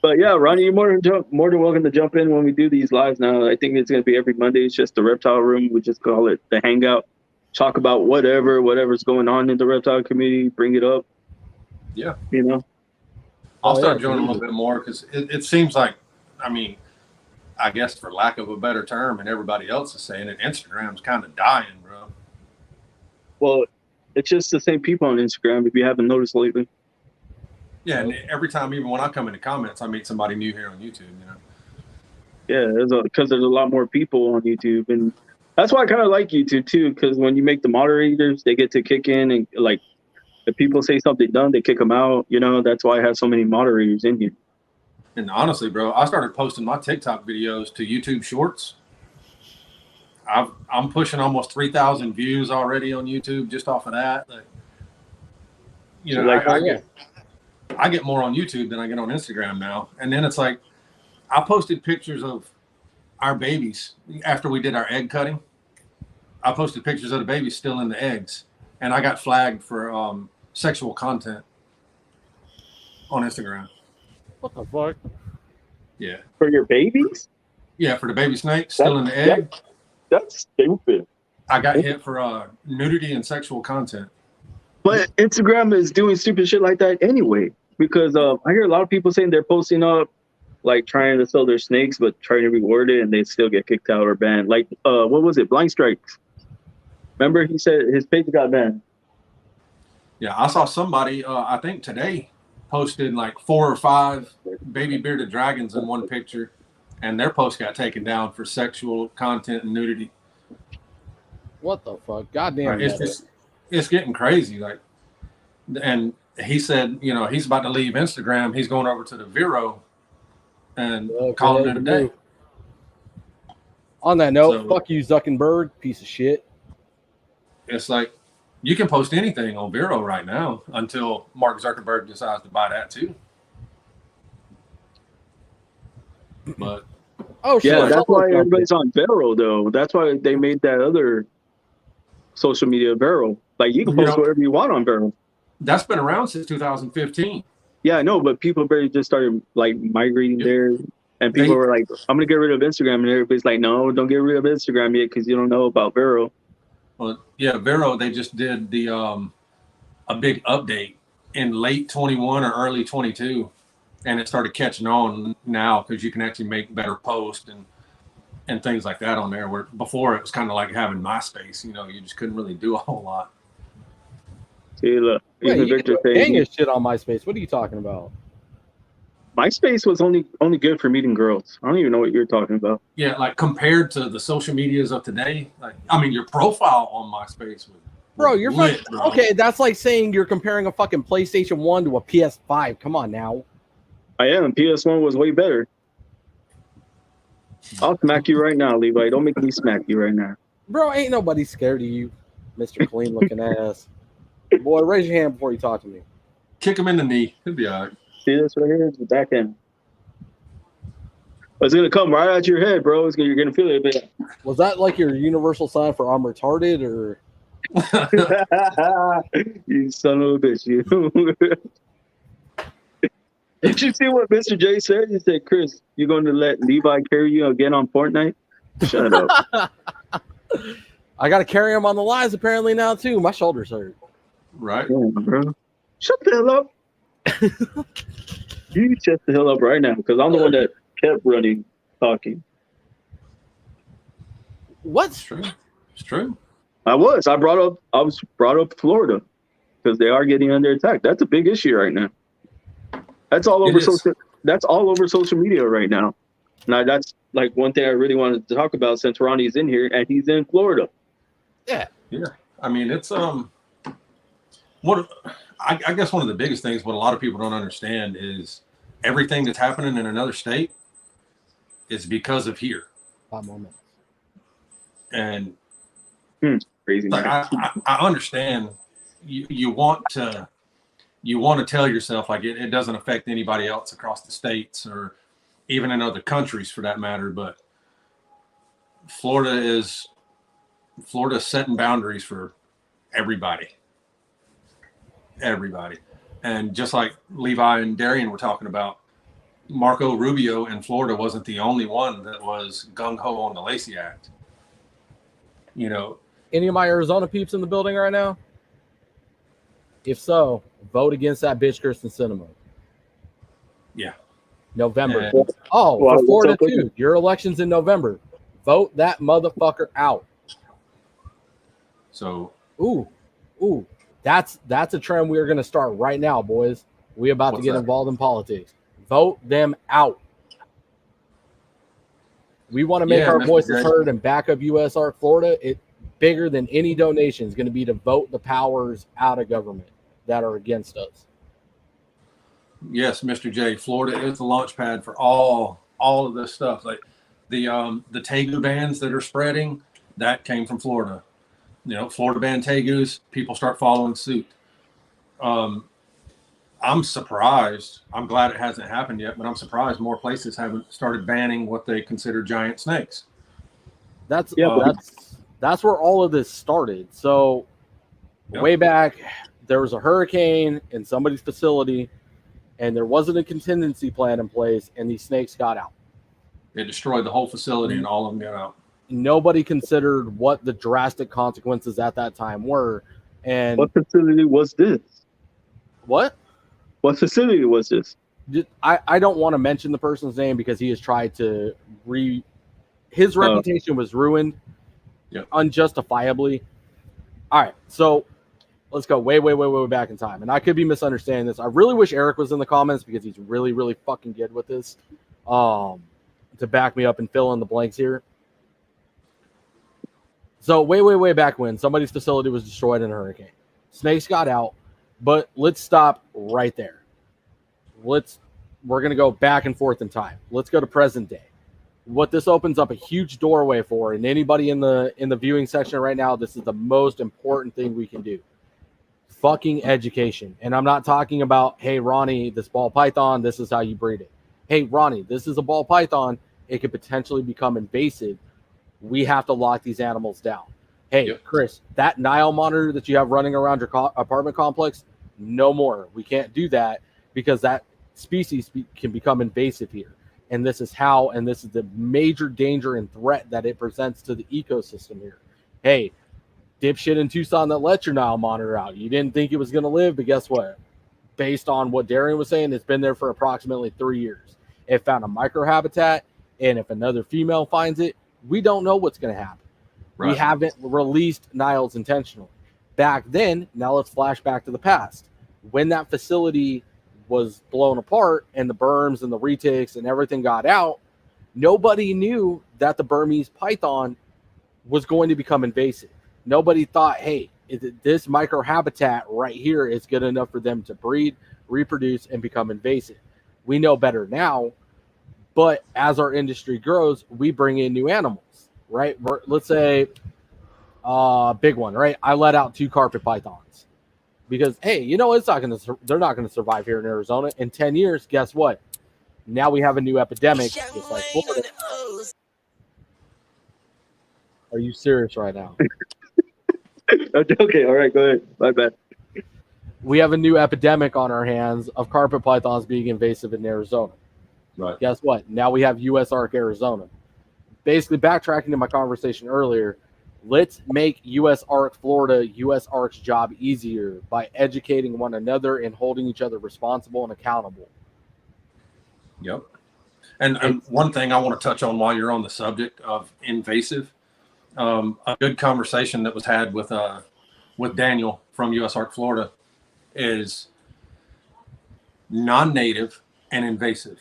But yeah, Ronnie, you're more than welcome to jump in when we do these lives now. I think it's gonna be every Monday. It's just the Reptile Room. We just call it the hangout. Talk about whatever's going on in the reptile community. Bring it up. Yeah. You know. I'll start joining a little bit more because it seems like, I mean, I guess for lack of a better term, and everybody else is saying it, Instagram's kind of dying, bro. Well, it's just the same people on Instagram. If you haven't noticed lately. Yeah, and every time, even when I come into comments, I meet somebody new here on YouTube. You know. Yeah, because there's a lot more people on YouTube, and that's why I kind of like YouTube too. Because when you make the moderators, they get to kick in, and like if people say something dumb, they kick them out. You know, that's why I have so many moderators in here. And honestly, bro, I started posting my TikTok videos to YouTube Shorts. I'm pushing almost 3,000 views already on YouTube just off of that. Like, you know, Like, I get more on YouTube than I get on Instagram now. And then it's like, I posted pictures of our babies after we did our egg cutting. I posted pictures of the babies still in the eggs, and I got flagged for sexual content on Instagram. What the fuck? Yeah. For your babies? Yeah, for the baby snake still in the egg. That's stupid. I got hit for nudity and sexual content. But Instagram is doing stupid shit like that anyway. Because I hear a lot of people saying they're posting up, like trying to sell their snakes, but trying to reward it, and they still get kicked out or banned. Like, what was it? Blind Strikes. Remember, he said his page got banned. Yeah, I saw somebody, I think today, posted like 4 or 5 baby bearded dragons in one picture, and their post got taken down for sexual content and nudity. What the fuck? Goddamn. Right, it's getting crazy. Like, and he said, you know, he's about to leave Instagram. He's going over to the Vero and calling it a day. On that note, So- fuck you, Zuckerberg, piece of shit. It's like you can post anything on Vero right now until Mark Zuckerberg decides to buy that too. But Oh shit! Yeah, that's why everybody's on Vero, though. That's why they made that other social media Vero. Like, you can You post know- whatever you want on Vero. that's been around since 2015. Yeah, I know, but people barely just started like migrating there, and people were like, "I'm gonna get rid of Instagram," and everybody's like, "No, don't get rid of Instagram yet because you don't know about Vero." Well, yeah, Vero, they just did the a big update in late 21 or early 22, and it started catching on now because you can actually make better posts and things like that on there. Where before it was kind of like having MySpace, you know, you just couldn't really do a whole lot. See, look, Yeah, even you can Victor do a gang saying of shit on MySpace. What are you talking about? MySpace was only good for meeting girls. I don't even know what you're talking about. Yeah, like compared to the social medias of today, like I mean, your profile on MySpace was Bro, you're lit, fucking, bro. okay. That's like saying you're comparing a fucking PlayStation 1 to a PS5. Come on now. I am. PS1 was way better. I'll smack you right now, Levi. Don't make me smack you right now. Bro, ain't nobody scared of you, Mr. Clean looking ass. Boy, raise your hand before you talk to me. Kick him in the knee. He'll be all right. See this right here? It's the back end. It's gonna come right out your head, bro. You're gonna feel it. But... Was that like your universal sign for I'm retarded, or? You son of a bitch! You. Did you see what Mr. J said? He said, "Chris, you're going to let Levi carry you again on Fortnite?" Shut up. I got to carry him on the lines apparently now too. My shoulders hurt. Right, bro. Shut the hell up. You shut the hell up right now, because I'm the one that kept running, talking. What's true? It's true. I was brought up Florida because they are getting under attack. That's a big issue right now. That's all over social. That's all over social media right now. Now that's like one thing I really wanted to talk about since Ronnie's in here and he's in Florida. Yeah. I mean, it's I guess one of the biggest things what a lot of people don't understand is everything that's happening in another state is because of here. 5 moments. And crazy. Like I understand you want to tell yourself like it doesn't affect anybody else across the states or even in other countries for that matter, but Florida is setting boundaries for everybody. And just like Levi and Darian were talking about, Marco Rubio in Florida wasn't the only one that was gung-ho on the Lacey Act. You know, any of my Arizona peeps in the building right now? If so, vote against that bitch Kirsten Sinema. Yeah. November. For Florida too. Your election's in November. Vote that motherfucker out. So Ooh. That's a trend we are going to start right now, boys. We about to get involved in politics. Vote them out. We want to make our voices heard and back up USR Florida. It bigger than any donation is going to be to vote the powers out of government that are against us. Yes, Mr. J. Florida is the launch pad for all of this stuff. Like the Tegu bands that are spreading, that came from Florida. You know, Florida banned Tegus, people start following suit. I'm surprised. I'm glad it hasn't happened yet, but I'm surprised more places haven't started banning what they consider giant snakes. That's where all of this started. So way back, there was a hurricane in somebody's facility, and there wasn't a contingency plan in place, and these snakes got out. It destroyed the whole facility, and all of them got out. Nobody considered what the drastic consequences at that time were. And what facility was this? What facility was this? I don't want to mention the person's name because he has tried to his reputation was ruined unjustifiably. All right, so let's go way back in time. And I could be misunderstanding this. I really wish Eric was in the comments because he's really, really fucking good with this. To back me up and fill in the blanks here. So way back when somebody's facility was destroyed in a hurricane. Snakes got out, but let's stop right there. We're going to go back and forth in time. Let's go to present day. What this opens up a huge doorway for, and anybody in the viewing section right now, this is the most important thing we can do. Fucking education. And I'm not talking about, hey, Ronnie, this ball python, this is how you breed it. Hey, Ronnie, this is a ball python. It could potentially become invasive. We have to lock these animals down. Hey, Chris, that Nile monitor that you have running around your apartment complex, no more. We can't do that because that species can become invasive here. And this is how, and this is the major danger and threat that it presents to the ecosystem here. Hey, dipshit in Tucson that let your Nile monitor out. You didn't think it was going to live, but guess what? Based on what Darian was saying, it's been there for approximately 3 years. It found a microhabitat, and if another female finds it, we don't know what's going to happen. Right. We haven't released Niles intentionally. Back then, now let's flash back to the past. When that facility was blown apart and the berms and the retics and everything got out, nobody knew that the Burmese python was going to become invasive. Nobody thought, hey, this microhabitat right here is good enough for them to breed, reproduce, and become invasive. We know better now, But as our industry grows, we bring in new animals, right? Let's say, big one, right? I let out 2 carpet pythons because, hey, you know, they're not going to survive here in Arizona. In 10 years, guess what? Now we have a new epidemic, just like Florida. Are you serious right now? Okay, all right, go ahead. My bad. We have a new epidemic on our hands of carpet pythons being invasive in Arizona. Right. Guess what? Now we have U.S. ARC Arizona. Basically, backtracking to my conversation earlier, let's make U.S. ARC Florida U.S. ARC's job easier by educating one another and holding each other responsible and accountable. Yep. And one thing I want to touch on while you're on the subject of invasive, a good conversation that was had with Daniel from U.S. ARC Florida is non-native and invasive.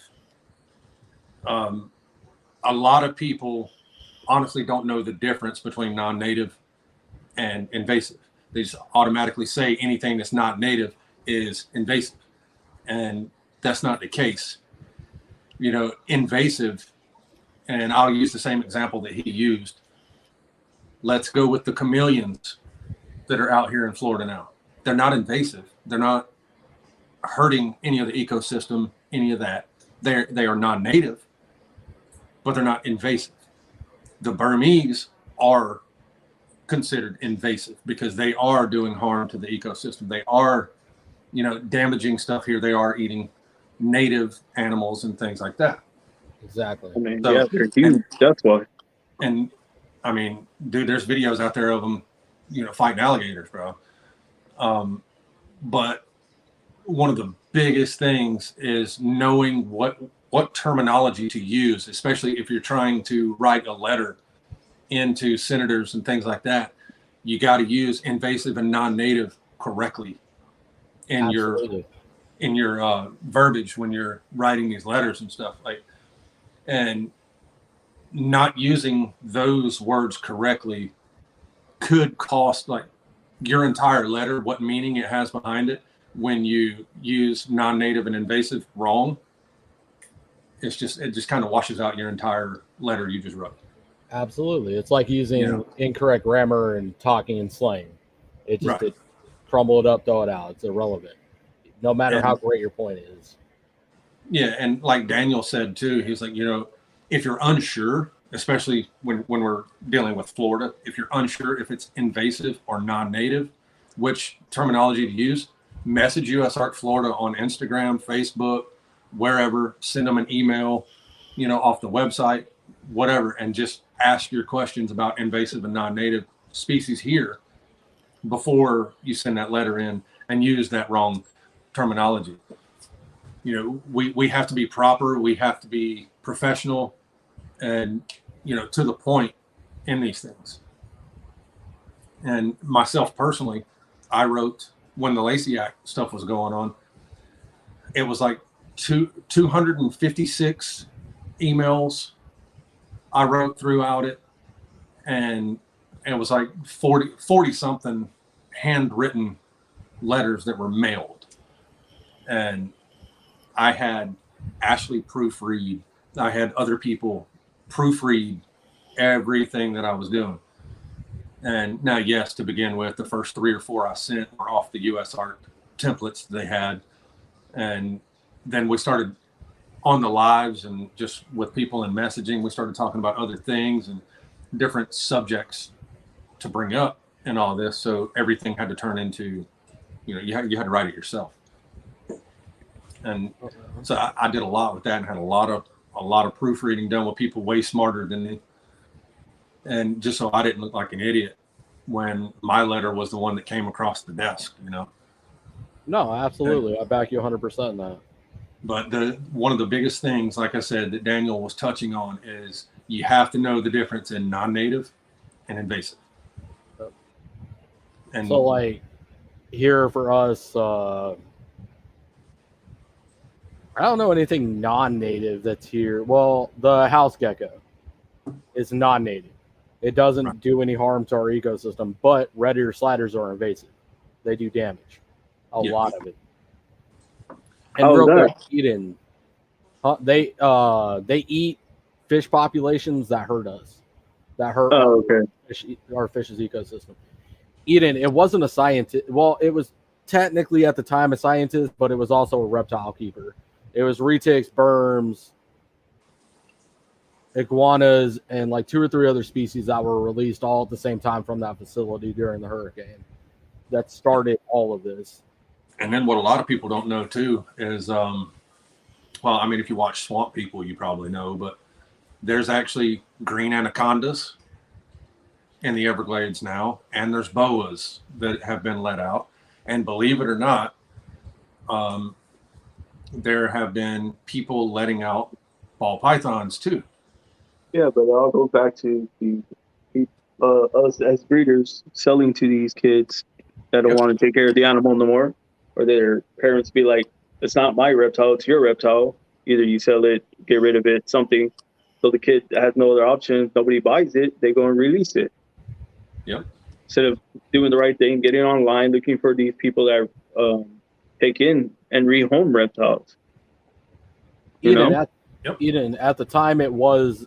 A lot of people honestly don't know the difference between non-native and invasive. They just automatically say anything that's not native is invasive, and that's not the case. You know, invasive, and I'll use the same example that he used. Let's go with the chameleons that are out here in Florida now. They're not invasive. They're not hurting any of the ecosystem, any of that. They are non-native, but they're not invasive. The Burmese are considered invasive because they are doing harm to the ecosystem. They are, you know, damaging stuff here. They are eating native animals and things like that. Exactly. I mean, yeah, they're huge. That's why. And I mean, dude, there's videos out there of them, you know, fighting alligators, bro. But one of the biggest things is knowing what terminology to use, especially if you're trying to write a letter into senators and things like that. You got to use invasive and non-native correctly in Absolutely. your verbiage when you're writing these letters and stuff, like, and not using those words correctly could cost like your entire letter, what meaning it has behind it. When you use non-native and invasive wrong, it just kind of washes out your entire letter you just wrote. Absolutely. It's like using incorrect grammar and talking and slang. It just Right. crumble it up, throw it out. It's irrelevant, no matter how great your point is. Yeah, and like Daniel said too, he's like, you know, if you're unsure, especially when we're dealing with Florida, if you're unsure if it's invasive or non-native, which terminology to use, message US ARC Florida on Instagram, Facebook, wherever, send them an email, you know, off the website, whatever, and just ask your questions about invasive and non-native species here before you send that letter in and use that wrong terminology. You know, we have to be proper, we have to be professional and, you know, to the point in these things. And myself personally, I wrote, when the Lacey Act stuff was going on, it was like 256 emails I wrote throughout it, and it was like 40 something handwritten letters that were mailed. And I had Ashley proofread, I had other people proofread everything that I was doing. And now, yes, to begin with, the first 3 or 4 I sent were off the US ARC templates they had. And then we started on the lives and just with people in messaging, we started talking about other things and different subjects to bring up and all this. So everything had to turn into, you know, you had to write it yourself. And so I did a lot with that and had a lot of proofreading done with people way smarter than me. And just so I didn't look like an idiot when my letter was the one that came across the desk, you know? No, absolutely. I back you 100% in that. But one of the biggest things, like I said, that Daniel was touching on is you have to know the difference in non-native and invasive. And so, like, here for us, I don't know anything non-native that's here. Well, the house gecko is non-native. It doesn't do any harm to our ecosystem, but red ear sliders are invasive. They do damage, a lot of it. And real quick, Eden, They eat fish populations that hurt us, that hurt our fish's ecosystem. Eden, it wasn't a scientist. Well, it was technically at the time a scientist, but it was also a reptile keeper. It was retics, berms, iguanas, and like 2 or 3 other species that were released all at the same time from that facility during the hurricane. That started all of this. And then what a lot of people don't know too is, well, I mean, if you watch Swamp People, you probably know, but there's actually green anacondas in the Everglades now, and there's boas that have been let out. And believe it or not, there have been people letting out ball pythons too. Yeah, but it all goes back to us as breeders selling to these kids that don't want to take care of the animal no more, or their parents be like, "It's not my reptile; it's your reptile. Either you sell it, get rid of it, something." So the kid has no other option. Nobody buys it. They go and release it. Yep. Instead of doing the right thing, getting online, looking for these people that take in and rehome reptiles. Eden, at the time it was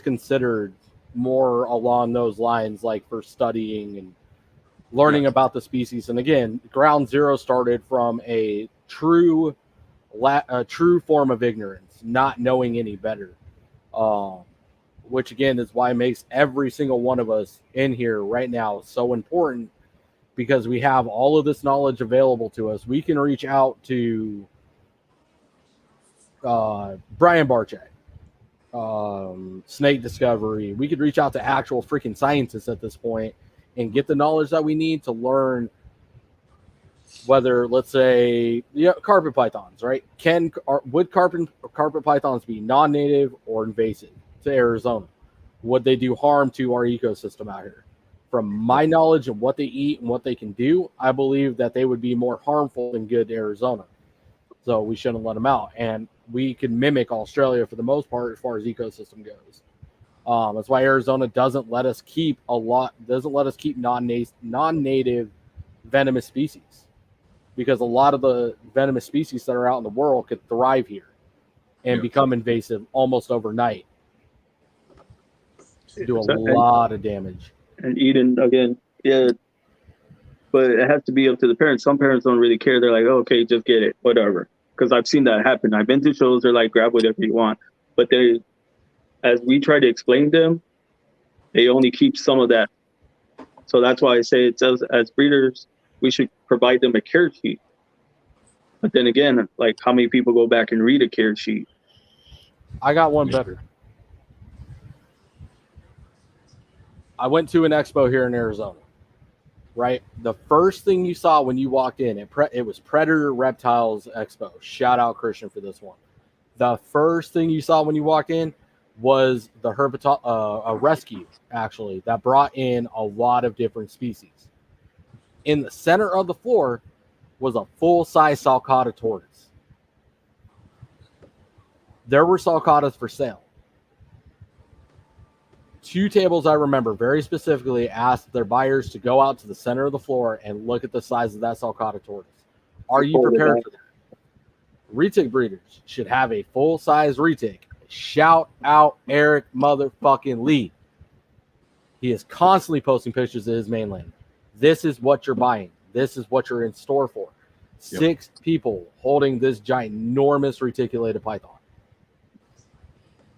considered more along those lines, like for studying and learning about the species. And again, Ground Zero started from a true form of ignorance, not knowing any better. Which again is why it makes every single one of us in here right now so important, because we have all of this knowledge available to us. We can reach out to Brian Barczyk, Snake Discovery. We could reach out to actual freaking scientists at this point and get the knowledge that we need to learn whether, let's say, carpet pythons, right? Would carpet pythons be non-native or invasive to Arizona? Would they do harm to our ecosystem out here? From my knowledge of what they eat and what they can do, I believe that they would be more harmful than good to Arizona. So we shouldn't let them out. And we can mimic Australia for the most part as far as ecosystem goes. That's why Arizona doesn't let us keep non-native venomous species, because a lot of the venomous species that are out in the world could thrive here and become invasive almost overnight. Do a lot of damage. And Eden, again, yeah, but it has to be up to the parents. Some parents don't really care. They're like, oh, okay, just get it, whatever. Because I've seen that happen. I've been to shows. They're like, grab whatever you want. But as we try to explain them, they only keep some of that. So that's why I say it's as breeders, we should provide them a care sheet. But then again, like, how many people go back and read a care sheet? I got one better. I went to an expo here in Arizona, right? The first thing you saw when you walked in, it was Predator Reptiles Expo. Shout out Christian for this one. The first thing you saw when you walked in was a rescue, actually, that brought in a lot of different species. In the center of the floor was a full-size sulcata tortoise. There were sulcatas for sale. 2 tables, I remember very specifically, asked their buyers to go out to the center of the floor and look at the size of that sulcata tortoise. Are you prepared for that? Retic breeders should have a full-size retic. Shout out Eric motherfucking Lee. He is constantly posting pictures of his mainland. This is what you're buying. This is what you're in store for. 6 people holding this ginormous reticulated python.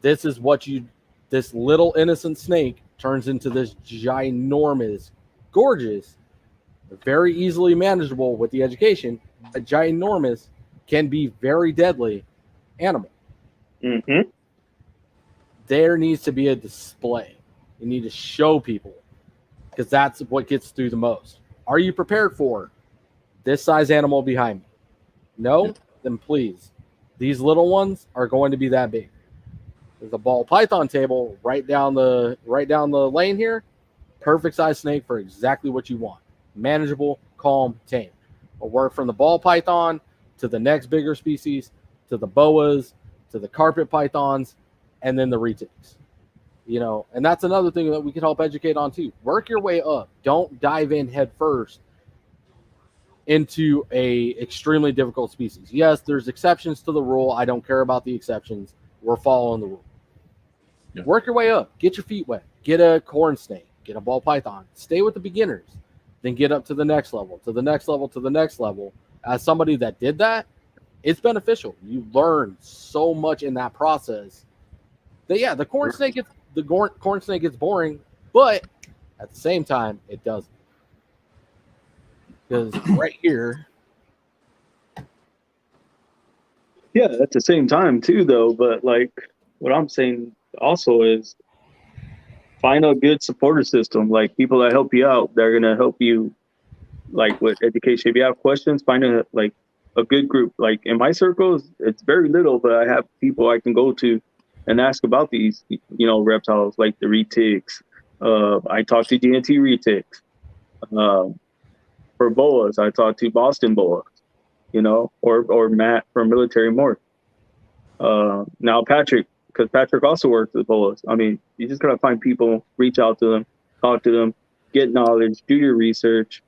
This is what this little innocent snake turns into this ginormous, gorgeous, very easily manageable with the education. A ginormous can be very deadly animal. Mm-hmm. There needs to be a display. You need to show people, because that's what gets through the most. Are you prepared for this size animal behind me? No? Then please. These little ones are going to be that big. There's a ball python table right down the lane here. Perfect size snake for exactly what you want. Manageable, calm, tame. We'll work from the ball python to the next bigger species, to the boas, to the carpet pythons, and then the retics. And that's another thing that we can help educate on too. Work your way up. Don't dive in head first into a extremely difficult species. Yes, there's exceptions to the rule. I don't care about the exceptions. We're following the rule. Yeah. Work your way up. Get your feet wet. Get a corn snake. Get a ball python. Stay with the beginners. Then get up to the next level, to the next level, to the next level. As somebody that did that, it's beneficial. You learn so much in that process. That yeah, the corn snake gets boring, but at the same time, it doesn't. Because right here, Yeah, at the same time too, though. But like, what I'm saying also is find a good supporter system, like people that help you out. They're gonna help you, like with education. If you have questions, find a good group. Like in my circles, it's very little, but I have people I can go to and ask about these, reptiles like the retics. I talk to DNT retics. For boas, I talk to Boston boas. Or Matt from Military Morph. Now Patrick, because Patrick also works with boas. I mean, you just gotta find people, reach out to them, talk to them, get knowledge, do your research.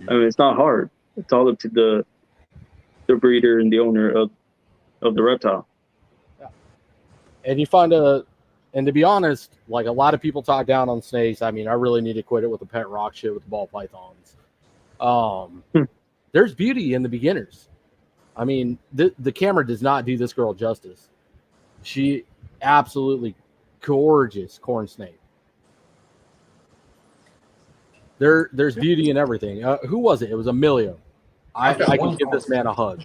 I mean, it's not hard. It's all up to the breeder and the owner of the reptile. and you find and to be honest, like a lot of people talk down on snakes. I mean, I really need to quit it with the pet rock shit with the ball pythons. There's beauty in the beginners. I mean, the camera does not do this girl justice. She absolutely gorgeous corn snake. There's beauty in everything. Who was it? It was Emilio. I can give this man a hug.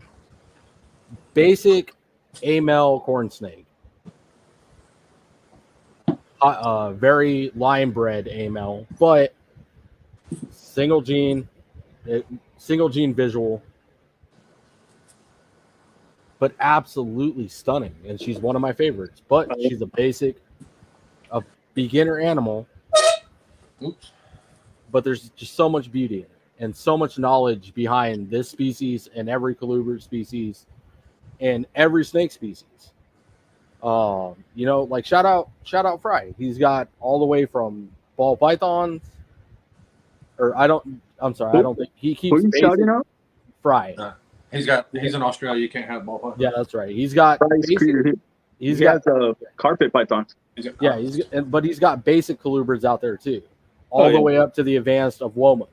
Basic A-male corn snake. Very line bred A-male, but single gene visual, but absolutely stunning. And she's one of my favorites. But she's a beginner animal. Oops. But there's just so much beauty in it and so much knowledge behind this species and every colubrid species and every snake species. Like shout out Fry. He's got all the way from ball pythons, I don't think he keeps. Who are you shouting out? Fry. He's in Australia. You can't have ball python. Yeah, that's right. He's got he's got carpet pythons. Yeah, he's got basic colubrids out there too, all the way up to the advanced of womas.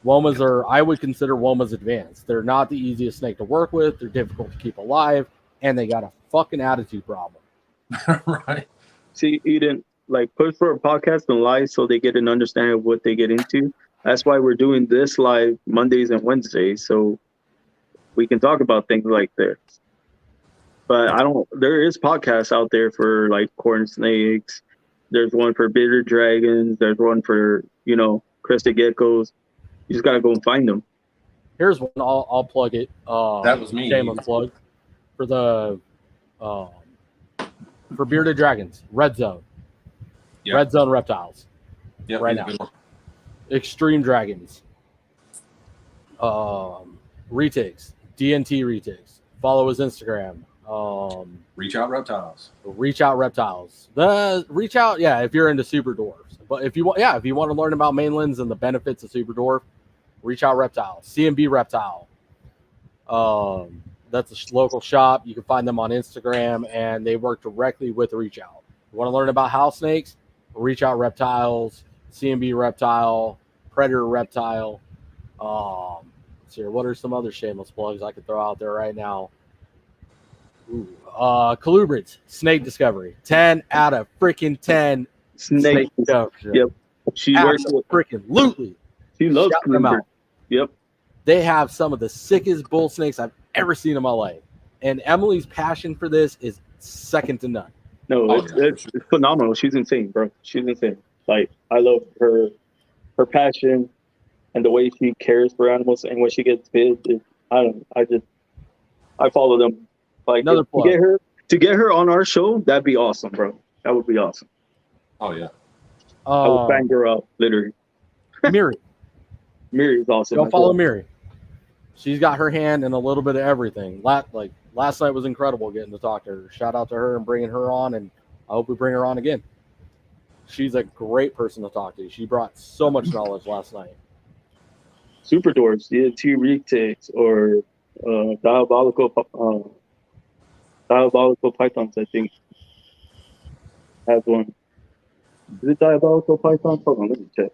Womas I would consider womas advanced. They're not the easiest snake to work with. They're difficult to keep alive, and they got a fucking attitude problem. Right. See, Eden, push for a podcast and live so they get an understanding of what they get into. That's why we're doing this live Mondays and Wednesdays, so we can talk about things like this. But there is podcasts out there for corn snakes. There's one for bearded dragons. There's one for, crested geckos. You just got to go and find them. Here's one. I'll plug it. That was me. Shameless plug for the for bearded dragons. Red Zone. Yep. Red Zone Reptiles. Yep, right now. Extreme Dragons. Retakes. DNT retakes. Follow his Instagram. Reach Out Reptiles. Reach Out Reptiles. If you're into super dwarfs. But if you want to learn about mainlands and the benefits of super dwarf, Reach Out Reptiles. CMB Reptile. That's a local shop. You can find them on Instagram, and they work directly with Reach Out. You want to learn about house snakes? Reach Out Reptiles, CMB Reptile, Predator Reptile. Let's see, what are some other shameless plugs I could throw out there right now? Colubrids, Snake Discovery, 10 out of freaking 10. Snake Discovery. Yep, she works with freaking lootly. She loves them out. Yep, they have some of the sickest bull snakes I've ever seen in my life, and Emily's passion for this is second to none. No, it's phenomenal. She's insane, bro. She's insane. I love her passion and the way she cares for animals. And when she gets big, I follow them. Another plug. To get her on our show, that'd be awesome, bro. That would be awesome. Oh yeah. I would bang her up, literally. Miri is awesome. Go follow Miri. She's got her hand in a little bit of everything. Last night was incredible getting to talk to her. Shout out to her and bringing her on, and I hope we bring her on again. She's a great person to talk to. She brought so much knowledge last night. super doors, yeah, T-Retex or diabolical pythons. I think has one. Is it diabolical python? Hold on, let me check.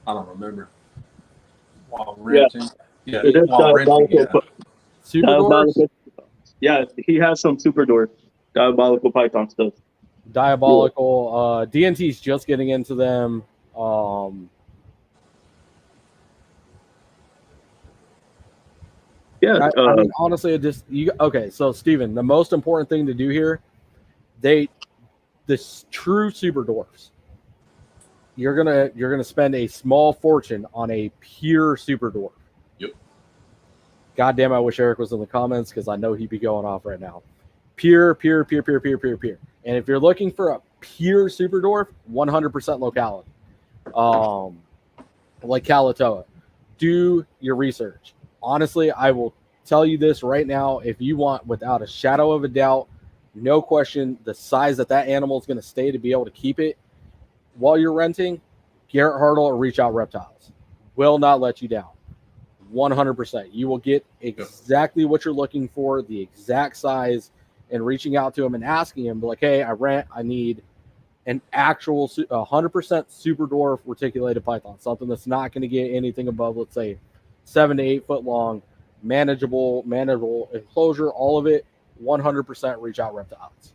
I don't remember. While Yeah, renting, yeah, it is while renting, diabolical. yeah. Super doors? Diabolical. Yeah, he has some super doors. Diabolical python stuff. Diabolical. DNT's just getting into them. Yeah. I mean, honestly, it just okay. So, Steven, the most important thing to do here, the true super dwarfs. You're gonna spend a small fortune on a pure super dwarf. Yep. God damn, I wish Eric was in the comments because I know he'd be going off right now. Pure. And if you're looking for a pure super dwarf, 100% locality. Like Kalatoa, do your research. Honestly, I will tell you this right now. If you want, without a shadow of a doubt, no question, the size that animal is going to stay to be able to keep it while you're renting, Garrett Hartle or Reach Out Reptiles will not let you down. 100%. You will get exactly what you're looking for, the exact size, and reaching out to him and asking him, like, hey, I need an actual 100% super dwarf reticulated python, something that's not going to get anything above, let's say, 7 to 8 foot long, manageable enclosure, all of it, 100% Reach Out Reptiles.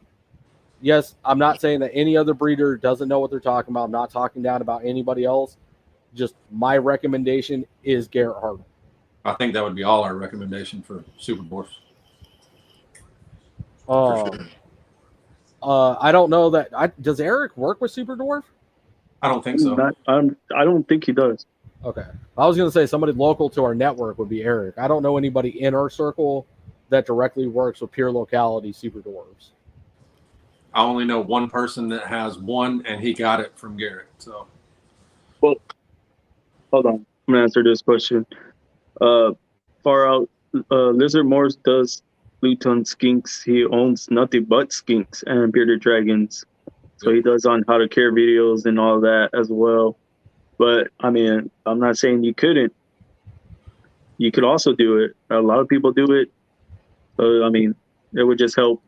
Yes, I'm not saying that any other breeder doesn't know what they're talking about. I'm not talking down about anybody else. Just my recommendation is Garrett Hartle. I think that would be all our recommendation for super dwarfs. I don't know that. Does Eric work with super dwarf? I don't think so. I don't think he does. Okay. I was going to say somebody local to our network would be Eric. I don't know anybody in our circle that directly works with pure locality super dwarves. I only know one person that has one, and he got it from Garrett. So, well, hold on. I'm gonna answer this question. Far out, Lizard Morse does blue tongue skinks. He owns nothing but skinks and bearded dragons. So he does on how to care videos and all that as well. But I mean, I'm not saying you couldn't. You could also do it. A lot of people do it. I mean, it would just help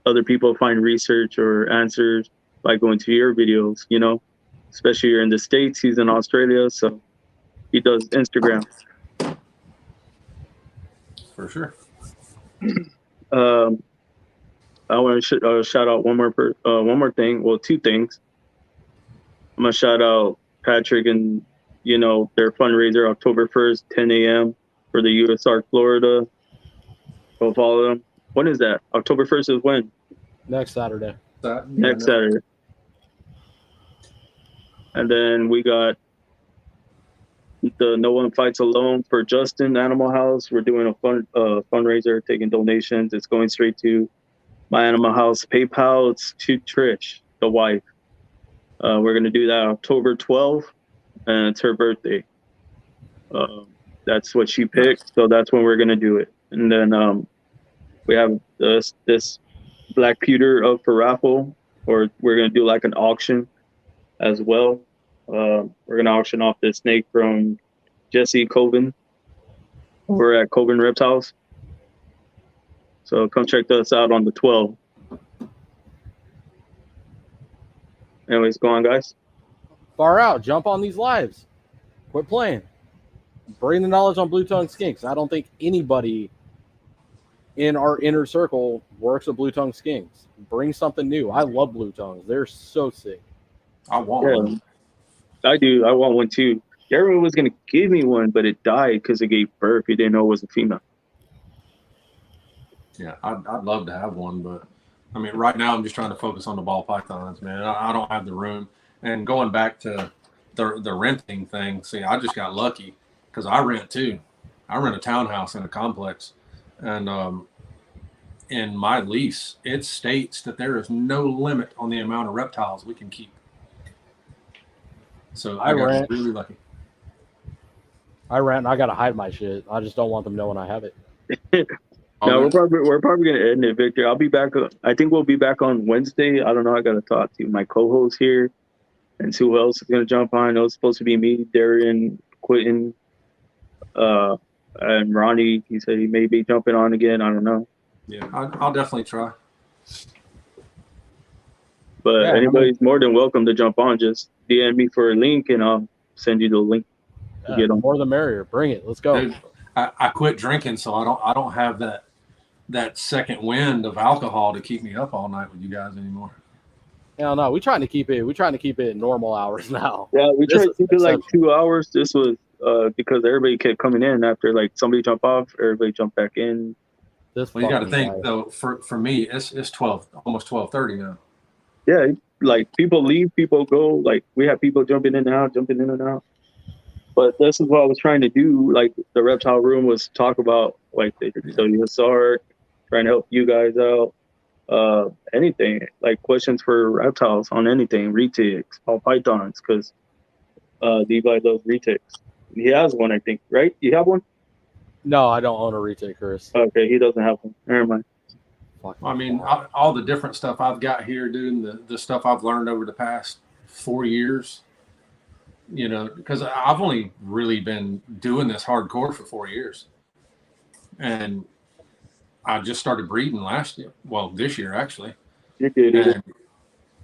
other people find research or answers by going to your videos, you know, especially you're in the States, he's in Australia. So he does Instagram. For sure. I want to shout out one more thing. Well, two things. I'm gonna shout out Patrick and their fundraiser October 1st, 10 a.m. for the USR Florida. Go follow them. When is that? October 1st is when? Next Saturday. Next Saturday. And then we got the No One Fights Alone for Justin Animal House. We're doing a fundraiser, taking donations. It's going straight to my Animal House PayPal. It's to Trish, the wife. We're going to do that October 12th, and it's her birthday. That's what she picked, so that's when we're going to do it. And then we have this black pewter up for raffle, or we're going to do like an auction as well. We're going to auction off this snake from Jesse Coven. We're at Coven Reptiles. So come check us out on the 12th. Anyways, go on, guys. Far out. Jump on these lives. Quit playing. Bring the knowledge on blue tongue skinks. I don't think anybody in our inner circle works with blue tongue skinks. Bring something new. I love blue tongues. They're so sick. I want one. I do. I want one too. Everyone was going to give me one, but it died because it gave birth. He didn't know it was a female. Yeah, I'd love to have one, but I mean, right now I'm just trying to focus on the ball pythons, man. I don't have the room. And going back to the renting thing, see, I just got lucky because I rent too. I rent a townhouse in a complex, and in my lease, it states that there is no limit on the amount of reptiles we can keep. So I got really lucky. I rent and I gotta hide my shit. I just don't want them knowing I have it. No, we're probably gonna end it, Victor. I'll be back. I think we'll be back on Wednesday. I don't know. I gotta talk to my co-host here, and see who else is gonna jump on. I know it's supposed to be me, Darian, Quentin, And Ronnie, he said he may be jumping on again. I don't know. Yeah, I'll definitely try. But Yeah, anybody's more than welcome to jump on. Just DM me for a link, and I'll send you the link to get the on. more the merrier. Bring it. Let's go. Dude, I quit drinking, so I don't have that second wind of alcohol to keep me up all night with you guys anymore. Hell no, we're trying to keep it normal hours now. Yeah, we This tried to is keep it like exceptional. 2 hours. This was because everybody kept coming in after like somebody jump off, everybody jump back in. Well, you got to think though. For me, it's 12, almost 12:30 now. Yeah, like people leave, people go. Like we have people jumping in and out. But this is what I was trying to do. Like the Reptile Room was talk about like the WSR, trying to help you guys out. Anything like questions for reptiles on anything, retics, all pythons, because Levi loves retics. He has one, I think, right? You have one? No, I don't own a retake, Chris. Okay, he doesn't have one. Never mind. I mean, all the different stuff I've got here, dude, and the stuff I've learned over the past 4 years, you know, because I've only really been doing this hardcore for 4 years. And I just started breeding last year. Well, this year, actually. And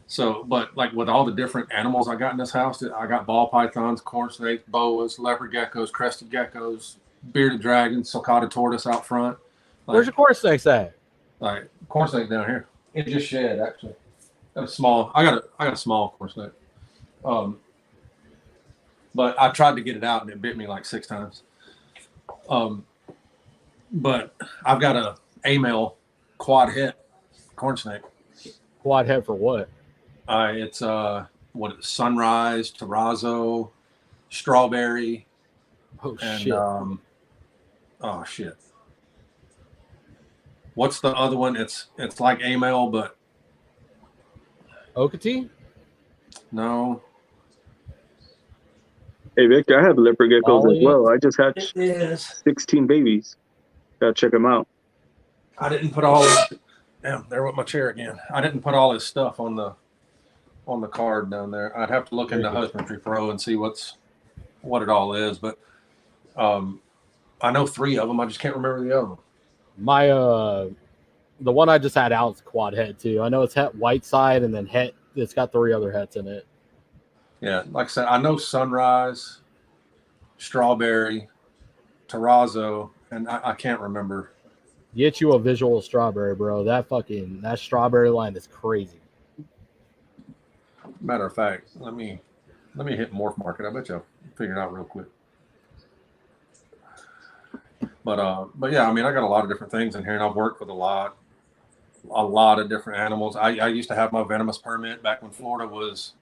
so, but like with all the different animals I got in this house, I got ball pythons, corn snakes, boas, leopard geckos, crested geckos, bearded dragons, sulcata tortoise out front. Like, Where's your corn snakes at? Like corn snake down here. It just shed actually. Got a small. I got a small corn snake. But I tried to get it out and it bit me like 6 times. But I've got a male quad head corn snake. Quad head for what? It's sunrise, terrazzo, strawberry. Oh and, shit. Oh shit. What's the other one? It's like a male, but Okatee? No. Hey Victor, I have leopard geckos as well. I just had It is. 16 babies. Gotta check them out. I didn't put all. Damn, there with my chair again. I didn't put all his stuff on the card down there. I'd have to look into Husbandry Pro and see what it all is. But I know 3 of them. I just can't remember the other one. My the one I just had out is quad head too. I know it's het white side and then het. It's got 3 other hets in it. Yeah, like I said, I know sunrise, strawberry, terrazzo, and I can't remember. Get you a visual strawberry, bro. That strawberry line is crazy. Matter of fact, let me hit Morph Market. I bet you'll figure it out real quick. But yeah, I mean, I got a lot of different things in here, and I've worked with a lot of different animals. I used to have my venomous permit back when Florida was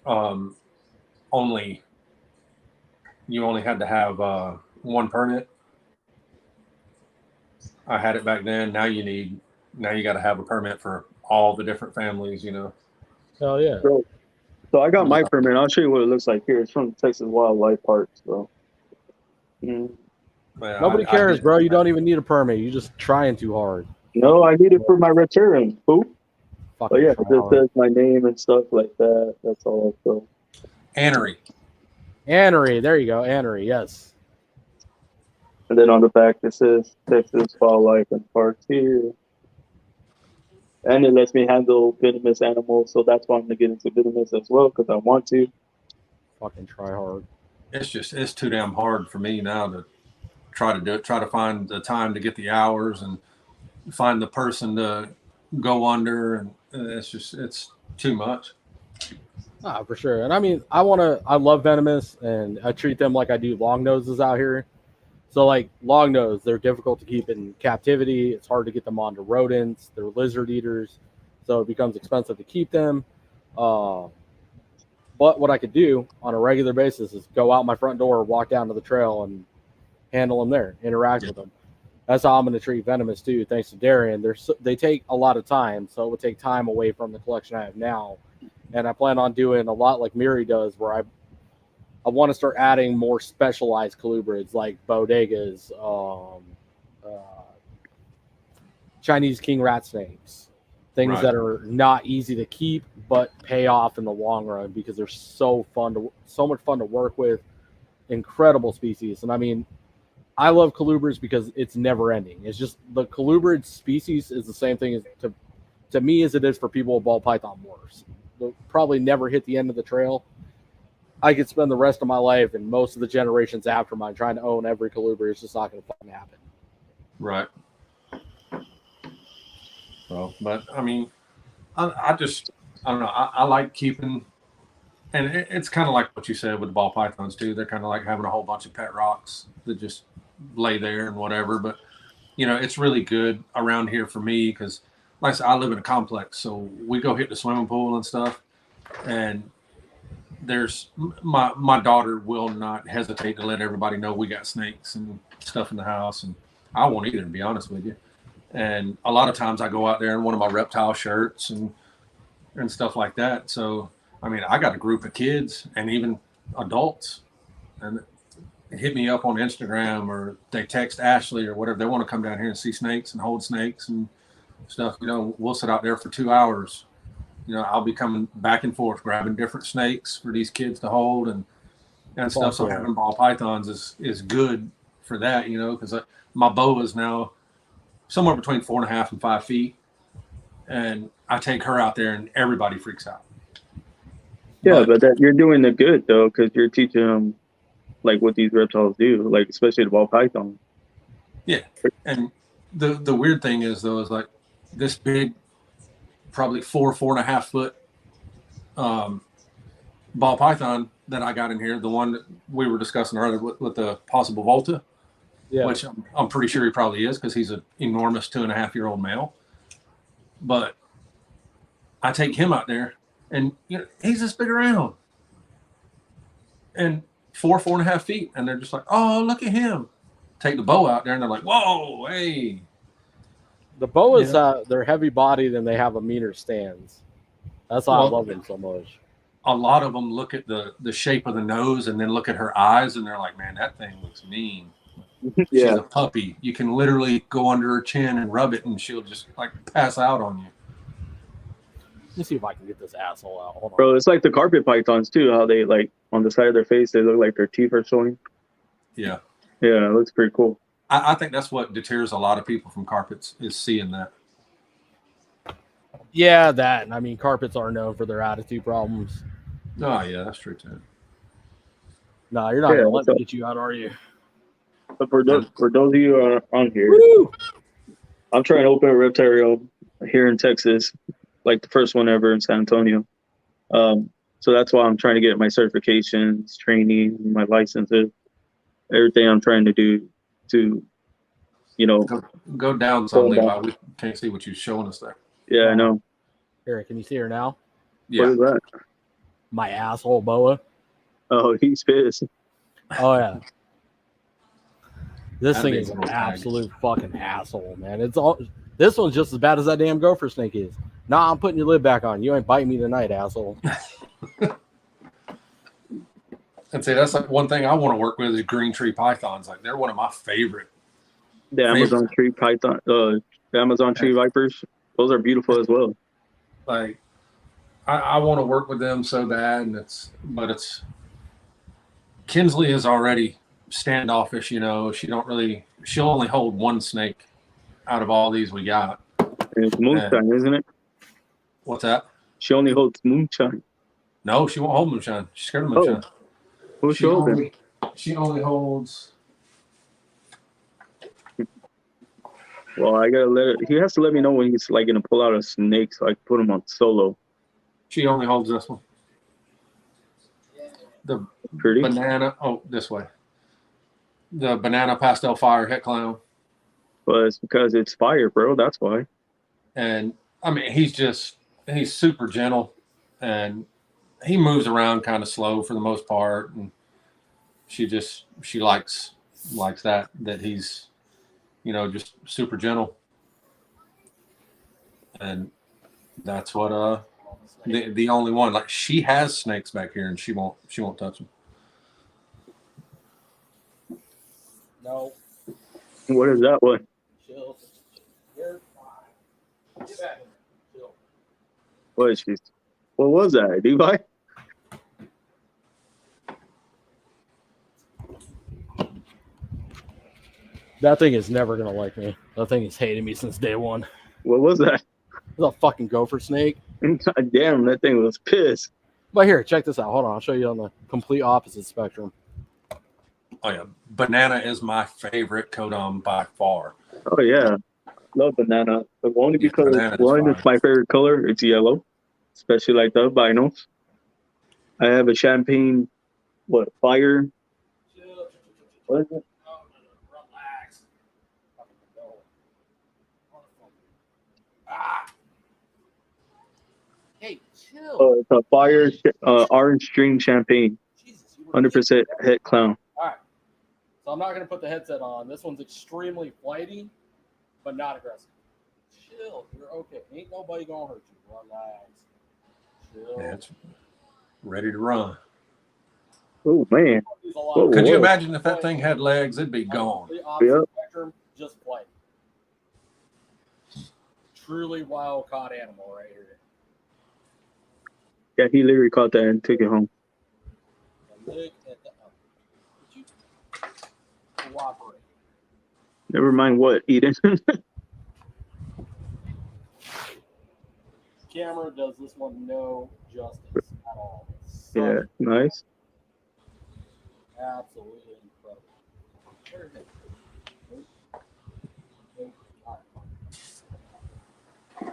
you only had to have 1 permit. I had it back then. Now you got to have a permit for all the different families, you know. Hell yeah. So I got my permit. I'll show you what it looks like here. It's from Texas Wildlife Park. So Nobody cares, bro. You don't even need a permit. You're just trying too hard. no, I need it for my return. Fool. Fucking Oh yeah, it try just hard. says my name and stuff like that. That's all. So Annery. There you go. Annery, yes. and then on the back it says Texas Wildlife and Parks here. And it lets me handle venomous animals, so that's why I'm gonna get into venomous as well because I want to. Fucking try hard. It's too damn hard for me now to try to do it. Try to find the time to get the hours and find the person to go under, and it's too much. Ah, for sure. And I mean, I love venomous, and I treat them like I do long noses out here. So like long nose, they're difficult to keep in captivity. It's hard to get them onto rodents. They're lizard eaters, so it becomes expensive to keep them. But what I could do on a regular basis is go out my front door, walk down to the trail, and handle them there, interact with them. That's how I'm going to treat venomous too. Thanks to Darian, they take a lot of time, so it would take time away from the collection I have now. And I plan on doing a lot like Miri does, where I want to start adding more specialized colubrids like bodegas, Chinese king rat snakes, things that are not easy to keep but pay off in the long run because they're so much fun to work with. incredible species. And I mean, I love colubrids because it's never ending. It's just the colubrid species is the same thing as to me as it is for people with ball python morphs. They'll probably never hit the end of the trail. I could spend the rest of my life and most of the generations after mine trying to own every colubrid. It's just not going to fucking happen. Right. So, but I mean, I don't know. I like keeping, and it's kind of like what you said with the ball pythons too. They're kind of like having a whole bunch of pet rocks that just lay there and whatever. But you know, it's really good around here for me because, like I said, I live in a complex, so we go hit the swimming pool and stuff. And there's my daughter will not hesitate to let everybody know we got snakes and stuff in the house, and I won't either, to be honest with you. And a lot of times I go out there in one of my reptile shirts and stuff like that. So I mean, I got a group of kids and even adults, and hit me up on Instagram or they text Ashley or whatever. They want to come down here and see snakes and hold snakes and stuff. You know, we'll sit out there for 2 hours. You know, I'll be coming back and forth, grabbing different snakes for these kids to hold and stuff. So having ball pythons is good for that, you know, because my boa is now somewhere between 4.5 and 5 feet. And I take her out there and everybody freaks out. Yeah, but that you're doing it good though, because you're teaching them like what these reptiles do, like especially the ball python. Yeah, and the weird thing is though is like this big, probably 4.5 foot ball python that I got in here, the one that we were discussing earlier with the possible Volta, which I'm pretty sure he probably is because he's an enormous 2.5-year-old male. But I take him out there, and you know he's this big around, and 4.5 feet, and they're just like, "Oh, look at him!" Take the boa out there, and they're like, "Whoa, hey!" The boas, they're heavy bodied and they have a meaner stance. That's why I love them so much. A lot of them look at the shape of the nose and then look at her eyes, and they're like, "Man, that thing looks mean." She's a puppy. You can literally go under her chin and rub it, and she'll just like pass out on you. Let me see if I can get this asshole out. Hold on. Bro, it's like the carpet pythons too, how they like on the side of their face, they look like their teeth are showing. Yeah. Yeah, it looks pretty cool. I think that's what deters a lot of people from carpets is seeing that. Yeah, that. And I mean, carpets are known for their attitude problems. Oh, yeah, that's true too. No, you're not going to let me get you out, are you? But for those of you who are on here, I'm trying to open a reptile here in Texas, like the first one ever in San Antonio. So that's why I'm trying to get my certifications, training, my licenses, everything I'm trying to do to, you know. Go down some, Levi. We can't see what you're showing us there. Yeah, I know. Here, can you see her now? Yeah. What is that? My asshole boa. Oh, he's pissed. Oh, yeah. This thing is an absolute fucking asshole, man. This one's just as bad as that damn gopher snake is. Nah, I'm putting your lid back on. You ain't biting me tonight, asshole. And see, that's like one thing I want to work with is green tree pythons. Like they're one of my favorite. The Amazon tree python, the Amazon tree vipers. Those are beautiful as well. Like I want to work with them so bad, and it's Kinsley is already standoffish. You know, she'll only hold one snake out of all these we got. And it's moonshine, isn't it? What's that? She only holds moonshine. No, she won't hold moonshine. She's scared of moonshine. Who's she holding? She only holds. Well, I gotta let it. He has to let me know when he's like gonna pull out a snake, so I can put him on solo. She only holds this one. The banana. Oh, this way. The banana pastel fire het clown. But it's because it's fire, bro. That's why. And I mean, he's super gentle, and he moves around kind of slow for the most part. And she likes that he's, you know, just super gentle. And that's what the only one. Like she has snakes back here, and she won't touch them. No. What is that one? Chill. You're fine. Get back in there. Chill. What is she? What was that, Levi? That thing is never gonna like me. That thing has hated me since day one. What was that? It was a fucking gopher snake. God damn, that thing was pissed. But here, check this out. Hold on, I'll show you on the complete opposite spectrum. Oh yeah, banana is my favorite codon by far. Oh yeah, love banana. But only Yeah, because banana is one, fire. it's my favorite color. It's yellow, especially like the albinos. I have a champagne, fire? What is it? Relax. Hey, chill. Oh, it's a fire orange string champagne. 100% het clown. All right. So I'm not going to put the headset on. This one's extremely flighty, but not aggressive. Chill. You're okay. Ain't nobody going to hurt you. Relax. Chill. Yeah, it's ready to run. Oh, man. Whoa, Could you whoa. imagine if that thing had legs? It'd be gone. The opposite Yep. spectrum, just flight. Truly wild caught animal right here. Yeah, he literally caught that and took it home. Look at the Would you cooperate? Never mind what, Eden. Camera does this one no justice at all. Yeah, nice. Absolutely incredible. Where is it? All right.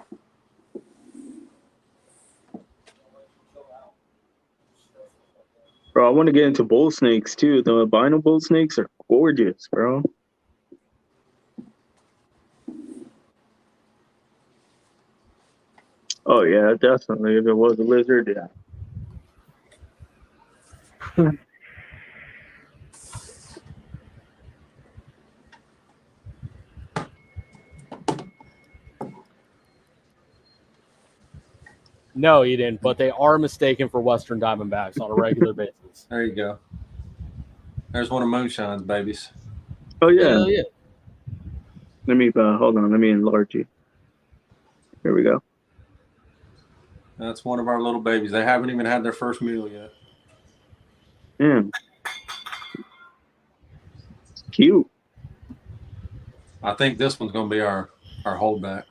Bro, I want to get into bull snakes too. The albino bull snakes are gorgeous, bro. Oh yeah, definitely. If it was a lizard, yeah. No, you didn't, but they are mistaken for Western Diamondbacks on a regular basis. There you go. There's one of Moonshine's babies. Oh yeah. Hell yeah. Let me hold on. Let me enlarge you. Here we go. That's one of our little babies. They haven't even had their first meal yet. Damn. Cute. I think this one's going to be our holdback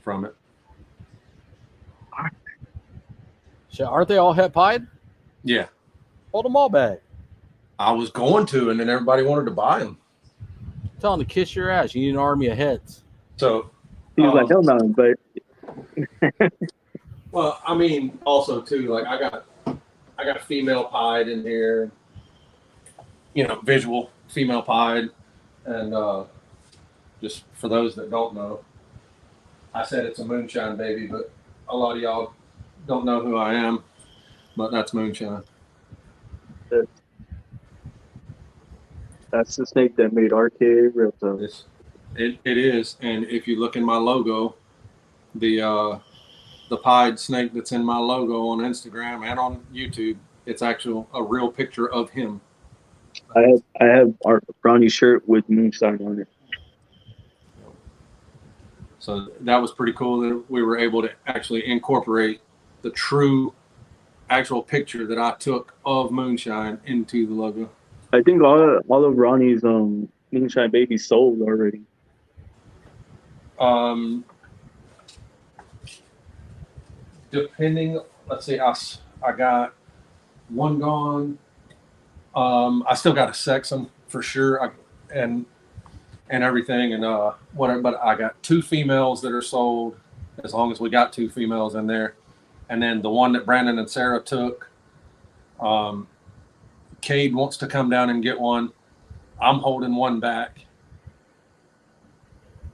from it. Shit, aren't they all het pied? Yeah. Hold them all back. I was going to, and then everybody wanted to buy them. Tell them to kiss your ass. You need an army of heads. So He was like, hell no, but well, I mean, also too, like I got female pied in here, visual female pied, and just for those that don't know, I said it's a Moonshine baby, but a lot of y'all don't know who I am, but that's Moonshine. that's the snake that made RK Reptiles. It is, and if you look in my logo, the pied snake that's in my logo on Instagram and on YouTube, it's a real picture of him. I have our brownie shirt with Moonshine on it. So that was pretty cool that we were able to actually incorporate the true actual picture that I took of Moonshine into the logo. I think all of Ronnie's Moonshine babies sold already. Depending, let's see, I got one gone. I still got to sex them for sure, and everything, and whatever. But I got 2 females that are sold. As long as we got 2 females in there, and then the one that Brandon and Sarah took. Cade wants to come down and get one. I'm holding one back,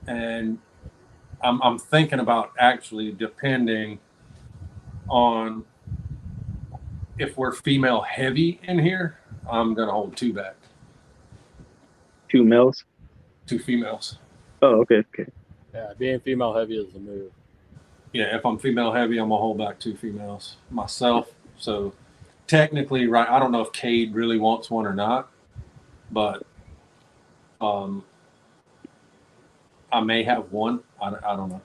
and I'm thinking about actually, depending on if we're female heavy in here, I'm gonna hold 2 back. 2 males? 2 females. Oh, okay. Yeah, being female heavy is the move. Yeah, if I'm female heavy, I'm gonna hold back 2 females myself. So technically, right, I don't know if Cade really wants one or not, but I may have one. I don't know.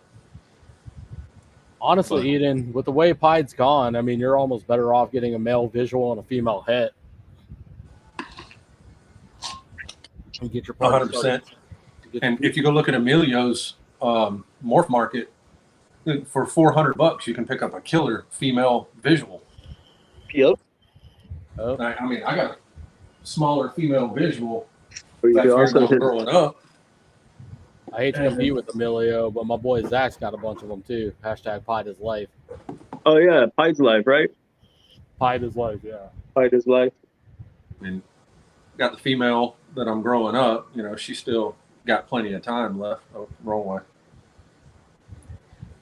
Honestly, Eden, with the way Pied's gone, I mean, you're almost better off getting a male visual and a female het. I You get your party 100%. And if you go look at Emilio's morph market, for $400, you can pick up a killer female visual. Yep. Oh. I mean, I got a smaller female visual But you back could here also when I'm hit, growing up. I hate to compete with Emilio, but my boy Zach's got a bunch of them too. Hashtag Pied is life. oh yeah, Pied's life, right? Pied is life, yeah. Pied is life. And got the female that I'm growing up. You know, she still got plenty of time left. Oh, wrong way.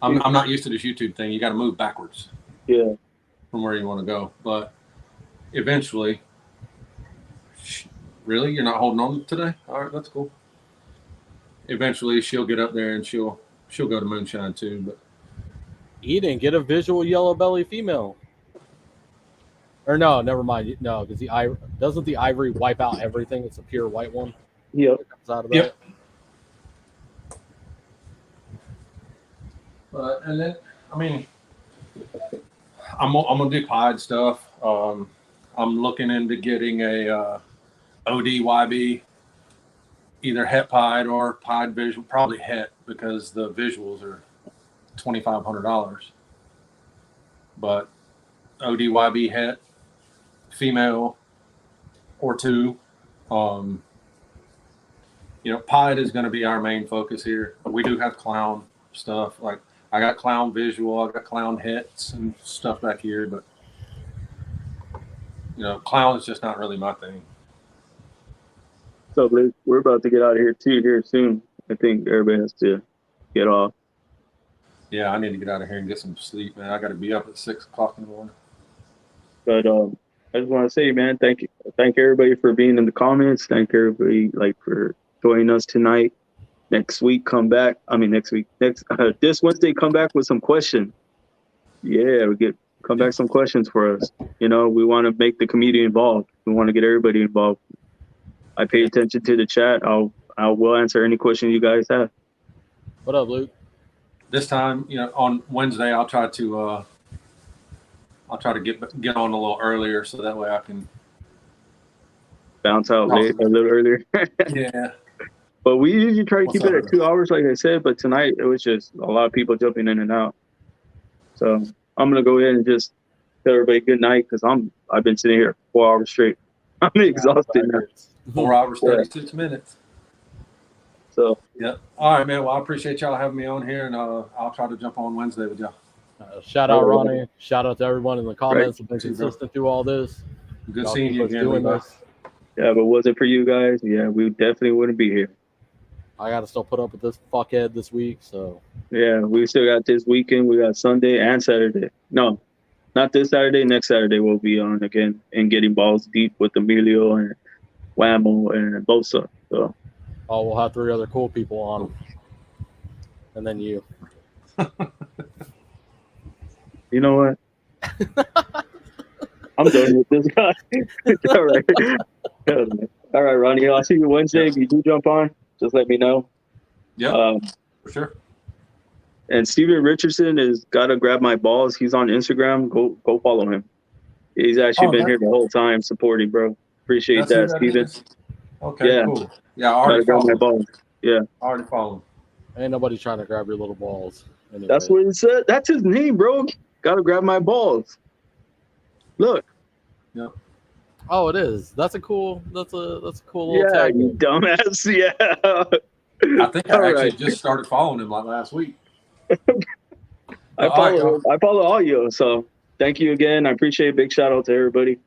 I'm not used to this YouTube thing. You got to move backwards. Yeah. From where you want to go, but eventually. Really, you're not holding on today? All right, that's cool. Eventually, she'll get up there and she'll go to moonshine too. But He didn't get a visual yellow belly female. Or no, never mind. No, because doesn't the ivory wipe out everything? It's a pure white one. Yep. That comes out of that. Yep. And then, I mean, I'm gonna do pied stuff. I'm looking into getting a ODYB, either het pied or pied visual. Probably het because the visuals are $2,500. But ODYB het, female or two. You know, pied is going to be our main focus here. We do have clown stuff. Like I got clown visual, I got clown hets and stuff back here, but you know, clown is just not really my thing. So Luke, we're about to get out of here too here soon. I think everybody has to get off. Yeah, I need to get out of here and get some sleep, man. I got to be up at 6 o'clock in the morning. But I just want to say, man, thank everybody for being in the comments. Thank everybody for joining us tonight. Next week, come back. I mean, this Wednesday, come back with some questions. Yeah, come back some questions for us. You know, we want to make the community involved. We want to get everybody involved. I pay attention to the chat. I will answer any question you guys have. What up, Luke? This time, you know, on Wednesday, I'll try to get on a little earlier so that way I can bounce out late a little earlier. Yeah. But we usually try to keep it at 2 hours, like I said. But tonight it was just a lot of people jumping in and out. So I'm gonna go ahead and just tell everybody good night because I've been sitting here 4 hours straight. I'm exhausted now. 4 hours, 36 minutes. So yeah. All right, man. Well, I appreciate y'all having me on here, and I'll try to jump on Wednesday with y'all. Shout out Ronnie. Shout out to everyone in the comments who've been consistent through all this. Good Y'all seeing keep you us again. doing this. yeah, but was it for you guys? Yeah, we definitely wouldn't be here. I got to still put up with this fuckhead this week. So Yeah, we still got this weekend. We got Sunday and Saturday. No, not this Saturday. Next Saturday we'll be on again and getting balls deep with Emilio and Whammo and Bosa. So we'll have 3 other cool people on, and then you. you know what? I'm done with this guy. All right. All right, Ronnie. I'll see you Wednesday. If you do jump on, just let me know. Yeah, for sure. And Steven Richardson is gotta grab my balls. He's on Instagram. Go follow him. He's actually been here the whole time supporting, bro. Appreciate that, Steven. Okay, cool. Yeah, I already grab my followed. balls. Yeah. I already followed. Ain't nobody trying to grab your little balls. Anyway. That's what it said. That's his name, bro. Gotta grab my balls. Look. Yeah. Oh, it is. That's a cool little tag. You dumbass. Yeah. I think I actually just started following him like last week. I follow all you. So thank you again. I appreciate it. Big shout out to everybody.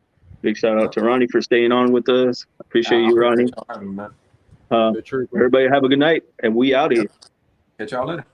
Big shout out to Ronnie for staying on with us. Appreciate you, Ronnie. Everybody have a good night, and we out of here. Catch y'all later.